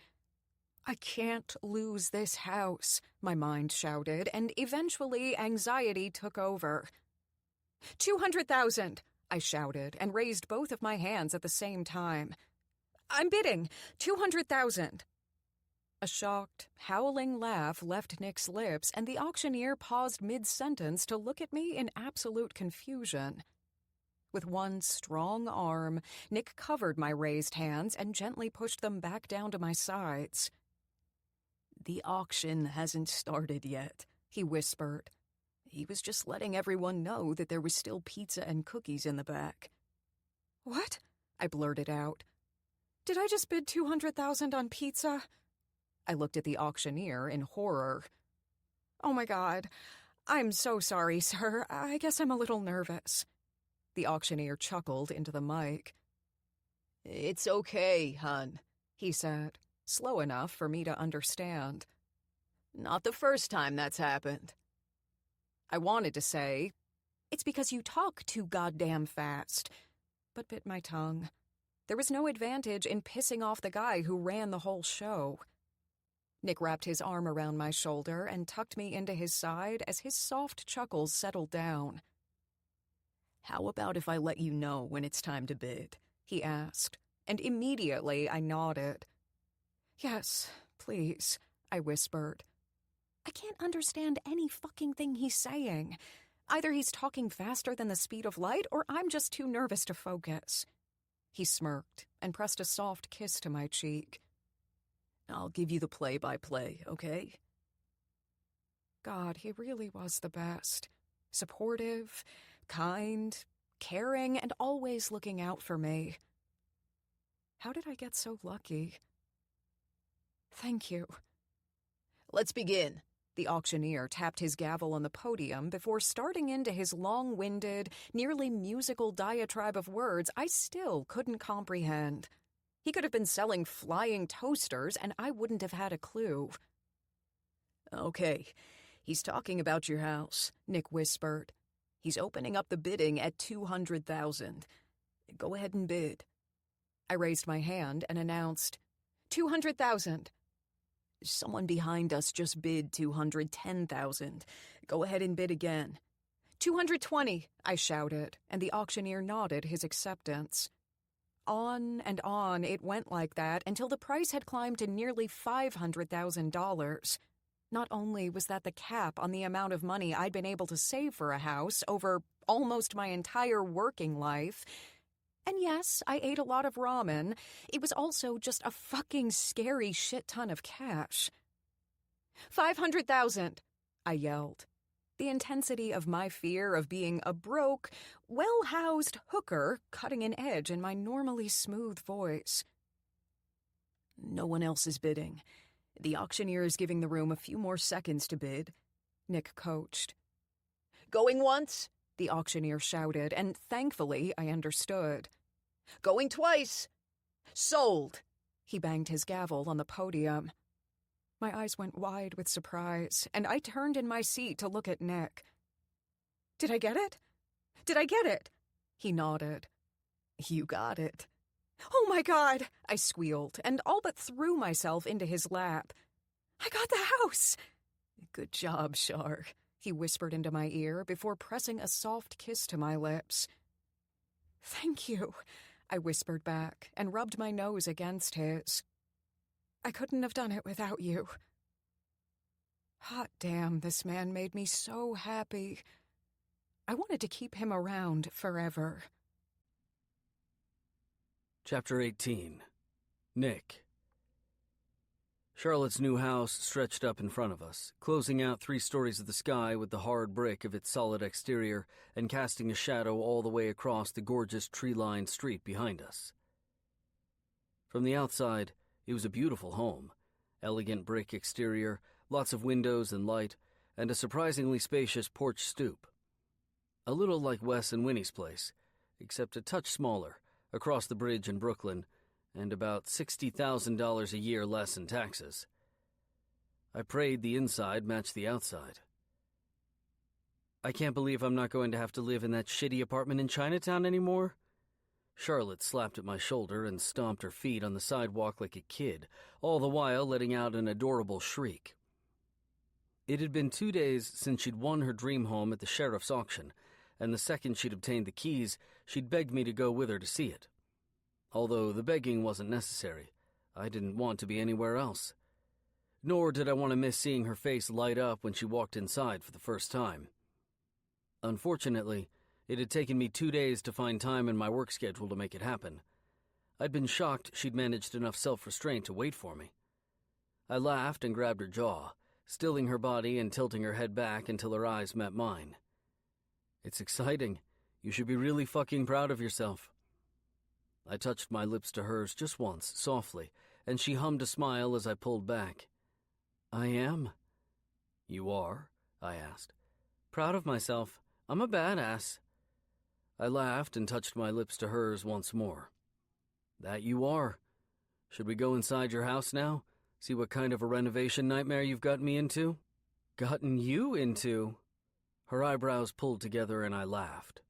I can't lose this house, my mind shouted, and eventually anxiety took over. 200,000, I shouted and raised both of my hands at the same time. I'm bidding 200,000. A shocked, howling laugh left Nick's lips, and the auctioneer paused mid-sentence to look at me in absolute confusion. With one strong arm, Nick covered my raised hands and gently pushed them back down to my sides. The auction hasn't started yet, he whispered. He was just letting everyone know that there was still pizza and cookies in the back. What? I blurted out. Did I just bid 200,000 on pizza? I looked at the auctioneer in horror. Oh my God. I'm so sorry, sir. I guess I'm a little nervous. The auctioneer chuckled into the mic. It's okay, hun, he said, slow enough for me to understand. Not the first time that's happened. I wanted to say, it's because you talk too goddamn fast, but bit my tongue. There was no advantage in pissing off the guy who ran the whole show. Nick wrapped his arm around my shoulder and tucked me into his side as his soft chuckles settled down. How about if I let you know when it's time to bid? He asked, and immediately I nodded. Yes, please, I whispered. I can't understand any fucking thing he's saying. Either he's talking faster than the speed of light, or I'm just too nervous to focus. He smirked and pressed a soft kiss to my cheek. I'll give you the play-by-play, okay? God, he really was the best. Supportive, kind, caring, and always looking out for me. How did I get so lucky? Thank you. Let's begin, The auctioneer tapped his gavel on the podium before starting into his long-winded, nearly musical diatribe of words I still couldn't comprehend. He could have been selling flying toasters, and I wouldn't have had a clue. Okay, he's talking about your house, Nick whispered. He's opening up the bidding at $200,000. Go ahead and bid. I raised my hand and announced, $200,000. Someone behind us just bid $210,000. Go ahead and bid again. $220, I shouted, and the auctioneer nodded his acceptance. On and on it went like that until the price had climbed to nearly $500,000. Not only was that the cap on the amount of money I'd been able to save for a house over almost my entire working life, and yes, I ate a lot of ramen, it was also just a fucking scary shit ton of cash. $500,000, I yelled. The intensity of my fear of being a broke, well-housed hooker cutting an edge in my normally smooth voice. No one else is bidding. The auctioneer is giving the room a few more seconds to bid, Nick coached. Going once, the auctioneer shouted, and thankfully I understood. Going twice. Sold. He banged his gavel on the podium. My eyes went wide with surprise, and I turned in my seat to look at Nick. Did I get it? Did I get it? He nodded. You got it. Oh my God, I squealed, and all but threw myself into his lap. I got the house! Good job, Shar, he whispered into my ear before pressing a soft kiss to my lips. Thank you, I whispered back and rubbed my nose against his. I couldn't have done it without you. Hot damn, this man made me so happy. I wanted to keep him around forever. Chapter 18. Nick. Charlotte's new house stretched up in front of us, closing out 3 stories of the sky with the hard brick of its solid exterior and casting a shadow all the way across the gorgeous tree-lined street behind us. From the outside, it was a beautiful home. Elegant brick exterior, lots of windows and light, and a surprisingly spacious porch stoop. A little like Wes and Winnie's place, except a touch smaller, across the bridge in Brooklyn, and about $60,000 a year less in taxes. I prayed the inside matched the outside. I can't believe I'm not going to have to live in that shitty apartment in Chinatown anymore. Charlotte slapped at my shoulder and stomped her feet on the sidewalk like a kid, all the while letting out an adorable shriek. It had been 2 days since she'd won her dream home at the sheriff's auction, and the second she'd obtained the keys, she'd begged me to go with her to see it. Although the begging wasn't necessary, I didn't want to be anywhere else. Nor did I want to miss seeing her face light up when she walked inside for the first time. Unfortunately, it had taken me 2 days to find time in my work schedule to make it happen. I'd been shocked she'd managed enough self-restraint to wait for me. I laughed and grabbed her jaw, stilling her body and tilting her head back until her eyes met mine. It's exciting. You should be really fucking proud of yourself. I touched my lips to hers just once, softly, and she hummed a smile as I pulled back. I am. You are? I asked. Proud of myself. I'm a badass. I laughed and touched my lips to hers once more. That you are. Should we go inside your house now? See what kind of a renovation nightmare you've gotten me into? Gotten you into? Her eyebrows pulled together and I laughed.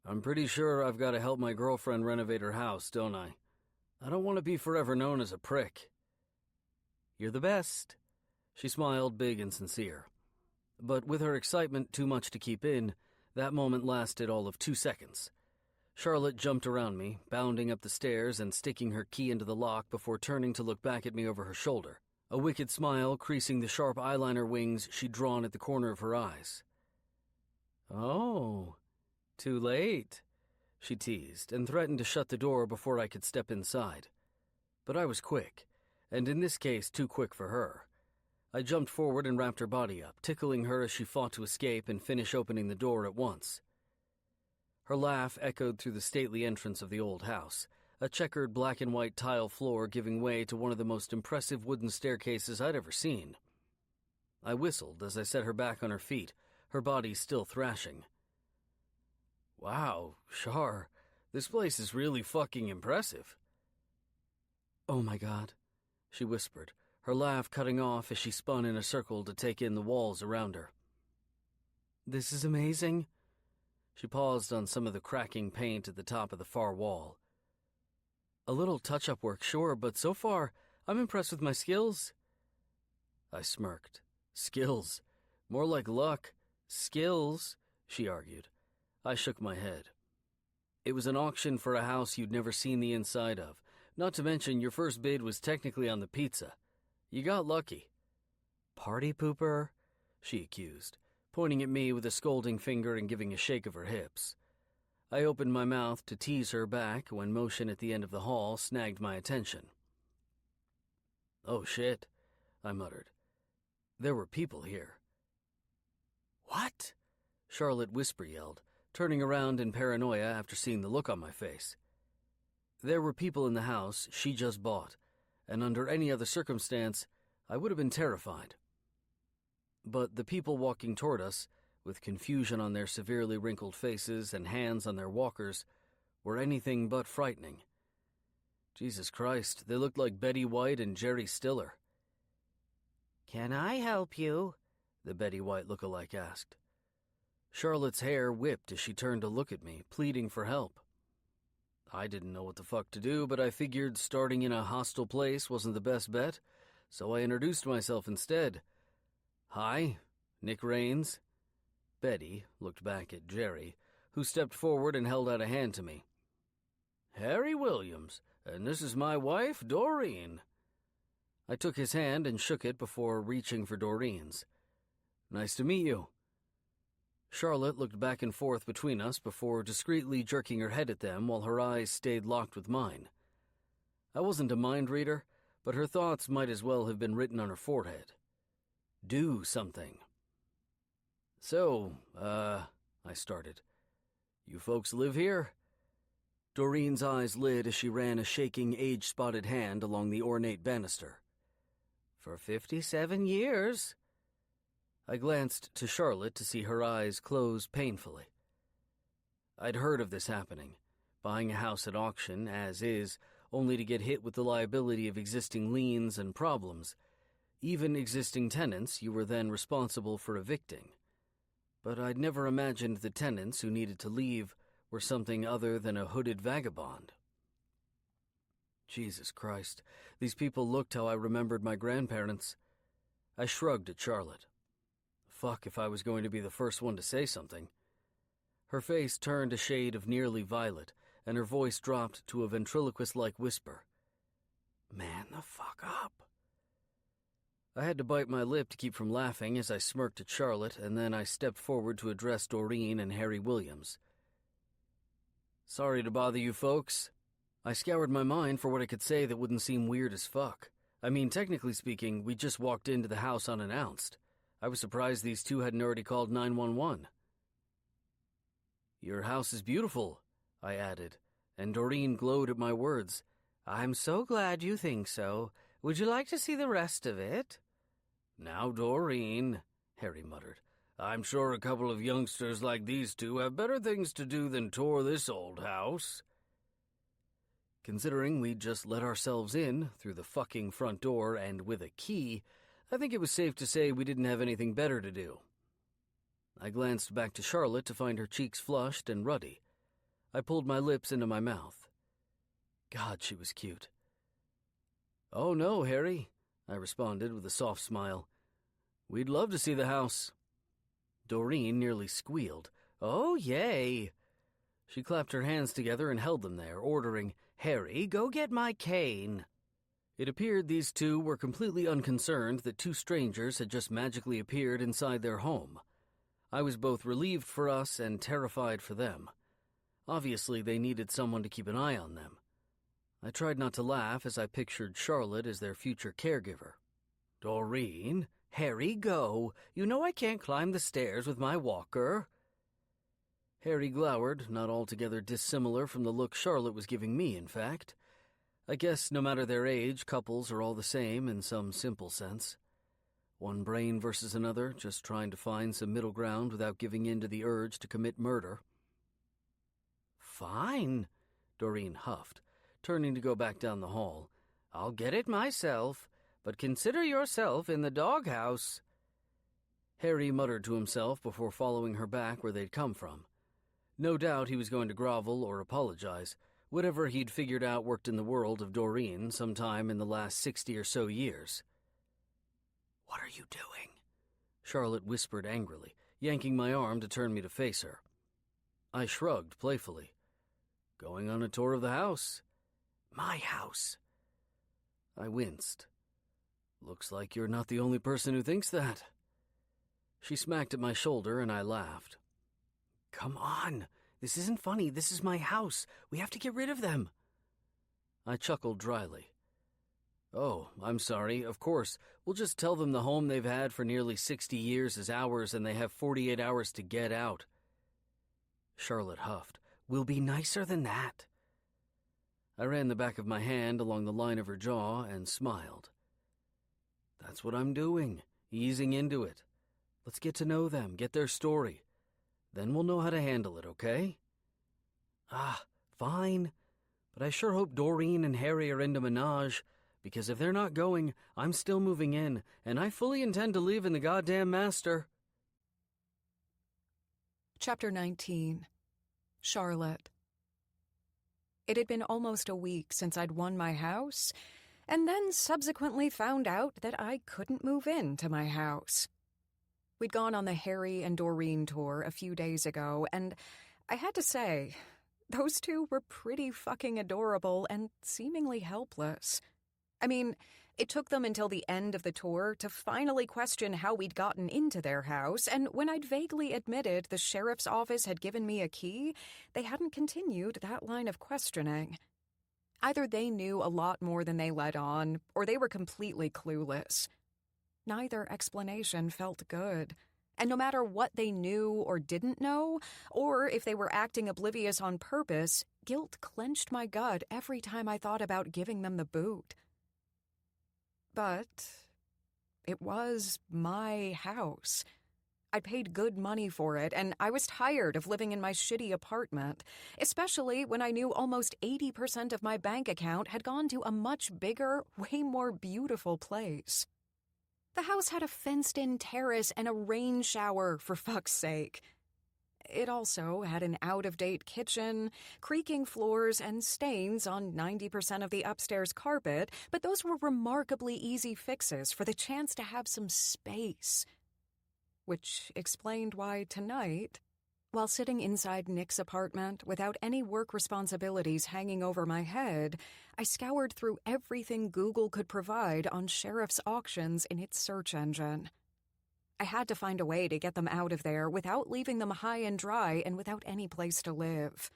I'm pretty sure I've got to help my girlfriend renovate her house, don't I? I don't want to be forever known as a prick. You're the best. She smiled big and sincere. But with her excitement too much to keep in, that moment lasted all of 2 seconds. Charlotte jumped around me, bounding up the stairs and sticking her key into the lock before turning to look back at me over her shoulder, a wicked smile creasing the sharp eyeliner wings she'd drawn at the corner of her eyes. Oh, too late, she teased, and threatened to shut the door before I could step inside. But I was quick, and in this case too quick for her. I jumped forward and wrapped her body up, tickling her as she fought to escape and finish opening the door at once. Her laugh echoed through the stately entrance of the old house, a checkered black and white tile floor giving way to one of the most impressive wooden staircases I'd ever seen. I whistled as I set her back on her feet, her body still thrashing. Wow, Char, this place is really fucking impressive. Oh my God, she whispered, her laugh cutting off as she spun in a circle to take in the walls around her. This is amazing. She paused on some of the cracking paint at the top of the far wall. A little touch-up work, sure, but so far, I'm impressed with my skills. I smirked. Skills. More like luck. Skills, she argued. I shook my head. It was an auction for a house you'd never seen the inside of. Not to mention your first bid was technically on the pizza. You got lucky. Party pooper, she accused, pointing at me with a scolding finger and giving a shake of her hips. I opened my mouth to tease her back when motion at the end of the hall snagged my attention. Oh shit, I muttered. There were people here. What? Charlotte whisper yelled, turning around in paranoia after seeing the look on my face. There were people in the house she just bought, and under any other circumstance, I would have been terrified. But the people walking toward us, with confusion on their severely wrinkled faces and hands on their walkers, were anything but frightening. Jesus Christ, they looked like Betty White and Jerry Stiller. Can I help you? The Betty White look-alike asked. Charlotte's hair whipped as she turned to look at me, pleading for help. I didn't know what the fuck to do, but I figured starting in a hostile place wasn't the best bet, so I introduced myself instead. Hi, Nick Raines. Betty looked back at Jerry, who stepped forward and held out a hand to me. Harry Williams, and this is my wife, Doreen. I took his hand and shook it before reaching for Doreen's. Nice to meet you. Charlotte looked back and forth between us before discreetly jerking her head at them while her eyes stayed locked with mine. I wasn't a mind reader, but her thoughts might as well have been written on her forehead. Do something. So, I started. You folks live here? Doreen's eyes lit as she ran a shaking, age-spotted hand along the ornate banister. For 57 years. I glanced to Charlotte to see her eyes close painfully. I'd heard of this happening, buying a house at auction, as is, only to get hit with the liability of existing liens and problems. Even existing tenants you were then responsible for evicting. But I'd never imagined the tenants who needed to leave were something other than a hooded vagabond. Jesus Christ, these people looked how I remembered my grandparents. I shrugged at Charlotte. Fuck if I was going to be the first one to say something. Her face turned a shade of nearly violet, and her voice dropped to a ventriloquist-like whisper. Man the fuck up. I had to bite my lip to keep from laughing as I smirked at Charlotte, and then I stepped forward to address Doreen and Harry Williams. Sorry to bother you folks. I scoured my mind for what I could say that wouldn't seem weird as fuck. I mean, technically speaking, we just walked into the house unannounced. I was surprised these two hadn't already called 911. Your house is beautiful, I added, and Doreen glowed at my words. I'm so glad you think so. Would you like to see the rest of it? Now, Doreen, Harry muttered, I'm sure a couple of youngsters like these two have better things to do than tour this old house. Considering we'd just let ourselves in through the fucking front door and with a key, I think it was safe to say we didn't have anything better to do. I glanced back to Charlotte to find her cheeks flushed and ruddy. I pulled my lips into my mouth. God, she was cute. Oh no, Harry, I responded with a soft smile. We'd love to see the house. Doreen nearly squealed. Oh, yay! She clapped her hands together and held them there, ordering, Harry, go get my cane. It appeared these two were completely unconcerned that two strangers had just magically appeared inside their home. I was both relieved for us and terrified for them. Obviously, they needed someone to keep an eye on them. I tried not to laugh as I pictured Charlotte as their future caregiver. Doreen, Harry, go. You know I can't climb the stairs with my walker. Harry glowered, not altogether dissimilar from the look Charlotte was giving me, in fact. I guess no matter their age, couples are all the same in some simple sense. One brain versus another, just trying to find some middle ground without giving in to the urge to commit murder. "Fine," Doreen huffed, turning to go back down the hall. "I'll get it myself, but consider yourself in the doghouse." Harry muttered to himself before following her back where they'd come from. No doubt he was going to grovel or apologize. Whatever he'd figured out worked in the world of Doreen sometime in the last 60 or so years. "What are you doing?" Charlotte whispered angrily, yanking my arm to turn me to face her. I shrugged playfully. "Going on a tour of the house." "My house." I winced. "Looks like you're not the only person who thinks that." She smacked at my shoulder and I laughed. "Come on. This isn't funny. This is my house. We have to get rid of them." I chuckled dryly. "Oh, I'm sorry. Of course. We'll just tell them the home they've had for nearly 60 years is ours and they have 48 hours to get out." Charlotte huffed. "We'll be nicer than that." I ran the back of my hand along the line of her jaw and smiled. "That's what I'm doing, easing into it. Let's get to know them, get their story. Then we'll know how to handle it, okay?" "Ah, fine. But I sure hope Doreen and Harry are into Minaj, because if they're not going, I'm still moving in, and I fully intend to live in the goddamn master." Chapter 19. Charlotte. It had been almost a week since I'd won my house, and then subsequently found out that I couldn't move into my house. We'd gone on the Harry and Doreen tour a few days ago, and I had to say, those two were pretty fucking adorable and seemingly helpless. I mean, it took them until the end of the tour to finally question how we'd gotten into their house, and when I'd vaguely admitted the sheriff's office had given me a key, they hadn't continued that line of questioning. Either they knew a lot more than they let on, or they were completely clueless. Neither explanation felt good. And no matter what they knew or didn't know, or if they were acting oblivious on purpose, guilt clenched my gut every time I thought about giving them the boot. But it was my house. I paid good money for it, and I was tired of living in my shitty apartment, especially when I knew almost 80% of my bank account had gone to a much bigger, way more beautiful place. The house had a fenced-in terrace and a rain shower, for fuck's sake. It also had an out-of-date kitchen, creaking floors, and stains on 90% of the upstairs carpet, but those were remarkably easy fixes for the chance to have some space. Which explained why tonight, while sitting inside Nick's apartment without any work responsibilities hanging over my head, I scoured through everything Google could provide on sheriff's auctions in its search engine. I had to find a way to get them out of there without leaving them high and dry and without any place to live.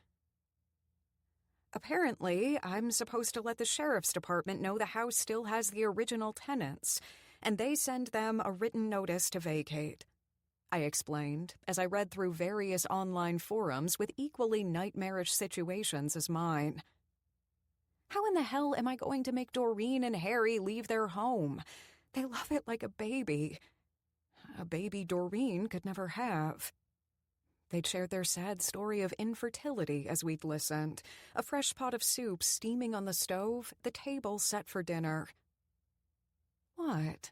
Apparently, I'm supposed to let the sheriff's department know the house still has the original tenants, and they send them a written notice to vacate. I explained, as I read through various online forums with equally nightmarish situations as mine. How in the hell am I going to make Doreen and Harry leave their home? They love it like a baby. A baby Doreen could never have. They'd shared their sad story of infertility as we'd listened, a fresh pot of soup steaming on the stove, the table set for dinner. What?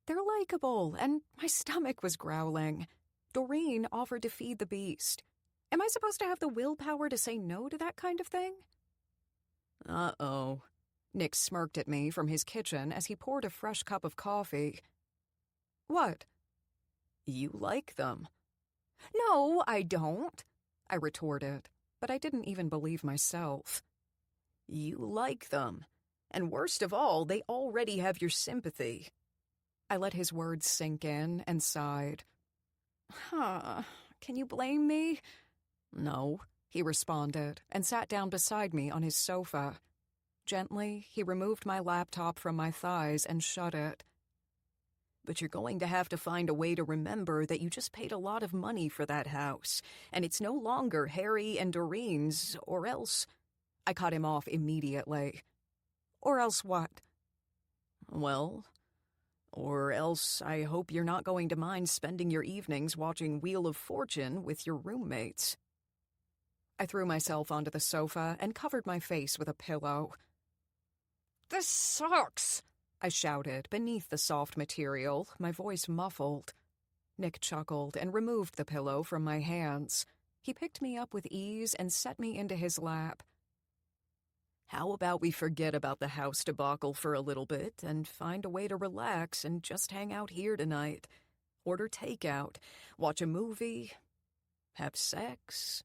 They're likable, and my stomach was growling. Doreen offered to feed the beast. Am I supposed to have the willpower to say no to that kind of thing? Uh-oh. Nick smirked at me from his kitchen as he poured a fresh cup of coffee. What? You like them. No, I don't, I retorted, but I didn't even believe myself. You like them, and worst of all, they already have your sympathy. I let his words sink in and sighed. Can you blame me? No, he responded, and sat down beside me on his sofa. Gently, he removed my laptop from my thighs and shut it. But you're going to have to find a way to remember that you just paid a lot of money for that house, and it's no longer Harry and Doreen's, or else... I cut him off immediately. Or else what? Well, Or else I hope you're not going to mind spending your evenings watching Wheel of Fortune with your roommates. I threw myself onto the sofa and covered my face with a pillow. "This sucks," I shouted beneath the soft material, my voice muffled. Nick chuckled and removed the pillow from my hands. He picked me up with ease and set me into his lap. How about we forget about the house debacle for a little bit and find a way to relax and just hang out here tonight? Order takeout, watch a movie, have sex?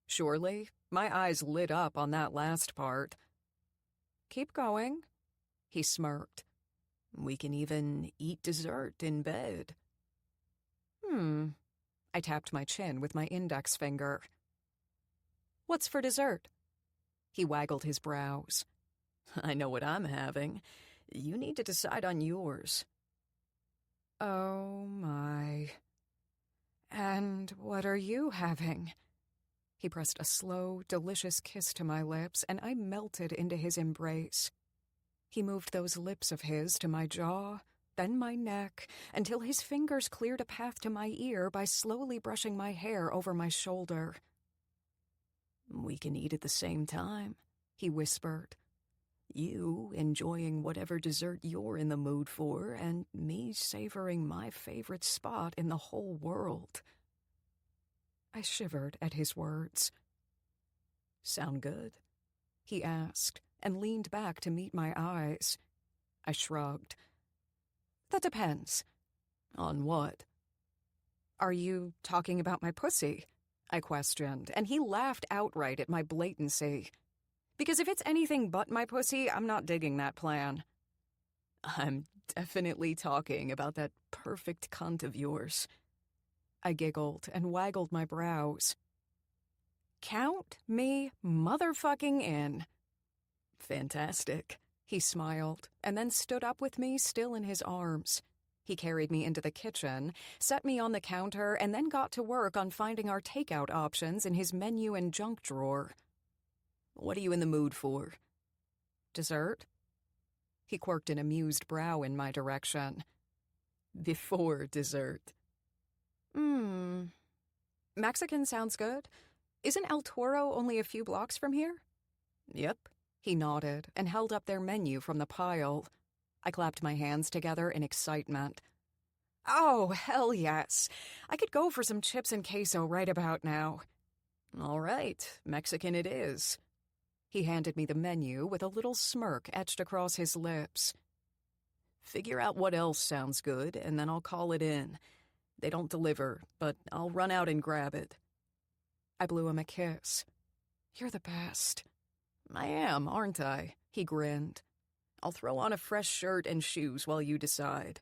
Surely, my eyes lit up on that last part. "Keep going," he smirked. We can even eat dessert in bed. I tapped my chin with my index finger. "What's for dessert?" He waggled his brows. I know what I'm having. You need to decide on yours. Oh, my. And what are you having? He pressed a slow, delicious kiss to my lips, and I melted into his embrace. He moved those lips of his to my jaw, then my neck, until his fingers cleared a path to my ear by slowly brushing my hair over my shoulder. We can eat at the same time, he whispered. You enjoying whatever dessert you're in the mood for, and me savoring my favorite spot in the whole world. I shivered at his words. Sound good? He asked, and leaned back to meet my eyes. I shrugged. That depends. On what? Are you talking about my pussy? I questioned, and he laughed outright at my blatancy. Because if it's anything but my pussy, I'm not digging that plan. I'm definitely talking about that perfect cunt of yours. I giggled and waggled my brows. Count me motherfucking in. Fantastic. He smiled, and then stood up with me still in his arms. He carried me into the kitchen, set me on the counter, and then got to work on finding our takeout options in his menu and junk drawer. What are you in the mood for? Dessert? He quirked an amused brow in my direction. Before dessert. Mexican sounds good. Isn't El Toro only a few blocks from here? Yep. He nodded and held up their menu from the pile. I clapped my hands together in excitement. Oh, hell yes. I could go for some chips and queso right about now. All right, Mexican it is. He handed me the menu with a little smirk etched across his lips. Figure out what else sounds good, and then I'll call it in. They don't deliver, but I'll run out and grab it. I blew him a kiss. You're the best. I am, aren't I? He grinned. I'll throw on a fresh shirt and shoes while you decide.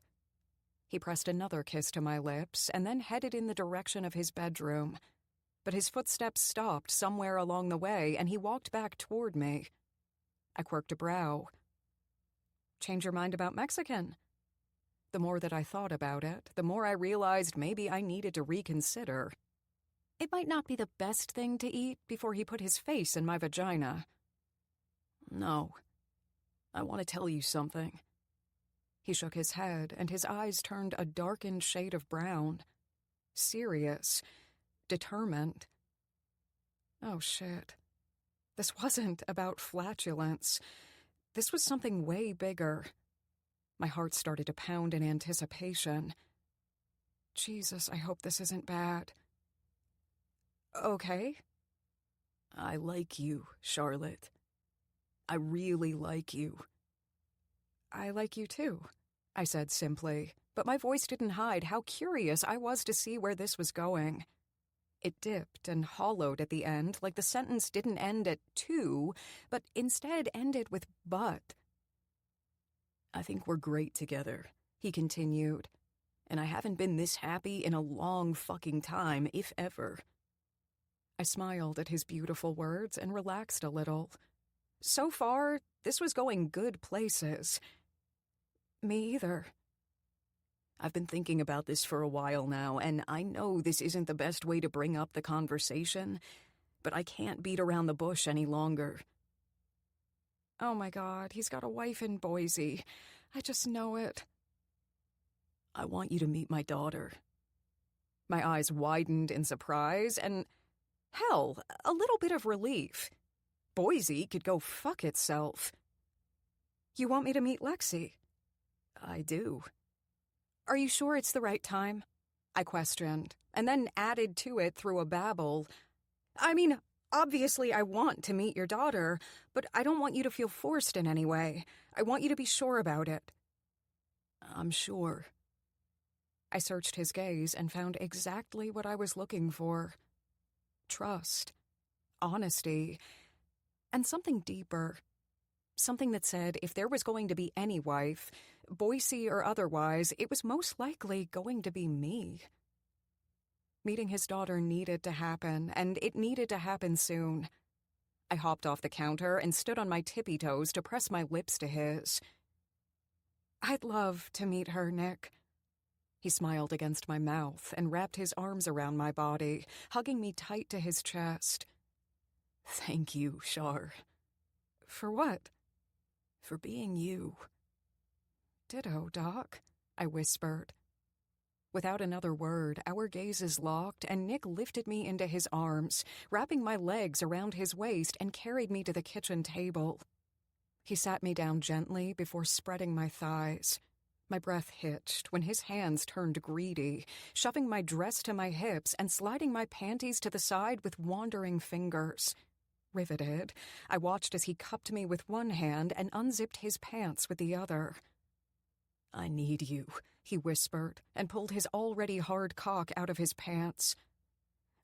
He pressed another kiss to my lips and then headed in the direction of his bedroom. But his footsteps stopped somewhere along the way, and he walked back toward me. I quirked a brow. Change your mind about Mexican? The more that I thought about it, the more I realized maybe I needed to reconsider. It might not be the best thing to eat before he put his face in my vagina. No. I want to tell you something. He shook his head, and his eyes turned a darkened shade of brown. Serious. Determined. Oh, shit. This wasn't about flatulence. This was something way bigger. My heart started to pound in anticipation. Jesus, I hope this isn't bad. Okay. I like you, Charlotte. I really like you. I like you too, I said simply, but my voice didn't hide how curious I was to see where this was going. It dipped and hollowed at the end, like the sentence didn't end at to, but instead ended with but. I think we're great together, he continued, and I haven't been this happy in a long fucking time, if ever. I smiled at his beautiful words and relaxed a little. So far, this was going good places. Me either. I've been thinking about this for a while now, and I know this isn't the best way to bring up the conversation, but I can't beat around the bush any longer. Oh my God, he's got a wife in Boise. I just know it. I want you to meet my daughter. My eyes widened in surprise and, hell, a little bit of relief. Boise could go fuck itself. You want me to meet Lexi? I do. Are you sure it's the right time? I questioned, and then added to it through a babble. I mean, obviously I want to meet your daughter, but I don't want you to feel forced in any way. I want you to be sure about it. I'm sure. I searched his gaze and found exactly what I was looking for. Trust, honesty, and something deeper. Something that said if there was going to be any wife, Boise or otherwise, it was most likely going to be me. Meeting his daughter needed to happen, and it needed to happen soon. I hopped off the counter and stood on my tippy toes to press my lips to his. I'd love to meet her, Nick. He smiled against my mouth and wrapped his arms around my body, hugging me tight to his chest. Thank you, Char. For what? For being you. Ditto, Doc, I whispered. Without another word, our gazes locked, and Nick lifted me into his arms, wrapping my legs around his waist and carried me to the kitchen table. He sat me down gently before spreading my thighs. My breath hitched when his hands turned greedy, shoving my dress to my hips and sliding my panties to the side with wandering fingers. Riveted, I watched as he cupped me with one hand and unzipped his pants with the other. I need you, he whispered, and pulled his already hard cock out of his pants.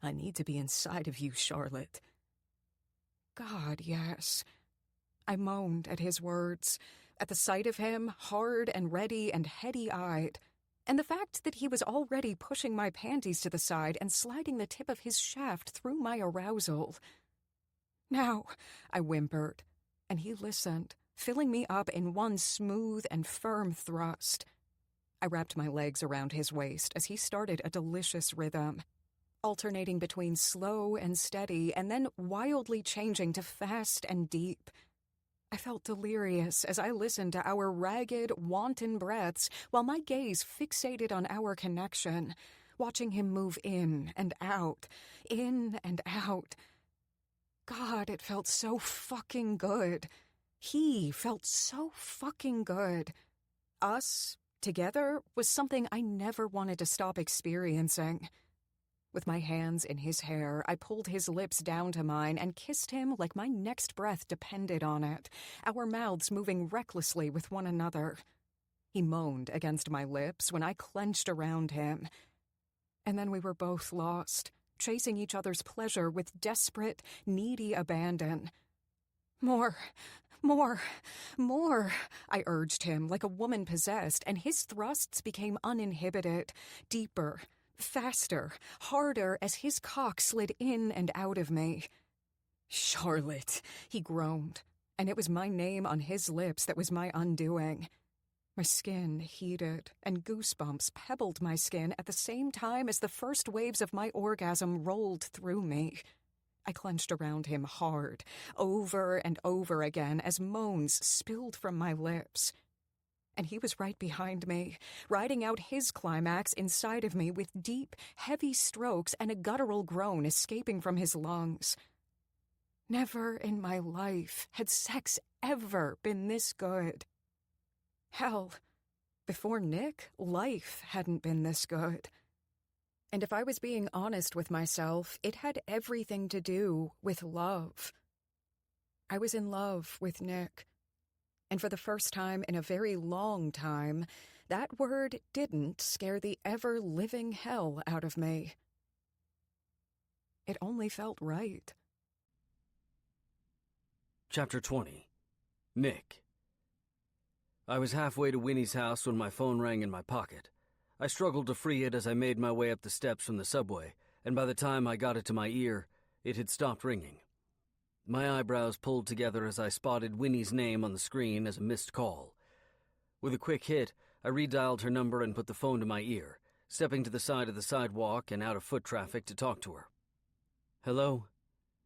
I need to be inside of you, Charlotte. God, yes. I moaned at his words, at the sight of him, hard and ready and heady-eyed, and the fact that he was already pushing my panties to the side and sliding the tip of his shaft through my arousal. Now, I whimpered, and he listened, filling me up in one smooth and firm thrust. I wrapped my legs around his waist as he started a delicious rhythm, alternating between slow and steady and then wildly changing to fast and deep. I felt delirious as I listened to our ragged, wanton breaths while my gaze fixated on our connection, watching him move in and out. God, it felt so fucking good. He felt so fucking good. Us, together, was something I never wanted to stop experiencing. With my hands in his hair, I pulled his lips down to mine and kissed him like my next breath depended on it, our mouths moving recklessly with one another. He moaned against my lips when I clenched around him. And then we were both lost, chasing each other's pleasure with desperate, needy abandon. More, I urged him like a woman possessed, and his thrusts became uninhibited, deeper, faster, harder as his cock slid in and out of me. Charlotte, he groaned, and it was my name on his lips that was my undoing. My skin heated, and goosebumps pebbled my skin at the same time as the first waves of my orgasm rolled through me. I clenched around him hard, over and over again as moans spilled from my lips. And he was right behind me, riding out his climax inside of me with deep, heavy strokes and a guttural groan escaping from his lungs. Never in my life had sex ever been this good. Hell, before Nick, life hadn't been this good. And if I was being honest with myself, it had everything to do with love. I was in love with Nick. And for the first time in a very long time, that word didn't scare the ever-living hell out of me. It only felt right. Chapter 20. Nick. I was halfway to Winnie's house when my phone rang in my pocket. I struggled to free it as I made my way up the steps from the subway, and by the time I got it to my ear, it had stopped ringing. My eyebrows pulled together as I spotted Winnie's name on the screen as a missed call. With a quick hit, I redialed her number and put the phone to my ear, stepping to the side of the sidewalk and out of foot traffic to talk to her. Hello?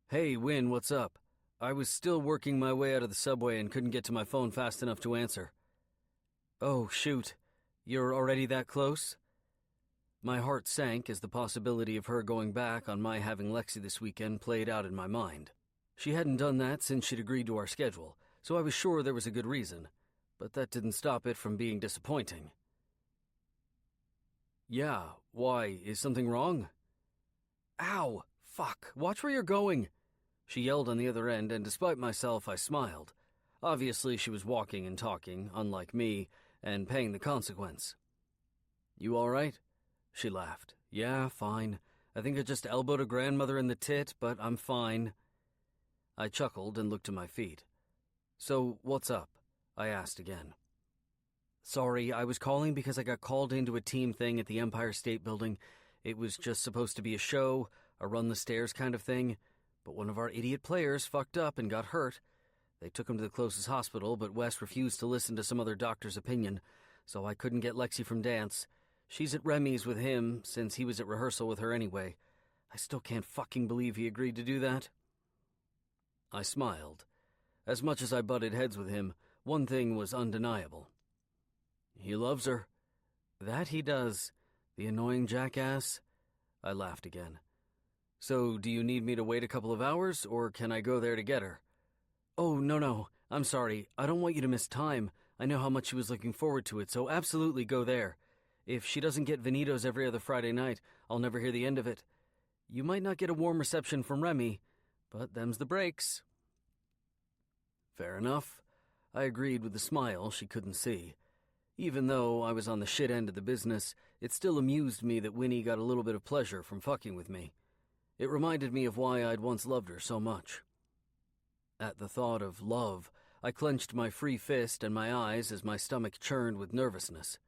Hey, Win, what's up? I was still working my way out of the subway and couldn't get to my phone fast enough to answer. Oh, shoot. You're already that close? My heart sank as the possibility of her going back on my having Lexi this weekend played out in my mind. She hadn't done that since she'd agreed to our schedule, so I was sure there was a good reason, but that didn't stop it from being disappointing. Yeah, why? Is something wrong? Ow! Fuck! Watch where you're going! She yelled on the other end, and despite myself, I smiled. Obviously, she was walking and talking, unlike me, and paying the consequence. You all right? She laughed. Yeah, fine. I think I just elbowed a grandmother in the tit, but I'm fine. I chuckled and looked to my feet. So, what's up? I asked again. Sorry, I was calling because I got called into a team thing at the Empire State Building. It was just supposed to be a show, a run-the-stairs kind of thing, but one of our idiot players fucked up and got hurt. They took him to the closest hospital, but Wes refused to listen to some other doctor's opinion, so I couldn't get Lexi from dance. She's at Remy's with him, since he was at rehearsal with her anyway. I still can't fucking believe he agreed to do that. I smiled. As much as I butted heads with him, one thing was undeniable. He loves her. That he does. The annoying jackass. I laughed again. So, do you need me to wait a couple of hours, or can I go there to get her? Oh, no. I'm sorry. I don't want you to miss time. I know how much she was looking forward to it, so absolutely go there. If she doesn't get Vanitos every other Friday night, I'll never hear the end of it. You might not get a warm reception from Remy, but them's the breaks. Fair enough. I agreed with a smile she couldn't see. Even though I was on the shit end of the business, it still amused me that Winnie got a little bit of pleasure from fucking with me. It reminded me of why I'd once loved her so much. At the thought of love, I clenched my free fist and my eyes as my stomach churned with nervousness.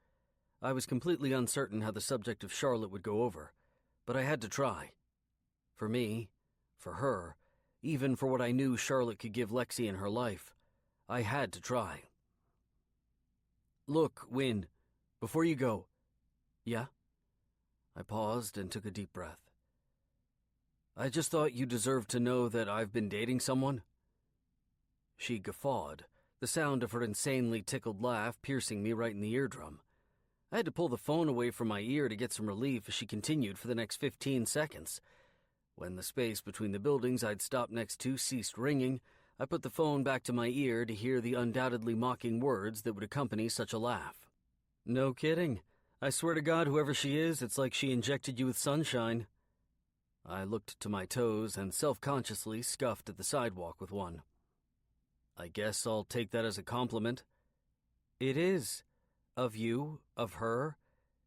I was completely uncertain how the subject of Charlotte would go over, but I had to try. For me, for her, even for what I knew Charlotte could give Lexi in her life, I had to try. Look, Win, before you go. Yeah? I paused and took a deep breath. I just thought you deserved to know that I've been dating someone. She guffawed, the sound of her insanely tickled laugh piercing me right in the eardrum. I had to pull the phone away from my ear to get some relief as she continued for the next 15 seconds. When the space between the buildings I'd stopped next to ceased ringing, I put the phone back to my ear to hear the undoubtedly mocking words that would accompany such a laugh. No kidding. I swear to God, whoever she is, it's like she injected you with sunshine. I looked to my toes and self-consciously scuffed at the sidewalk with one. I guess I'll take that as a compliment. It is. Of you, of her.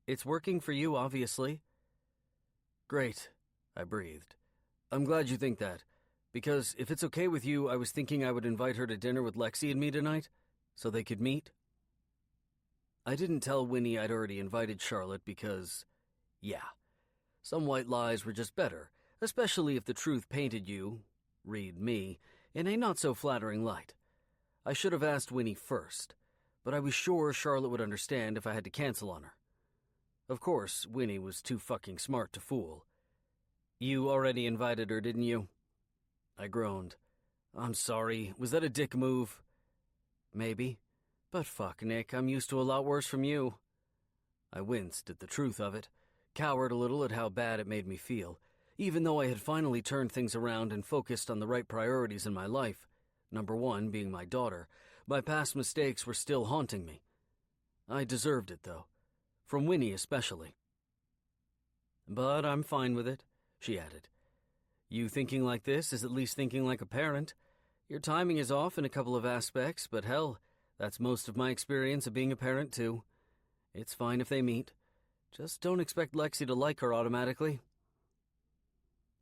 It's working for you, obviously. Great, I breathed. I'm glad you think that, because if it's okay with you, I was thinking I would invite her to dinner with Lexi and me tonight, so they could meet. I didn't tell Winnie I'd already invited Charlotte because, yeah, some white lies were just better, especially if the truth painted you, read me, in a not-so-flattering light. I should have asked Winnie first, but I was sure Charlotte would understand if I had to cancel on her. Of course, Winnie was too fucking smart to fool. You already invited her, didn't you? I groaned. I'm sorry, was that a dick move? Maybe. But fuck, Nick, I'm used to a lot worse from you. I winced at the truth of it, cowered a little at how bad it made me feel, even though I had finally turned things around and focused on the right priorities in my life, number one being my daughter. My past mistakes were still haunting me. I deserved it, though. From Winnie especially. But I'm fine with it, she added. You thinking like this is at least thinking like a parent. Your timing is off in a couple of aspects, but hell, that's most of my experience of being a parent, too. It's fine if they meet. Just don't expect Lexi to like her automatically.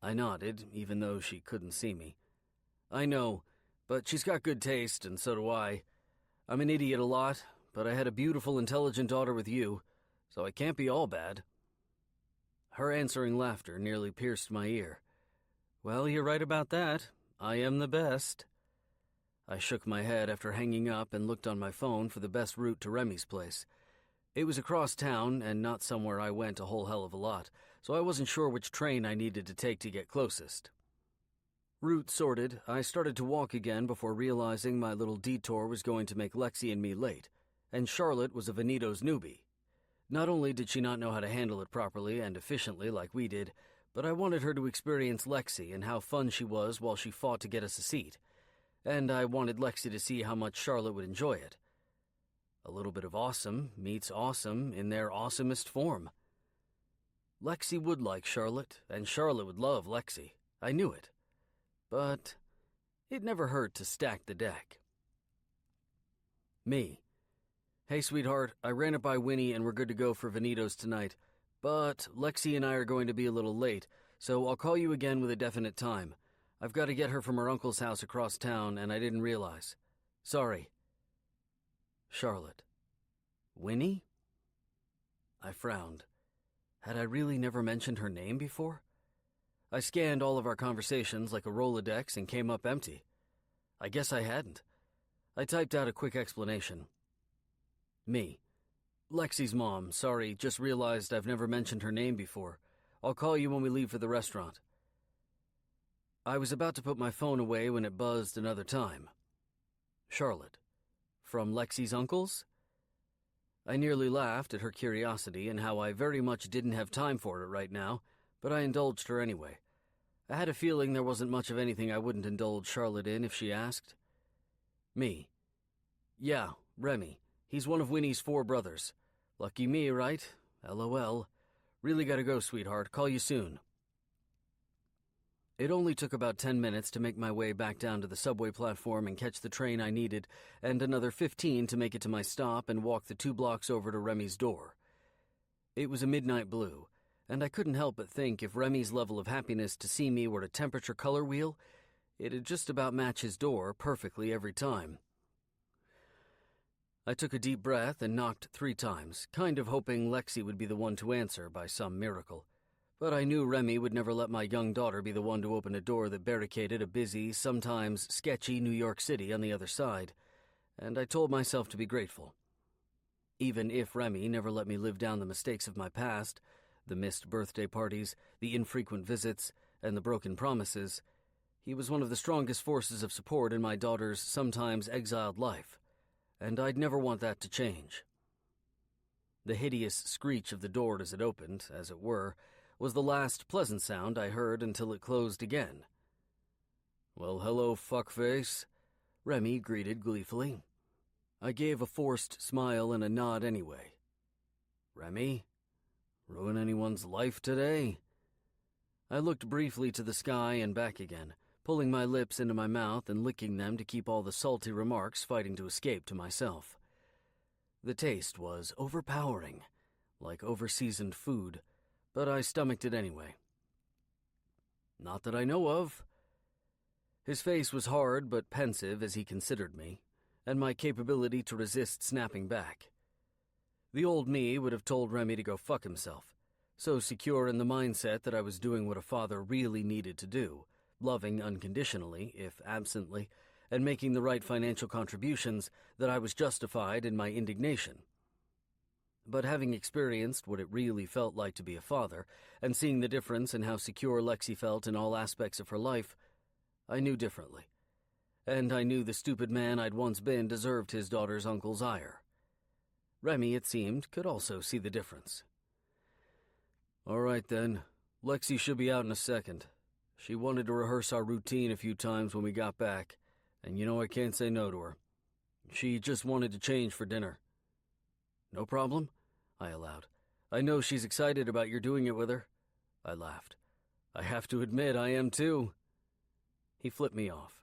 I nodded, even though she couldn't see me. I know, but she's got good taste, and so do I. I'm an idiot a lot, but I had a beautiful, intelligent daughter with you, so I can't be all bad. Her answering laughter nearly pierced my ear. Well, you're right about that. I am the best. I shook my head after hanging up and looked on my phone for the best route to Remy's place. It was across town and not somewhere I went a whole hell of a lot, so I wasn't sure which train I needed to take to get closest. Route sorted, I started to walk again before realizing my little detour was going to make Lexi and me late, and Charlotte was a Vanitos newbie. Not only did she not know how to handle it properly and efficiently like we did, but I wanted her to experience Lexi and how fun she was while she fought to get us a seat. And I wanted Lexi to see how much Charlotte would enjoy it. A little bit of awesome meets awesome in their awesomest form. Lexi would like Charlotte, and Charlotte would love Lexi. I knew it. But it never hurt to stack the deck. Me. Hey, sweetheart, I ran it by Winnie and we're good to go for Vanitos tonight. But Lexi and I are going to be a little late, so I'll call you again with a definite time. I've got to get her from her uncle's house across town, and I didn't realize. Sorry. Charlotte. Winnie? I frowned. Had I really never mentioned her name before? I scanned all of our conversations like a Rolodex and came up empty. I guess I hadn't. I typed out a quick explanation. Me. Lexi's mom, sorry, just realized I've never mentioned her name before. I'll call you when we leave for the restaurant. I was about to put my phone away when it buzzed another time. Charlotte. From Lexi's uncle's? I nearly laughed at her curiosity and how I very much didn't have time for it right now, but I indulged her anyway. I had a feeling there wasn't much of anything I wouldn't indulge Charlotte in if she asked. Me. Yeah, Remy. He's one of Winnie's 4 brothers. Lucky me, right? LOL. Really gotta go, sweetheart. Call you soon. It only took about 10 minutes to make my way back down to the subway platform and catch the train I needed, and another 15 to make it to my stop and walk the 2 blocks over to Remy's door. It was a midnight blue, and I couldn't help but think if Remy's level of happiness to see me were a temperature color wheel, it'd just about match his door perfectly every time. I took a deep breath and knocked 3 times, kind of hoping Lexi would be the one to answer by some miracle. But I knew Remy would never let my young daughter be the one to open a door that barricaded a busy, sometimes sketchy New York City on the other side, and I told myself to be grateful. Even if Remy never let me live down the mistakes of my past, the missed birthday parties, the infrequent visits, and the broken promises, he was one of the strongest forces of support in my daughter's sometimes exiled life, and I'd never want that to change. The hideous screech of the door as it opened, as it were, was the last pleasant sound I heard until it closed again. Well, hello, fuckface, Remy greeted gleefully. I gave a forced smile and a nod anyway. Remy? Ruin anyone's life today? I looked briefly to the sky and back again, pulling my lips into my mouth and licking them to keep all the salty remarks fighting to escape to myself. The taste was overpowering, like over-seasoned food, but I stomached it anyway. Not that I know of. His face was hard but pensive as he considered me, and my capability to resist snapping back. The old me would have told Remy to go fuck himself, so secure in the mindset that I was doing what a father really needed to do, loving unconditionally, if absently, and making the right financial contributions, that I was justified in my indignation. But having experienced what it really felt like to be a father, and seeing the difference in how secure Lexi felt in all aspects of her life, I knew differently. And I knew the stupid man I'd once been deserved his daughter's uncle's ire. Remy, it seemed, could also see the difference. All right, then. Lexi should be out in a second. She wanted to rehearse our routine a few times when we got back, and you know I can't say no to her. She just wanted to change for dinner. No problem, I allowed. I know she's excited about your doing it with her. I laughed. I have to admit, I am too. He flipped me off.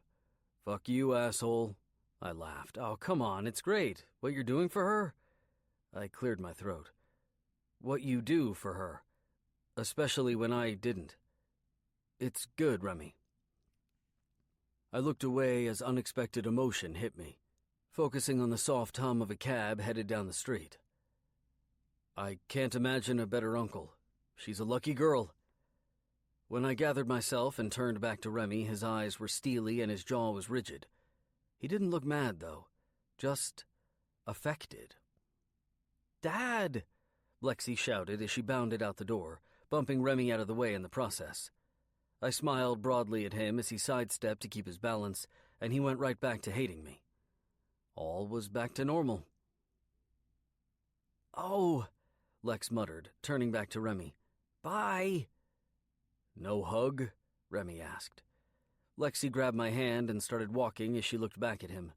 Fuck you, asshole. I laughed. Oh, come on, it's great. What you're doing for her? I cleared my throat. What you do for her. Especially when I didn't. It's good, Remy. I looked away as unexpected emotion hit me, focusing on the soft hum of a cab headed down the street. I can't imagine a better uncle. She's a lucky girl. When I gathered myself and turned back to Remy, his eyes were steely and his jaw was rigid. He didn't look mad, though. Just affected. Dad! Lexi shouted as she bounded out the door, bumping Remy out of the way in the process. I smiled broadly at him as he sidestepped to keep his balance, and he went right back to hating me. All was back to normal. Oh! Lex muttered, turning back to Remy. Bye. No hug? Remy asked. Lexi grabbed my hand and started walking as she looked back at him.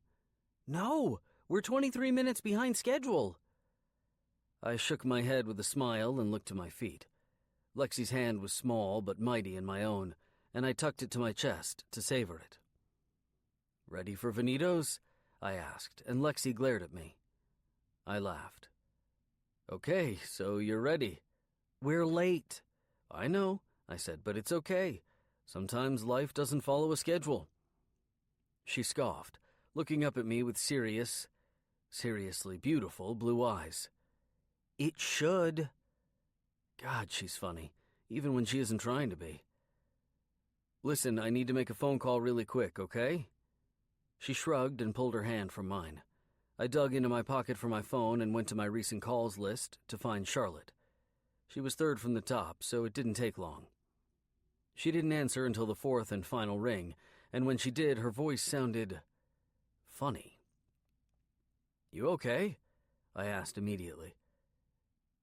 No, we're 23 minutes behind schedule. I shook my head with a smile and looked to my feet. Lexi's hand was small but mighty in my own, and I tucked it to my chest to savor it. Ready for Vanitos? I asked, and Lexi glared at me. I laughed. Okay, so you're ready. We're late. I know, I said, but it's okay. Sometimes life doesn't follow a schedule. She scoffed, looking up at me with seriously beautiful blue eyes. It should. God, she's funny, even when she isn't trying to be. Listen, I need to make a phone call really quick, okay? She shrugged and pulled her hand from mine. I dug into my pocket for my phone and went to my recent calls list to find Charlotte. She was third from the top, so it didn't take long. She didn't answer until the fourth and final ring, and when she did, her voice sounded funny. You okay? I asked immediately.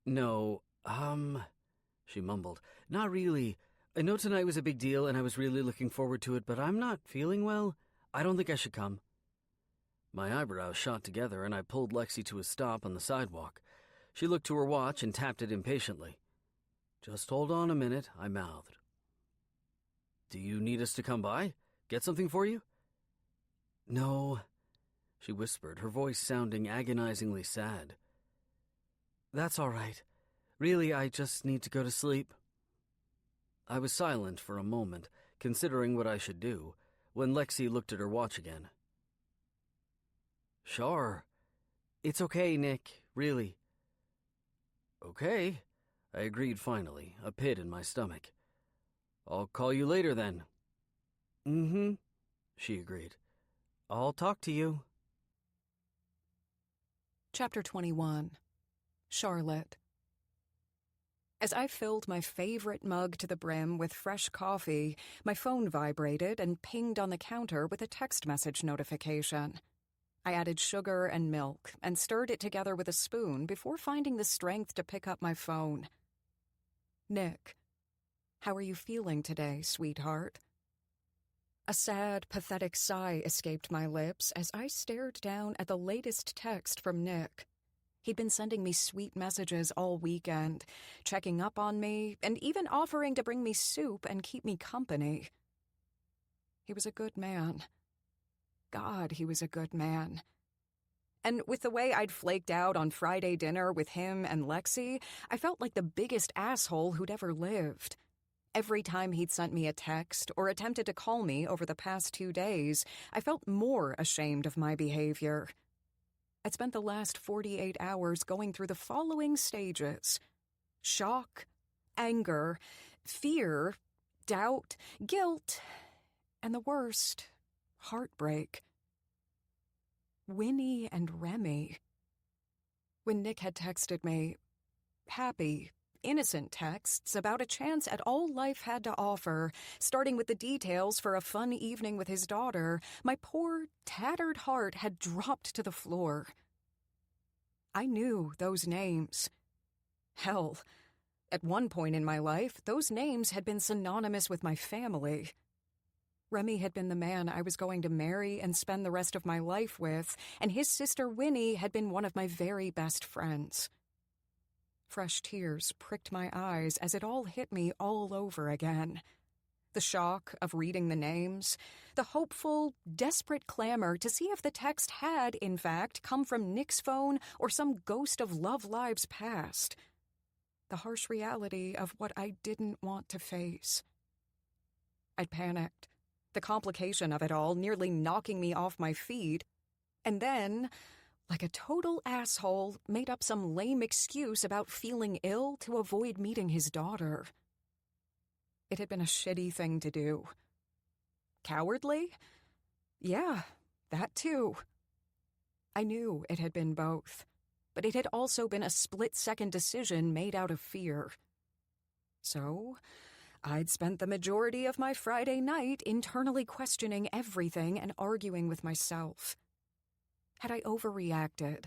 No, she mumbled. Not really. I know tonight was a big deal and I was really looking forward to it, but I'm not feeling well. I don't think I should come. My eyebrows shot together and I pulled Lexi to a stop on the sidewalk. She looked to her watch and tapped it impatiently. Just hold on a minute, I mouthed. Do you need us to come by? Get something for you? No, she whispered, her voice sounding agonizingly sad. That's all right. Really, I just need to go to sleep. I was silent for a moment, considering what I should do, when Lexi looked at her watch again. Sure. It's okay, Nick, really. Okay, I agreed finally, a pit in my stomach. I'll call you later then. Mm-hmm, she agreed. I'll talk to you. Chapter 21. Charlotte. As I filled my favorite mug to the brim with fresh coffee, my phone vibrated and pinged on the counter with a text message notification. I added sugar and milk and stirred it together with a spoon before finding the strength to pick up my phone. Nick, how are you feeling today, sweetheart? A sad, pathetic sigh escaped my lips as I stared down at the latest text from Nick. He'd been sending me sweet messages all weekend, checking up on me, and even offering to bring me soup and keep me company. He was a good man. God, he was a good man. And with the way I'd flaked out on Friday dinner with him and Lexi, I felt like the biggest asshole who'd ever lived. Every time he'd sent me a text or attempted to call me over the past 2 days, I felt more ashamed of my behavior. I'd spent the last 48 hours going through the following stages: shock, anger, fear, doubt, guilt, and the worst, heartbreak. Winnie and Remy. When Nick had texted me, happy, innocent texts about a chance at all life had to offer, starting with the details for a fun evening with his daughter, my poor, tattered heart had dropped to the floor. I knew those names. Hell, at one point in my life, those names had been synonymous with my family. Remy had been the man I was going to marry and spend the rest of my life with, and his sister Winnie had been one of my very best friends. Fresh tears pricked my eyes as it all hit me all over again. The shock of reading the names, the hopeful, desperate clamor to see if the text had, in fact, come from Nick's phone or some ghost of love lives past. The harsh reality of what I didn't want to face. I'd panicked, the complication of it all nearly knocking me off my feet, and then, like a total asshole, made up some lame excuse about feeling ill to avoid meeting his daughter. It had been a shitty thing to do. Cowardly? Yeah, that too. I knew it had been both, but it had also been a split-second decision made out of fear. So, I'd spent the majority of my Friday night internally questioning everything and arguing with myself. Had I overreacted?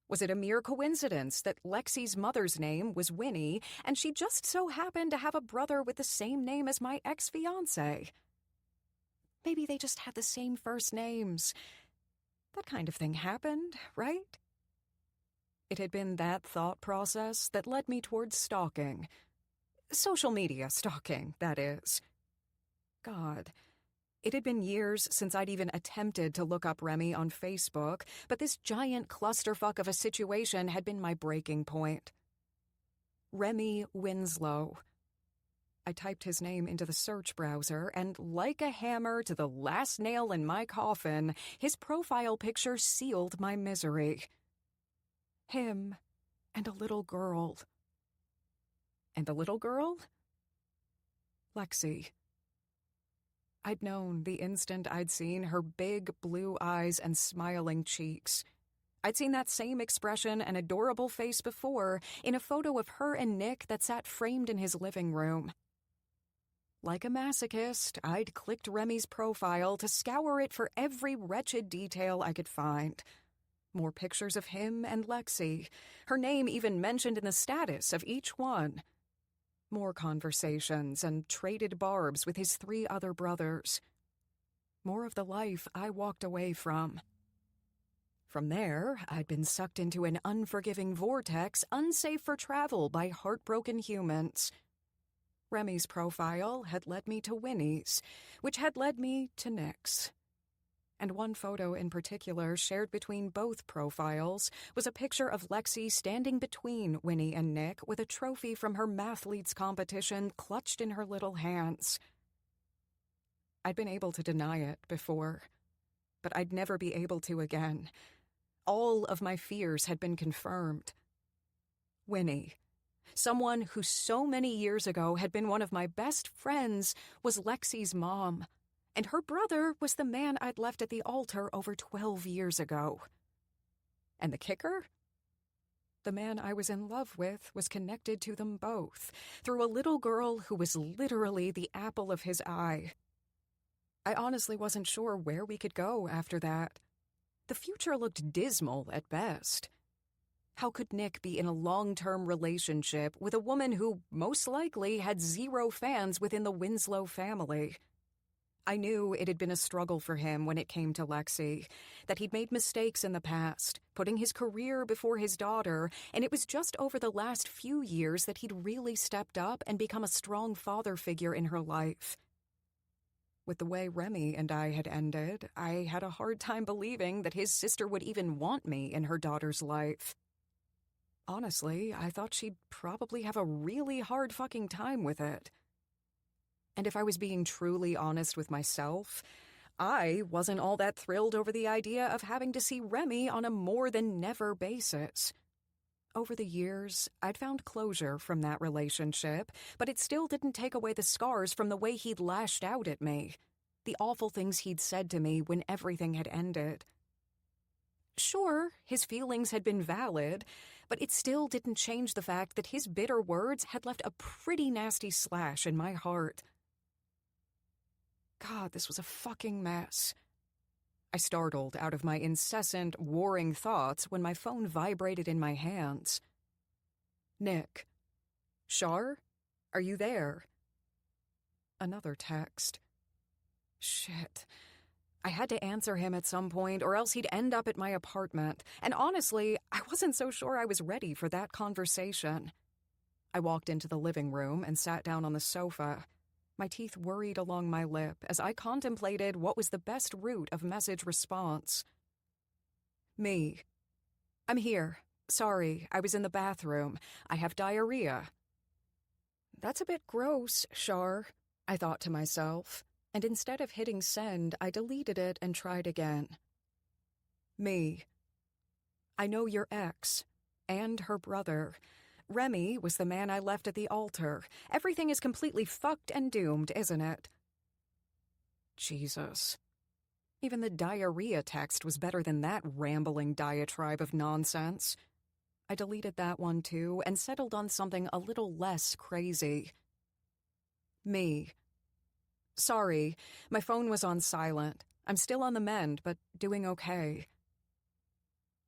Was it a mere coincidence that Lexi's mother's name was Winnie, and she just so happened to have a brother with the same name as my ex-fiancé? Maybe they just had the same first names. That kind of thing happened, right? It had been that thought process that led me towards stalking. Social media stalking, that is. God. It had been years since I'd even attempted to look up Remy on Facebook, but this giant clusterfuck of a situation had been my breaking point. Remy Winslow. I typed his name into the search browser, and like a hammer to the last nail in my coffin, his profile picture sealed my misery. Him and a little girl. And the little girl? Lexi. I'd known the instant I'd seen her big blue eyes and smiling cheeks. I'd seen that same expression and adorable face before in a photo of her and Nick that sat framed in his living room. Like a masochist, I'd clicked Remy's profile to scour it for every wretched detail I could find. More pictures of him and Lexi, her name even mentioned in the status of each one. More conversations and traded barbs with his 3 other brothers. More of the life I walked away from. From there, I'd been sucked into an unforgiving vortex unsafe for travel by heartbroken humans. Remy's profile had led me to Winnie's, which had led me to Nick's. And one photo in particular shared between both profiles was a picture of Lexi standing between Winnie and Nick with a trophy from her mathletes competition clutched in her little hands. I'd been able to deny it before, but I'd never be able to again. All of my fears had been confirmed. Winnie, someone who so many years ago had been one of my best friends, was Lexi's mom. And her brother was the man I'd left at the altar over 12 years ago. And the kicker? The man I was in love with was connected to them both, through a little girl who was literally the apple of his eye. I honestly wasn't sure where we could go after that. The future looked dismal at best. How could Nick be in a long-term relationship with a woman who most likely had 0 fans within the Winslow family? I knew it had been a struggle for him when it came to Lexi, that he'd made mistakes in the past, putting his career before his daughter, and it was just over the last few years that he'd really stepped up and become a strong father figure in her life. With the way Remy and I had ended, I had a hard time believing that his sister would even want me in her daughter's life. Honestly, I thought she'd probably have a really hard fucking time with it. And if I was being truly honest with myself, I wasn't all that thrilled over the idea of having to see Remy on a more-than-never basis. Over the years, I'd found closure from that relationship, but it still didn't take away the scars from the way he'd lashed out at me, the awful things he'd said to me when everything had ended. Sure, his feelings had been valid, but it still didn't change the fact that his bitter words had left a pretty nasty slash in my heart. God, this was a fucking mess. I startled out of my incessant, warring thoughts when my phone vibrated in my hands. Nick. Shar? Are you there? Another text. Shit. I had to answer him at some point, or else he'd end up at my apartment, and honestly, I wasn't so sure I was ready for that conversation. I walked into the living room and sat down on the sofa. My teeth worried along my lip as I contemplated what was the best route of message response. Me. I'm here. Sorry, I was in the bathroom. I have diarrhea. That's a bit gross, Shar, I thought to myself, and instead of hitting send, I deleted it and tried again. Me. I know your ex, and her brother. Remy was the man I left at the altar. Everything is completely fucked and doomed, isn't it? Jesus. Even the diarrhea text was better than that rambling diatribe of nonsense. I deleted that one too and settled on something a little less crazy. Me. Sorry, my phone was on silent. I'm still on the mend, but doing okay.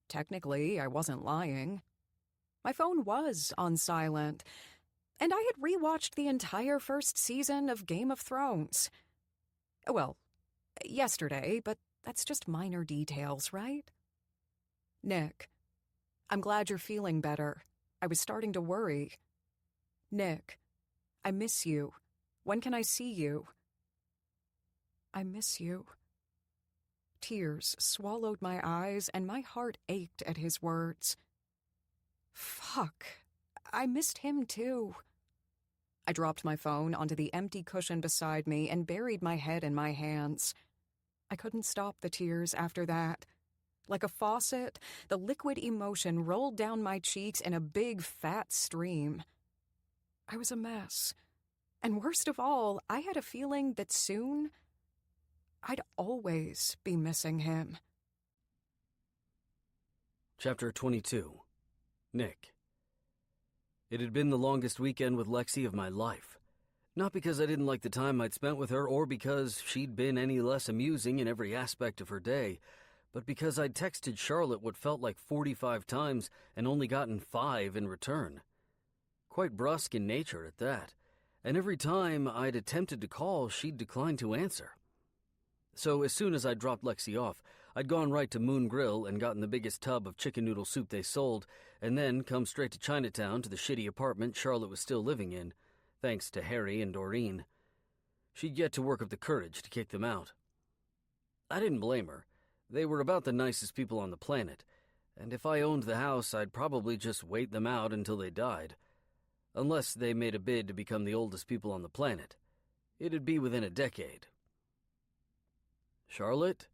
technically, I wasn't lying. My phone was on silent, and I had rewatched the entire first season of Game of Thrones. Well, yesterday, but that's just minor details, right? Nick, I'm glad you're feeling better. I was starting to worry. Nick, I miss you. When can I see you? I miss you. Tears swallowed my eyes, and my heart ached at his words. Fuck. I missed him too. I dropped my phone onto the empty cushion beside me and buried my head in my hands. I couldn't stop the tears after that. Like a faucet, the liquid emotion rolled down my cheeks in a big, fat stream. I was a mess. And worst of all, I had a feeling that soon I'd always be missing him. Chapter 22. Nick. It had been the longest weekend with Lexi of my life. Not because I didn't like the time I'd spent with her or because she'd been any less amusing in every aspect of her day, but because I'd texted Charlotte what felt like 45 times and only gotten 5 in return. Quite brusque in nature at that, and every time I'd attempted to call, she'd declined to answer. So as soon as I dropped Lexi off, I'd gone right to Moon Grill and gotten the biggest tub of chicken noodle soup they sold, and then come straight to Chinatown to the shitty apartment Charlotte was still living in, thanks to Harry and Doreen. She'd yet to work up the courage to kick them out. I didn't blame her. They were about the nicest people on the planet, and if I owned the house, I'd probably just wait them out until they died. Unless they made a bid to become the oldest people on the planet. It'd be within a decade. "Charlotte?"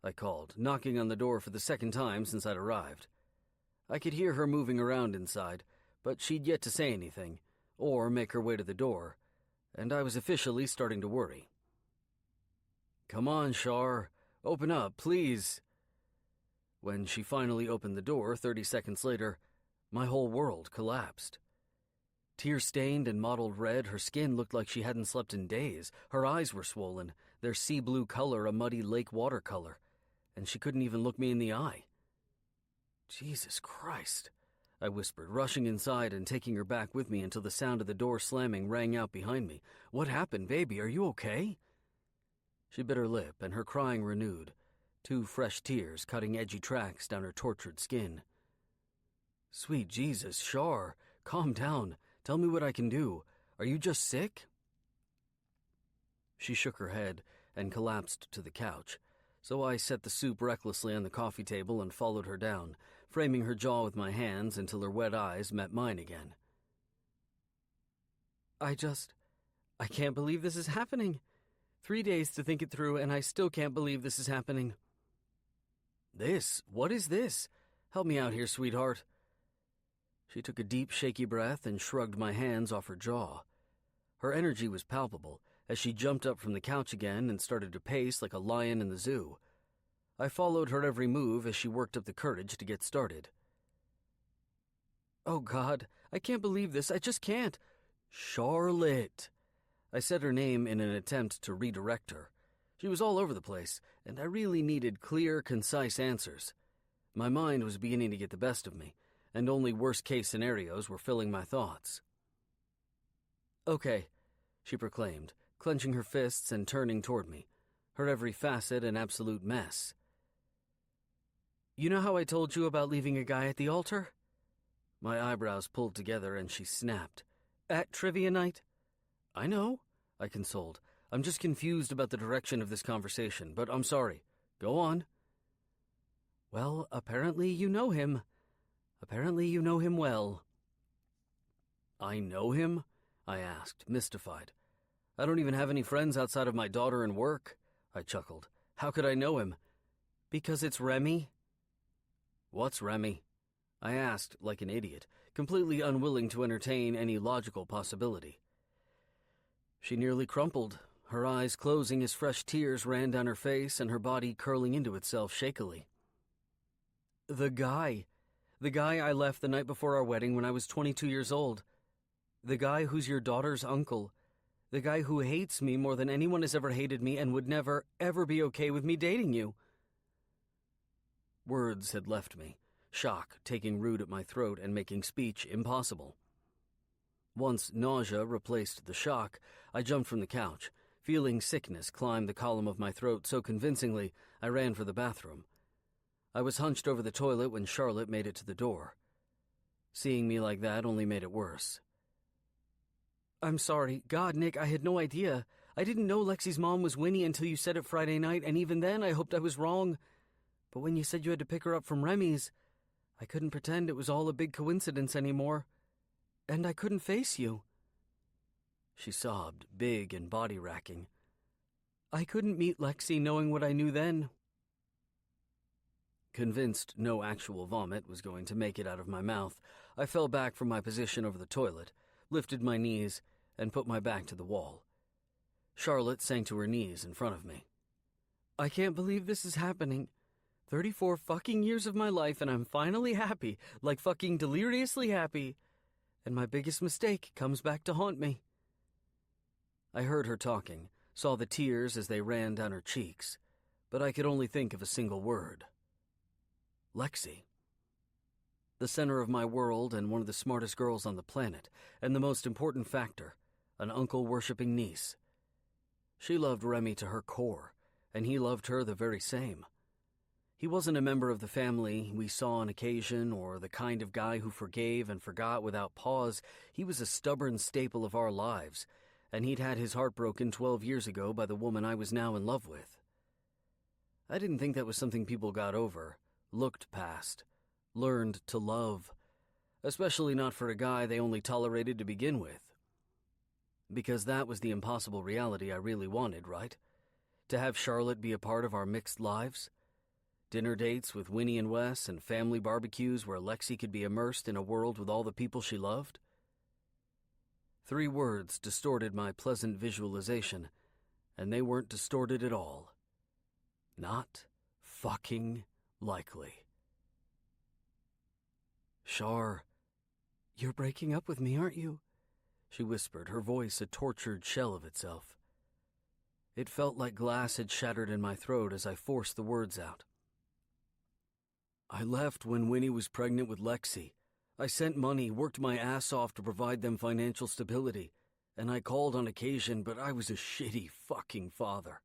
I called, knocking on the door for the second time since I'd arrived. I could hear her moving around inside, but she'd yet to say anything, or make her way to the door, and I was officially starting to worry. "Come on, Char. Open up, please." When she finally opened the door 30 seconds later, my whole world collapsed. Tear-stained and mottled red, her skin looked like she hadn't slept in days. Her eyes were swollen, their sea blue color a muddy lake watercolor, and she couldn't even look me in the eye. "Jesus Christ," I whispered, rushing inside and taking her back with me until the sound of the door slamming rang out behind me. "What happened, baby? Are you okay?" She bit her lip, and her crying renewed, 2 fresh tears cutting edgy tracks down her tortured skin. "Sweet Jesus, Char, calm down. Tell me what I can do. Are you just sick?" She shook her head and collapsed to the couch, so I set the soup recklessly on the coffee table and followed her down, framing her jaw with my hands until her wet eyes met mine again. I can't believe this is happening. 3 days to think it through, and I still can't believe this is happening." "This? What is this? Help me out here, sweetheart." She took a deep, shaky breath and shrugged my hands off her jaw. Her energy was palpable as she jumped up from the couch again and started to pace like a lion in the zoo. I followed her every move as she worked up the courage to get started. "Oh, God, I can't believe this. I just can't." "Charlotte." I said her name in an attempt to redirect her. She was all over the place, and I really needed clear, concise answers. My mind was beginning to get the best of me, and only worst-case scenarios were filling my thoughts. "Okay," she proclaimed, clenching her fists and turning toward me, her every facet an absolute mess. "You know how I told you about leaving a guy at the altar?" My eyebrows pulled together and she snapped. "At trivia night?" "I know," I consoled. "I'm just confused about the direction of this conversation, but I'm sorry. Go on." "Well, apparently you know him. Apparently you know him well." "I know him?" I asked, mystified. "I don't even have any friends outside of my daughter and work," I chuckled. "How could I know him?" "Because it's Remy." "What's Remy?" I asked like an idiot, completely unwilling to entertain any logical possibility. She nearly crumpled, her eyes closing as fresh tears ran down her face and her body curling into itself shakily. The guy I left the night before our wedding when I was 22 years old. The guy who's your daughter's uncle. The guy who hates me more than anyone has ever hated me and would never, ever be okay with me dating you." Words had left me, shock taking root at my throat and making speech impossible. Once nausea replaced the shock, I jumped from the couch. Feeling sickness climb the column of my throat so convincingly, I ran for the bathroom. I was hunched over the toilet when Charlotte made it to the door. Seeing me like that only made it worse. "I'm sorry. God, Nick, I had no idea. I didn't know Lexi's mom was Winnie until you said it Friday night, and even then I hoped I was wrong. But when you said you had to pick her up from Remy's, I couldn't pretend it was all a big coincidence anymore. And I couldn't face you." She sobbed, big and body-racking. "I couldn't meet Lexi knowing what I knew then." Convinced no actual vomit was going to make it out of my mouth, I fell back from my position over the toilet, lifted my knees, and put my back to the wall. Charlotte sank to her knees in front of me. "I can't believe this is happening. 34 fucking years of my life and I'm finally happy, like fucking deliriously happy. And my biggest mistake comes back to haunt me." I heard her talking, saw the tears as they ran down her cheeks, but I could only think of a single word. Lexi. The center of my world and one of the smartest girls on the planet, and the most important factor, an uncle-worshipping niece. She loved Remy to her core, and he loved her the very same. He wasn't a member of the family we saw on occasion or the kind of guy who forgave and forgot without pause. He was a stubborn staple of our lives, and he'd had his heart broken 12 years ago by the woman I was now in love with. I didn't think that was something people got over, looked past, learned to love, especially not for a guy they only tolerated to begin with. Because that was the impossible reality I really wanted, right? To have Charlotte be a part of our mixed lives? Dinner dates with Winnie and Wes and family barbecues where Lexi could be immersed in a world with all the people she loved? 3 words distorted my pleasant visualization, and they weren't distorted at all. Not fucking likely. "Char, you're breaking up with me, aren't you?" she whispered, her voice a tortured shell of itself. It felt like glass had shattered in my throat as I forced the words out. "I left when Winnie was pregnant with Lexi. I sent money, worked my ass off to provide them financial stability, and I called on occasion, but I was a shitty fucking father.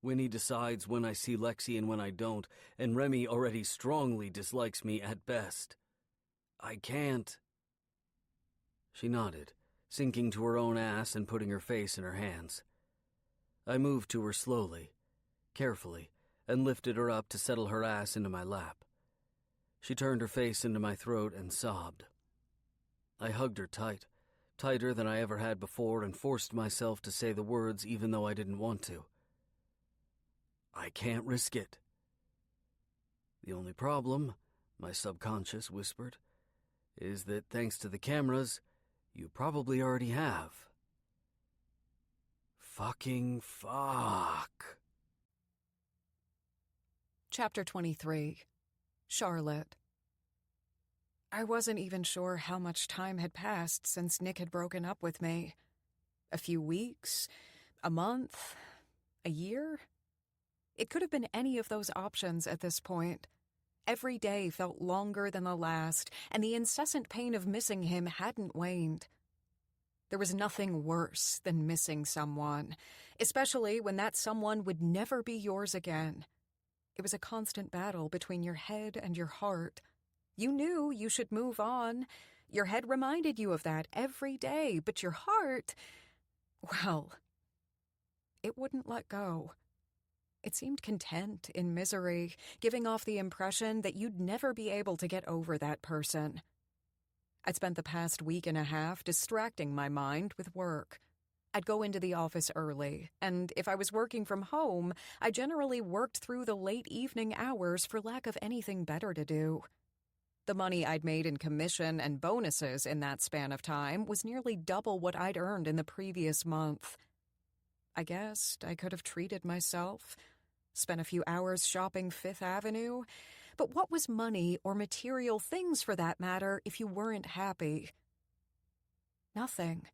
Winnie decides when I see Lexi and when I don't, and Remy already strongly dislikes me at best. I can't." She nodded, sinking to her own ass and putting her face in her hands. I moved to her slowly, carefully, and lifted her up to settle her ass into my lap. She turned her face into my throat and sobbed. I hugged her tight, tighter than I ever had before, and forced myself to say the words even though I didn't want to. "I can't risk it." "The only problem," my subconscious whispered, "is that thanks to the cameras, you probably already have." Fucking fuck. Chapter 23. Charlotte. I wasn't even sure how much time had passed since Nick had broken up with me. A few weeks? A month? A year? It could have been any of those options at this point. Every day felt longer than the last, and the incessant pain of missing him hadn't waned. There was nothing worse than missing someone, especially when that someone would never be yours again. It was a constant battle between your head and your heart. You knew you should move on. Your head reminded you of that every day, but your heart, well, it wouldn't let go. It seemed content in misery, giving off the impression that you'd never be able to get over that person. I'd spent the past week and a half distracting my mind with work. I'd go into the office early, and if I was working from home, I generally worked through the late evening hours for lack of anything better to do. The money I'd made in commission and bonuses in that span of time was nearly double what I'd earned in the previous month. I guessed I could have treated myself, spent a few hours shopping Fifth Avenue, but what was money or material things for that matter if you weren't happy? Nothing.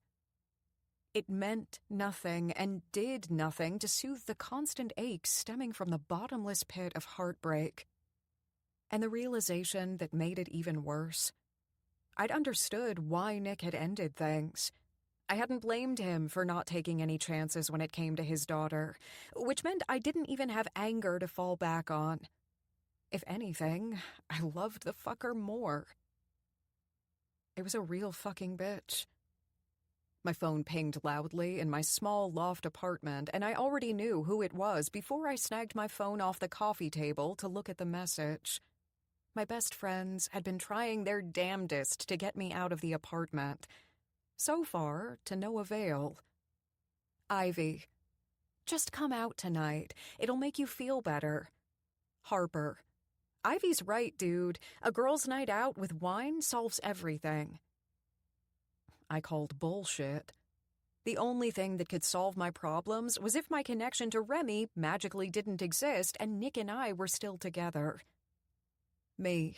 It meant nothing and did nothing to soothe the constant aches stemming from the bottomless pit of heartbreak. And the realization that made it even worse. I'd understood why Nick had ended things. I hadn't blamed him for not taking any chances when it came to his daughter, which meant I didn't even have anger to fall back on. If anything, I loved the fucker more. It was a real fucking bitch. My phone pinged loudly in my small loft apartment, and I already knew who it was before I snagged my phone off the coffee table to look at the message. My best friends had been trying their damnedest to get me out of the apartment. So far, to no avail. Ivy, just come out tonight. It'll make you feel better. Harper, Ivy's right, dude. A girl's night out with wine solves everything. I called bullshit. The only thing that could solve my problems was if my connection to Remy magically didn't exist and Nick and I were still together. Me.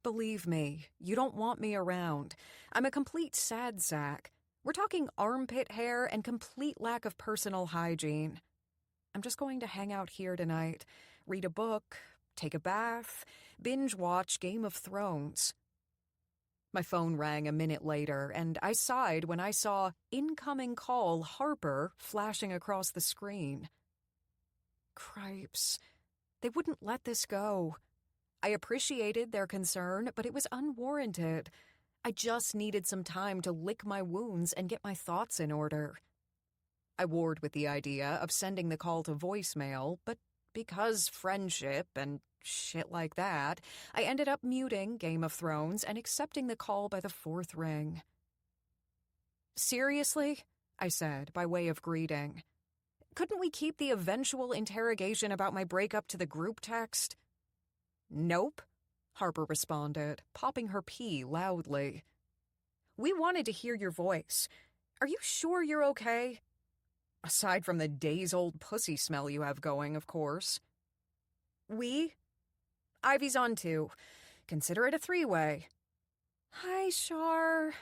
Believe me, you don't want me around. I'm a complete sad sack. We're talking armpit hair and complete lack of personal hygiene. I'm just going to hang out here tonight, read a book, take a bath, binge watch Game of Thrones. My phone rang a minute later, and I sighed when I saw incoming call Harper flashing across the screen. Cripes. They wouldn't let this go. I appreciated their concern, but it was unwarranted. I just needed some time to lick my wounds and get my thoughts in order. I warred with the idea of sending the call to voicemail, but because friendship and shit like that, I ended up muting Game of Thrones and accepting the call by the fourth ring. Seriously? I said, by way of greeting. Couldn't we keep the eventual interrogation about my breakup to the group text? Nope, Harper responded, popping her pee loudly. We wanted to hear your voice. Are you sure you're okay? Aside from the days-old pussy smell you have going, of course. We? Ivy's on too. Consider it a three-way. Hi, Shar.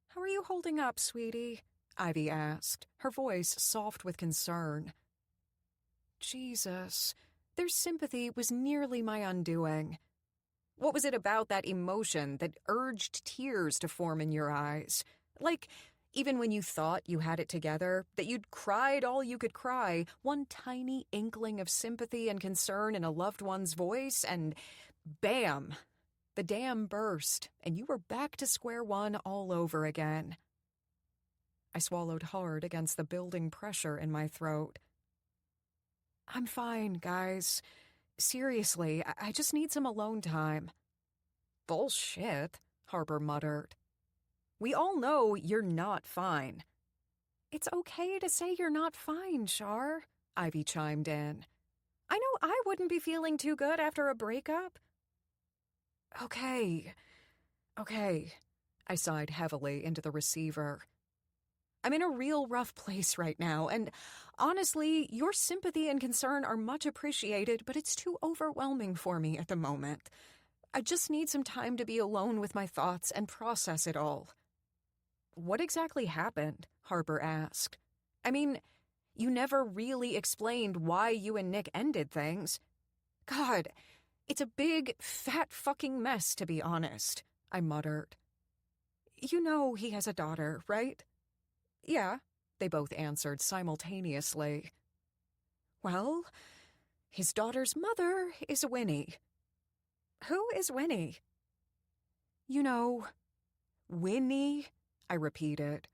How are you holding up, sweetie? Ivy asked, her voice soft with concern. Jesus. Their sympathy was nearly my undoing. What was it about that emotion that urged tears to form in your eyes? Like, even when you thought you had it together, that you'd cried all you could cry, one tiny inkling of sympathy and concern in a loved one's voice, and bam! The dam burst, and you were back to square one all over again. I swallowed hard against the building pressure in my throat. I'm fine, guys. Seriously, I just need some alone time. Bullshit, Harper muttered. We all know you're not fine. It's okay to say you're not fine, Shar, Ivy chimed in. I know I wouldn't be feeling too good after a breakup. Okay, I sighed heavily into the receiver. I'm in a real rough place right now, and honestly, your sympathy and concern are much appreciated, but it's too overwhelming for me at the moment. I just need some time to be alone with my thoughts and process it all. What exactly happened? Harper asked. I mean, you never really explained why you and Nick ended things. God, it's a big, fat fucking mess, to be honest, I muttered. You know he has a daughter, right? Yeah, they both answered simultaneously. Well, his daughter's mother is Winnie. Who is Winnie? You know, Winnie, I repeated.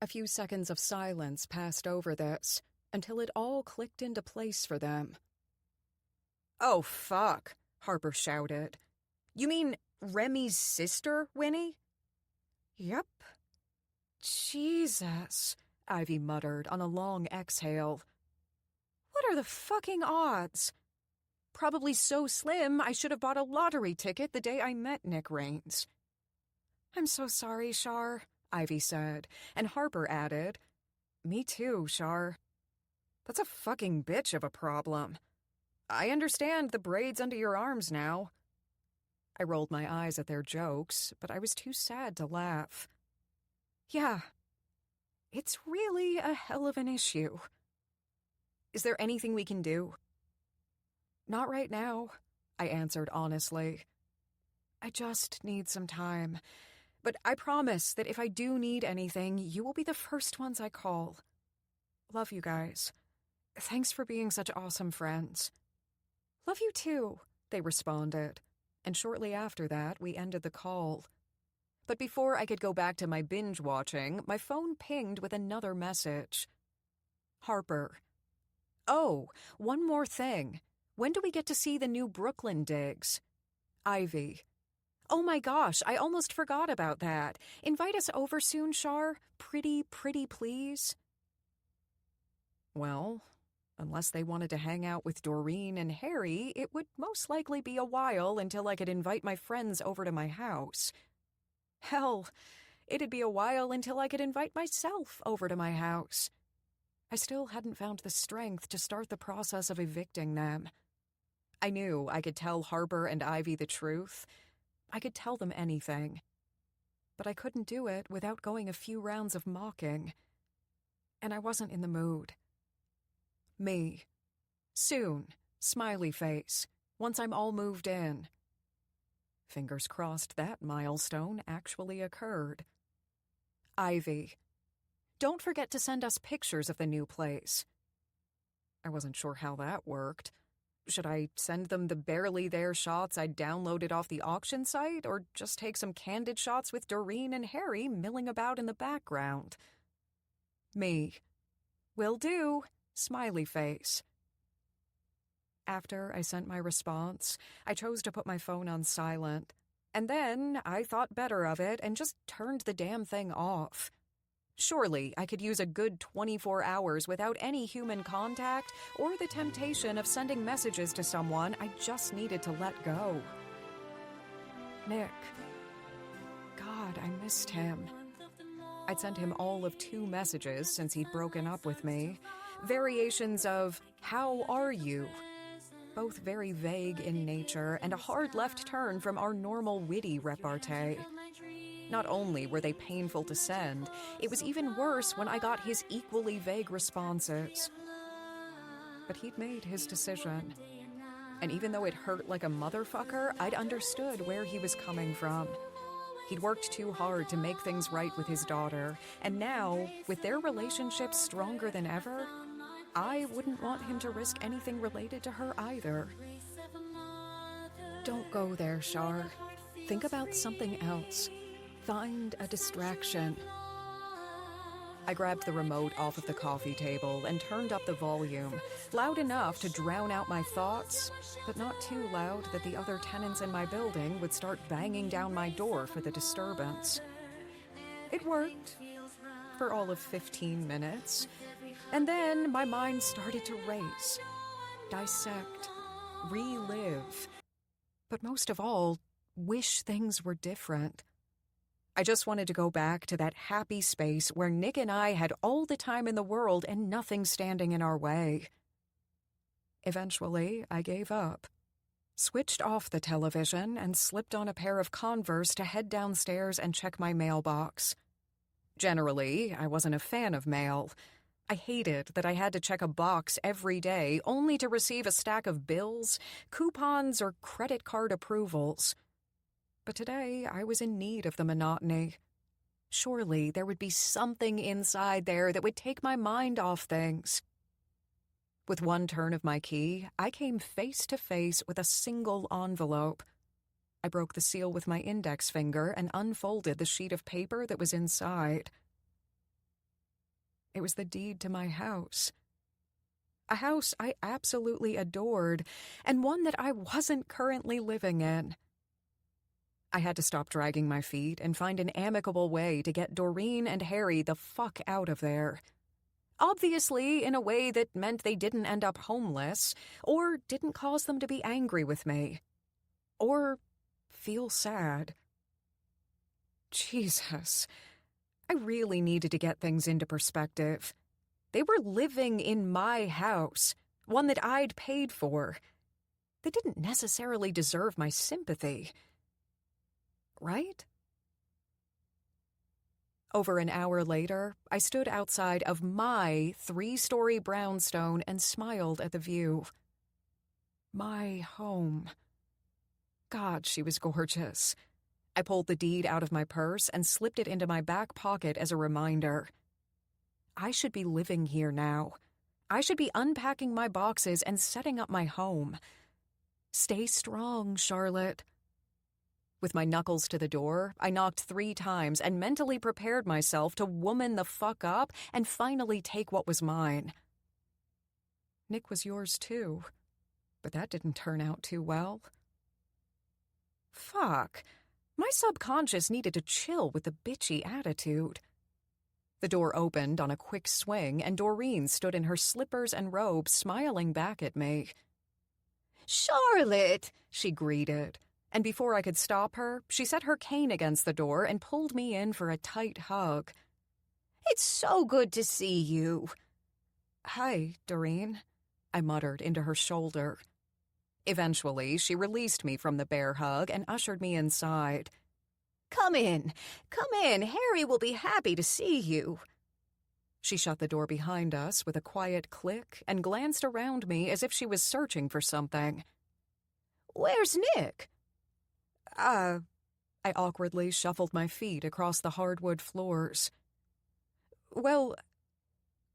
A few seconds of silence passed over this, until it all clicked into place for them. Oh, fuck, Harper shouted. You mean Remy's sister, Winnie? Yep. Jesus, Ivy muttered on a long exhale. What are the fucking odds? Probably so slim I should have bought a lottery ticket the day I met Nick Raines. I'm so sorry, Shar, Ivy said, and Harper added, Me too, Shar. That's a fucking bitch of a problem. I understand the braids under your arms now. I rolled my eyes at their jokes, but I was too sad to laugh. Yeah, it's really a hell of an issue. Is there anything we can do? Not right now, I answered honestly. I just need some time. But I promise that if I do need anything, you will be the first ones I call. Love you guys. Thanks for being such awesome friends. Love you too, they responded. And shortly after that, we ended the call. But before I could go back to my binge watching, my phone pinged with another message. Harper. Oh, one more thing. When do we get to see the new Brooklyn digs? Ivy. Oh my gosh, I almost forgot about that. Invite us over soon, Char. Pretty please. Well, unless they wanted to hang out with Doreen and Harry, it would most likely be a while until I could invite my friends over to my house. Hell, it'd be a while until I could invite myself over to my house. I still hadn't found the strength to start the process of evicting them. I knew I could tell Harper and Ivy the truth. I could tell them anything. But I couldn't do it without going a few rounds of mocking. And I wasn't in the mood. Me. Soon. Smiley face. Once I'm all moved in. Fingers crossed that milestone actually occurred. Ivy. Don't forget to send us pictures of the new place. I wasn't sure how that worked. Should I send them the barely there shots I'd downloaded off the auction site, or just take some candid shots with Doreen and Harry milling about in the background? Me. Will do. Smiley face. After I sent my response, I chose to put my phone on silent. And then I thought better of it and just turned the damn thing off. Surely I could use a good 24 hours without any human contact or the temptation of sending messages to someone I just needed to let go. Nick. God, I missed him. I'd sent him all of 2 messages since he'd broken up with me. Variations of, "How are you?" Both very vague in nature and a hard left turn from our normal witty repartee. Not only were they painful to send, it was even worse when I got his equally vague responses. But he'd made his decision. And even though it hurt like a motherfucker, I'd understood where he was coming from. He'd worked too hard to make things right with his daughter, and now, with their relationship stronger than ever, I wouldn't want him to risk anything related to her either. Don't go there, Char. Think about something else. Find a distraction. I grabbed the remote off of the coffee table and turned up the volume, loud enough to drown out my thoughts, but not too loud that the other tenants in my building would start banging down my door for the disturbance. It worked. For all of 15 minutes. And then my mind started to race, dissect, relive. But most of all, wish things were different. I just wanted to go back to that happy space where Nick and I had all the time in the world and nothing standing in our way. Eventually, I gave up. Switched off the television and slipped on a pair of Converse to head downstairs and check my mailbox. Generally, I wasn't a fan of mail. I hated that I had to check a box every day only to receive a stack of bills, coupons, or credit card approvals. But today, I was in need of the monotony. Surely there would be something inside there that would take my mind off things. With one turn of my key, I came face to face with a single envelope. I broke the seal with my index finger and unfolded the sheet of paper that was inside. It was the deed to my house. A house I absolutely adored, and one that I wasn't currently living in. I had to stop dragging my feet and find an amicable way to get Doreen and Harry the fuck out of there. Obviously, in a way that meant they didn't end up homeless, or didn't cause them to be angry with me. Or feel sad. Jesus. I really needed to get things into perspective. They were living in my house, one that I'd paid for. They didn't necessarily deserve my sympathy. Right? Over an hour later, I stood outside of my 3-story brownstone and smiled at the view. My home. God, she was gorgeous. I pulled the deed out of my purse and slipped it into my back pocket as a reminder. I should be living here now. I should be unpacking my boxes and setting up my home. Stay strong, Charlotte. With my knuckles to the door, I knocked 3 times and mentally prepared myself to woman the fuck up and finally take what was mine. Nick was yours too, but that didn't turn out too well. Fuck. My subconscious needed to chill with the bitchy attitude. The door opened on a quick swing, and Doreen stood in her slippers and robe, smiling back at me. "Charlotte," she greeted, and before I could stop her, she set her cane against the door and pulled me in for a tight hug. "It's so good to see you." "Hi, Doreen," I muttered into her shoulder. Eventually, she released me from the bear hug and ushered me inside. Come in. Harry will be happy to see you." She shut the door behind us with a quiet click and glanced around me as if she was searching for something. "Where's Nick?" I awkwardly shuffled my feet across the hardwood floors. "Well,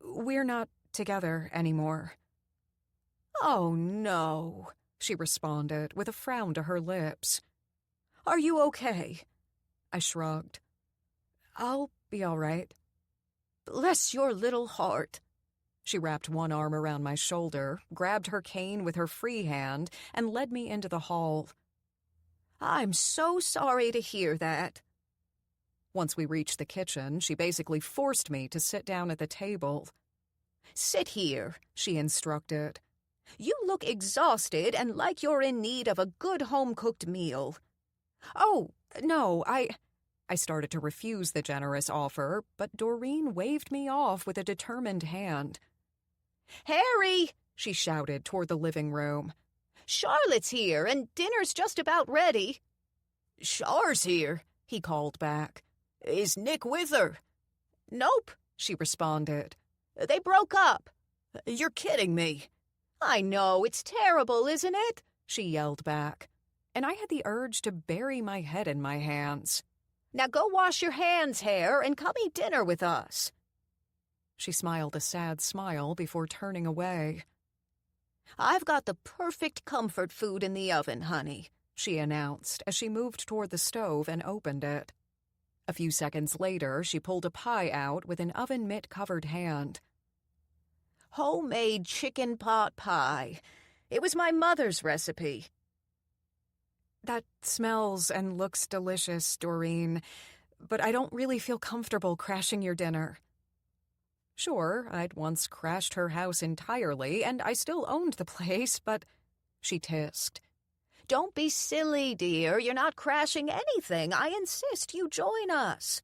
we're not together anymore." "Oh, no," she responded with a frown to her lips. "Are you okay?" I shrugged. "I'll be all right." "Bless your little heart." She wrapped one arm around my shoulder, grabbed her cane with her free hand, and led me into the hall. "I'm so sorry to hear that." Once we reached the kitchen, she basically forced me to sit down at the table. "Sit here," she instructed. "You look exhausted and like you're in need of a good home-cooked meal." "Oh, no, I started to refuse the generous offer, but Doreen waved me off with a determined hand. "Harry," she shouted toward the living room. "Charlotte's here, and dinner's just about ready." "Char's here," he called back. "Is Nick with her?" "Nope," she responded. "They broke up." "You're kidding me." "I know, it's terrible, isn't it?" she yelled back, and I had the urge to bury my head in my hands. "Now go wash your hands, Hare, and come eat dinner with us." She smiled a sad smile before turning away. "I've got the perfect comfort food in the oven, honey," she announced as she moved toward the stove and opened it. A few seconds later, she pulled a pie out with an oven mitt-covered hand. "Homemade chicken pot pie. It was my mother's recipe." "That smells and looks delicious, Doreen, but I don't really feel comfortable crashing your dinner." Sure, I'd once crashed her house entirely, and I still owned the place, but she tisked. "Don't be silly, dear. You're not crashing anything. I insist you join us."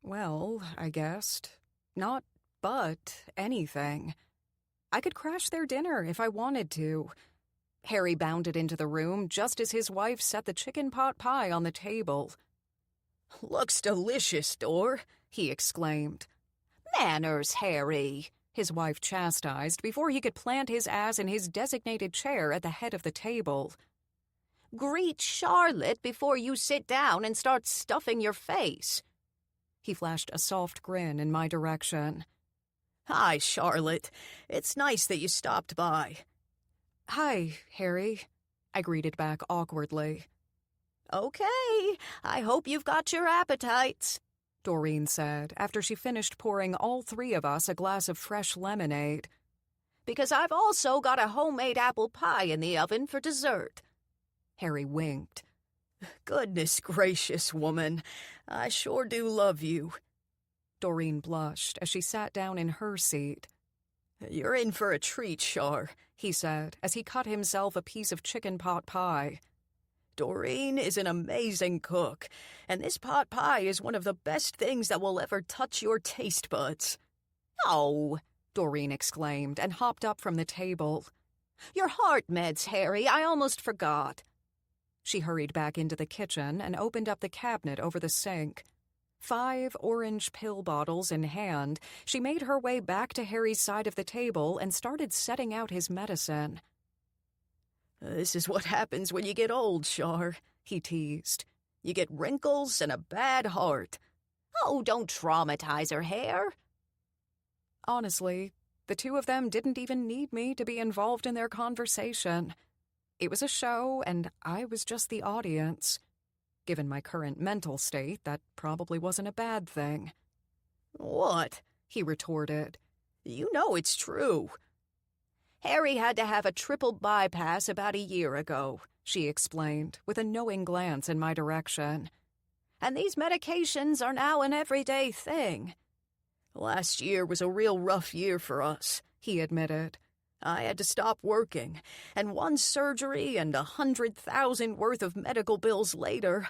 Well, I guessed. Not but anything. I could crash their dinner if I wanted to. Harry bounded into the room just as his wife set the chicken pot pie on the table. "Looks delicious, Dor," he exclaimed. "Manners, Harry," his wife chastised before he could plant his ass in his designated chair at the head of the table. "Greet Charlotte before you sit down and start stuffing your face." He flashed a soft grin in my direction. "Hi, Charlotte. It's nice that you stopped by." "Hi, Harry," I greeted back awkwardly. "Okay, I hope you've got your appetites," Doreen said after she finished pouring all 3 of us a glass of fresh lemonade. "Because I've also got a homemade apple pie in the oven for dessert." Harry winked. "Goodness gracious, woman. I sure do love you." Doreen blushed as she sat down in her seat. "You're in for a treat, Char," he said as he cut himself a piece of chicken pot pie. "Doreen is an amazing cook, and this pot pie is one of the best things that will ever touch your taste buds." "Oh," Doreen exclaimed and hopped up from the table. "Your heart meds, Harry. I almost forgot." She hurried back into the kitchen and opened up the cabinet over the sink. 5 orange pill bottles in hand, she made her way back to Harry's side of the table and started setting out his medicine. This is what happens when you get old, Char, he teased. You get wrinkles and a bad heart. Oh, don't traumatize her hair. Honestly, the two of them didn't even need me to be involved in their conversation. It was a show, and I was just the audience. Given my current mental state, that probably wasn't a bad thing. What? He retorted. You know it's true. Harry had to have a triple bypass about a year ago, she explained, with a knowing glance in my direction. And these medications are now an everyday thing. Last year was a real rough year for us, he admitted. I had to stop working, and one surgery and 100,000 worth of medical bills later,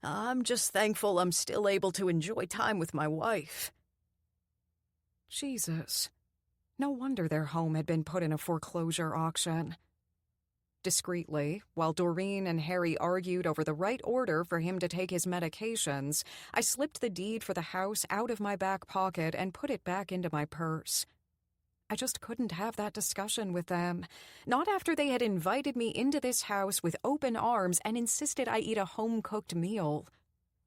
I'm just thankful I'm still able to enjoy time with my wife. Jesus. No wonder their home had been put in a foreclosure auction. Discreetly, while Doreen and Harry argued over the right order for him to take his medications, I slipped the deed for the house out of my back pocket and put it back into my purse. I just couldn't have that discussion with them, not after they had invited me into this house with open arms and insisted I eat a home-cooked meal.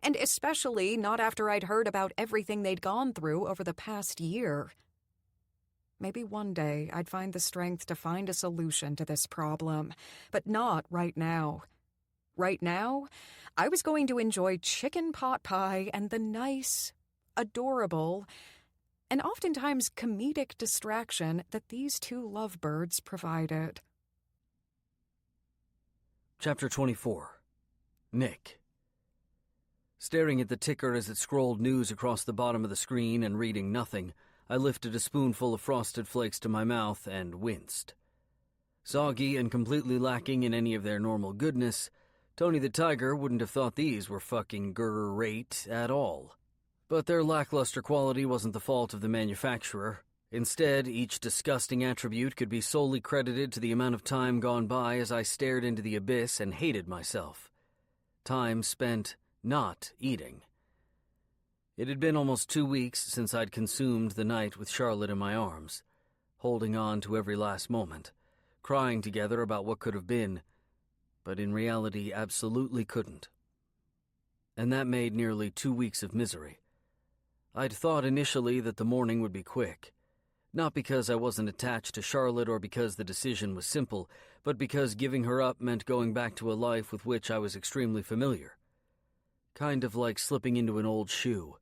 And especially not after I'd heard about everything they'd gone through over the past year. Maybe one day I'd find the strength to find a solution to this problem, but not right now. Right now, I was going to enjoy chicken pot pie and the nice, adorable, and oftentimes comedic distraction that these two lovebirds provided. Chapter 24. Nick. Staring at the ticker as it scrolled news across the bottom of the screen and reading nothing, I lifted a spoonful of Frosted Flakes to my mouth and winced. Soggy and completely lacking in any of their normal goodness, Tony the Tiger wouldn't have thought these were fucking great at all. But their lackluster quality wasn't the fault of the manufacturer. Instead, each disgusting attribute could be solely credited to the amount of time gone by as I stared into the abyss and hated myself. Time spent not eating. It had been almost 2 weeks since I'd consumed the night with Charlotte in my arms, holding on to every last moment, crying together about what could have been, but in reality absolutely couldn't. And that made nearly 2 weeks of misery. I'd thought initially that the morning would be quick, not because I wasn't attached to Charlotte or because the decision was simple, but because giving her up meant going back to a life with which I was extremely familiar. Kind of like slipping into an old shoe.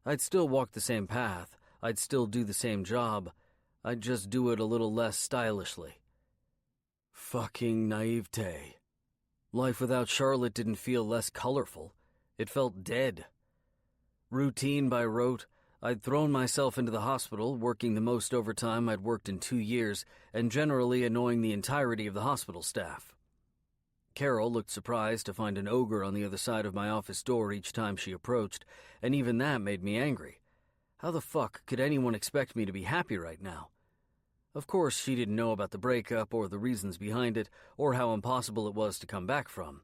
I'd still walk the same path, I'd still do the same job, I'd just do it a little less stylishly. Fucking naivete. Life without Charlotte didn't feel less colorful, it felt dead. Routine by rote, I'd thrown myself into the hospital, working the most overtime I'd worked in 2 years, and generally annoying the entirety of the hospital staff. Carol looked surprised to find an ogre on the other side of my office door each time she approached, and even that made me angry. How the fuck could anyone expect me to be happy right now? Of course, she didn't know about the breakup or the reasons behind it, or how impossible it was to come back from.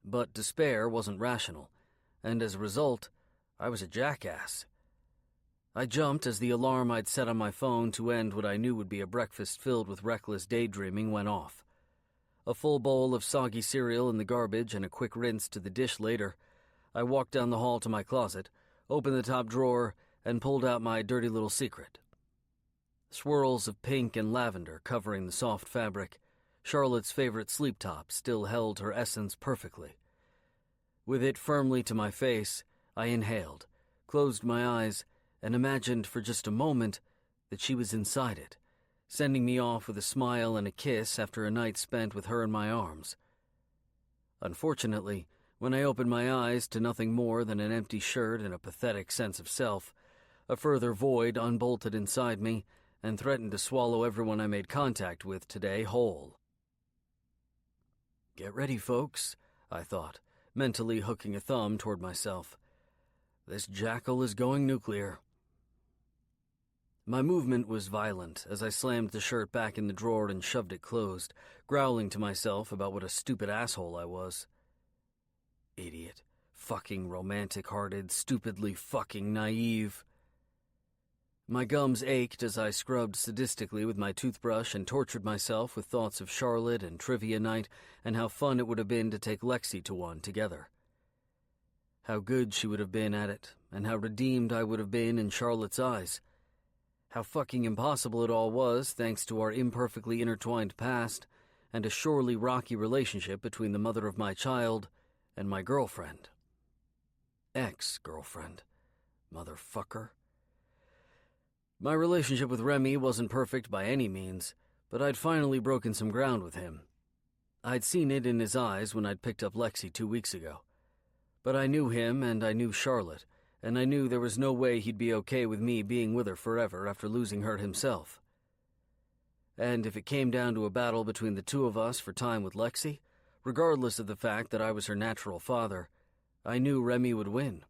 But despair wasn't rational, and as a result, I was a jackass. I jumped as the alarm I'd set on my phone to end what I knew would be a breakfast filled with reckless daydreaming went off. A full bowl of soggy cereal in the garbage and a quick rinse to the dish later, I walked down the hall to my closet, opened the top drawer, and pulled out my dirty little secret. Swirls of pink and lavender covering the soft fabric, Charlotte's favorite sleep top still held her essence perfectly. With it firmly to my face, I inhaled, closed my eyes, and imagined for just a moment that she was inside it, sending me off with a smile and a kiss after a night spent with her in my arms. Unfortunately, when I opened my eyes to nothing more than an empty shirt and a pathetic sense of self, a further void unbolted inside me and threatened to swallow everyone I made contact with today whole. Get ready, folks, I thought, mentally hooking a thumb toward myself. This jackal is going nuclear. My movement was violent as I slammed the shirt back in the drawer and shoved it closed, growling to myself about what a stupid asshole I was. Idiot. Fucking romantic-hearted, stupidly fucking naive. My gums ached as I scrubbed sadistically with my toothbrush and tortured myself with thoughts of Charlotte and trivia night and how fun it would have been to take Lexi to one together. How good she would have been at it, and how redeemed I would have been in Charlotte's eyes. How fucking impossible it all was thanks to our imperfectly intertwined past and a surely rocky relationship between the mother of my child and my girlfriend. Ex-girlfriend. Motherfucker. My relationship with Remy wasn't perfect by any means, but I'd finally broken some ground with him. I'd seen it in his eyes when I'd picked up Lexi 2 weeks ago. But I knew him and I knew Charlotte, and I knew there was no way he'd be okay with me being with her forever after losing her himself. And if it came down to a battle between the two of us for time with Lexi, regardless of the fact that I was her natural father, I knew Remy would win.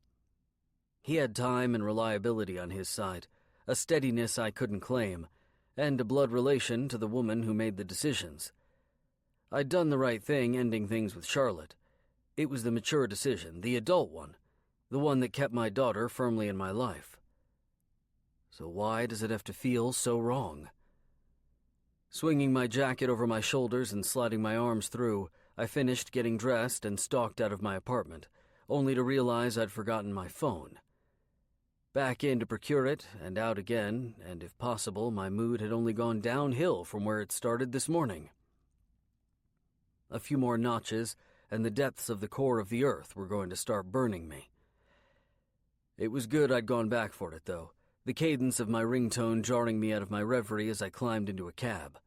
He had time and reliability on his side, a steadiness I couldn't claim, and a blood relation to the woman who made the decisions. I'd done the right thing ending things with Charlotte. It was the mature decision, the adult one, the one that kept my daughter firmly in my life. So why does it have to feel so wrong? Swinging my jacket over my shoulders and sliding my arms through, I finished getting dressed and stalked out of my apartment, only to realize I'd forgotten my phone. Back in to procure it, and out again, and if possible, my mood had only gone downhill from where it started this morning. A few more notches, and the depths of the core of the earth were going to start burning me. It was good I'd gone back for it, though, the cadence of my ringtone jarring me out of my reverie as I climbed into a cab.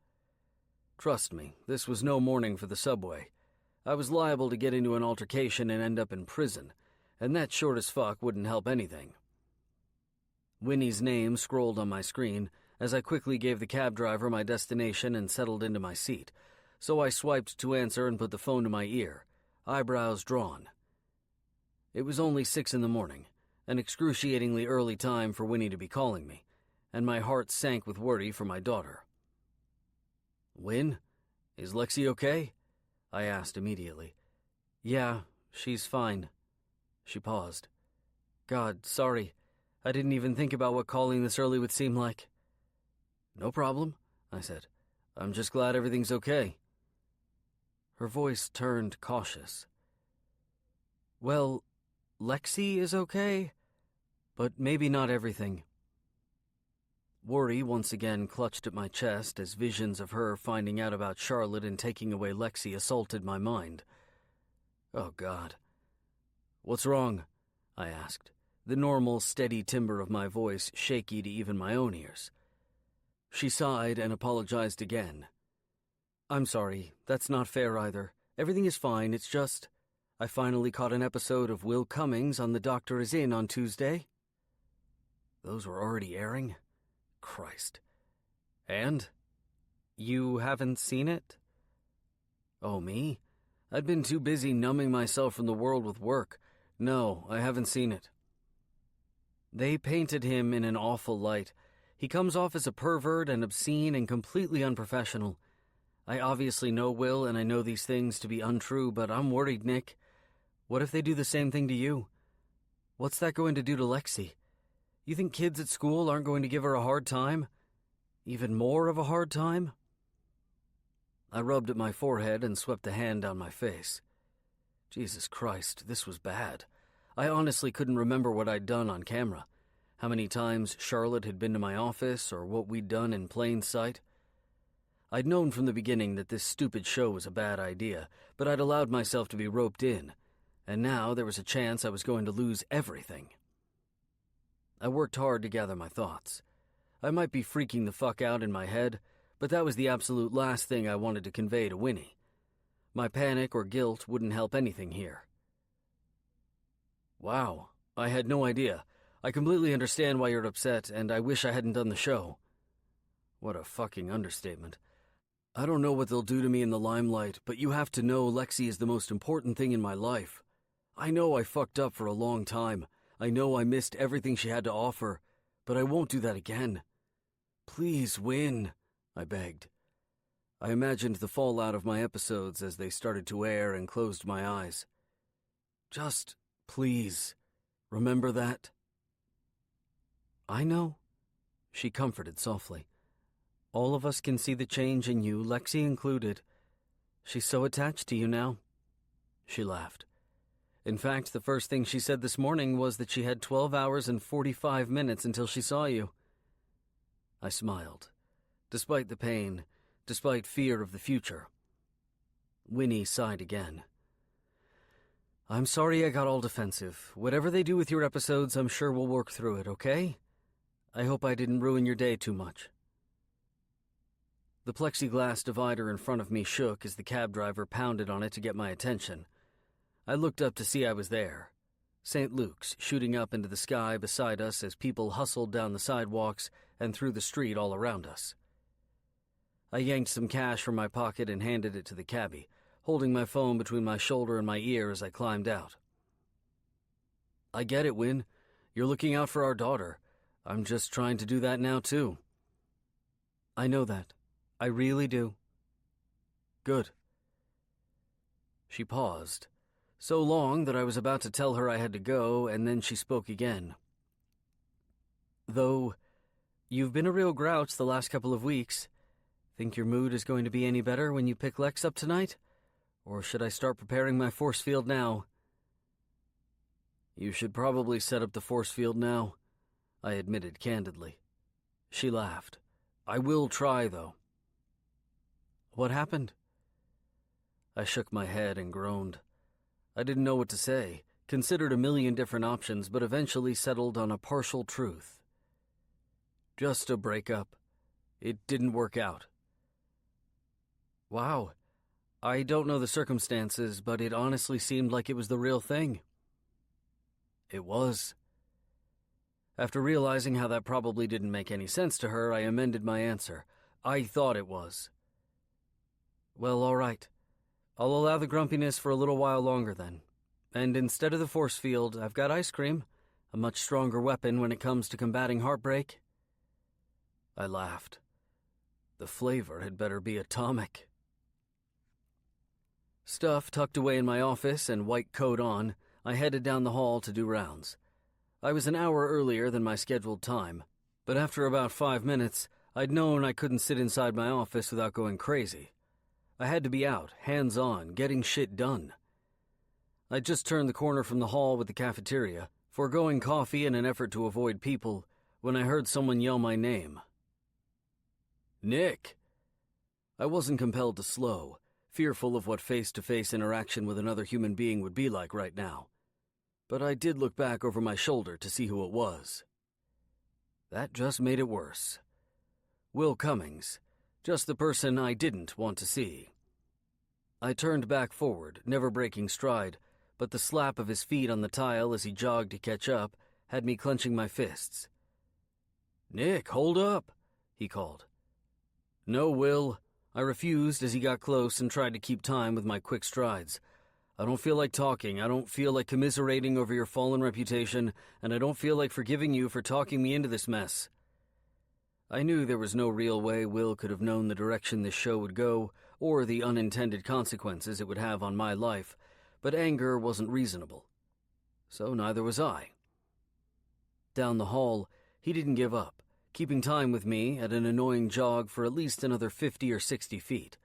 Trust me, this was no morning for the subway. I was liable to get into an altercation and end up in prison, and that short as fuck wouldn't help anything. Winnie's name scrolled on my screen as I quickly gave the cab driver my destination and settled into my seat, so I swiped to answer and put the phone to my ear, eyebrows drawn. It was only 6 a.m, an excruciatingly early time for Winnie to be calling me, and my heart sank with worry for my daughter. "Win, is Lexi okay?" I asked immediately. "Yeah, she's fine." She paused. "God, sorry. I didn't even think about what calling this early would seem like." "No problem," I said. "I'm just glad everything's okay." Her voice turned cautious. "Well, Lexi is okay, but maybe not everything." Worry once again clutched at my chest as visions of her finding out about Charlotte and taking away Lexi assaulted my mind. Oh, God. "What's wrong?" I asked, the normal, steady timbre of my voice shaky to even my own ears. She sighed and apologized again. "I'm sorry, that's not fair either. Everything is fine, it's just... I finally caught an episode of Will Cummings on The Doctor Is In on Tuesday." Those were already airing? Christ. "And? You haven't seen it?" "Oh, me? I'd been too busy numbing myself from the world with work. No, I haven't seen it." They painted him in an awful light. He comes off as a pervert and obscene and completely unprofessional. I obviously know Will and I know these things to be untrue, but I'm worried, Nick. What if they do the same thing to you? What's that going to do to Lexi? You think kids at school aren't going to give her a hard time? Even more of a hard time? I rubbed at my forehead and swept a hand down my face. Jesus Christ, this was bad. I honestly couldn't remember what I'd done on camera, how many times Charlotte had been to my office, or what we'd done in plain sight. I'd known from the beginning that this stupid show was a bad idea, but I'd allowed myself to be roped in, and now there was a chance I was going to lose everything. I worked hard to gather my thoughts. I might be freaking the fuck out in my head, but that was the absolute last thing I wanted to convey to Winnie. My panic or guilt wouldn't help anything here. "Wow, I had no idea. I completely understand why you're upset, and I wish I hadn't done the show." What a fucking understatement. "I don't know what they'll do to me in the limelight, but you have to know Lexi is the most important thing in my life. I know I fucked up for a long time. I know I missed everything she had to offer, but I won't do that again. Please win," I begged. I imagined the fallout of my episodes as they started to air and closed my eyes. "Just, please, remember that." "I know. She comforted softly. All of us can see the change in you, Lexi included. She's so attached to you now. She laughed. In fact, the first thing she said this morning was that she had 12 hours and 45 minutes until she saw you. I smiled. Despite the pain, despite fear of the future. Winnie sighed again. I'm sorry I got all defensive. Whatever they do with your episodes, I'm sure we'll work through it, okay? I hope I didn't ruin your day too much. The plexiglass divider in front of me shook as the cab driver pounded on it to get my attention. I looked up to see I was there. St. Luke's shooting up into the sky beside us as people hustled down the sidewalks and through the street all around us. I yanked some cash from my pocket and handed it to the cabbie, holding my phone between my shoulder and my ear as I climbed out. I get it, Win. You're looking out for our daughter. I'm just trying to do that now, too. I know that. I really do. Good. She paused, so long that I was about to tell her I had to go, and then she spoke again. Though, you've been a real grouch the last couple of weeks. Think your mood is going to be any better when you pick Lex up tonight? Or should I start preparing my force field now? You should probably set up the force field now, I admitted candidly. She laughed. I will try, though. What happened? I shook my head and groaned. I didn't know what to say, considered a million different options, but eventually settled on a partial truth. Just a breakup. It didn't work out. Wow. I don't know the circumstances, but it honestly seemed like it was the real thing. It was. After realizing how that probably didn't make any sense to her, I amended my answer. I thought it was. Well, all right. I'll allow the grumpiness for a little while longer then. And instead of the force field, I've got ice cream, a much stronger weapon when it comes to combating heartbreak. I laughed. The flavor had better be atomic. Stuff tucked away in my office and white coat on, I headed down the hall to do rounds. I was an hour earlier than my scheduled time, but after about 5 minutes, I'd known I couldn't sit inside my office without going crazy. I had to be out, hands-on, getting shit done. I'd just turned the corner from the hall with the cafeteria, foregoing coffee in an effort to avoid people, when I heard someone yell my name. Nick! I wasn't compelled to slow, fearful of what face-to-face interaction with another human being would be like right now. But I did look back over my shoulder to see who it was. That just made it worse. Will Cummings, just the person I didn't want to see. I turned back forward, never breaking stride, but the slap of his feet on the tile as he jogged to catch up had me clenching my fists. Nick, hold up, he called. No, Will. I refused as he got close and tried to keep time with my quick strides. I don't feel like talking, I don't feel like commiserating over your fallen reputation, and I don't feel like forgiving you for talking me into this mess. I knew there was no real way Will could have known the direction this show would go, or the unintended consequences it would have on my life, but anger wasn't reasonable. So neither was I. Down the hall, he didn't give up, keeping time with me at an annoying jog for at least another 50 or 60 feet.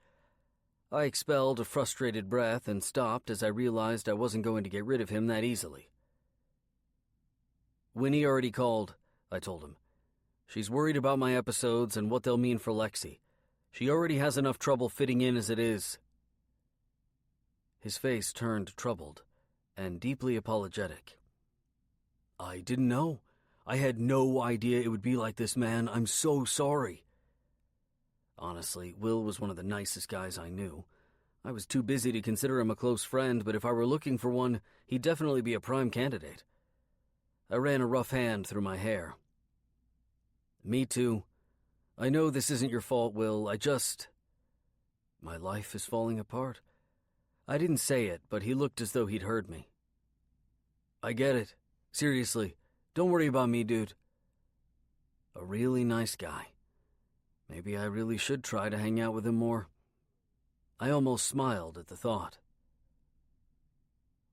I expelled a frustrated breath and stopped as I realized I wasn't going to get rid of him that easily. Winnie already called, I told him. She's worried about my episodes and what they'll mean for Lexi. She already has enough trouble fitting in as it is. His face turned troubled and deeply apologetic. I didn't know. I had no idea it would be like this, man. I'm so sorry. Honestly, Will was one of the nicest guys I knew. I was too busy to consider him a close friend, but if I were looking for one, he'd definitely be a prime candidate. I ran a rough hand through my hair. Me too. I know this isn't your fault, Will. My life is falling apart. I didn't say it, but he looked as though he'd heard me. I get it. Seriously. Don't worry about me, dude. A really nice guy. Maybe I really should try to hang out with him more. I almost smiled at the thought.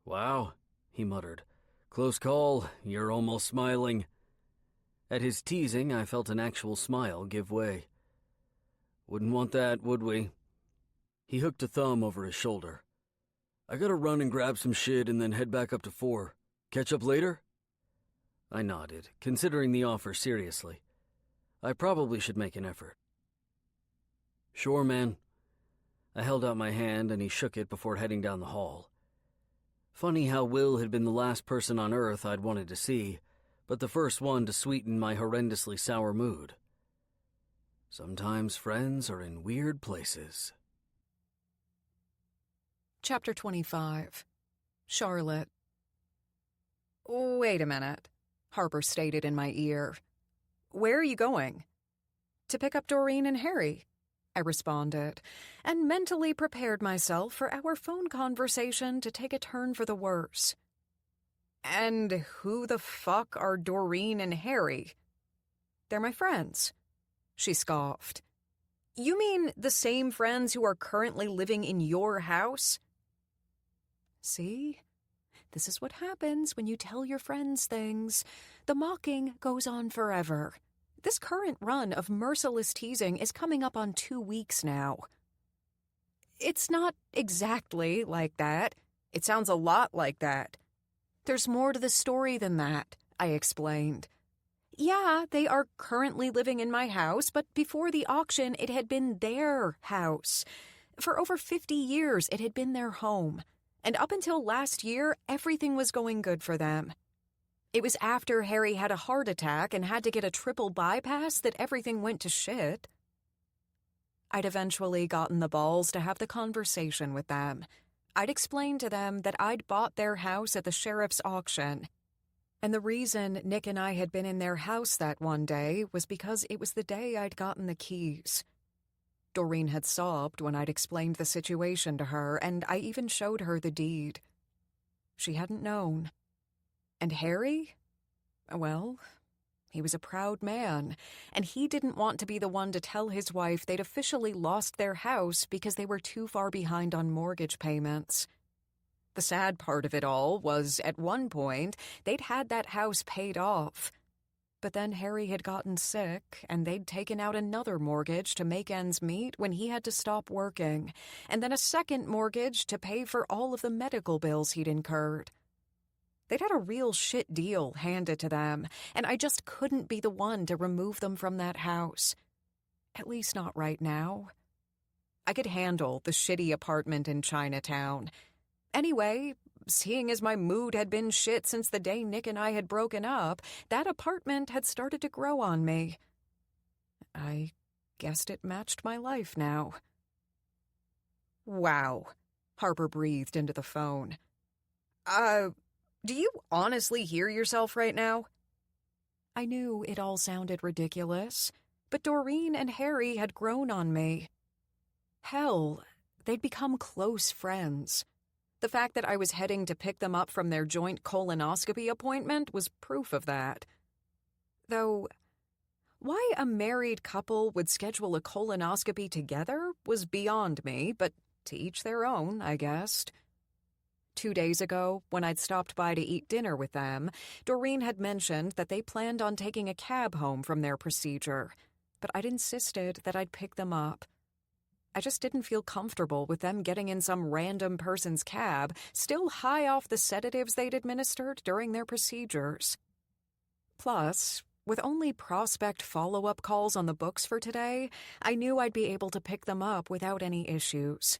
Wow, he muttered. Close call. You're almost smiling. At his teasing, I felt an actual smile give way. Wouldn't want that, would we? He hooked a thumb over his shoulder. I gotta run and grab some shit and then head back up to 4. Catch up later? I nodded, considering the offer seriously. I probably should make an effort. Sure, man. I held out my hand and he shook it before heading down the hall. Funny how Will had been the last person on Earth I'd wanted to see, but the first one to sweeten my horrendously sour mood. Sometimes friends are in weird places. Chapter 25. Charlotte. Wait a minute, Harper stated in my ear. Where are you going? To pick up Doreen and Harry, I responded, and mentally prepared myself for our phone conversation to take a turn for the worse. And who the fuck are Doreen and Harry? They're my friends, she scoffed. You mean the same friends who are currently living in your house? See? This is what happens when you tell your friends things. The mocking goes on forever. This current run of merciless teasing is coming up on 2 weeks now. It's not exactly like that. It sounds a lot like that. There's more to the story than that, I explained. Yeah, they are currently living in my house, but before the auction, it had been their house. For over 50 years, it had been their home. And up until last year, everything was going good for them. It was after Harry had a heart attack and had to get a triple bypass that everything went to shit. I'd eventually gotten the balls to have the conversation with them. I'd explained to them that I'd bought their house at the sheriff's auction. And the reason Nick and I had been in their house that one day was because it was the day I'd gotten the keys. Doreen had sobbed when I'd explained the situation to her, and I even showed her the deed. She hadn't known. And Harry? Well, he was a proud man, and he didn't want to be the one to tell his wife they'd officially lost their house because they were too far behind on mortgage payments. The sad part of it all was, at one point, they'd had that house paid off. But then Harry had gotten sick, and they'd taken out another mortgage to make ends meet when he had to stop working, and then a second mortgage to pay for all of the medical bills he'd incurred. They'd had a real shit deal handed to them, and I just couldn't be the one to remove them from that house. At least not right now. I could handle the shitty apartment in Chinatown. Anyway, seeing as my mood had been shit since the day Nick and I had broken up, that apartment had started to grow on me. I guessed it matched my life now. Wow, Harper breathed into the phone. Do you honestly hear yourself right now? I knew it all sounded ridiculous, but Doreen and Harry had grown on me. Hell, they'd become close friends. The fact that I was heading to pick them up from their joint colonoscopy appointment was proof of that. Though, why a married couple would schedule a colonoscopy together was beyond me, but to each their own, I guessed. 2 days ago, when I'd stopped by to eat dinner with them, Doreen had mentioned that they planned on taking a cab home from their procedure, but I'd insisted that I'd pick them up. I just didn't feel comfortable with them getting in some random person's cab, still high off the sedatives they'd administered during their procedures. Plus, with only prospect follow-up calls on the books for today, I knew I'd be able to pick them up without any issues.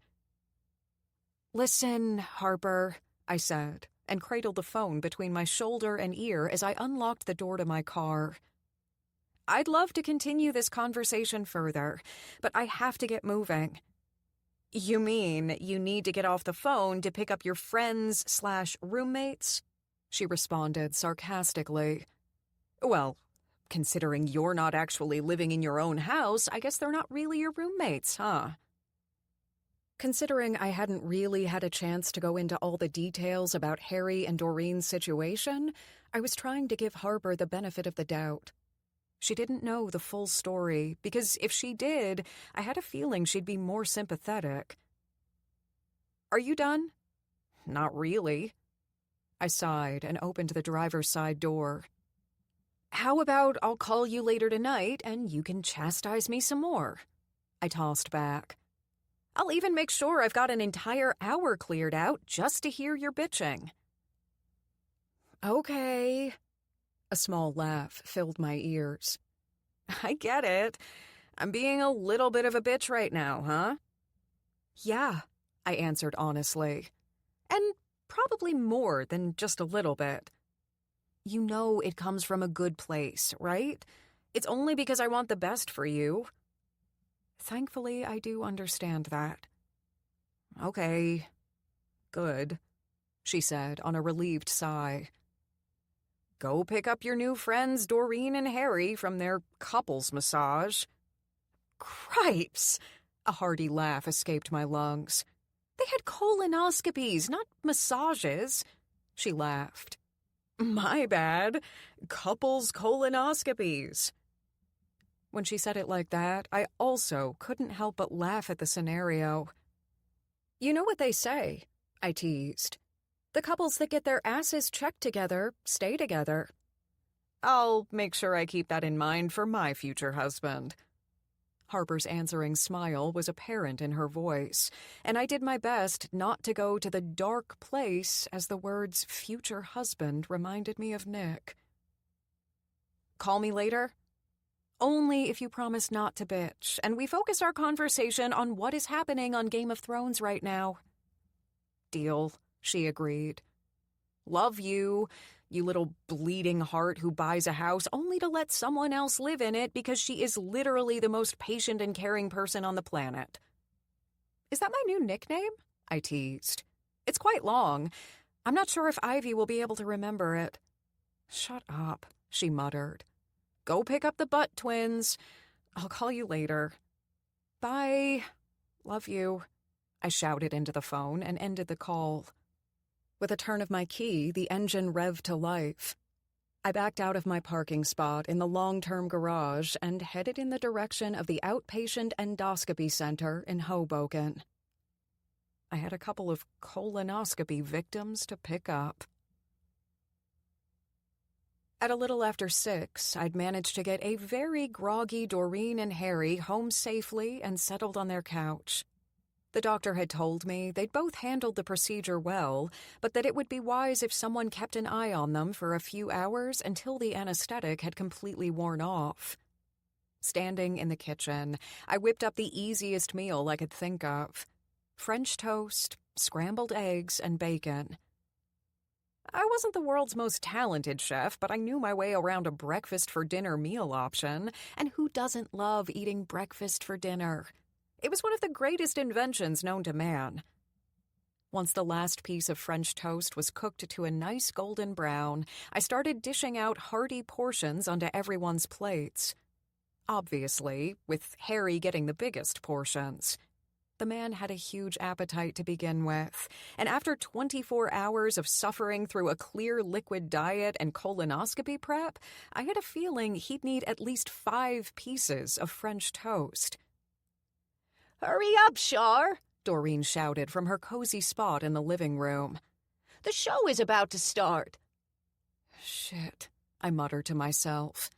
"Listen, Harper," I said, and cradled the phone between my shoulder and ear as I unlocked the door to my car. "I'd love to continue this conversation further, but I have to get moving." "You mean you need to get off the phone to pick up your friends/roommates?" she responded sarcastically. "Well, considering you're not actually living in your own house, I guess they're not really your roommates, huh?" Considering I hadn't really had a chance to go into all the details about Harry and Doreen's situation, I was trying to give Harper the benefit of the doubt. She didn't know the full story, because if she did, I had a feeling she'd be more sympathetic. "Are you done?" "Not really." I sighed and opened the driver's side door. How about I'll call you later tonight and you can chastise me some more? I tossed back. I'll even make sure I've got an entire hour cleared out just to hear your bitching. Okay. A small laugh filled my ears. I get it. I'm being a little bit of a bitch right now, huh? Yeah, I answered honestly. And probably more than just a little bit. You know it comes from a good place, right? It's only because I want the best for you. Thankfully, I do understand that. Okay. Good, she said on a relieved sigh. Go pick up your new friends Doreen and Harry from their couples massage. Cripes! A hearty laugh escaped my lungs. They had colonoscopies, not massages. She laughed. My bad. Couples colonoscopies. When she said it like that, I also couldn't help but laugh at the scenario. You know what they say, I teased. The couples that get their asses checked together stay together. I'll make sure I keep that in mind for my future husband. Harper's answering smile was apparent in her voice, and I did my best not to go to the dark place as the words future husband reminded me of Nick. Call me later? Only if you promise not to bitch, and we focus our conversation on what is happening on Game of Thrones right now. Deal, she agreed. Love you, you little bleeding heart who buys a house only to let someone else live in it because she is literally the most patient and caring person on the planet. Is that my new nickname? I teased. It's quite long. I'm not sure if Ivy will be able to remember it. Shut up, she muttered. Go pick up the Butt twins. I'll call you later. Bye. Love you. I shouted into the phone and ended the call. With a turn of my key, the engine revved to life. I backed out of my parking spot in the long-term garage and headed in the direction of the Outpatient Endoscopy Center in Hoboken. I had a couple of colonoscopy victims to pick up. At a little after 6, I'd managed to get a very groggy Doreen and Harry home safely and settled on their couch. The doctor had told me they'd both handled the procedure well, but that it would be wise if someone kept an eye on them for a few hours until the anesthetic had completely worn off. Standing in the kitchen, I whipped up the easiest meal I could think of. French toast, scrambled eggs, and bacon. I wasn't the world's most talented chef, but I knew my way around a breakfast-for-dinner meal option, and who doesn't love eating breakfast for dinner? It was one of the greatest inventions known to man. Once the last piece of French toast was cooked to a nice golden brown, I started dishing out hearty portions onto everyone's plates. Obviously, with Harry getting the biggest portions. The man had a huge appetite to begin with, and after 24 hours of suffering through a clear liquid diet and colonoscopy prep, I had a feeling he'd need at least 5 pieces of French toast. Hurry up, Char, Doreen shouted from her cozy spot in the living room. The show is about to start. Shit, I muttered to myself.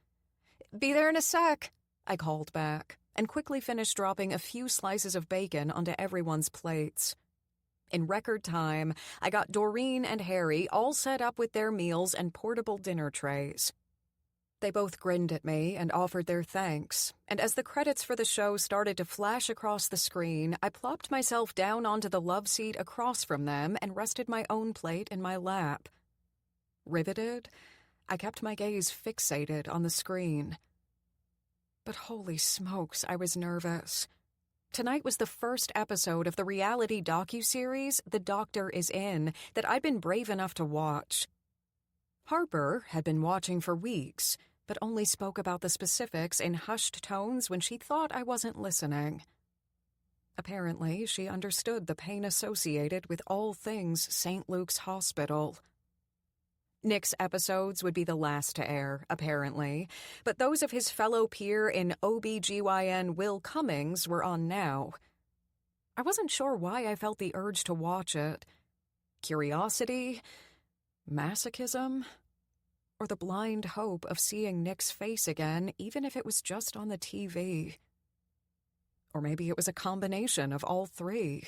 Be there in a sec, I called back, and quickly finished dropping a few slices of bacon onto everyone's plates. In record time, I got Doreen and Harry all set up with their meals and portable dinner trays. They both grinned at me and offered their thanks, and as the credits for the show started to flash across the screen, I plopped myself down onto the love seat across from them and rested my own plate in my lap. Riveted, I kept my gaze fixated on the screen. But holy smokes, I was nervous. Tonight was the first episode of the reality docuseries The Doctor Is In that I'd been brave enough to watch. Harper had been watching for weeks, but only spoke about the specifics in hushed tones when she thought I wasn't listening. Apparently, she understood the pain associated with all things St. Luke's Hospital. Nick's episodes would be the last to air, apparently, but those of his fellow peer in OB/GYN Will Cummings were on now. I wasn't sure why I felt the urge to watch it. Curiosity? Masochism? or the blind hope of seeing Nick's face again, even if it was just on the TV. Or maybe it was a combination of all three.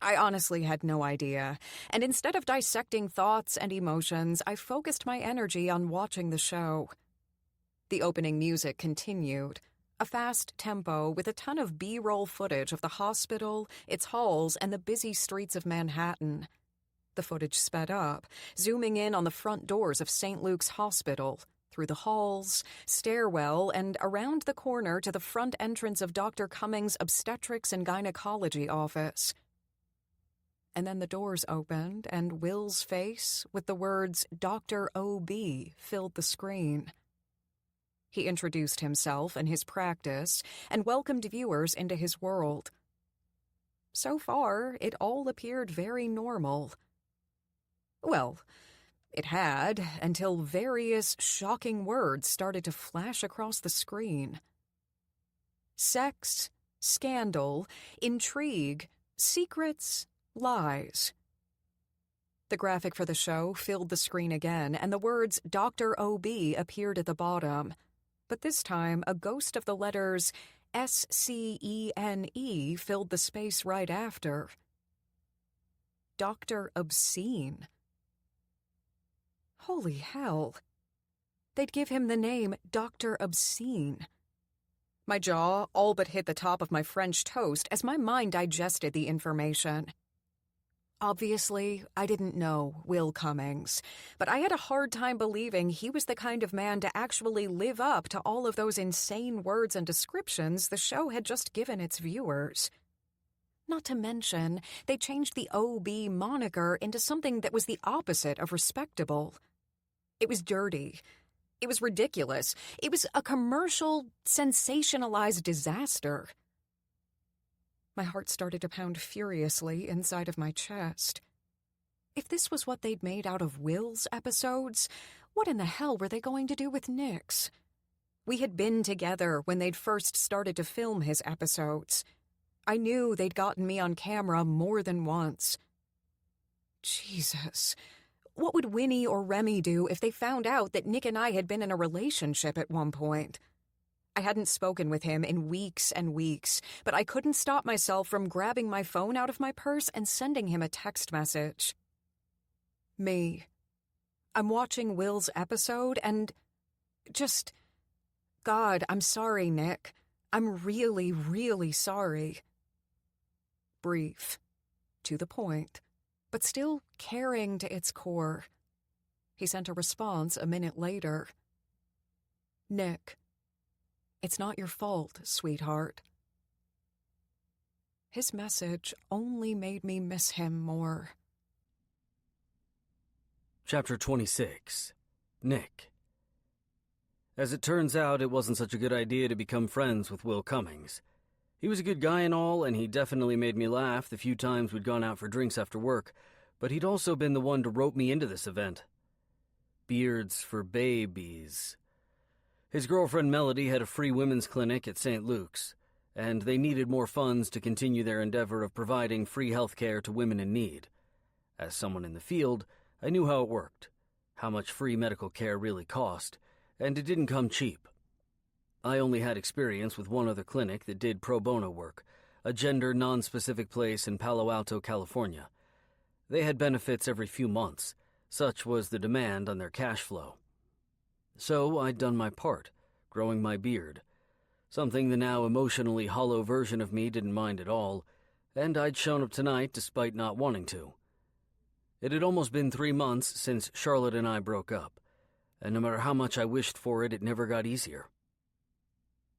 I honestly had no idea, and instead of dissecting thoughts and emotions, I focused my energy on watching the show. The opening music continued, a fast tempo with a ton of B-roll footage of the hospital, its halls, and the busy streets of Manhattan. The footage sped up, zooming in on the front doors of St. Luke's Hospital, through the halls, stairwell, and around the corner to the front entrance of Dr. Cummings' obstetrics and gynecology office. And then the doors opened, and Will's face, with the words Dr. O.B., filled the screen. He introduced himself and his practice, and welcomed viewers into his world. So far, it all appeared very normal. Well, it had, until various shocking words started to flash across the screen. Sex, scandal, intrigue, secrets, lies. The graphic for the show filled the screen again, and the words Dr. O.B. appeared at the bottom. But this time, a ghost of the letters S-C-E-N-E filled the space right after. Dr. Obscene. Holy hell. They'd give him the name Dr. Obscene. My jaw all but hit the top of my French toast as my mind digested the information. Obviously, I didn't know Will Cummings, but I had a hard time believing he was the kind of man to actually live up to all of those insane words and descriptions the show had just given its viewers. Not to mention, they changed the OB moniker into something that was the opposite of respectable. It was dirty. It was ridiculous. It was a commercial, sensationalized disaster. My heart started to pound furiously inside of my chest. If this was what they'd made out of Will's episodes, what in the hell were they going to do with Nick's? We had been together when they'd first started to film his episodes. I knew they'd gotten me on camera more than once. Jesus. What would Winnie or Remy do if they found out that Nick and I had been in a relationship at one point? I hadn't spoken with him in weeks and weeks, but I couldn't stop myself from grabbing my phone out of my purse and sending him a text message. Me. I'm watching Will's episode and just... God, I'm sorry, Nick. I'm really, really sorry. Brief. To the point. But still caring to its core. He sent a response a minute later. Nick. It's not your fault, sweetheart. His message only made me miss him more. Chapter 26. Nick. As it turns out, it wasn't such a good idea to become friends with Will Cummings. He was a good guy and all, and he definitely made me laugh the few times we'd gone out for drinks after work, but he'd also been the one to rope me into this event. Beards for babies. His girlfriend Melody had a free women's clinic at St. Luke's, and they needed more funds to continue their endeavor of providing free health care to women in need. As someone in the field, I knew how it worked, how much free medical care really cost, and it didn't come cheap. I only had experience with one other clinic that did pro bono work, a gender non-specific place in Palo Alto, California. They had benefits every few months. Such was the demand on their cash flow. So I'd done my part, growing my beard, something the now emotionally hollow version of me didn't mind at all, and I'd shown up tonight despite not wanting to. It had almost been 3 months since Charlotte and I broke up, and no matter how much I wished for it, it never got easier.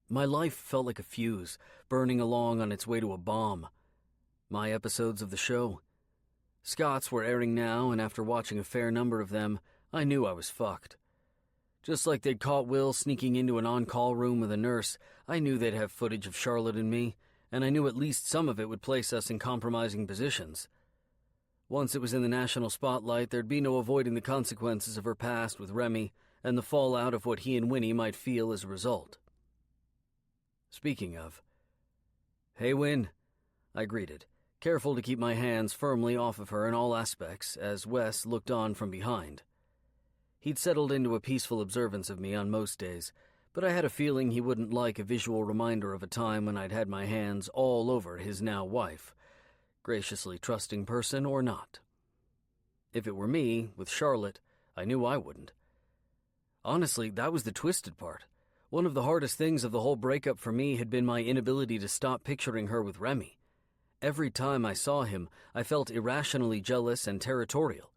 My life felt like a fuse, burning along on its way to a bomb. My episodes of the show. Scott's were airing now, and after watching a fair number of them, I knew I was fucked. Just like they'd caught Will sneaking into an on-call room with a nurse, I knew they'd have footage of Charlotte and me, and I knew at least some of it would place us in compromising positions. Once it was in the national spotlight, there'd be no avoiding the consequences of her past with Remy and the fallout of what he and Winnie might feel as a result. Speaking of... Hey, Win, I greeted, careful to keep my hands firmly off of her in all aspects as Wes looked on from behind. He'd settled into a peaceful observance of me on most days, but I had a feeling he wouldn't like a visual reminder of a time when I'd had my hands all over his now wife, graciously trusting person or not. If it were me, with Charlotte, I knew I wouldn't. Honestly, that was the twisted part. One of the hardest things of the whole breakup for me had been my inability to stop picturing her with Remy. Every time I saw him, I felt irrationally jealous and territorial.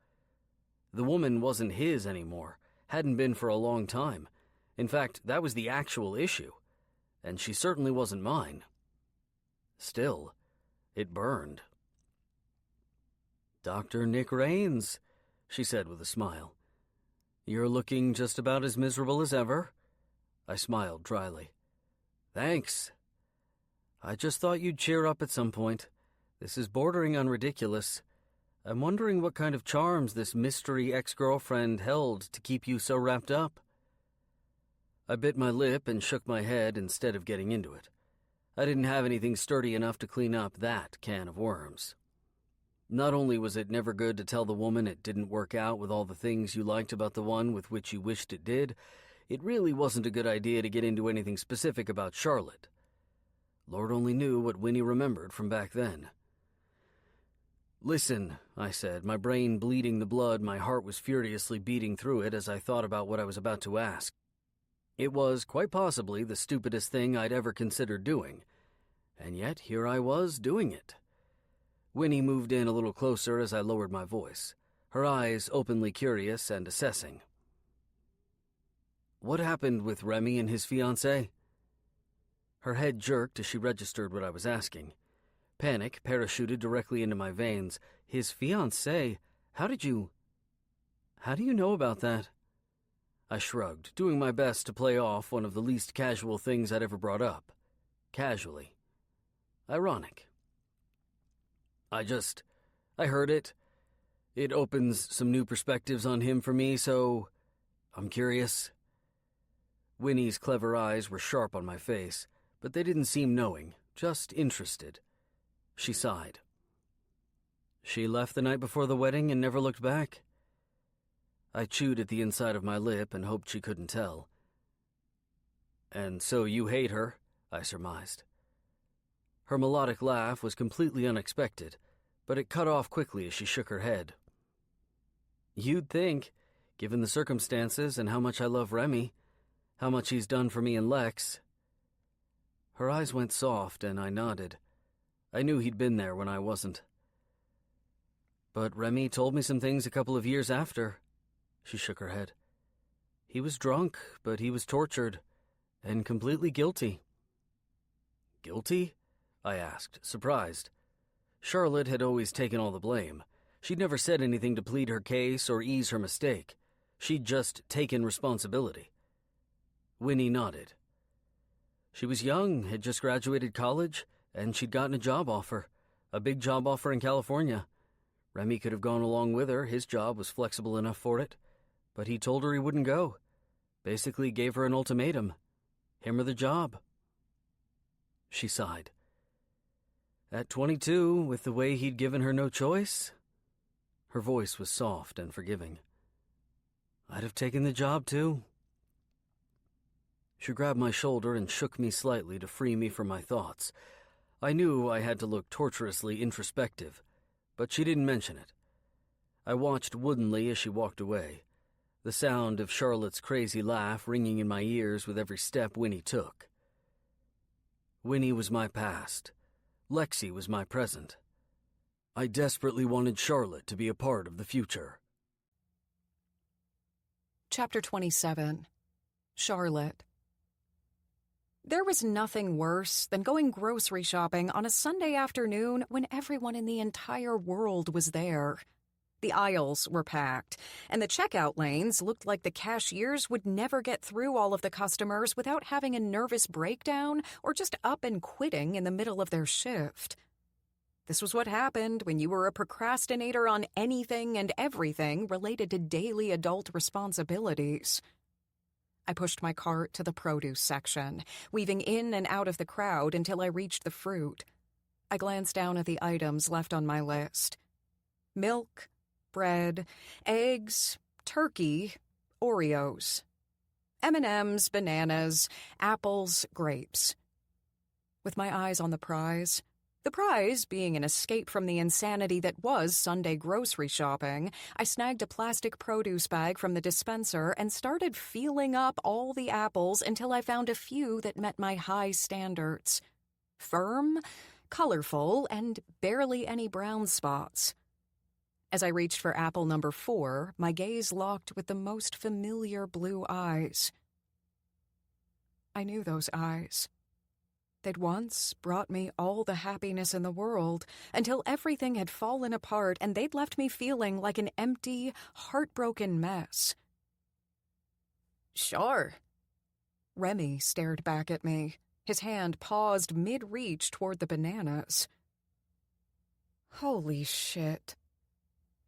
The woman wasn't his anymore, hadn't been for a long time. In fact, that was the actual issue, and she certainly wasn't mine. Still, it burned. "Dr. Nick Raines," she said with a smile. "You're looking just about as miserable as ever." I smiled dryly. "Thanks. I just thought you'd cheer up at some point. This is bordering on ridiculous. I'm wondering what kind of charms this mystery ex-girlfriend held to keep you so wrapped up." I bit my lip and shook my head instead of getting into it. I didn't have anything sturdy enough to clean up that can of worms. Not only was it never good to tell the woman it didn't work out with all the things you liked about the one with which you wished it did, it really wasn't a good idea to get into anything specific about Charlotte. Lord only knew what Winnie remembered from back then. "Listen," I said, my brain bleeding the blood. My heart was furiously beating through it as I thought about what I was about to ask. It was, quite possibly, the stupidest thing I'd ever considered doing, and yet here I was doing it. Winnie moved in a little closer as I lowered my voice, her eyes openly curious and assessing. "What happened with Remy and his fiancée?" Her head jerked as she registered what I was asking. Panic parachuted directly into my veins. "His fiancée? How do you know about that?" I shrugged, doing my best to play off one of the least casual things I'd ever brought up. Casually. Ironic. I heard it. It opens some new perspectives on him for me, so I'm curious." Winnie's clever eyes were sharp on my face, but they didn't seem knowing, just interested. She sighed. "She left the night before the wedding and never looked back?" I chewed at the inside of my lip and hoped she couldn't tell. "And so you hate her," I surmised. Her melodic laugh was completely unexpected, but it cut off quickly as she shook her head. "You'd think, given the circumstances and how much I love Remy, how much he's done for me and Lex." Her eyes went soft, and I nodded. I knew he'd been there when I wasn't. "But Remy told me some things a couple of years after." She shook her head. "He was drunk, but he was tortured, and completely guilty." "Guilty?" I asked, surprised. Charlotte had always taken all the blame. She'd never said anything to plead her case or ease her mistake. She'd just taken responsibility. Winnie nodded. She was young, had just graduated college, and she'd gotten a job offer. A big job offer in California. Remy could have gone along with her. His job was flexible enough for it. But he told her he wouldn't go. Basically gave her an ultimatum. Him or the job. She sighed. At 22, with the way he'd given her no choice? Her voice was soft and forgiving. I'd have taken the job, too. She grabbed my shoulder and shook me slightly to free me from my thoughts. I knew I had to look torturously introspective, but she didn't mention it. I watched woodenly as she walked away, the sound of Charlotte's crazy laugh ringing in my ears with every step Winnie took. Winnie was my past. Lexi was my present. I desperately wanted Charlotte to be a part of the future. Chapter 27. Charlotte. There was nothing worse than going grocery shopping on a Sunday afternoon when everyone in the entire world was there. The aisles were packed, and the checkout lanes looked like the cashiers would never get through all of the customers without having a nervous breakdown or just up and quitting in the middle of their shift. This was what happened when you were a procrastinator on anything and everything related to daily adult responsibilities. I pushed my cart to the produce section, weaving in and out of the crowd until I reached the fruit. I glanced down at the items left on my list. Milk, bread, eggs, turkey, Oreos. M&Ms, bananas, apples, grapes. With my eyes on the prize being an escape from the insanity that was Sunday grocery shopping, I snagged a plastic produce bag from the dispenser and started feeling up all the apples until I found a few that met my high standards. Firm, colorful, and barely any brown spots. As I reached for apple number 4, my gaze locked with the most familiar blue eyes. I knew those eyes. They'd once brought me all the happiness in the world until everything had fallen apart and they'd left me feeling like an empty, heartbroken mess. Sure. Remy stared back at me, his hand paused mid-reach toward the bananas. Holy shit.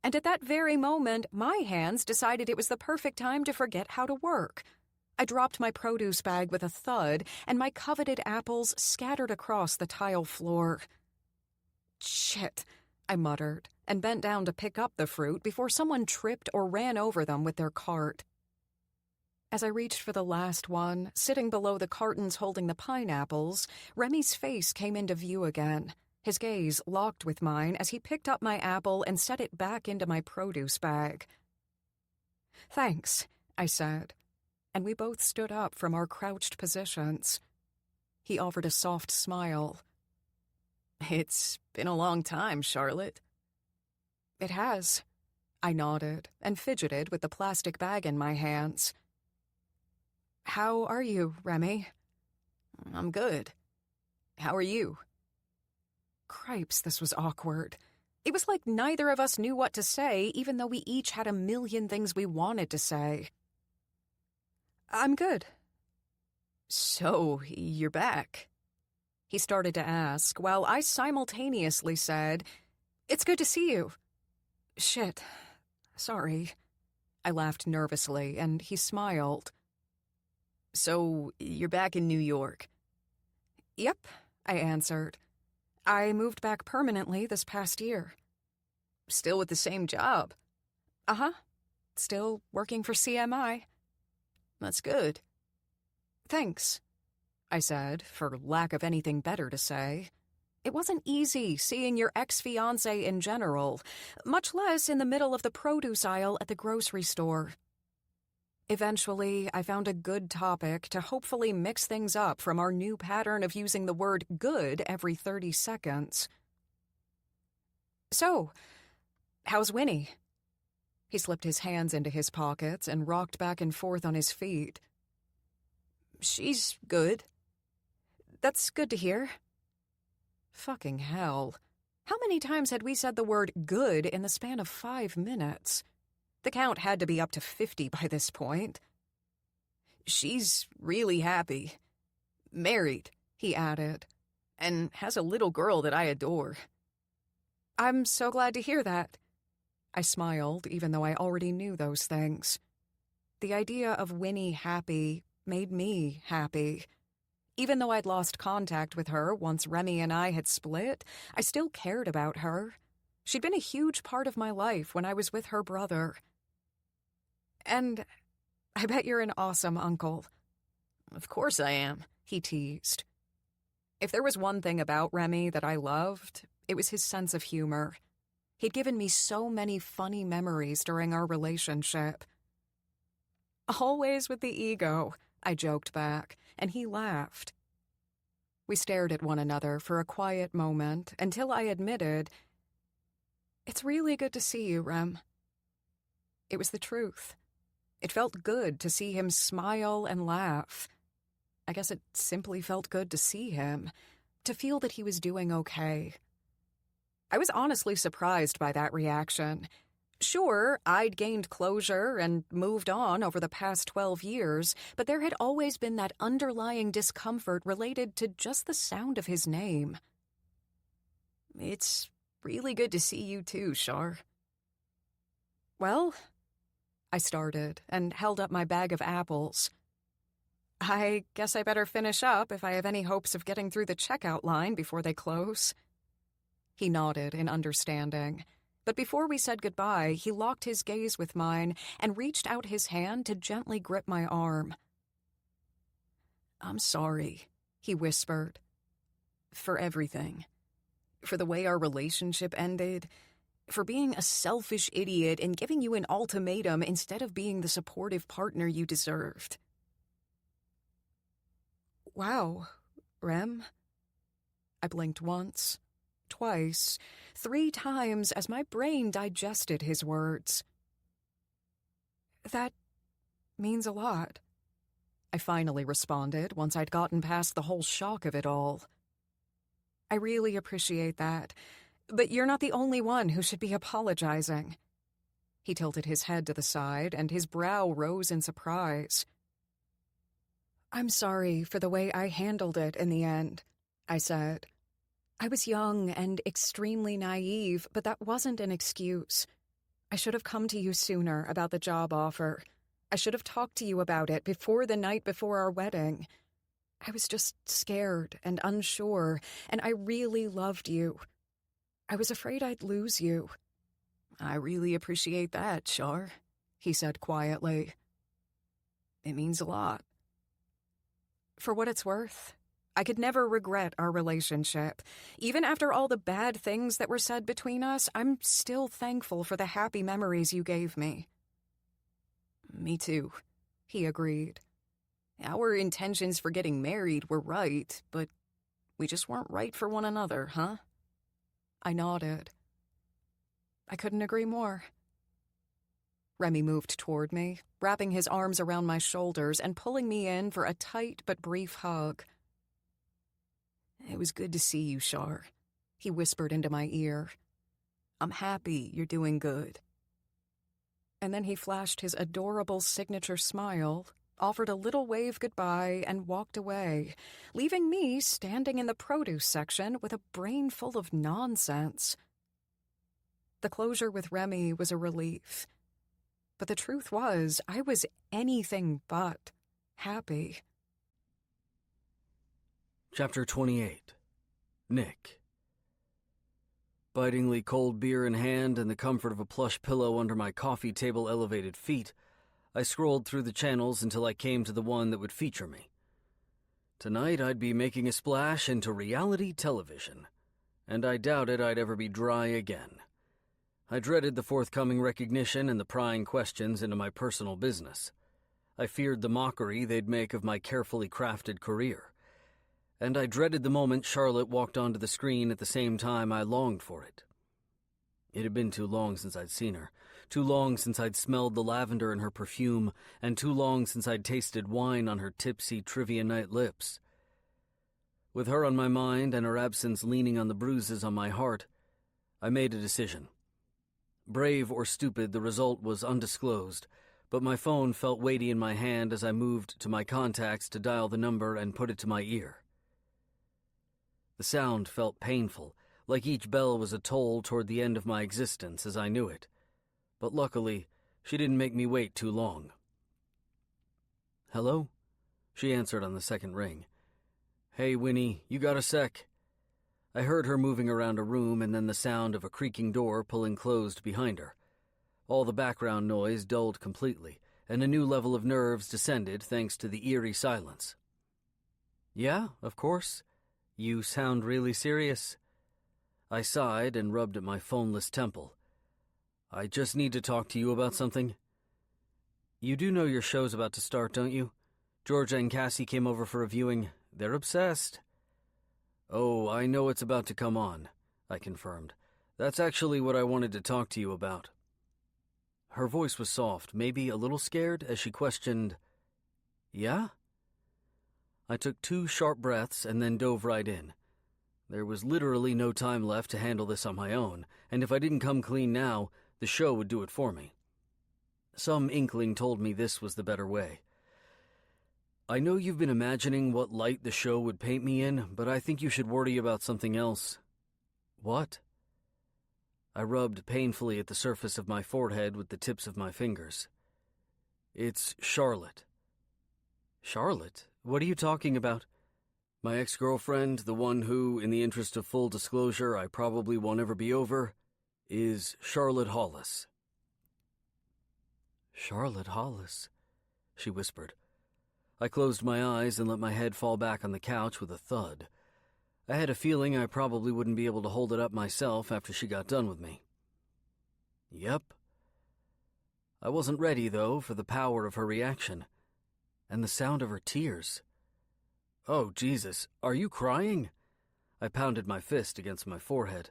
And at that very moment, my hands decided it was the perfect time to forget how to work. I dropped my produce bag with a thud, and my coveted apples scattered across the tile floor. Shit, I muttered, and bent down to pick up the fruit before someone tripped or ran over them with their cart. As I reached for the last one, sitting below the cartons holding the pineapples, Remy's face came into view again, his gaze locked with mine as he picked up my apple and set it back into my produce bag. Thanks, I said, and we both stood up from our crouched positions. He offered a soft smile. It's been a long time, Charlotte. It has. I nodded and fidgeted with the plastic bag in my hands. How are you, Remy? I'm good. How are you? Cripes, this was awkward. It was like neither of us knew what to say, even though we each had a million things we wanted to say. I'm good. So, you're back? He started to ask, while I simultaneously said, It's good to see you. Shit. Sorry. I laughed nervously, and he smiled. So, you're back in New York? Yep, I answered. I moved back permanently this past year. Still with the same job? Uh-huh. Still working for CMI. That's good. Thanks, I said, for lack of anything better to say. It wasn't easy seeing your ex-fiancé in general, much less in the middle of the produce aisle at the grocery store. Eventually, I found a good topic to hopefully mix things up from our new pattern of using the word good every 30 seconds. So, how's Winnie? He slipped his hands into his pockets and rocked back and forth on his feet. She's good. That's good to hear. Fucking hell. How many times had we said the word good in the span of 5 minutes? The count had to be up to 50 by this point. She's really happy. Married, he added, and has a little girl that I adore. I'm so glad to hear that. I smiled, even though I already knew those things. The idea of Winnie happy made me happy. Even though I'd lost contact with her once Remy and I had split, I still cared about her. She'd been a huge part of my life when I was with her brother. And I bet you're an awesome uncle. Of course I am, he teased. If there was one thing about Remy that I loved, it was his sense of humor. He'd given me so many funny memories during our relationship. Always with the ego, I joked back, and he laughed. We stared at one another for a quiet moment until I admitted, It's really good to see you, Rem. It was the truth. It felt good to see him smile and laugh. I guess it simply felt good to see him, to feel that he was doing okay. I was honestly surprised by that reaction. Sure, I'd gained closure and moved on over the past 12 years, but there had always been that underlying discomfort related to just the sound of his name. It's really good to see you too, Char. Well, I started and held up my bag of apples. I guess I better finish up if I have any hopes of getting through the checkout line before they close. He nodded in understanding. But before we said goodbye, he locked his gaze with mine and reached out his hand to gently grip my arm. "I'm sorry," he whispered. "For everything. For the way our relationship ended. For being a selfish idiot and giving you an ultimatum instead of being the supportive partner you deserved." Wow, Rem. I blinked once, twice, 3 times as my brain digested his words. That means a lot, I finally responded once I'd gotten past the whole shock of it all. I really appreciate that, but you're not the only one who should be apologizing. He tilted his head to the side, and his brow rose in surprise. I'm sorry for the way I handled it in the end, I said. I was young and extremely naive, but that wasn't an excuse. I should have come to you sooner about the job offer. I should have talked to you about it before the night before our wedding. I was just scared and unsure, and I really loved you. I was afraid I'd lose you. "I really appreciate that, Char," he said quietly. "It means a lot." For what it's worth, I could never regret our relationship. Even after all the bad things that were said between us, I'm still thankful for the happy memories you gave me. "Me too," he agreed. "Our intentions for getting married were right, but we just weren't right for one another, huh?" I nodded. I couldn't agree more. Remy moved toward me, wrapping his arms around my shoulders and pulling me in for a tight but brief hug. "It was good to see you, Char," he whispered into my ear. "I'm happy you're doing good." And then he flashed his adorable signature smile, offered a little wave goodbye, and walked away, leaving me standing in the produce section with a brain full of nonsense. The closure with Remy was a relief. But the truth was, I was anything but happy. Chapter 28. Nick. Bitingly cold beer in hand and the comfort of a plush pillow under my coffee table elevated feet, I scrolled through the channels until I came to the one that would feature me. Tonight I'd be making a splash into reality television, and I doubted I'd ever be dry again. I dreaded the forthcoming recognition and the prying questions into my personal business. I feared the mockery they'd make of my carefully crafted career. And I dreaded the moment Charlotte walked onto the screen at the same time I longed for it. It had been too long since I'd seen her, too long since I'd smelled the lavender in her perfume, and too long since I'd tasted wine on her tipsy trivia night lips. With her on my mind and her absence leaning on the bruises on my heart, I made a decision. Brave or stupid, the result was undisclosed, but my phone felt weighty in my hand as I moved to my contacts to dial the number and put it to my ear. The sound felt painful, like each bell was a toll toward the end of my existence as I knew it. But luckily, she didn't make me wait too long. "Hello?" She answered on the second ring. "Hey, Winnie, you got a sec?" I heard her moving around a room and then the sound of a creaking door pulling closed behind her. All the background noise dulled completely, and a new level of nerves descended thanks to the eerie silence. "Yeah, of course. You sound really serious." I sighed and rubbed at my phoneless temple. "I just need to talk to you about something." "You do know your show's about to start, don't you? Georgia and Cassie came over for a viewing. They're obsessed." "Oh, I know it's about to come on," I confirmed. "That's actually what I wanted to talk to you about." Her voice was soft, maybe a little scared, as she questioned, "Yeah?" I took 2 sharp breaths and then dove right in. There was literally no time left to handle this on my own, and if I didn't come clean now, the show would do it for me. Some inkling told me this was the better way. "I know you've been imagining what light the show would paint me in, but I think you should worry about something else." "What?" I rubbed painfully at the surface of my forehead with the tips of my fingers. "It's Charlotte." "Charlotte? What are you talking about?" "My ex-girlfriend, the one who, in the interest of full disclosure, I probably won't ever be over, is Charlotte Hollis. Charlotte Hollis, she whispered. I closed my eyes and let my head fall back on the couch with a thud. I had a feeling I probably wouldn't be able to hold it up myself after she got done with me. Yep. I wasn't ready, though, for the power of her reaction, and the sound of her tears. Oh, Jesus, are you crying? I pounded my fist against my forehead.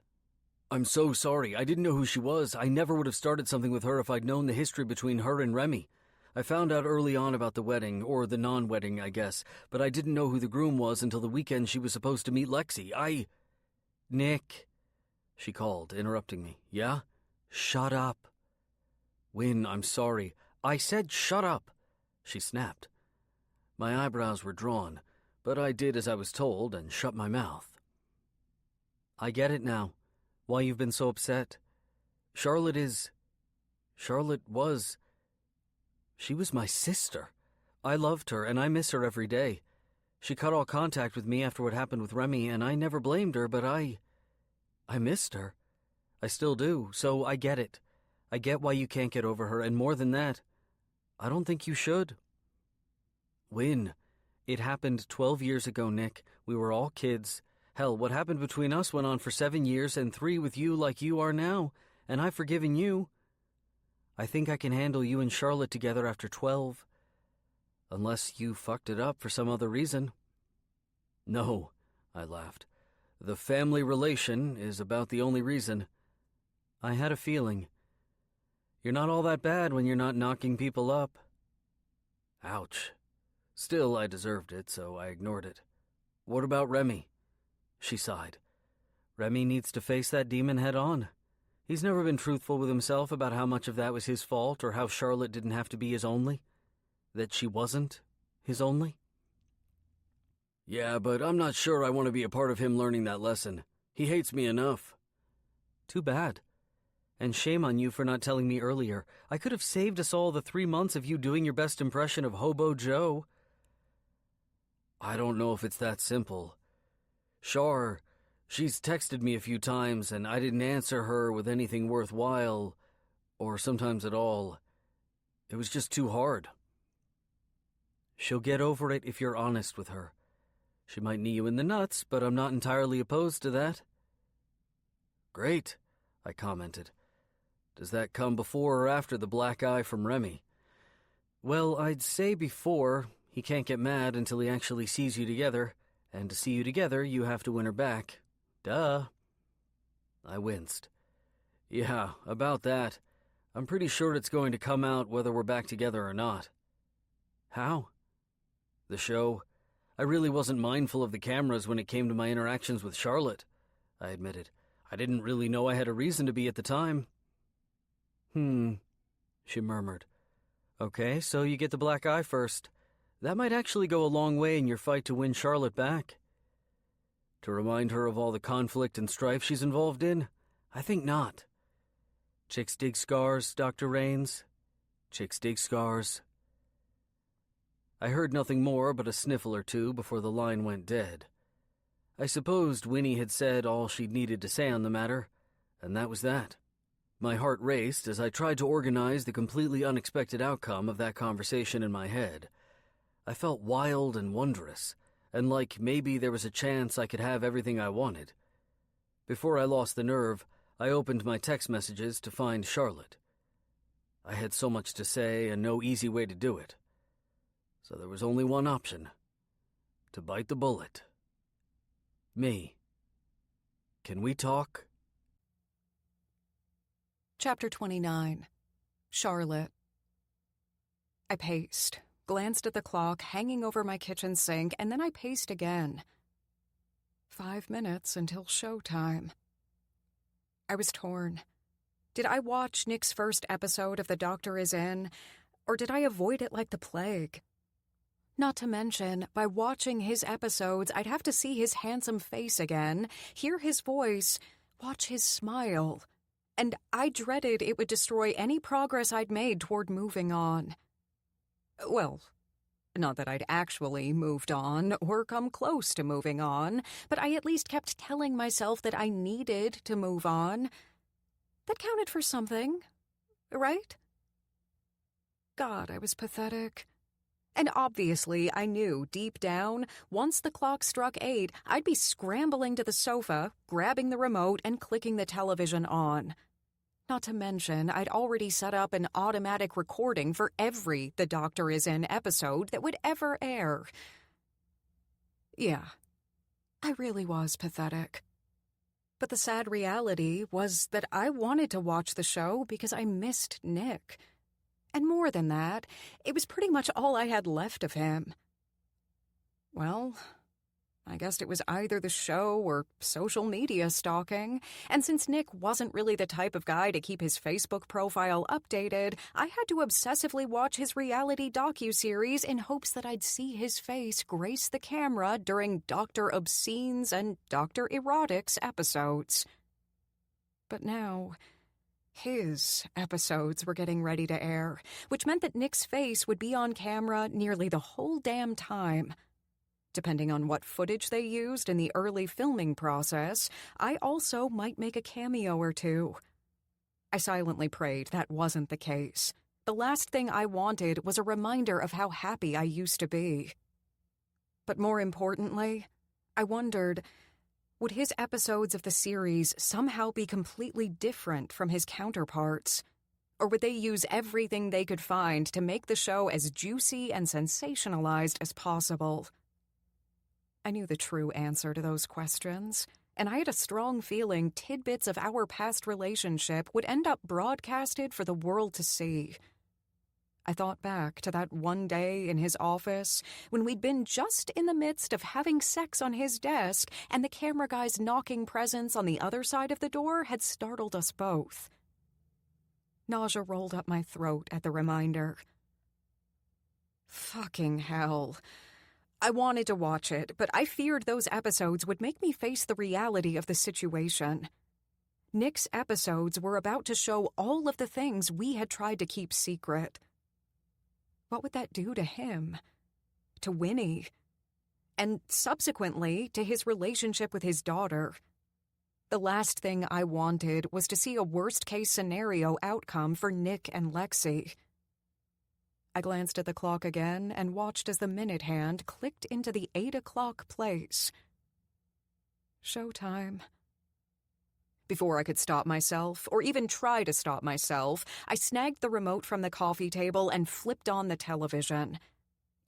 I'm so sorry. I didn't know who she was. I never would have started something with her if I'd known the history between her and Remy. I found out early on about the wedding, or the non-wedding, I guess, but I didn't know who the groom was until the weekend she was supposed to meet Lexi. Nick, she called, interrupting me. Yeah? Shut up. Wynne, I'm sorry. I said shut up, she snapped. My eyebrows were drawn, but I did as I was told and shut my mouth. I get it now, why you've been so upset. Charlotte was... She was my sister. I loved her, and I miss her every day. She cut all contact with me after what happened with Remy, and I never blamed her, but I missed her. I still do, so I get it. I get why you can't get over her, and more than that, I don't think you should. Wynne, it happened 12 years ago, Nick. We were all kids. Hell, what happened between us went on for 7 years, and 3 with you like you are now, and I've forgiven you. I think I can handle you and Charlotte together after 12. Unless you fucked it up for some other reason. No, I laughed. The family relation is about the only reason. I had a feeling. You're not all that bad when you're not knocking people up. Ouch. Still, I deserved it, so I ignored it. What about Remy? She sighed. Remy needs to face that demon head on. He's never been truthful with himself about how much of that was his fault or how Charlotte didn't have to be his only. That she wasn't his only. Yeah, but I'm not sure I want to be a part of him learning that lesson. He hates me enough. Too bad. And shame on you for not telling me earlier. I could have saved us all the 3 months of you doing your best impression of Hobo Joe. I don't know if it's that simple. Char, she's texted me a few times, and I didn't answer her with anything worthwhile, or sometimes at all. It was just too hard. She'll get over it if you're honest with her. She might knee you in the nuts, but I'm not entirely opposed to that. Great, I commented. Does that come before or after the black eye from Remy? Well, I'd say before. He can't get mad until he actually sees you together, and to see you together, you have to win her back. Duh. I winced. Yeah, about that. I'm pretty sure it's going to come out whether we're back together or not. How? The show. I really wasn't mindful of the cameras when it came to my interactions with Charlotte, I admitted. I didn't really know I had a reason to be at the time. She murmured. Okay, so you get the black eye first. That might actually go a long way in your fight to win Charlotte back. To remind her of all the conflict and strife she's involved in? I think not. Chicks dig scars, Dr. Raines. Chicks dig scars. I heard nothing more but a sniffle or two before the line went dead. I supposed Winnie had said all she'd needed to say on the matter, and that was that. My heart raced as I tried to organize the completely unexpected outcome of that conversation in my head. I felt wild and wondrous, and like maybe there was a chance I could have everything I wanted. Before I lost the nerve, I opened my text messages to find Charlotte. I had so much to say and no easy way to do it. So there was only one option. To bite the bullet. Me. Can we talk? Chapter 29. Charlotte. I paced, glanced at the clock hanging over my kitchen sink, and then I paced again. 5 minutes until showtime. I was torn. Did I watch Nick's first episode of The Doctor Is In, or did I avoid it like the plague? Not to mention, by watching his episodes, I'd have to see his handsome face again, hear his voice, watch his smile, and I dreaded it would destroy any progress I'd made toward moving on. Well, not that I'd actually moved on or come close to moving on, but I at least kept telling myself that I needed to move on. That counted for something, right? God, I was pathetic. And obviously, I knew deep down, once the clock struck 8, I'd be scrambling to the sofa, grabbing the remote, and clicking the television on. Not to mention, I'd already set up an automatic recording for every The Doctor Is In episode that would ever air. Yeah, I really was pathetic. But the sad reality was that I wanted to watch the show because I missed Nick. And more than that, it was pretty much all I had left of him. Well, I guess it was either the show or social media stalking, and since Nick wasn't really the type of guy to keep his Facebook profile updated, I had to obsessively watch his reality docuseries in hopes that I'd see his face grace the camera during Dr. Obscene's and Dr. Erotic's episodes. But now, his episodes were getting ready to air, which meant that Nick's face would be on camera nearly the whole damn time. Depending on what footage they used in the early filming process, I also might make a cameo or two. I silently prayed that wasn't the case. The last thing I wanted was a reminder of how happy I used to be. But more importantly, I wondered, would his episodes of the series somehow be completely different from his counterparts? Or would they use everything they could find to make the show as juicy and sensationalized as possible? I knew the true answer to those questions, and I had a strong feeling tidbits of our past relationship would end up broadcasted for the world to see. I thought back to that one day in his office when we'd been just in the midst of having sex on his desk and the camera guy's knocking presence on the other side of the door had startled us both. Nausea rolled up my throat at the reminder. Fucking hell. I wanted to watch it, but I feared those episodes would make me face the reality of the situation. Nick's episodes were about to show all of the things we had tried to keep secret. What would that do to him? To Winnie? And subsequently, to his relationship with his daughter? The last thing I wanted was to see a worst-case scenario outcome for Nick and Lexi. I glanced at the clock again and watched as the minute hand clicked into the 8 o'clock place. Showtime. Before I could stop myself, or even try to stop myself, I snagged the remote from the coffee table and flipped on the television.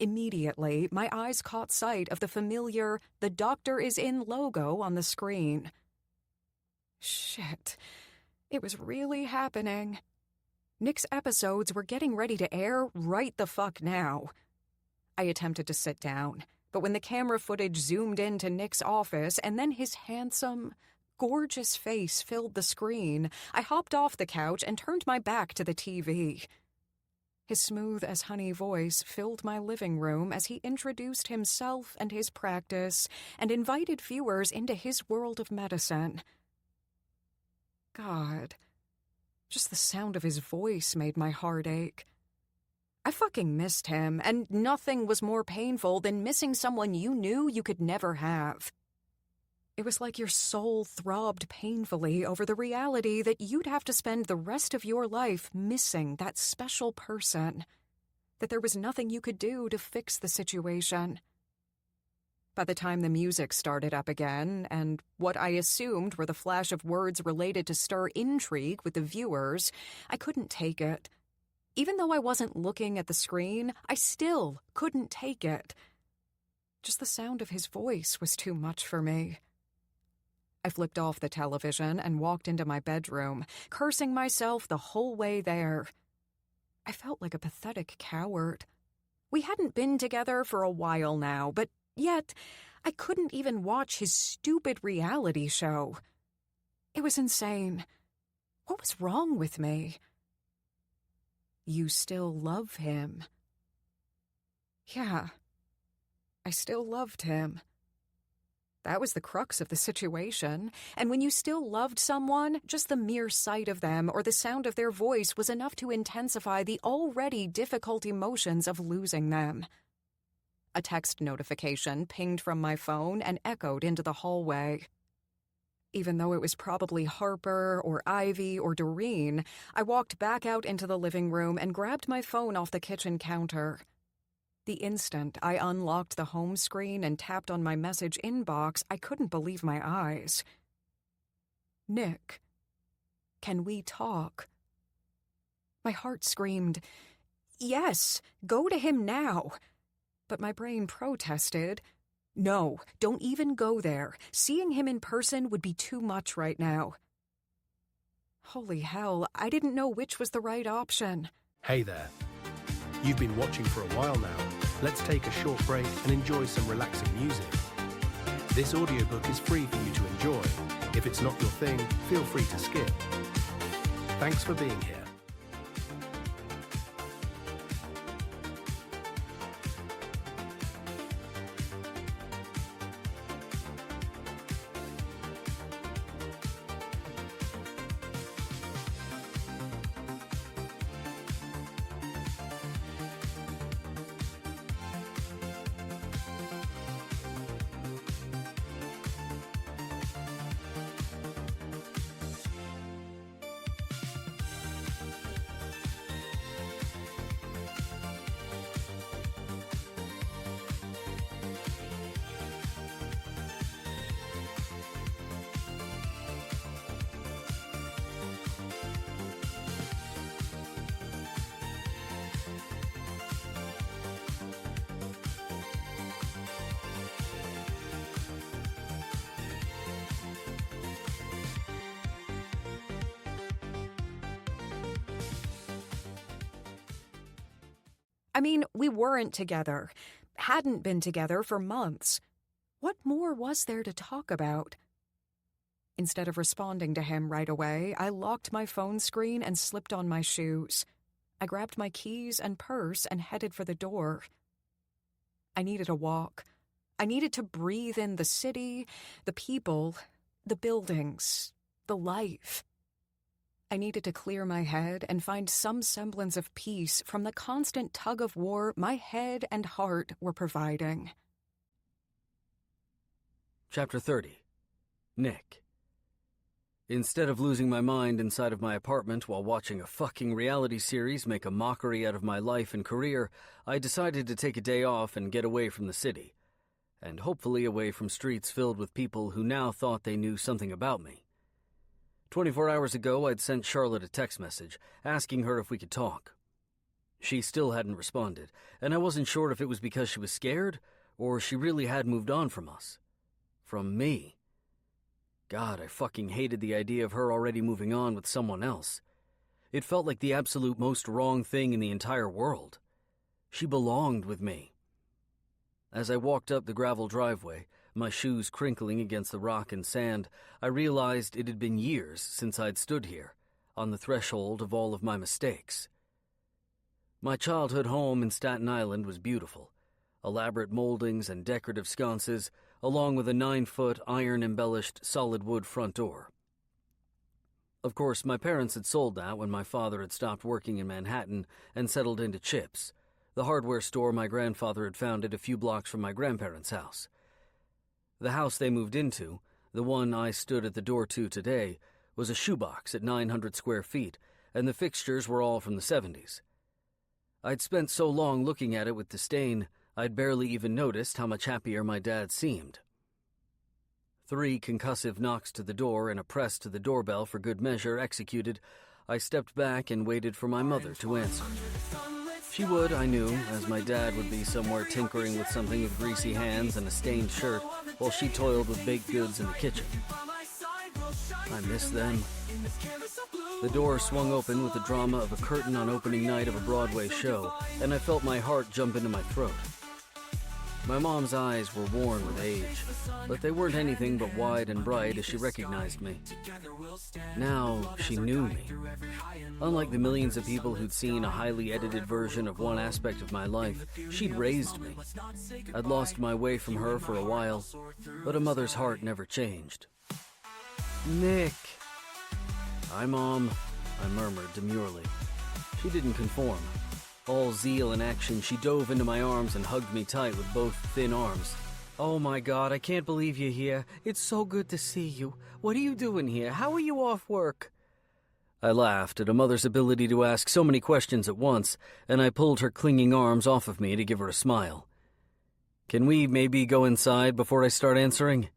Immediately, my eyes caught sight of the familiar "The Doctor Is In" logo on the screen. Shit. It was really happening. Nick's episodes were getting ready to air right the fuck now. I attempted to sit down, but when the camera footage zoomed into Nick's office and then his handsome, gorgeous face filled the screen, I hopped off the couch and turned my back to the TV. His smooth-as-honey voice filled my living room as he introduced himself and his practice and invited viewers into his world of medicine. God, just the sound of his voice made my heart ache. I fucking missed him, and nothing was more painful than missing someone you knew you could never have. It was like your soul throbbed painfully over the reality that you'd have to spend the rest of your life missing that special person, that there was nothing you could do to fix the situation. By the time the music started up again, and what I assumed were the flash of words related to stir intrigue with the viewers, I couldn't take it. Even though I wasn't looking at the screen, I still couldn't take it. Just the sound of his voice was too much for me. I flipped off the television and walked into my bedroom, cursing myself the whole way there. I felt like a pathetic coward. We hadn't been together for a while now, but yet I couldn't even watch his stupid reality show. It was insane. What was wrong with me? You still love him? Yeah, I still loved him. That was the crux of the situation, and when you still loved someone, just the mere sight of them or the sound of their voice was enough to intensify the already difficult emotions of losing them. A text notification pinged from my phone and echoed into the hallway. Even though it was probably Harper or Ivy or Doreen, I walked back out into the living room and grabbed my phone off the kitchen counter. The instant I unlocked the home screen and tapped on my message inbox, I couldn't believe my eyes. Nick, can we talk? My heart screamed, yes, go to him now. But my brain protested, no, don't even go there. Seeing him in person would be too much right now. Holy hell, I didn't know which was the right option. Hey there. You've been watching for a while now. Let's take a short break and enjoy some relaxing music. This audiobook is free for you to enjoy. If it's not your thing, feel free to skip. Thanks for being here. I mean, we weren't together, hadn't been together for months. What more was there to talk about? Instead of responding to him right away, I locked my phone screen and slipped on my shoes. I grabbed my keys and purse and headed for the door. I needed a walk. I needed to breathe in the city, the people, the buildings, the life. I needed to clear my head and find some semblance of peace from the constant tug-of-war my head and heart were providing. Chapter 30. Nick. Instead of losing my mind inside of my apartment while watching a fucking reality series make a mockery out of my life and career, I decided to take a day off and get away from the city, and hopefully away from streets filled with people who now thought they knew something about me. 24 hours ago, I'd sent Charlotte a text message, asking her if we could talk. She still hadn't responded, and I wasn't sure if it was because she was scared, or she really had moved on from us. From me. God, I fucking hated the idea of her already moving on with someone else. It felt like the absolute most wrong thing in the entire world. She belonged with me. As I walked up the gravel driveway, my shoes crinkling against the rock and sand, I realized it had been years since I'd stood here, on the threshold of all of my mistakes. My childhood home in Staten Island was beautiful. Elaborate moldings and decorative sconces, along with a 9-foot, iron-embellished, solid wood front door. Of course, my parents had sold that when my father had stopped working in Manhattan and settled into Chips, the hardware store my grandfather had founded a few blocks from my grandparents' house. The house they moved into, the one I stood at the door to today, was a shoebox at 900 square feet, and the fixtures were all from the 70s. I'd spent so long looking at it with disdain, I'd barely even noticed how much happier my dad seemed. 3 concussive knocks to the door and a press to the doorbell for good measure executed, I stepped back and waited for my mother to answer. She would, I knew, as my dad would be somewhere tinkering with something with greasy hands and a stained shirt while she toiled with baked goods in the kitchen. I miss them. The door swung open with the drama of a curtain on opening night of a Broadway show, and I felt my heart jump into my throat. My mom's eyes were worn with age, but they weren't anything but wide and bright as she recognized me. Now she knew me. Unlike the millions of people who'd seen a highly edited version of one aspect of my life, she'd raised me. I'd lost my way from her for a while, but a mother's heart never changed. Nick. Hi, Mom, I murmured demurely. She didn't conform. All zeal and action, she dove into my arms and hugged me tight with both thin arms. Oh my God, I can't believe you're here. It's so good to see you. What are you doing here? How are you off work? I laughed at a mother's ability to ask so many questions at once, and I pulled her clinging arms off of me to give her a smile. Can we maybe go inside before I start answering?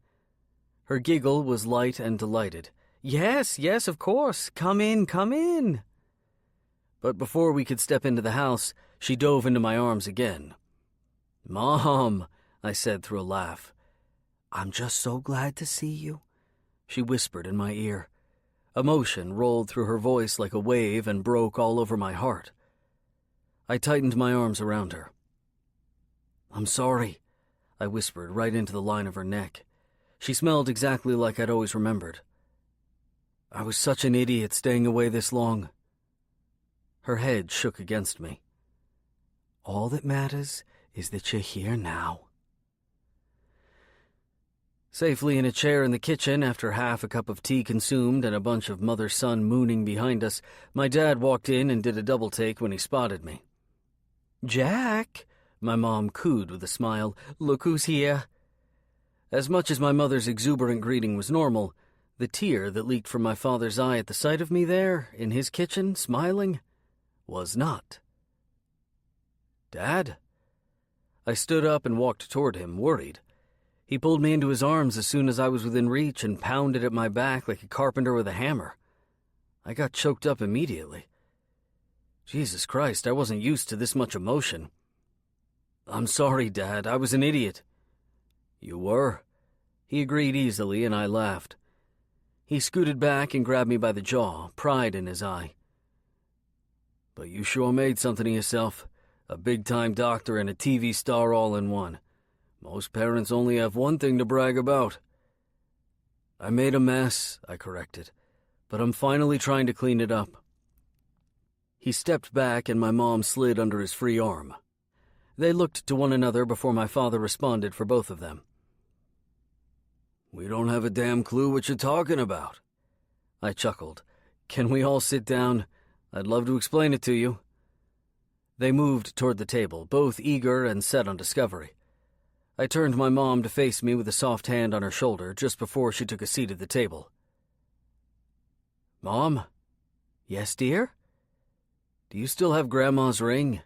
Her giggle was light and delighted. Yes, of course. Come in. But before we could step into the house, she dove into my arms again. Mom, I said through a laugh. I'm just so glad to see you, she whispered in my ear. Emotion rolled through her voice like a wave and broke all over my heart. I tightened my arms around her. I'm sorry, I whispered right into the line of her neck. She smelled exactly like I'd always remembered. I was such an idiot staying away this long. Her head shook against me. All that matters is that you're here now. Safely in a chair in the kitchen, after half a cup of tea consumed and a bunch of mother-son mooning behind us, my dad walked in and did a double-take when he spotted me. Jack, my mom cooed with a smile, look who's here. As much as my mother's exuberant greeting was normal, the tear that leaked from my father's eye at the sight of me there, in his kitchen, smiling, was not. Dad? I stood up and walked toward him, worried. He pulled me into his arms as soon as I was within reach and pounded at my back like a carpenter with a hammer. I got choked up immediately. Jesus Christ, I wasn't used to this much emotion. I'm sorry, Dad. I was an idiot. You were? He agreed easily, and I laughed. He scooted back and grabbed me by the jaw, pride in his eye. But you sure made something of yourself. A big-time doctor and a TV star all in one. Most parents only have one thing to brag about. I made a mess, I corrected, but I'm finally trying to clean it up. He stepped back and my mom slid under his free arm. They looked to one another before my father responded for both of them. We don't have a damn clue what you're talking about. I chuckled. Can we all sit down? I'd love to explain it to you. They moved toward the table, both eager and set on discovery. I turned my mom to face me with a soft hand on her shoulder just before she took a seat at the table. Mom? Yes, dear? Do you still have Grandma's ring?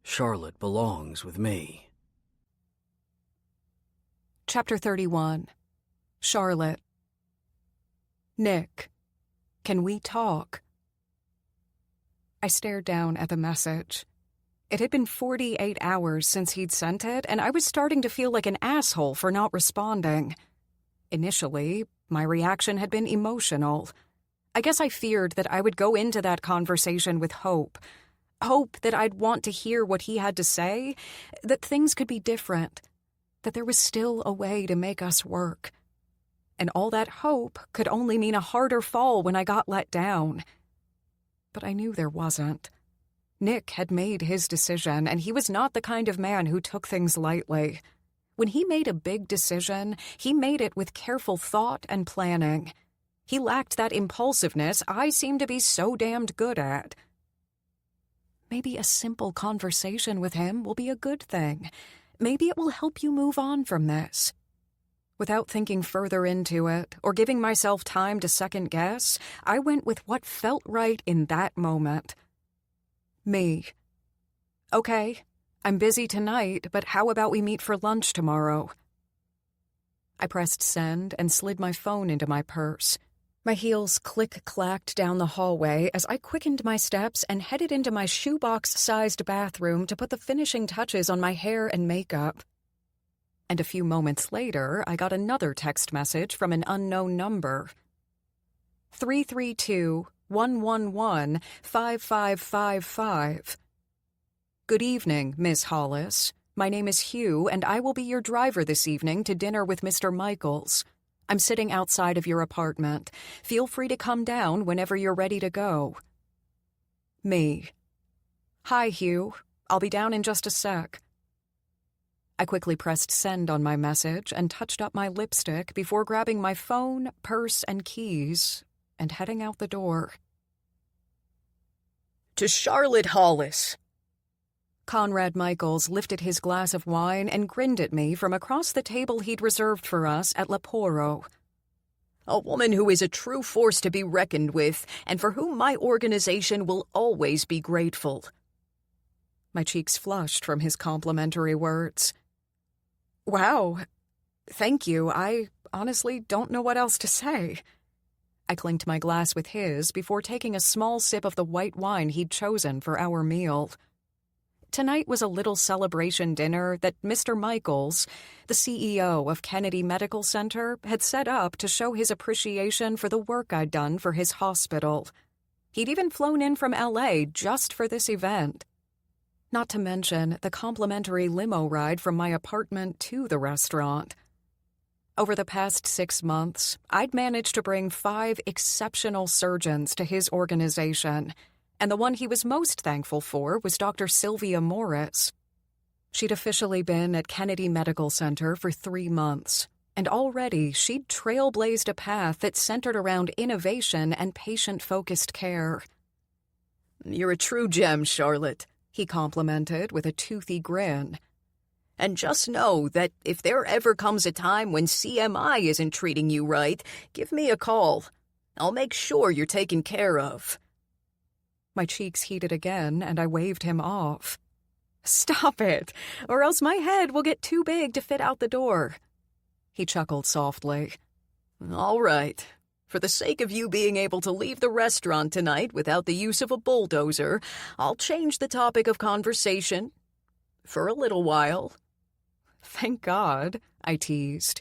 Charlotte belongs with me. Chapter 31. Charlotte. Nick, can we talk? I stared down at the message. It had been 48 hours since he'd sent it, and I was starting to feel like an asshole for not responding. Initially, my reaction had been emotional. I guess I feared that I would go into that conversation with hope. Hope that I'd want to hear what he had to say, that things could be different, that there was still a way to make us work. And all that hope could only mean a harder fall when I got let down. But I knew there wasn't. Nick had made his decision, and he was not the kind of man who took things lightly. When he made a big decision, he made it with careful thought and planning. He lacked that impulsiveness I seem to be so damned good at. Maybe a simple conversation with him will be a good thing. Maybe it will help you move on from this. Without thinking further into it, or giving myself time to second guess, I went with what felt right in that moment. Me. Okay, I'm busy tonight, but how about we meet for lunch tomorrow? I pressed send and slid my phone into my purse. My heels click-clacked down the hallway as I quickened my steps and headed into my shoebox-sized bathroom to put the finishing touches on my hair and makeup. And a few moments later, I got another text message from an unknown number. 332-111-5555. Good evening, Miss Hollis. My name is Hugh, and I will be your driver this evening to dinner with Mr. Michaels. I'm sitting outside of your apartment. Feel free to come down whenever you're ready to go. Me. Hi, Hugh. I'll be down in just a sec. I quickly pressed send on my message and touched up my lipstick before grabbing my phone, purse, and keys and heading out the door. To Charlotte Hollis. Conrad Michaels lifted his glass of wine and grinned at me from across the table he'd reserved for us at Laporo. A woman who is a true force to be reckoned with, and for whom my organization will always be grateful. My cheeks flushed from his complimentary words. Wow, thank you. I honestly don't know what else to say. I clinked my glass with his before taking a small sip of the white wine he'd chosen for our meal. Tonight was a little celebration dinner that Mr. Michaels, the CEO of Kennedy Medical Center, had set up to show his appreciation for the work I'd done for his hospital. He'd even flown in from LA just for this event. Not to mention the complimentary limo ride from my apartment to the restaurant. Over the past 6 months, I'd managed to bring 5 exceptional surgeons to his organization, and the one he was most thankful for was Dr. Sylvia Morris. She'd officially been at Kennedy Medical Center for 3 months, and already she'd trailblazed a path that centered around innovation and patient-focused care. "You're a true gem, Charlotte," he complimented with a toothy grin. "And just know that if there ever comes a time when CMI isn't treating you right, give me a call. I'll make sure you're taken care of." My cheeks heated again, and I waved him off. "Stop it, or else my head will get too big to fit out the door." He chuckled softly. "All right. For the sake of you being able to leave the restaurant tonight without the use of a bulldozer, I'll change the topic of conversation. For a little while." "Thank God," I teased.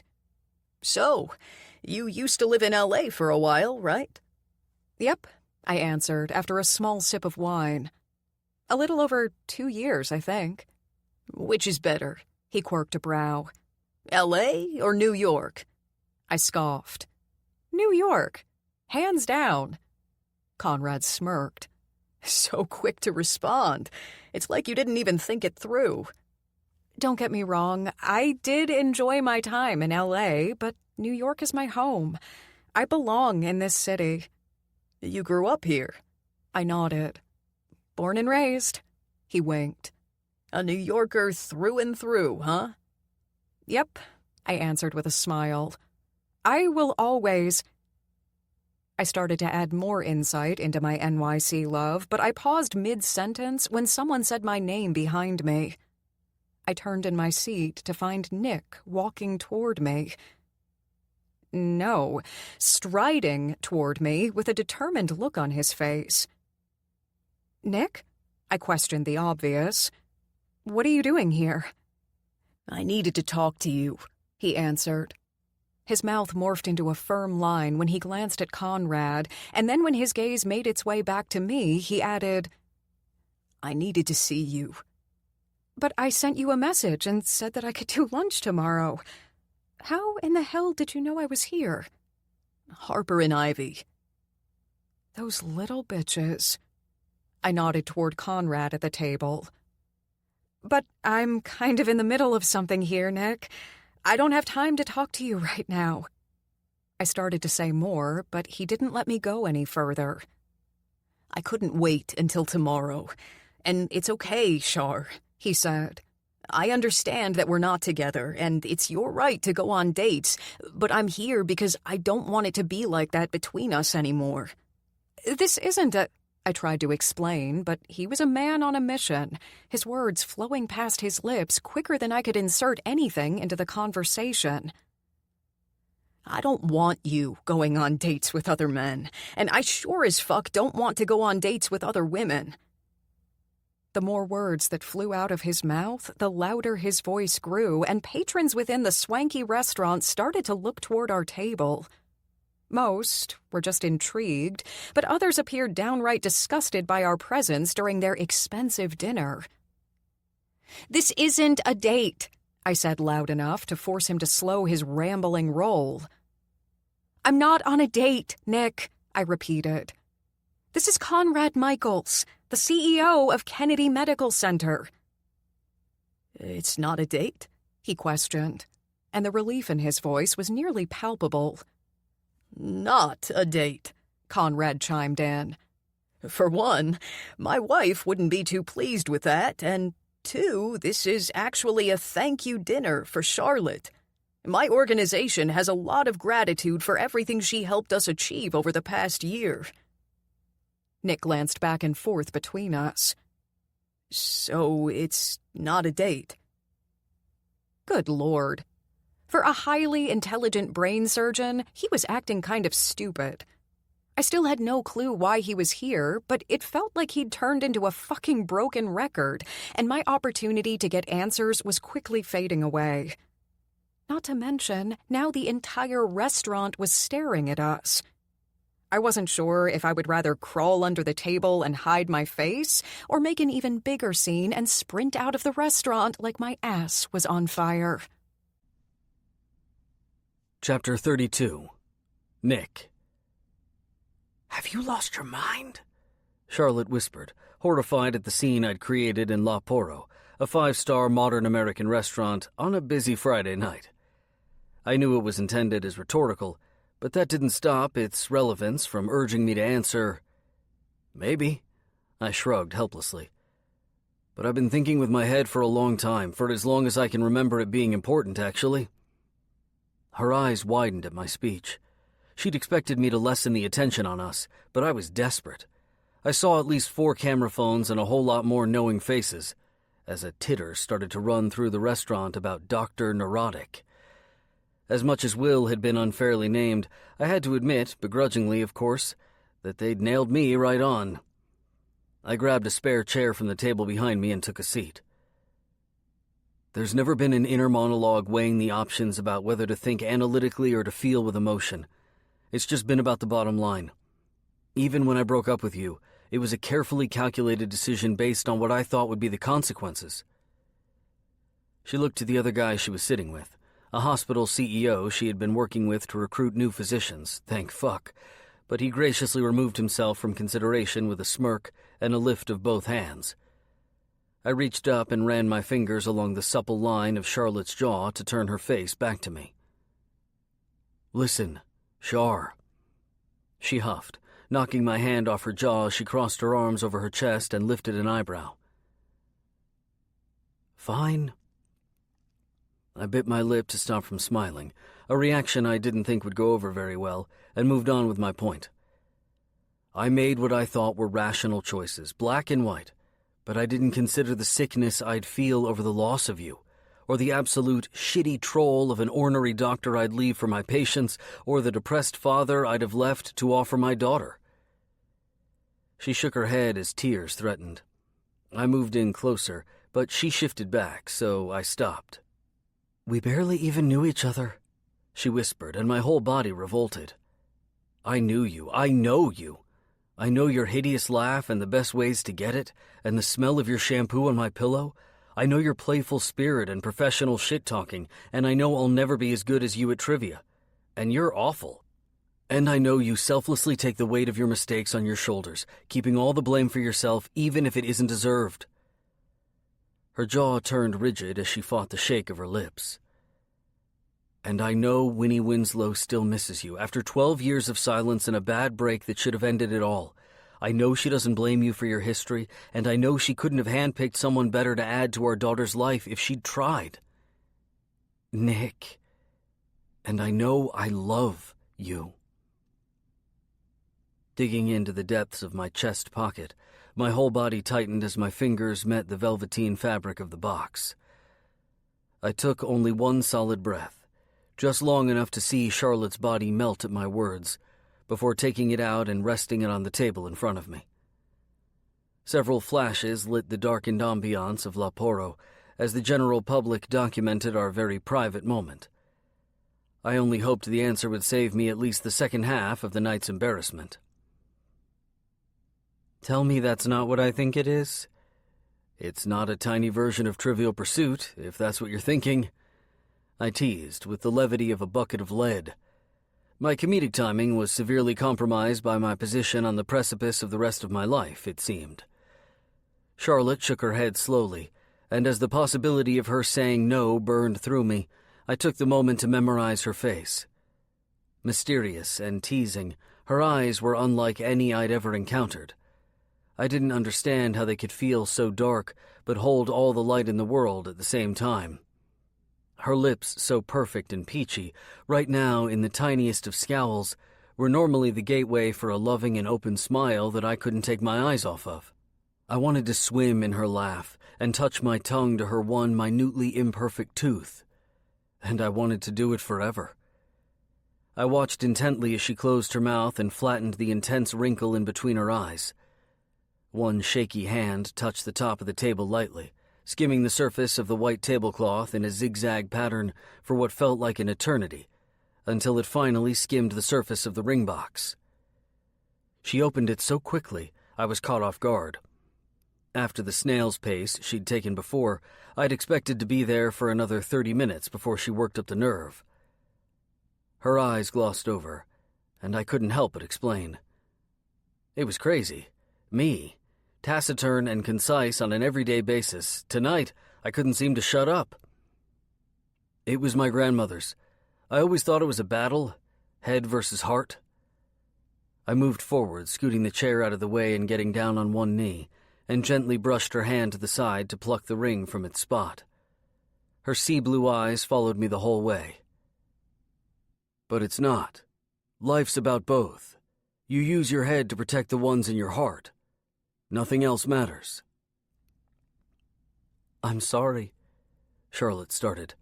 "So, you used to live in LA for a while, right?" "Yep," I answered after a small sip of wine. "A little over 2 years, I think." "Which is better?" He quirked a brow. LA or New York? I scoffed. "New York. Hands down." Conrad smirked. "So quick to respond. It's like you didn't even think it through." "Don't get me wrong, I did enjoy my time in LA, but New York is my home. I belong in this city." "You grew up here?" I nodded. "Born and raised." He winked. "A New Yorker through and through, huh?" "Yep," I answered with a smile. "I will always—" I started to add more insight into my NYC love, but I paused mid-sentence when someone said my name behind me. I turned in my seat to find Nick walking toward me. No, striding toward me with a determined look on his face. "Nick?" I questioned the obvious. "What are you doing here?" "I needed to talk to you," he answered. His mouth morphed into a firm line when he glanced at Conrad, and then when his gaze made its way back to me, he added, "I needed to see you." "But I sent you a message and said that I could do lunch tomorrow. How in the hell did you know I was here?" "Harper and Ivy." "Those little bitches." I nodded toward Conrad at the table. "But I'm kind of in the middle of something here, Nick. I don't have time to talk to you right now." I started to say more, but he didn't let me go any further. "I couldn't wait until tomorrow. And it's okay, Char," he said. "I understand that we're not together, and it's your right to go on dates, but I'm here because I don't want it to be like that between us anymore." "This isn't a—" I tried to explain, but he was a man on a mission, his words flowing past his lips quicker than I could insert anything into the conversation. "I don't want you going on dates with other men, and I sure as fuck don't want to go on dates with other women." The more words that flew out of his mouth, the louder his voice grew, and patrons within the swanky restaurant started to look toward our table. Most were just intrigued, but others appeared downright disgusted by our presence during their expensive dinner. "This isn't a date," I said loud enough to force him to slow his rambling roll. "I'm not on a date, Nick," I repeated. "This is Conrad Michaels, the CEO of Kennedy Medical Center." "It's not a date?" he questioned, and the relief in his voice was nearly palpable. "Not a date," Conrad chimed in. "For one, my wife wouldn't be too pleased with that, and 2, this is actually a thank you dinner for Charlotte. My organization has a lot of gratitude for everything she helped us achieve over the past year. Nick glanced back and forth between us. So it's not a date? Good Lord. For a highly intelligent brain surgeon, he was acting kind of stupid. I still had no clue why he was here, but it felt like he'd turned into a fucking broken record, and my opportunity to get answers was quickly fading away. Not to mention, now the entire restaurant was staring at us. I wasn't sure if I would rather crawl under the table and hide my face, or make an even bigger scene and sprint out of the restaurant like my ass was on fire. Chapter 32. Nick. Have you lost your mind? Charlotte whispered, horrified at the scene I'd created in La Porro, a 5-star modern American restaurant, on a busy Friday night. I knew it was intended as rhetorical, but that didn't stop its relevance from urging me to answer, "Maybe." I shrugged helplessly. But I've been thinking with my head for a long time, for as long as I can remember it being important, actually. Her eyes widened at my speech. She'd expected me to lessen the attention on us, but I was desperate. I saw at least 4 camera phones and a whole lot more knowing faces, as a titter started to run through the restaurant about Dr. Neurotic. As much as Will had been unfairly named, I had to admit, begrudgingly of course, that they'd nailed me right on. I grabbed a spare chair from the table behind me and took a seat. There's never been an inner monologue weighing the options about whether to think analytically or to feel with emotion. It's just been about the bottom line. Even when I broke up with you, it was a carefully calculated decision based on what I thought would be the consequences. She looked to the other guy she was sitting with, a hospital CEO she had been working with to recruit new physicians, thank fuck, but he graciously removed himself from consideration with a smirk and a lift of both hands. I reached up and ran my fingers along the supple line of Charlotte's jaw to turn her face back to me. "Listen, Char." She huffed, knocking my hand off her jaw as she crossed her arms over her chest and lifted an eyebrow. "Fine." I bit my lip to stop from smiling, a reaction I didn't think would go over very well, and moved on with my point. I made what I thought were rational choices, black and white, but I didn't consider the sickness I'd feel over the loss of you, or the absolute shitty troll of an ornery doctor I'd leave for my patients, or the depressed father I'd have left to offer my daughter. She shook her head as tears threatened. I moved in closer, but she shifted back, so I stopped. "We barely even knew each other," she whispered, and my whole body revolted. "I knew you. I know you. I know your hideous laugh and the best ways to get it, and the smell of your shampoo on my pillow. I know your playful spirit and professional shit-talking, and I know I'll never be as good as you at trivia. And you're awful. And I know you selflessly take the weight of your mistakes on your shoulders, keeping all the blame for yourself even if it isn't deserved." Her jaw turned rigid as she fought the shake of her lips. "And I know Winnie Winslow still misses you, after 12 years of silence and a bad break that should have ended it all. I know she doesn't blame you for your history, and I know she couldn't have handpicked someone better to add to our daughter's life if she'd tried. Nick. And I know I love you." Digging into the depths of my chest pocket, my whole body tightened as my fingers met the velveteen fabric of the box. I took only one solid breath, just long enough to see Charlotte's body melt at my words, before taking it out and resting it on the table in front of me. Several flashes lit the darkened ambiance of La Porro as the general public documented our very private moment. I only hoped the answer would save me at least the second half of the night's embarrassment. "Tell me that's not what I think it is?" "It's not a tiny version of Trivial Pursuit, if that's what you're thinking," I teased with the levity of a bucket of lead. My comedic timing was severely compromised by my position on the precipice of the rest of my life, it seemed. Charlotte shook her head slowly, and as the possibility of her saying no burned through me, I took the moment to memorize her face. Mysterious and teasing, her eyes were unlike any I'd ever encountered. I didn't understand how they could feel so dark, but hold all the light in the world at the same time. Her lips, so perfect and peachy, right now in the tiniest of scowls, were normally the gateway for a loving and open smile that I couldn't take my eyes off of. I wanted to swim in her laugh and touch my tongue to her one minutely imperfect tooth, and I wanted to do it forever. I watched intently as she closed her mouth and flattened the intense wrinkle in between her eyes. One shaky hand touched the top of the table lightly, skimming the surface of the white tablecloth in a zigzag pattern for what felt like an eternity, until it finally skimmed the surface of the ring box. She opened it so quickly, I was caught off guard. After the snail's pace she'd taken before, I'd expected to be there for another 30 minutes before she worked up the nerve. Her eyes glossed over, and I couldn't help but explain. It was crazy. Me, taciturn and concise on an everyday basis. Tonight, I couldn't seem to shut up. It was my grandmother's. I always thought it was a battle, head versus heart. I moved forward, scooting the chair out of the way and getting down on one knee, and gently brushed her hand to the side to pluck the ring from its spot. Her sea-blue eyes followed me the whole way. But it's not. Life's about both. You use your head to protect the ones in your heart. Nothing else matters. I'm sorry, Charlotte started.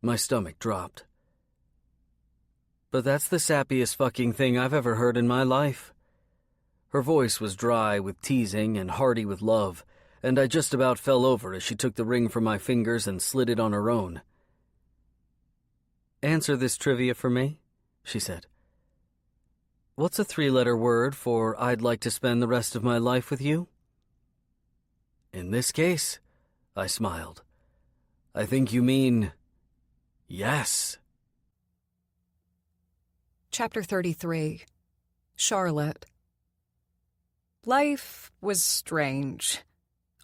My stomach dropped. But that's the sappiest fucking thing I've ever heard in my life. Her voice was dry with teasing and hearty with love, and I just about fell over as she took the ring from my fingers and slid it on her own. Answer this trivia for me, she said. What's a 3-letter word for I'd like to spend the rest of my life with you? In this case, I smiled. I think you mean yes. Chapter 33. Charlotte. Life was strange.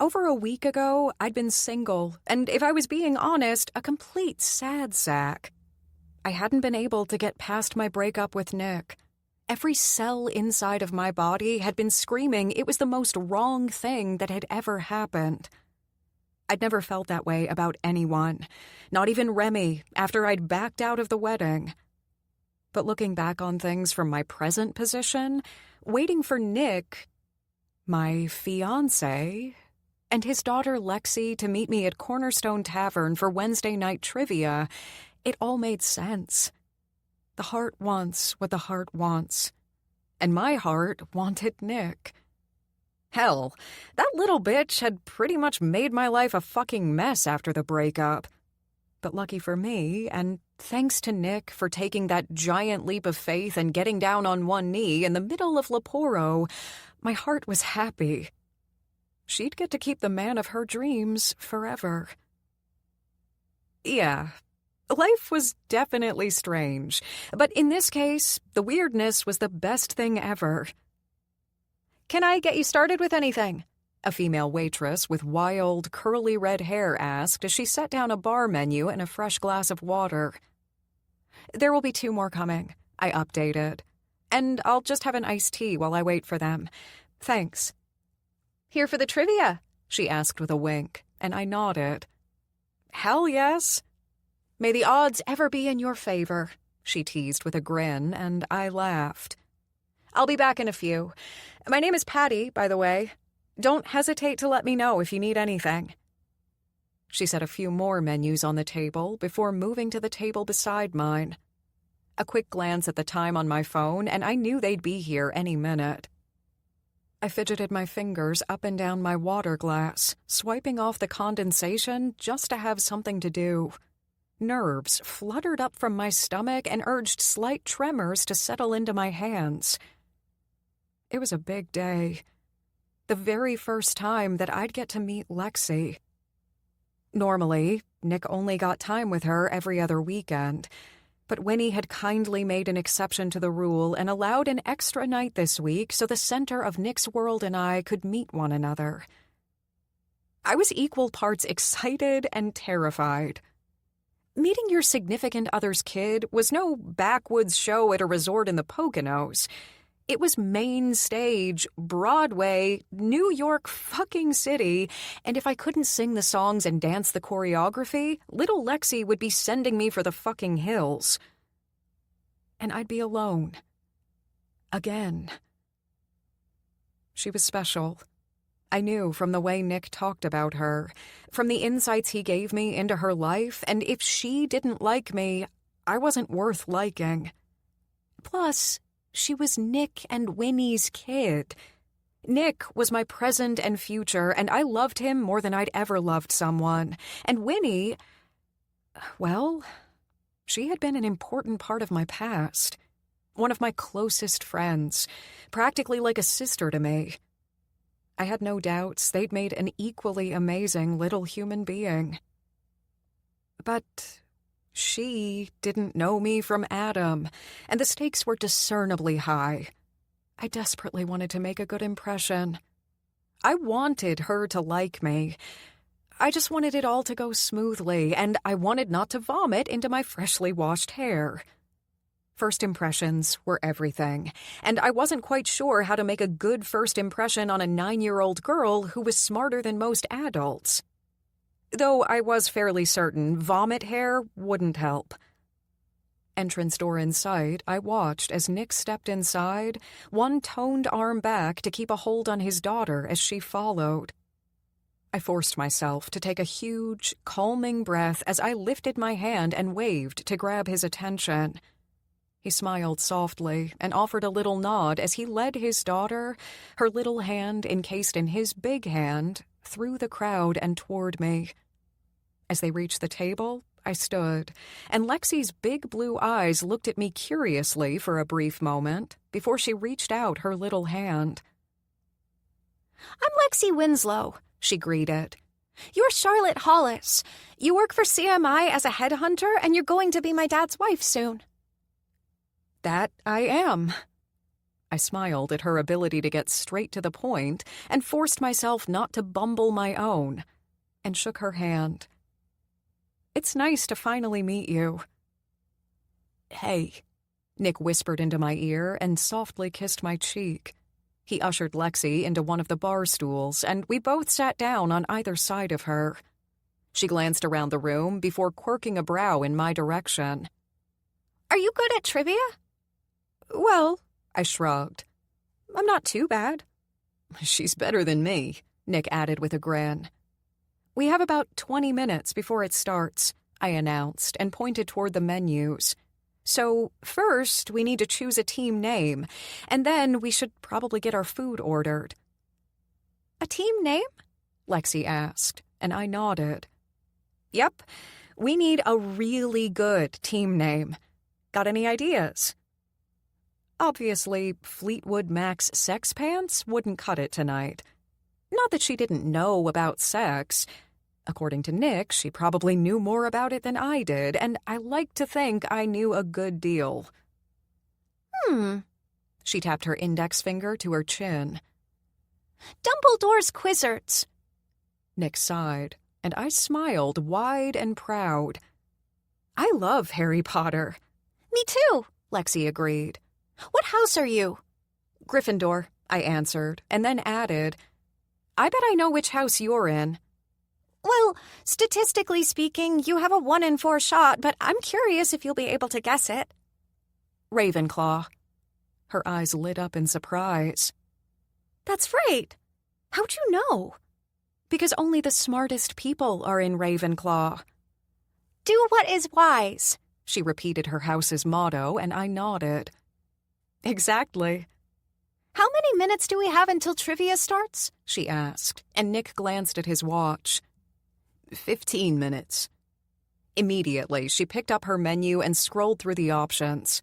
Over a week ago, I'd been single, and if I was being honest, a complete sad sack. I hadn't been able to get past my breakup with Nick. Every cell inside of my body had been screaming it was the most wrong thing that had ever happened. I'd never felt that way about anyone, not even Remy, after I'd backed out of the wedding. But looking back on things from my present position, waiting for Nick, my fiancé, and his daughter Lexi to meet me at Cornerstone Tavern for Wednesday night trivia, it all made sense. The heart wants what the heart wants. And my heart wanted Nick. Hell, that little bitch had pretty much made my life a fucking mess after the breakup. But lucky for me, and thanks to Nick for taking that giant leap of faith and getting down on one knee in the middle of Leporo, my heart was happy. She'd get to keep the man of her dreams forever. Yeah, life was definitely strange, but in this case, the weirdness was the best thing ever. "Can I get you started with anything?" a female waitress with wild, curly red hair asked as she set down a bar menu and a fresh glass of water. "There will be 2 more coming," I updated. "And I'll just have an iced tea while I wait for them. Thanks." "Here for the trivia?" she asked with a wink, and I nodded. "Hell yes." "May the odds ever be in your favor," she teased with a grin, and I laughed. "I'll be back in a few. My name is Patty, by the way. Don't hesitate to let me know if you need anything." She set a few more menus on the table before moving to the table beside mine. A quick glance at the time on my phone, and I knew they'd be here any minute. I fidgeted my fingers up and down my water glass, swiping off the condensation just to have something to do. Nerves fluttered up from my stomach and urged slight tremors to settle into my hands. It was a big day. The very first time that I'd get to meet Lexi. Normally, Nick only got time with her every other weekend, but Winnie had kindly made an exception to the rule and allowed an extra night this week so the center of Nick's world and I could meet one another. I was equal parts excited and terrified. Meeting your significant other's kid was no backwoods show at a resort in the Poconos. It was main stage, Broadway, New York fucking City, and if I couldn't sing the songs and dance the choreography, little Lexi would be sending me for the fucking hills. And I'd be alone. Again. She was special. I knew from the way Nick talked about her, from the insights he gave me into her life, and if she didn't like me, I wasn't worth liking. Plus, she was Nick and Winnie's kid. Nick was my present and future, and I loved him more than I'd ever loved someone. And Winnie, well, she had been an important part of my past. One of my closest friends, practically like a sister to me. I had no doubts they'd made an equally amazing little human being. But she didn't know me from Adam, and the stakes were discernibly high. I desperately wanted to make a good impression. I wanted her to like me. I just wanted it all to go smoothly, and I wanted not to vomit into my freshly washed hair. First impressions were everything, and I wasn't quite sure how to make a good first impression on a 9-year-old girl who was smarter than most adults. Though I was fairly certain vomit hair wouldn't help. Entrance door in sight, I watched as Nick stepped inside, one toned arm back to keep a hold on his daughter as she followed. I forced myself to take a huge, calming breath as I lifted my hand and waved to grab his attention. He smiled softly and offered a little nod as he led his daughter, her little hand encased in his big hand, through the crowd and toward me. As they reached the table, I stood, and Lexi's big blue eyes looked at me curiously for a brief moment before she reached out her little hand. I'm Lexi Winslow, she greeted. You're Charlotte Hollis. You work for CMI as a headhunter, and you're going to be my dad's wife soon. That I am. I smiled at her ability to get straight to the point and forced myself not to bumble my own, and shook her hand. It's nice to finally meet you. Hey, Nick whispered into my ear and softly kissed my cheek. He ushered Lexi into one of the bar stools, and we both sat down on either side of her. She glanced around the room before quirking a brow in my direction. Are you good at trivia? Well, I shrugged. I'm not too bad. She's better than me, Nick added with a grin. We have about 20 minutes before it starts, I announced and pointed toward the menus. So first, we need to choose a team name, and then we should probably get our food ordered. A team name? Lexi asked, and I nodded. Yep, we need a really good team name. Got any ideas? Obviously, Fleetwood Mac's Sex Pants wouldn't cut it tonight. Not that she didn't know about sex. According to Nick, she probably knew more about it than I did, and I like to think I knew a good deal. She tapped her index finger to her chin. Dumbledore's Quizzards. Nick sighed, and I smiled wide and proud. I love Harry Potter. Me too, Lexi agreed. What house are you? Gryffindor, I answered, and then added, I bet I know which house you're in. Well, statistically speaking, you have a 1 in 4 shot, but I'm curious if you'll be able to guess it. Ravenclaw. Her eyes lit up in surprise. That's right. How'd you know? Because only the smartest people are in Ravenclaw. Do what is wise, she repeated her house's motto, and I nodded. Exactly. How many minutes do we have until trivia starts? She asked, and Nick glanced at his watch. 15 minutes. Immediately, she picked up her menu and scrolled through the options.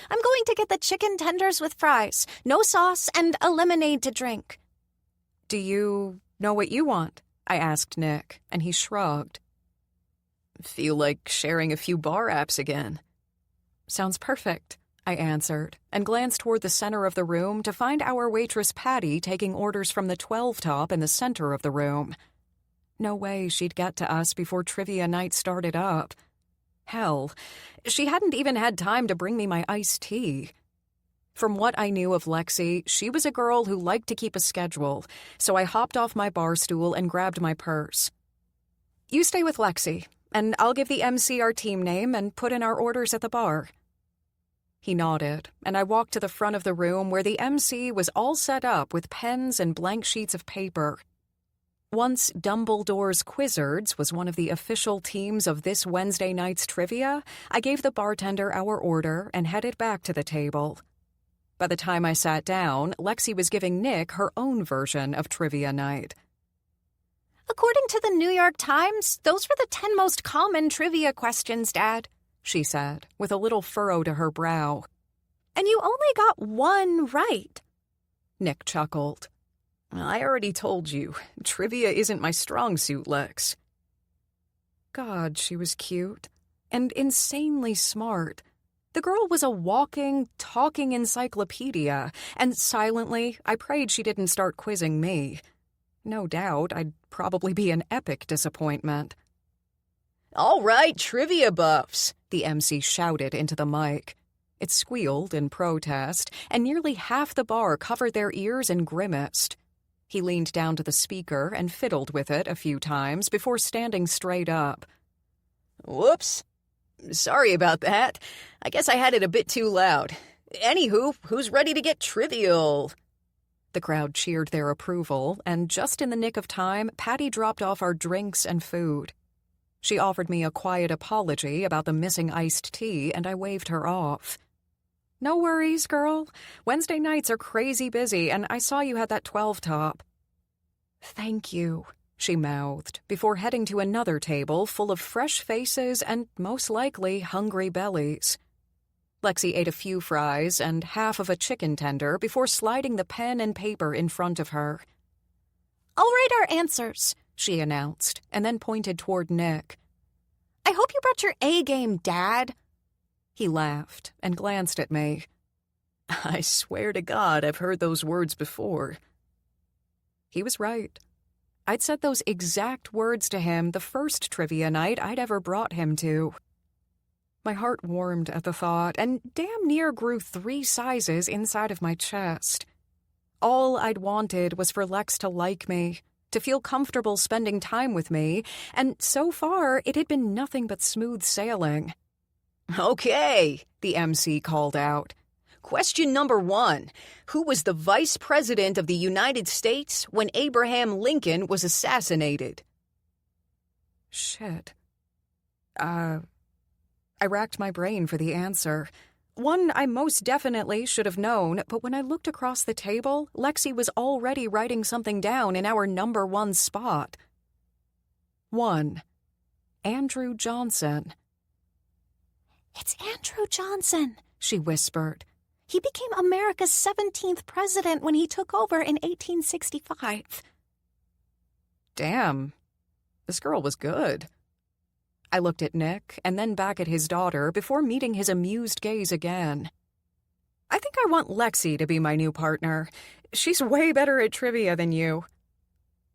I'm going to get the chicken tenders with fries, no sauce, and a lemonade to drink. Do you know what you want? I asked Nick, and he shrugged. Feel like sharing a few bar apps again. Sounds perfect, I answered, and glanced toward the center of the room to find our waitress Patty taking orders from the 12-top in the center of the room. No way she'd get to us before trivia night started up. Hell, she hadn't even had time to bring me my iced tea. From what I knew of Lexi, she was a girl who liked to keep a schedule, so I hopped off my bar stool and grabbed my purse. You stay with Lexi, and I'll give the MC our team name and put in our orders at the bar. He nodded, and I walked to the front of the room where the MC was all set up with pens and blank sheets of paper. Once Dumbledore's Quizzards was one of the official teams of this Wednesday night's trivia, I gave the bartender our order and headed back to the table. By the time I sat down, Lexi was giving Nick her own version of trivia night. According to the New York Times, those were the 10 most common trivia questions, Dad, she said, with a little furrow to her brow. And you only got one right. Nick chuckled. I already told you, trivia isn't my strong suit, Lex. God, she was cute. And insanely smart. The girl was a walking, talking encyclopedia, and silently, I prayed she didn't start quizzing me. No doubt, I'd probably be an epic disappointment. All right, trivia buffs, the MC shouted into the mic. It squealed in protest, and nearly half the bar covered their ears and grimaced. He leaned down to the speaker and fiddled with it a few times before standing straight up. Whoops. Sorry about that. I guess I had it a bit too loud. Anywho, who's ready to get trivial? The crowd cheered their approval, and just in the nick of time, Patty dropped off our drinks and food. She offered me a quiet apology about the missing iced tea, and I waved her off. No worries, girl. Wednesday nights are crazy busy, and I saw you had that 12-top. Thank you, she mouthed, before heading to another table full of fresh faces and, most likely, hungry bellies. Lexi ate a few fries and half of a chicken tender before sliding the pen and paper in front of her. I'll write our answers, she announced, and then pointed toward Nick. I hope you brought your A game, Dad. He laughed and glanced at me. I swear to God I've heard those words before. He was right. I'd said those exact words to him the first trivia night I'd ever brought him to. My heart warmed at the thought and damn near grew 3 sizes inside of my chest. All I'd wanted was for Lex to like me, to feel comfortable spending time with me, and so far it had been nothing but smooth sailing. Okay, the MC called out. Question number 1. Who was the Vice President of the United States when Abraham Lincoln was assassinated? Shit. I racked my brain for the answer. One I most definitely should have known, but when I looked across the table, Lexi was already writing something down in our number 1 spot. 1. Andrew Johnson. It's Andrew Johnson, she whispered. He became America's 17th president when he took over in 1865. Damn. This girl was good. I looked at Nick and then back at his daughter before meeting his amused gaze again. I think I want Lexi to be my new partner. She's way better at trivia than you.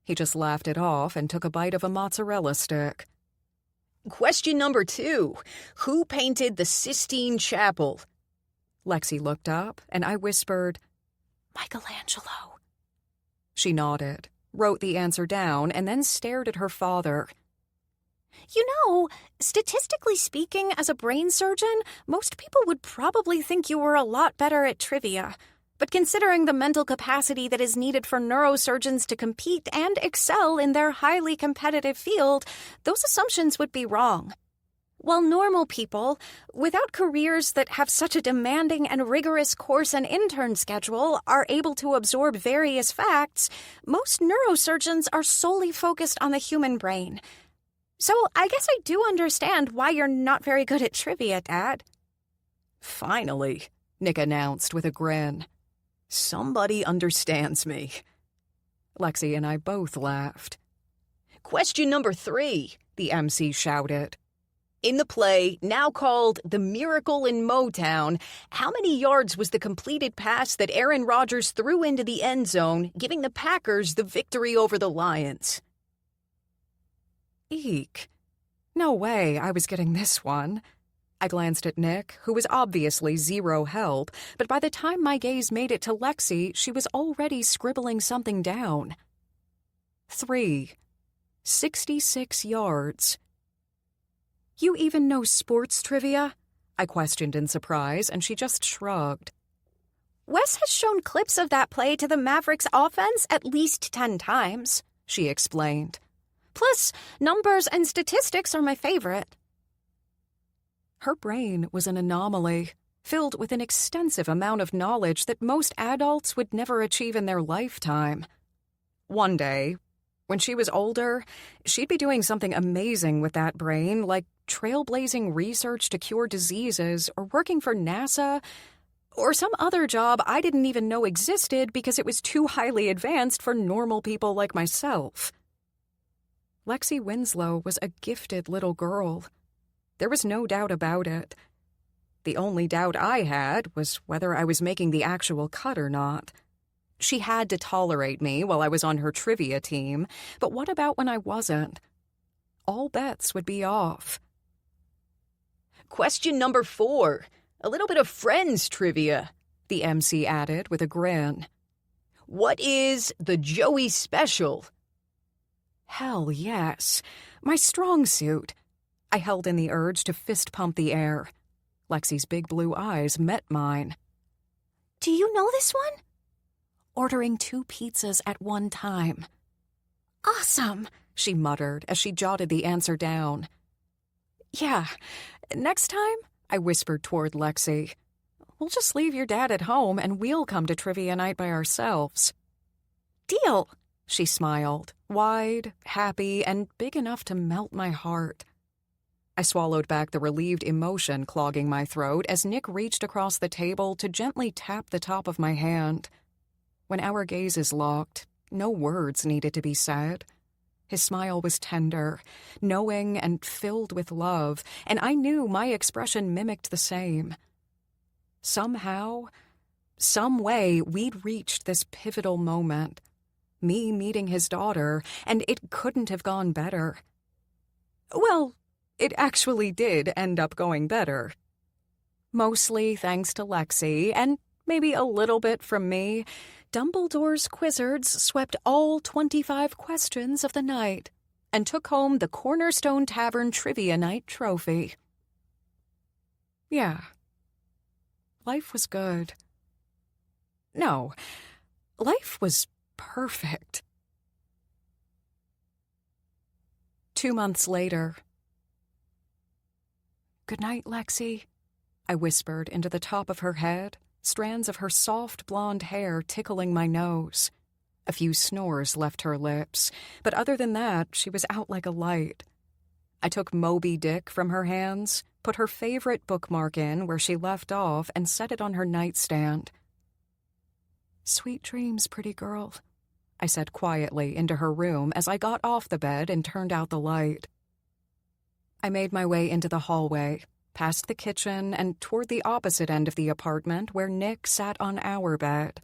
He just laughed it off and took a bite of a mozzarella stick. Question number 2. Who painted the Sistine Chapel? Lexi looked up, and I whispered, Michelangelo. She nodded, wrote the answer down, and then stared at her father. You know, statistically speaking, as a brain surgeon, most people would probably think you were a lot better at trivia. But considering the mental capacity that is needed for neurosurgeons to compete and excel in their highly competitive field, those assumptions would be wrong. While normal people, without careers that have such a demanding and rigorous course and intern schedule, are able to absorb various facts, most neurosurgeons are solely focused on the human brain. So I guess I do understand why you're not very good at trivia, Dad. Finally, Nick announced with a grin. Somebody understands me. Lexi and I both laughed. Question number 3, the MC shouted. In the play, now called The Miracle in Motown, how many yards was the completed pass that Aaron Rodgers threw into the end zone, giving the Packers the victory over the Lions? Eek. No way I was getting this one. I glanced at Nick, who was obviously zero help, but by the time my gaze made it to Lexi, she was already scribbling something down. 3. 66 yards. You even know sports trivia? I questioned in surprise, and she just shrugged. Wes has shown clips of that play to the Mavericks offense at least 10 times, she explained. Plus, numbers and statistics are my favorite. Her brain was an anomaly, filled with an extensive amount of knowledge that most adults would never achieve in their lifetime. One day, when she was older, she'd be doing something amazing with that brain, like trailblazing research to cure diseases or working for NASA, or some other job I didn't even know existed because it was too highly advanced for normal people like myself. Lexi Winslow was a gifted little girl. There was no doubt about it. The only doubt I had was whether I was making the actual cut or not. She had to tolerate me while I was on her trivia team, but what about when I wasn't? All bets would be off. Question number 4. A little bit of Friends trivia, the MC added with a grin. What is the Joey Special? Hell yes. My strong suit. I held in the urge to fist pump the air. Lexi's big blue eyes met mine. Do you know this one? Ordering 2 pizzas at one time. Awesome, she muttered as she jotted the answer down. Yeah, next time, I whispered toward Lexi, we'll just leave your dad at home and we'll come to trivia night by ourselves. Deal, she smiled, wide, happy, and big enough to melt my heart. I swallowed back the relieved emotion clogging my throat as Nick reached across the table to gently tap the top of my hand. When our gazes locked, no words needed to be said. His smile was tender, knowing and filled with love, and I knew my expression mimicked the same. Somehow, some way, we'd reached this pivotal moment. Me meeting his daughter, and it couldn't have gone better. Well, it actually did end up going better. Mostly thanks to Lexi, and maybe a little bit from me, Dumbledore's Quizzards swept all 25 questions of the night and took home the Cornerstone Tavern Trivia Night trophy. Yeah. Life was good. No, life was perfect. 2 months later. Good night, Lexi, I whispered into the top of her head, strands of her soft blonde hair tickling my nose. A few snores left her lips, but other than that, she was out like a light. I took Moby Dick from her hands, put her favorite bookmark in where she left off, and set it on her nightstand. Sweet dreams, pretty girl, I said quietly into her room as I got off the bed and turned out the light. I made my way into the hallway, past the kitchen, and toward the opposite end of the apartment where Nick sat on our bed.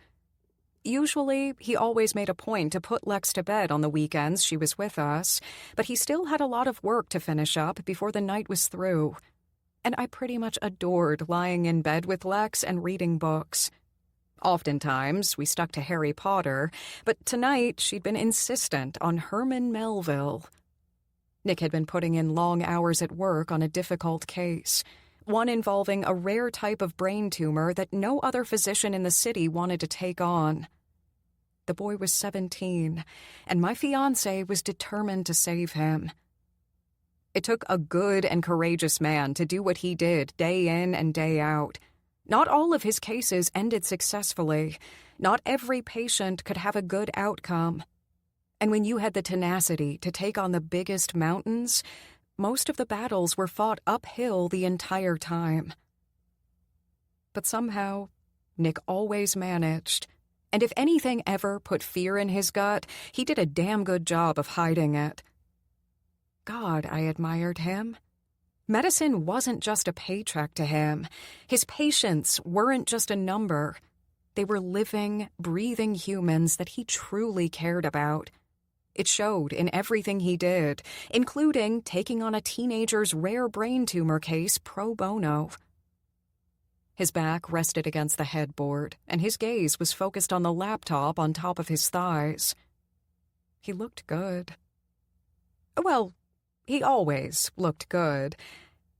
Usually, he always made a point to put Lex to bed on the weekends she was with us, but he still had a lot of work to finish up before the night was through. And I pretty much adored lying in bed with Lex and reading books. Oftentimes, we stuck to Harry Potter, but tonight she'd been insistent on Herman Melville. Nick had been putting in long hours at work on a difficult case, one involving a rare type of brain tumor that no other physician in the city wanted to take on. The boy was 17, and my fiancé was determined to save him. It took a good and courageous man to do what he did day in and day out. Not all of his cases ended successfully. Not every patient could have a good outcome. And when you had the tenacity to take on the biggest mountains, most of the battles were fought uphill the entire time. But somehow, Nick always managed. And if anything ever put fear in his gut, he did a damn good job of hiding it. God, I admired him. Medicine wasn't just a paycheck to him. His patients weren't just a number. They were living, breathing humans that he truly cared about. It showed in everything he did, including taking on a teenager's rare brain tumor case pro bono. His back rested against the headboard, and his gaze was focused on the laptop on top of his thighs. He looked good. Well, he always looked good.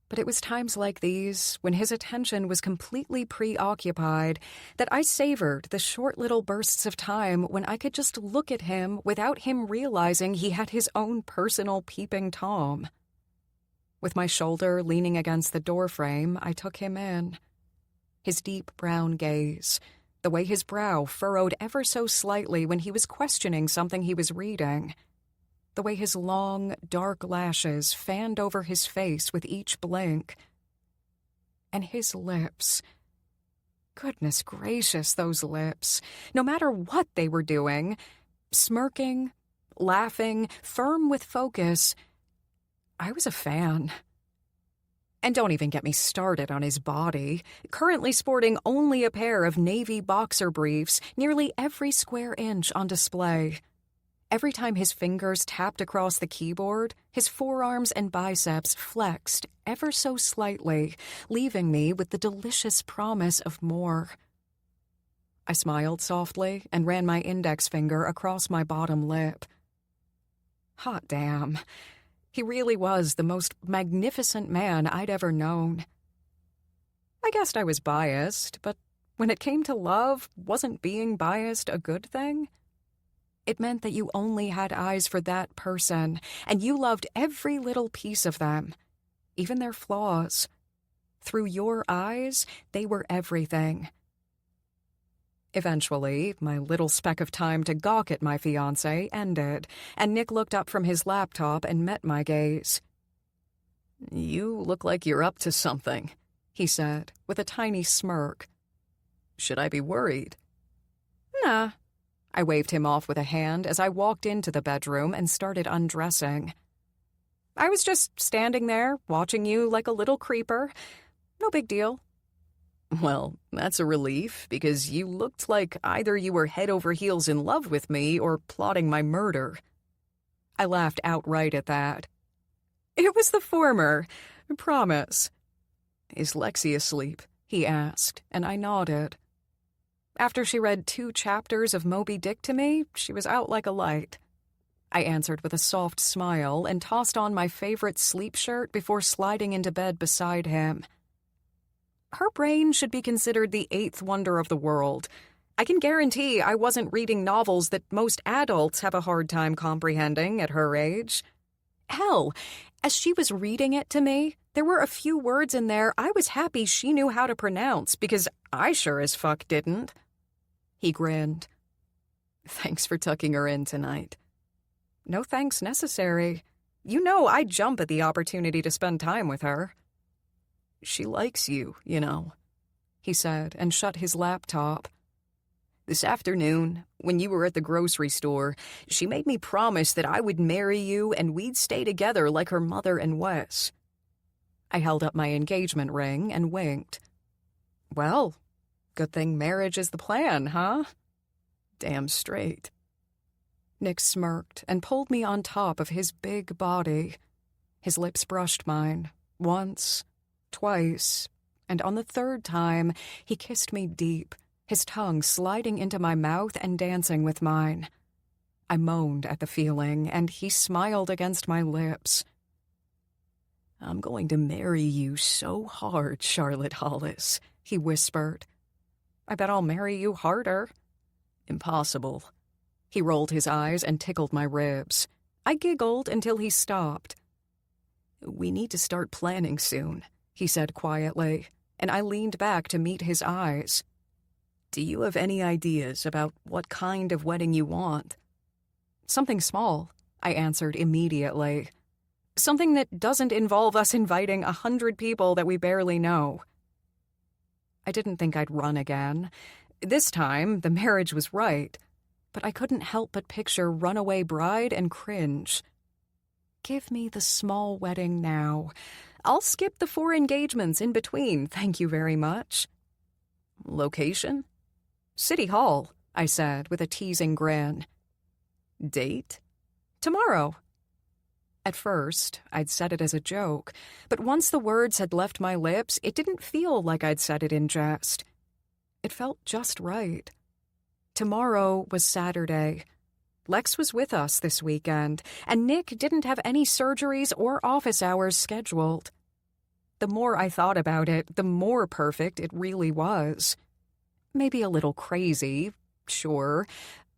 But it was times like these, when his attention was completely preoccupied, that I savored the short little bursts of time when I could just look at him without him realizing he had his own personal peeping Tom. With my shoulder leaning against the doorframe, I took him in. His deep brown gaze, the way his brow furrowed ever so slightly when he was questioning something he was reading, the way his long, dark lashes fanned over his face with each blink. And his lips. Goodness gracious, those lips. No matter what they were doing, smirking, laughing, firm with focus, I was a fan. And don't even get me started on his body, currently sporting only a pair of navy boxer briefs, nearly every square inch on display. Every time his fingers tapped across the keyboard, his forearms and biceps flexed ever so slightly, leaving me with the delicious promise of more. I smiled softly and ran my index finger across my bottom lip. Hot damn. He really was the most magnificent man I'd ever known. I guessed I was biased, but when it came to love, wasn't being biased a good thing? It meant that you only had eyes for that person, and you loved every little piece of them, even their flaws. Through your eyes, they were everything. Eventually, my little speck of time to gawk at my fiancé ended, and Nick looked up from his laptop and met my gaze. "You look like you're up to something," he said, with a tiny smirk. "Should I be worried?" Nah. I waved him off with a hand as I walked into the bedroom and started undressing. I was just standing there, watching you like a little creeper. No big deal. Well, that's a relief, because you looked like either you were head over heels in love with me or plotting my murder. I laughed outright at that. It was the former, I promise. "Is Lexi asleep?" he asked, and I nodded. After she read 2 chapters of Moby Dick to me, she was out like a light. I answered with a soft smile and tossed on my favorite sleep shirt before sliding into bed beside him. Her brain should be considered the 8th wonder of the world. I can guarantee I wasn't reading novels that most adults have a hard time comprehending at her age. Hell, as she was reading it to me, there were a few words in there I was happy she knew how to pronounce, because I sure as fuck didn't. He grinned. "Thanks for tucking her in tonight." "No thanks necessary. You know I jump at the opportunity to spend time with her." "She likes you, you know," he said, and shut his laptop. "This afternoon, when you were at the grocery store, she made me promise that I would marry you and we'd stay together like her mother and Wes." I held up my engagement ring and winked. Well, good thing marriage is the plan, huh? "Damn straight." Nick smirked and pulled me on top of his big body. His lips brushed mine, once, twice, and on the 3rd time, he kissed me deep, his tongue sliding into my mouth and dancing with mine. I moaned at the feeling, and he smiled against my lips. "I'm going to marry you so hard, Charlotte Hollis," he whispered. "I bet I'll marry you harder." "Impossible." He rolled his eyes and tickled my ribs. I giggled until he stopped. "We need to start planning soon," he said quietly, and I leaned back to meet his eyes. "Do you have any ideas about what kind of wedding you want?" "Something small," I answered immediately. "Something that doesn't involve us inviting 100 people that we barely know." I didn't think I'd run again. This time, the marriage was right, but I couldn't help but picture runaway bride and cringe. Give me the small wedding now. I'll skip the 4 engagements in between, thank you very much. "Location?" "City Hall," I said with a teasing grin. "Date?" Tomorrow. At first, I'd said it as a joke, but once the words had left my lips, it didn't feel like I'd said it in jest. It felt just right. Tomorrow was Saturday. Lex was with us this weekend, and Nick didn't have any surgeries or office hours scheduled. The more I thought about it, the more perfect it really was. Maybe a little crazy, sure,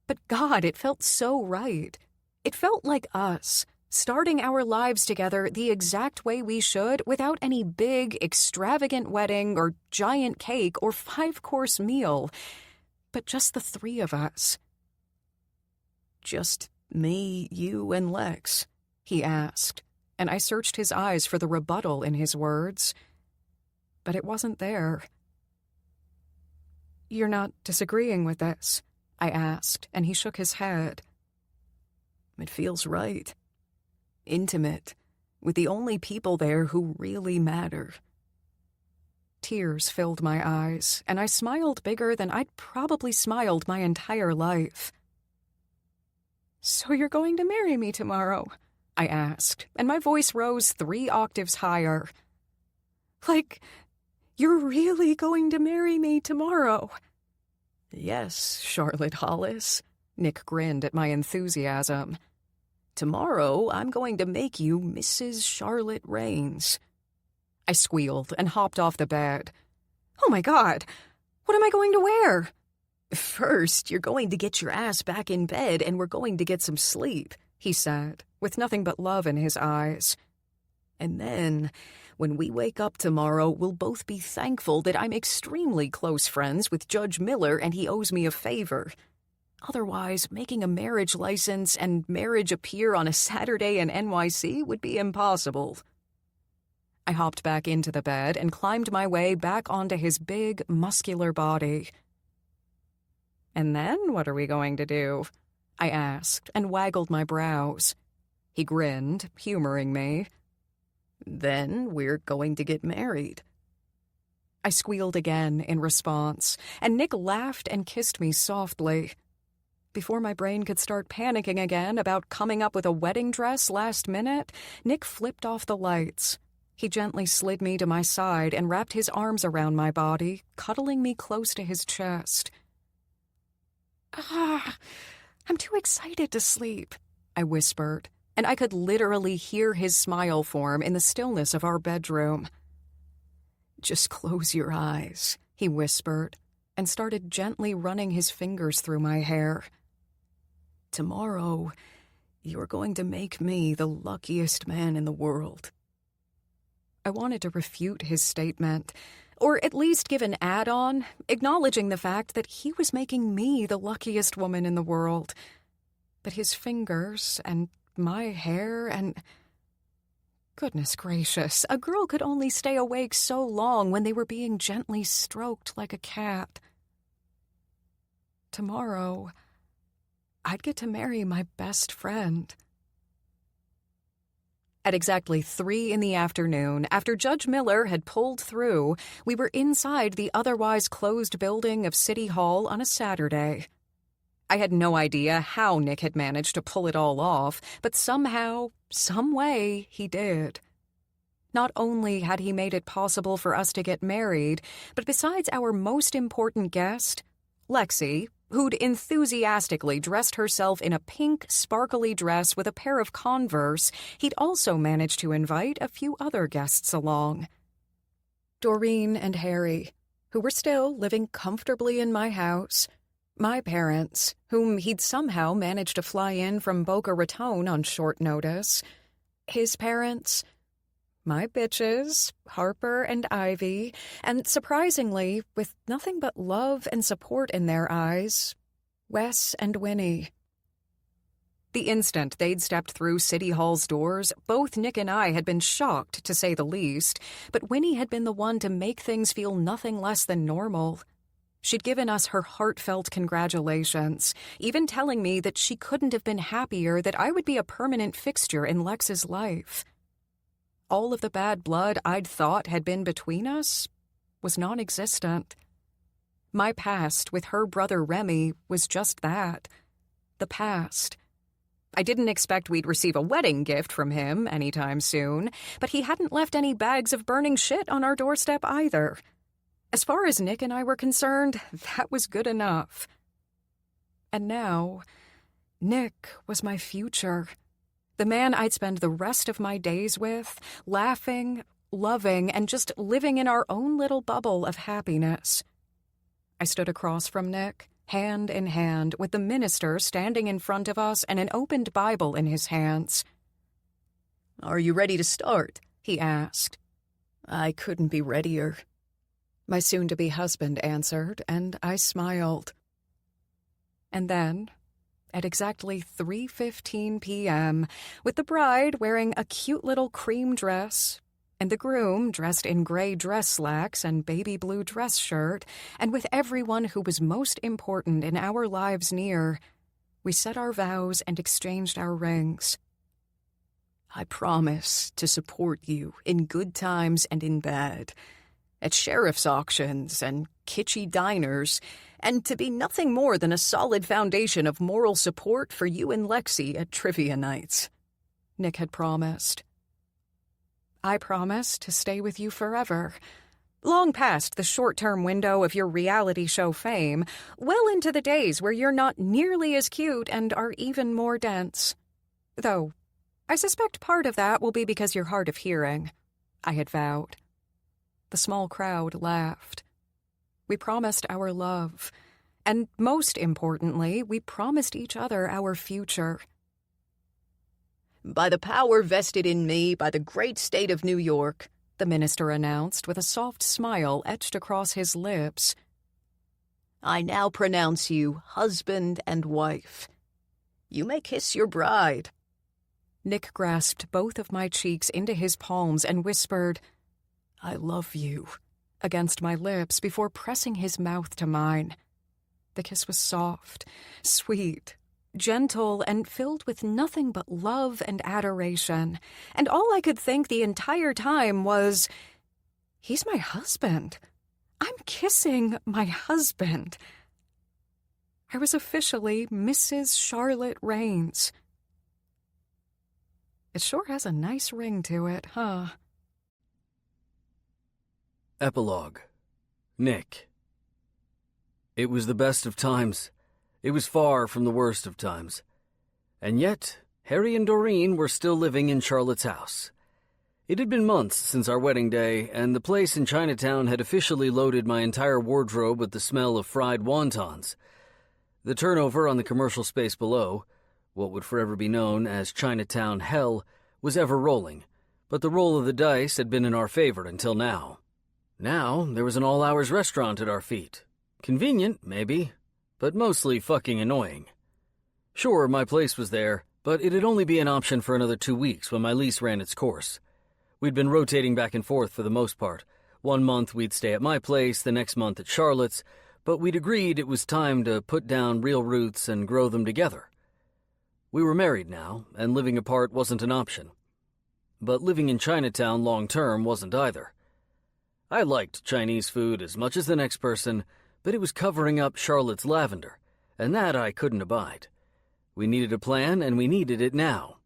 but God, it felt so right. It felt like us, starting our lives together the exact way we should without any big, extravagant wedding or giant cake or 5-course meal, but just the three of us. Just me, you, and Lex? He asked, and I searched his eyes for the rebuttal in his words, but it wasn't there. "You're not disagreeing with this?" I asked, and he shook his head. It feels right. Intimate, with the only people there who really matter. Tears filled my eyes, and I smiled bigger than I'd probably smiled my entire life. "So you're going to marry me tomorrow?" I asked, and my voice rose 3 octaves higher. "Like, you're really going to marry me tomorrow?" "Yes, Charlotte Hollis." Nick grinned at my enthusiasm. "Tomorrow, I'm going to make you Mrs. Charlotte Rains." I squealed and hopped off the bed. "Oh my God, what am I going to wear?" "First, you're going to get your ass back in bed and we're going to get some sleep," he said, with nothing but love in his eyes. "And then, when we wake up tomorrow, we'll both be thankful that I'm extremely close friends with Judge Miller and he owes me a favor. Otherwise, making a marriage license and marriage appear on a Saturday in NYC would be impossible." I hopped back into the bed and climbed my way back onto his big, muscular body. "And then what are we going to do?" I asked and waggled my brows. He grinned, humoring me. "Then we're going to get married." I squealed again in response, and Nick laughed and kissed me softly. Before my brain could start panicking again about coming up with a wedding dress last minute, Nick flipped off the lights. He gently slid me to my side and wrapped his arms around my body, cuddling me close to his chest. I'm too excited to sleep," I whispered, and I could literally hear his smile form in the stillness of our bedroom. "Just close your eyes," he whispered, and started gently running his fingers through my hair. "Tomorrow, you're going to make me the luckiest man in the world." I wanted to refute his statement, or at least give an add-on, acknowledging the fact that he was making me the luckiest woman in the world. But his fingers and my hair and... Goodness gracious, a girl could only stay awake so long when they were being gently stroked like a cat. Tomorrow, I'd get to marry my best friend. At exactly 3 p.m, after Judge Miller had pulled through, we were inside the otherwise closed building of City Hall on a Saturday. I had no idea how Nick had managed to pull it all off, but somehow, some way, he did. Not only had he made it possible for us to get married, but besides our most important guest, Lexi, who'd enthusiastically dressed herself in a pink, sparkly dress with a pair of Converse, he'd also managed to invite a few other guests along. Doreen and Harry, who were still living comfortably in my house, my parents, whom he'd somehow managed to fly in from Boca Raton on short notice, his parents, my bitches, Harper and Ivy, and surprisingly, with nothing but love and support in their eyes, Wes and Winnie. The instant they'd stepped through City Hall's doors, both Nick and I had been shocked, to say the least, but Winnie had been the one to make things feel nothing less than normal. She'd given us her heartfelt congratulations, even telling me that she couldn't have been happier that I would be a permanent fixture in Lex's life. All of the bad blood I'd thought had been between us was non-existent. My past with her brother Remy was just that, the past. I didn't expect we'd receive a wedding gift from him anytime soon, but he hadn't left any bags of burning shit on our doorstep either. As far as Nick and I were concerned, that was good enough. And now, Nick was my future. The man I'd spend the rest of my days with, laughing, loving, and just living in our own little bubble of happiness. I stood across from Nick, hand in hand, with the minister standing in front of us and an opened Bible in his hands. "Are you ready to start?" he asked. "I couldn't be readier," my soon-to-be husband answered, and I smiled. And then, at exactly 3:15 p.m., with the bride wearing a cute little cream dress, and the groom dressed in gray dress slacks and baby blue dress shirt, and with everyone who was most important in our lives near, we said our vows and exchanged our rings. "I promise to support you in good times and in bad, at sheriff's auctions and kitschy diners, and to be nothing more than a solid foundation of moral support for you and Lexi at trivia nights," Nick had promised. I promise to stay with you forever, long past the short-term window of your reality show fame, well into the days where you're not nearly as cute and are even more dense. Though, I suspect part of that will be because you're hard of hearing, I had vowed. The small crowd laughed. We promised our love, and most importantly, we promised each other our future. "By the power vested in me by the great state of New York," the minister announced with a soft smile etched across his lips, "I now pronounce you husband and wife. You may kiss your bride." Nick grasped both of my cheeks into his palms and whispered, "I love you," against my lips before pressing his mouth to mine. The kiss was soft, sweet, gentle, and filled with nothing but love and adoration. And all I could think the entire time was, he's my husband. I'm kissing my husband. I was officially Mrs. Charlotte Rains. It sure has a nice ring to it, huh? Epilogue. Nick. It was the best of times. It was far from the worst of times. And yet, Harry and Doreen were still living in Charlotte's house. It had been months since our wedding day, and the place in Chinatown had officially loaded my entire wardrobe with the smell of fried wontons. The turnover on the commercial space below, what would forever be known as Chinatown Hell, was ever rolling, but the roll of the dice had been in our favor until now. Now, there was an all-hours restaurant at our feet. Convenient, maybe, but mostly fucking annoying. Sure, my place was there, but it'd only be an option for another 2 weeks when my lease ran its course. We'd been rotating back and forth for the most part. 1 month we'd stay at my place, the next month at Charlotte's, but we'd agreed it was time to put down real roots and grow them together. We were married now, and living apart wasn't an option. But living in Chinatown long-term wasn't either. I liked Chinese food as much as the next person, but it was covering up Charlotte's lavender, and that I couldn't abide. We needed a plan, and we needed it now.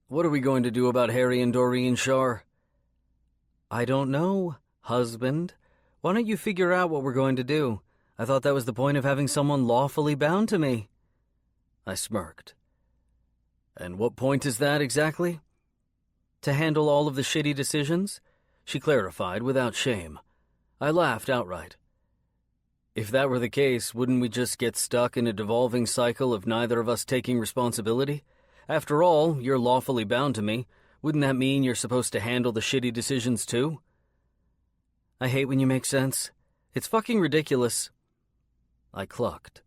What are we going to do about Harry and Doreen, Char? I don't know, husband. Why don't you figure out what we're going to do? I thought that was the point of having someone lawfully bound to me. I smirked. And what point is that exactly? To handle all of the shitty decisions? She clarified without shame. I laughed outright. If that were the case, wouldn't we just get stuck in a devolving cycle of neither of us taking responsibility? After all, you're lawfully bound to me. Wouldn't that mean you're supposed to handle the shitty decisions too? I hate when you make sense. It's fucking ridiculous. I clucked.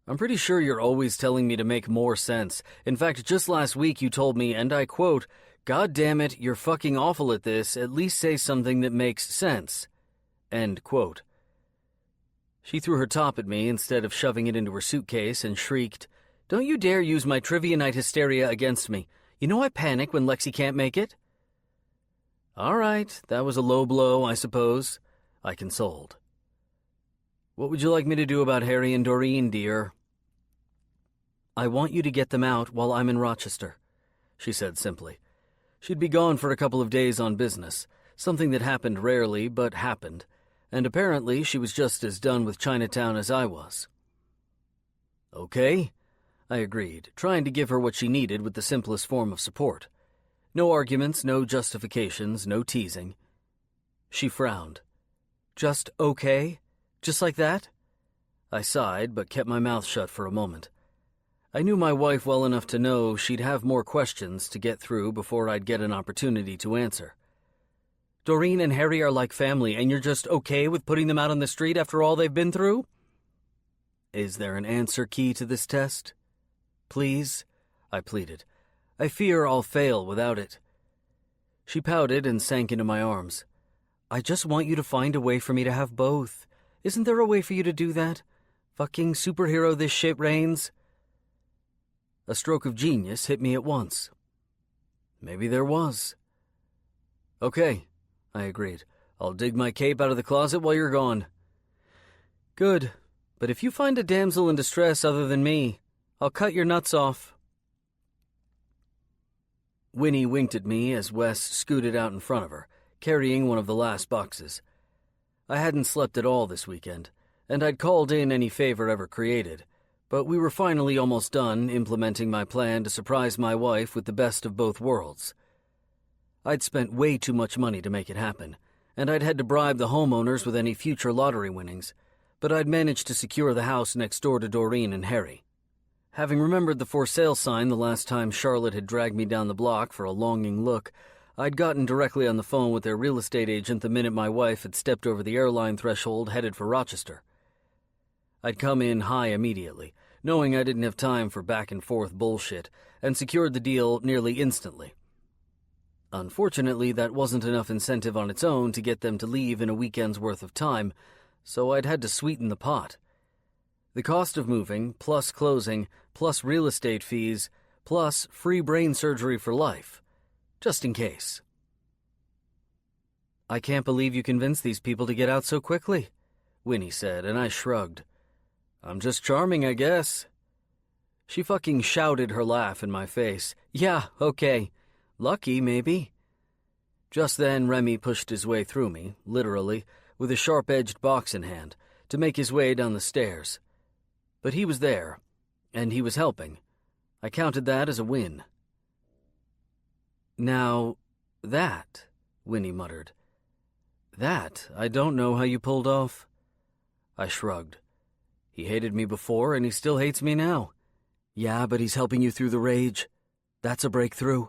I'm pretty sure you're always telling me to make more sense. In fact, just last week you told me, and I quote, "God damn it, you're fucking awful at this. At least say something that makes sense." End quote. She threw her top at me instead of shoving it into her suitcase and shrieked, "Don't you dare use my trivia night hysteria against me. You know I panic when Lexi can't make it." All right, that was a low blow, I suppose, I consoled. What would you like me to do about Harry and Doreen, dear? I want you to get them out while I'm in Rochester, she said simply. She'd be gone for a couple of days on business, something that happened rarely but happened, and apparently she was just as done with Chinatown as I was. Okay, I agreed, trying to give her what she needed with the simplest form of support. No arguments, no justifications, no teasing. She frowned. Just okay? Just like that? I sighed, but kept my mouth shut for a moment. I knew my wife well enough to know she'd have more questions to get through before I'd get an opportunity to answer. Doreen and Harry are like family, and you're just okay with putting them out on the street after all they've been through? Is there an answer key to this test? Please, I pleaded. I fear I'll fail without it. She pouted and sank into my arms. I just want you to find a way for me to have both. Isn't there a way for you to do that? Fucking superhero this shit reigns. A stroke of genius hit me at once. Maybe there was. Okay, I agreed. I'll dig my cape out of the closet while you're gone. Good, but if you find a damsel in distress other than me, I'll cut your nuts off. Winnie winked at me as Wes scooted out in front of her, carrying one of the last boxes. I hadn't slept at all this weekend, and I'd called in any favor ever created, but we were finally almost done implementing my plan to surprise my wife with the best of both worlds. I'd spent way too much money to make it happen, and I'd had to bribe the homeowners with any future lottery winnings, but I'd managed to secure the house next door to Doreen and Harry. Having remembered the for sale sign the last time Charlotte had dragged me down the block for a longing look, I'd gotten directly on the phone with their real estate agent the minute my wife had stepped over the airline threshold headed for Rochester. I'd come in high immediately, knowing I didn't have time for back-and-forth bullshit, and secured the deal nearly instantly. Unfortunately, that wasn't enough incentive on its own to get them to leave in a weekend's worth of time, so I'd had to sweeten the pot. The cost of moving, plus closing, plus real estate fees, plus free brain surgery for life, just in case. I can't believe you convinced these people to get out so quickly, Winnie said, and I shrugged. I'm just charming, I guess. She fucking shouted her laugh in my face. Yeah, okay. Lucky, maybe. Just then, Remy pushed his way through me, literally, with a sharp-edged box in hand, to make his way down the stairs. But he was there, and he was helping. I counted that as a win. Now, that, Winnie muttered. That, I don't know how you pulled off. I shrugged. He hated me before, and he still hates me now. Yeah, but he's helping you through the rage. That's a breakthrough.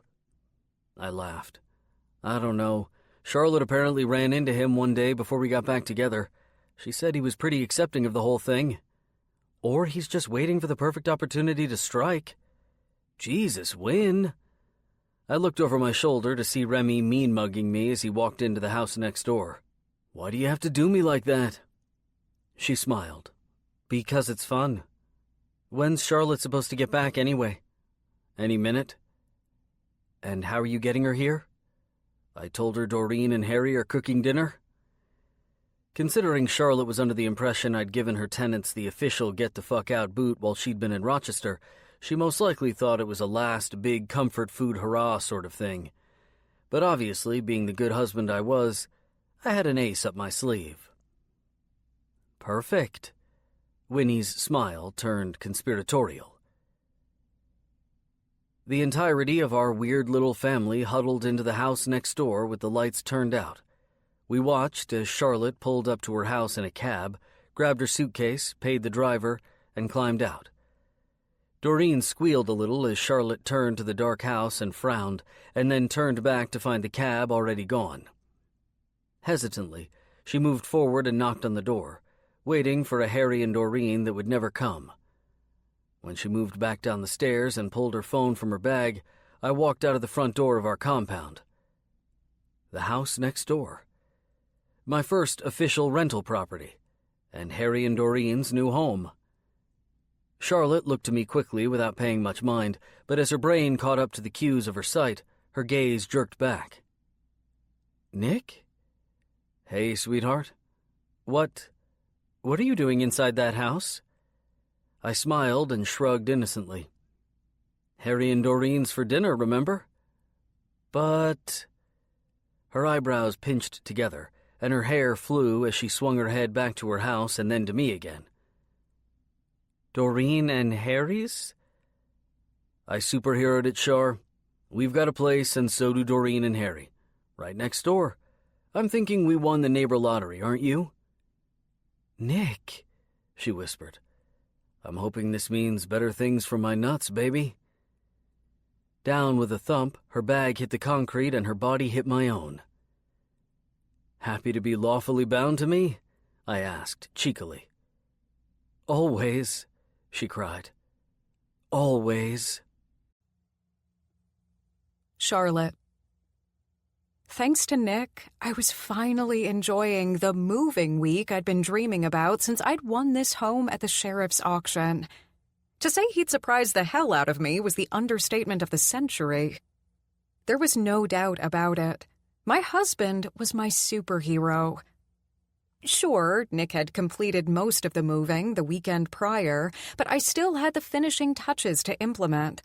I laughed. I don't know. Charlotte apparently ran into him one day before we got back together. She said he was pretty accepting of the whole thing. Or he's just waiting for the perfect opportunity to strike. Jesus, Win. I looked over my shoulder to see Remy mean-mugging me as he walked into the house next door. Why do you have to do me like that? She smiled. Because it's fun. When's Charlotte supposed to get back anyway? Any minute. And how are you getting her here? I told her Doreen and Harry are cooking dinner. Considering Charlotte was under the impression I'd given her tenants the official get-the-fuck-out boot while she'd been in Rochester, she most likely thought it was a last big comfort food hurrah sort of thing. But obviously, being the good husband I was, I had an ace up my sleeve. Perfect. Winnie's smile turned conspiratorial. The entirety of our weird little family huddled into the house next door with the lights turned out. We watched as Charlotte pulled up to her house in a cab, grabbed her suitcase, paid the driver, and climbed out. Doreen squealed a little as Charlotte turned to the dark house and frowned, and then turned back to find the cab already gone. Hesitantly, she moved forward and knocked on the door, waiting for a Harry and Doreen that would never come. When she moved back down the stairs and pulled her phone from her bag, I walked out of the front door of our compound. The house next door. My first official rental property, and Harry and Doreen's new home. Charlotte looked to me quickly without paying much mind, but as her brain caught up to the cues of her sight, her gaze jerked back. Nick? Hey, sweetheart. What are you doing inside that house? I smiled and shrugged innocently. Harry and Doreen's for dinner, remember? But... Her eyebrows pinched together, and her hair flew as she swung her head back to her house and then to me again. Doreen and Harry's? I superheroed it, Shar. We've got a place, and so do Doreen and Harry. Right next door. I'm thinking we won the neighbor lottery, aren't you? Nick, she whispered. I'm hoping this means better things for my nuts, baby. Down with a thump, her bag hit the concrete and her body hit my own. Happy to be lawfully bound to me? I asked, cheekily. Always, she cried. Always. Charlotte. Thanks to Nick, I was finally enjoying the moving week I'd been dreaming about since I'd won this home at the sheriff's auction. To say he'd surprised the hell out of me was the understatement of the century. There was no doubt about it. My husband was my superhero. Sure, Nick had completed most of the moving the weekend prior, but I still had the finishing touches to implement.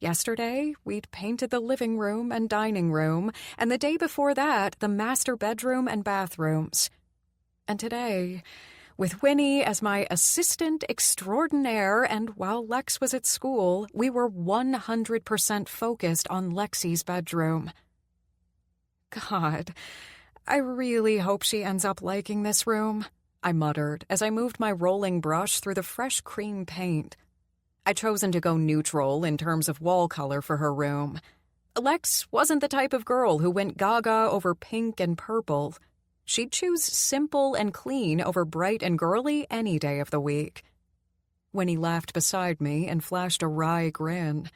Yesterday, we'd painted the living room and dining room, and the day before that, the master bedroom and bathrooms. And today, with Winnie as my assistant extraordinaire, and while Lex was at school, we were 100% focused on Lexi's bedroom. God, I really hope she ends up liking this room, I muttered as I moved my rolling brush through the fresh cream paint. I'd chosen to go neutral in terms of wall color for her room. Lex wasn't the type of girl who went gaga over pink and purple. She'd choose simple and clean over bright and girly any day of the week. Winnie laughed beside me and flashed a wry grin.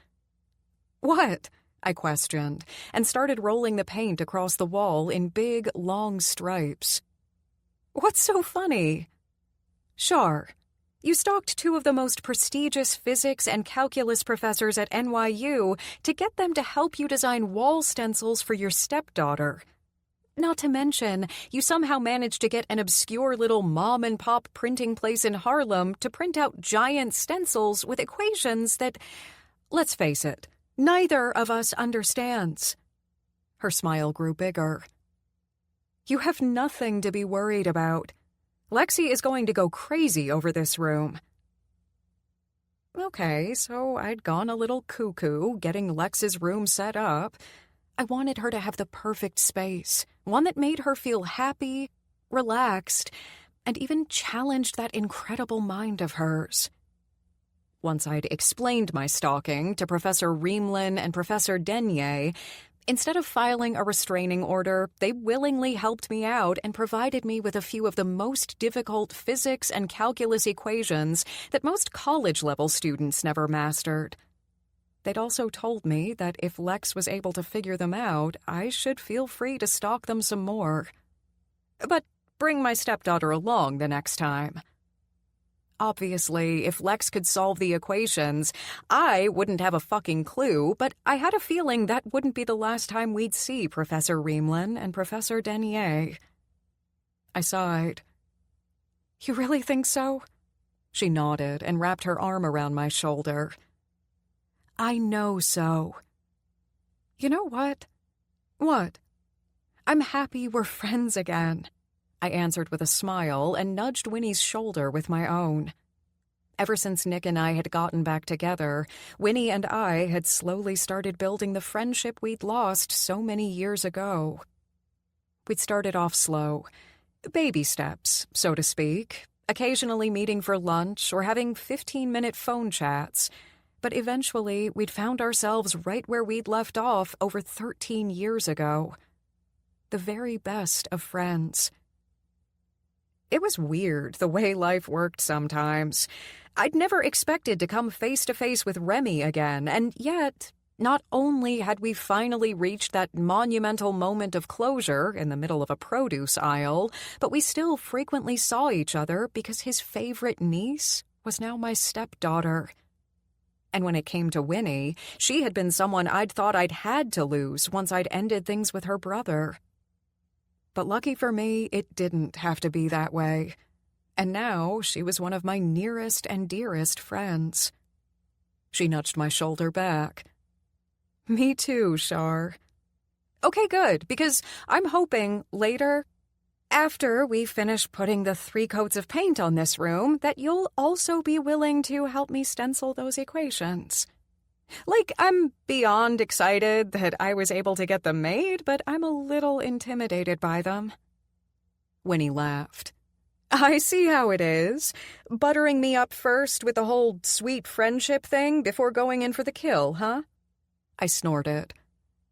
What? I questioned, and started rolling the paint across the wall in big, long stripes. What's so funny? Char, you stalked two of the most prestigious physics and calculus professors at NYU to get them to help you design wall stencils for your stepdaughter. Not to mention, you somehow managed to get an obscure little mom-and-pop printing place in Harlem to print out giant stencils with equations that, let's face it, neither of us understands. Her smile grew bigger. You have nothing to be worried about. Lexi is going to go crazy over this room. Okay, so I'd gone a little cuckoo getting Lex's room set up. I wanted her to have the perfect space, one that made her feel happy, relaxed, and even challenged that incredible mind of hers. Once I'd explained my stalking to Professor Reemlin and Professor Denier, instead of filing a restraining order, they willingly helped me out and provided me with a few of the most difficult physics and calculus equations that most college-level students never mastered. They'd also told me that if Lex was able to figure them out, I should feel free to stalk them some more. But bring my stepdaughter along the next time. Obviously, if Lex could solve the equations, I wouldn't have a fucking clue, but I had a feeling that wouldn't be the last time we'd see Professor Reemlin and Professor Denier. I sighed. You really think so? She nodded and wrapped her arm around my shoulder. I know so. You know what? What? I'm happy we're friends again, I answered with a smile and nudged Winnie's shoulder with my own. Ever since Nick and I had gotten back together, Winnie and I had slowly started building the friendship we'd lost so many years ago. We'd started off slow, baby steps, so to speak, occasionally meeting for lunch or having 15-minute phone chats, but eventually we'd found ourselves right where we'd left off over 13 years ago. The very best of friends. It was weird the way life worked sometimes. I'd never expected to come face-to-face with Remy again, and yet, not only had we finally reached that monumental moment of closure in the middle of a produce aisle, but we still frequently saw each other because his favorite niece was now my stepdaughter. And when it came to Winnie, she had been someone I'd thought I'd had to lose once I'd ended things with her brother. But lucky for me, it didn't have to be that way. And now she was one of my nearest and dearest friends. She nudged my shoulder back. Me too, Shar. Okay, good, because I'm hoping later, after we finish putting the 3 coats of paint on this room, that you'll also be willing to help me stencil those equations. Like, I'm beyond excited that I was able to get them made, but I'm a little intimidated by them. Winnie laughed. I see how it is. Buttering me up first with the whole sweet friendship thing before going in for the kill, huh? I snorted.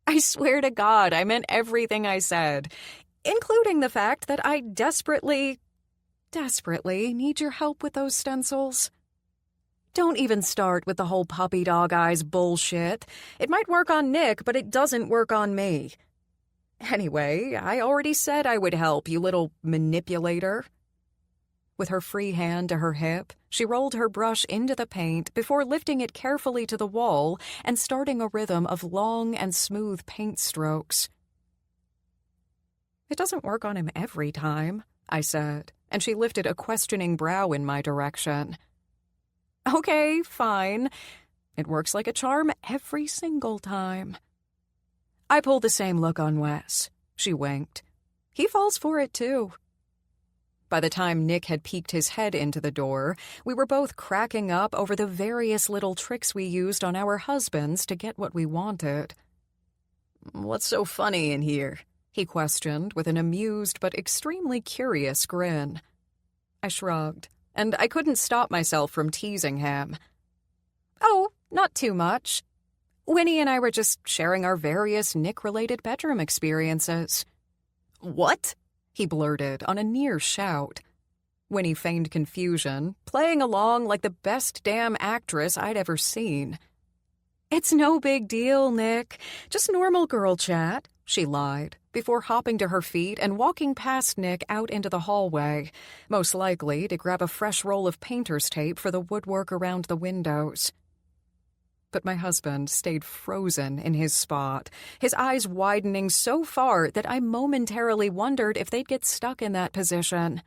I swear to God, I meant everything I said, including the fact that I desperately need your help with those stencils. Don't even start with the whole puppy dog eyes bullshit. It might work on Nick, but it doesn't work on me. Anyway, I already said I would help, you little manipulator. With her free hand to her hip, she rolled her brush into the paint before lifting it carefully to the wall and starting a rhythm of long and smooth paint strokes. It doesn't work on him every time, I said, and she lifted a questioning brow in my direction. Okay, fine. It works like a charm every single time. I pull the same look on Wes. She winked. He falls for it, too. By the time Nick had peeked his head into the door, we were both cracking up over the various little tricks we used on our husbands to get what we wanted. What's so funny in here? He questioned with an amused but extremely curious grin. I shrugged, and I couldn't stop myself from teasing him. Oh, not too much. Winnie and I were just sharing our various Nick-related bedroom experiences. What? He blurted on a near shout. Winnie feigned confusion, playing along like the best damn actress I'd ever seen. It's no big deal, Nick. Just normal girl chat, she lied, before hopping to her feet and walking past Nick out into the hallway, most likely to grab a fresh roll of painter's tape for the woodwork around the windows. But my husband stayed frozen in his spot, his eyes widening so far that I momentarily wondered if they'd get stuck in that position.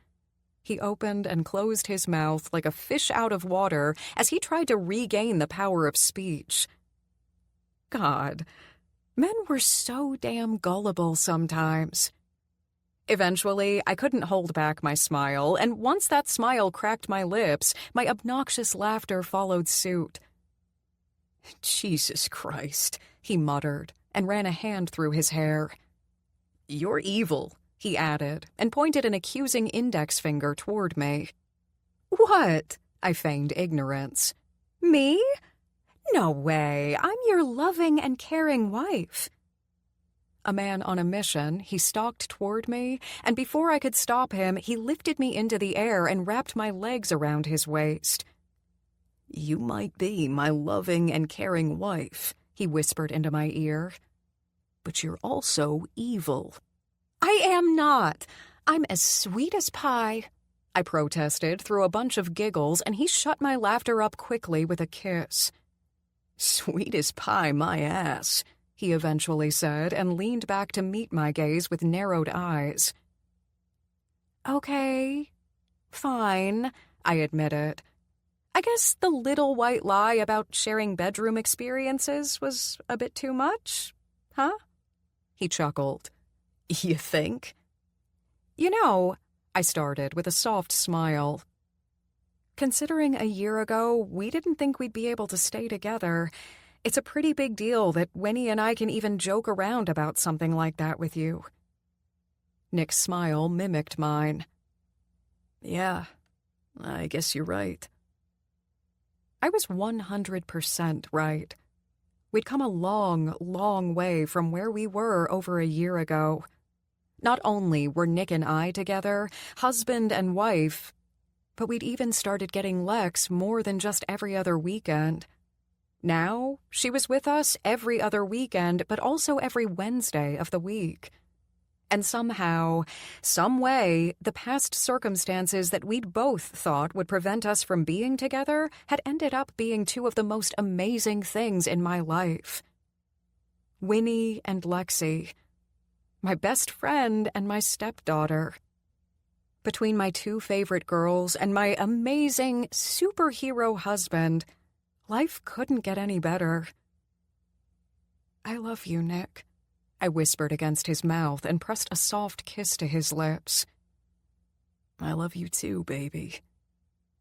He opened and closed his mouth like a fish out of water as he tried to regain the power of speech. God, men were so damn gullible sometimes. Eventually, I couldn't hold back my smile, and once that smile cracked my lips, my obnoxious laughter followed suit. Jesus Christ, he muttered, and ran a hand through his hair. You're evil, he added, and pointed an accusing index finger toward me. What? I feigned ignorance. Me? No way, I'm your loving and caring wife. A man on a mission, he stalked toward me, and before I could stop him, he lifted me into the air and wrapped my legs around his waist. You might be my loving and caring wife, he whispered into my ear. But you're also evil. I am not. I'm as sweet as pie, I protested through a bunch of giggles, and he shut my laughter up quickly with a kiss. Sweet as pie, my ass, he eventually said, and leaned back to meet my gaze with narrowed eyes. Okay, fine, I admitted. I guess the little white lie about sharing bedroom experiences was a bit too much, huh? He chuckled. You think? You know, I started with a soft smile. Considering a year ago we didn't think we'd be able to stay together, it's a pretty big deal that Winnie and I can even joke around about something like that with you. Nick's smile mimicked mine. Yeah, I guess you're right. I was 100% right. We'd come a long, long way from where we were over a year ago. Not only were Nick and I together, husband and wife, but we'd even started getting Lex more than just every other weekend. Now, she was with us every other weekend, but also every Wednesday of the week. And somehow, some way, the past circumstances that we'd both thought would prevent us from being together had ended up being two of the most amazing things in my life. Winnie and Lexi, my best friend and my stepdaughter. Between my two favorite girls and my amazing superhero husband, Life couldn't get any better. I love you, Nick, I whispered against his mouth and pressed a soft kiss to his lips. I love you too, baby.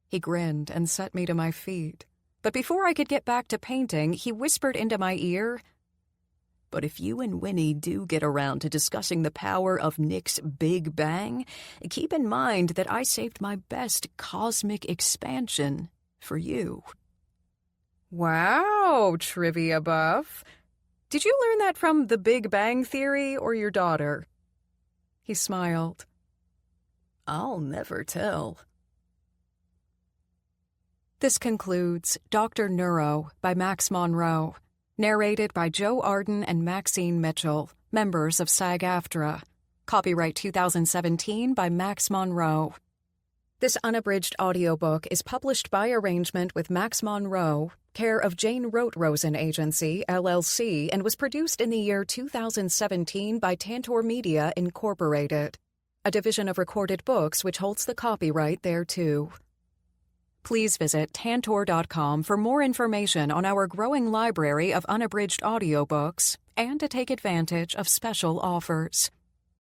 He grinned and set me to my feet. But before I could get back to painting, he whispered into my ear, "But if you and Winnie do get around to discussing the power of Nick's Big Bang, keep in mind that I saved my best cosmic expansion for you." Wow, trivia buff. Did you learn that from The Big Bang Theory or your daughter? He smiled. I'll never tell. This concludes Dr. Neuro by Max Monroe, narrated by Joe Arden and Maxine Mitchell, members of SAG-AFTRA. Copyright 2017 by Max Monroe. This unabridged audiobook is published by arrangement with Max Monroe, care of Jane Rote-Rosen Agency, LLC, and was produced in the year 2017 by Tantor Media, Incorporated, a division of Recorded Books which holds the copyright thereto. Please visit Tantor.com for more information on our growing library of unabridged audiobooks and to take advantage of special offers.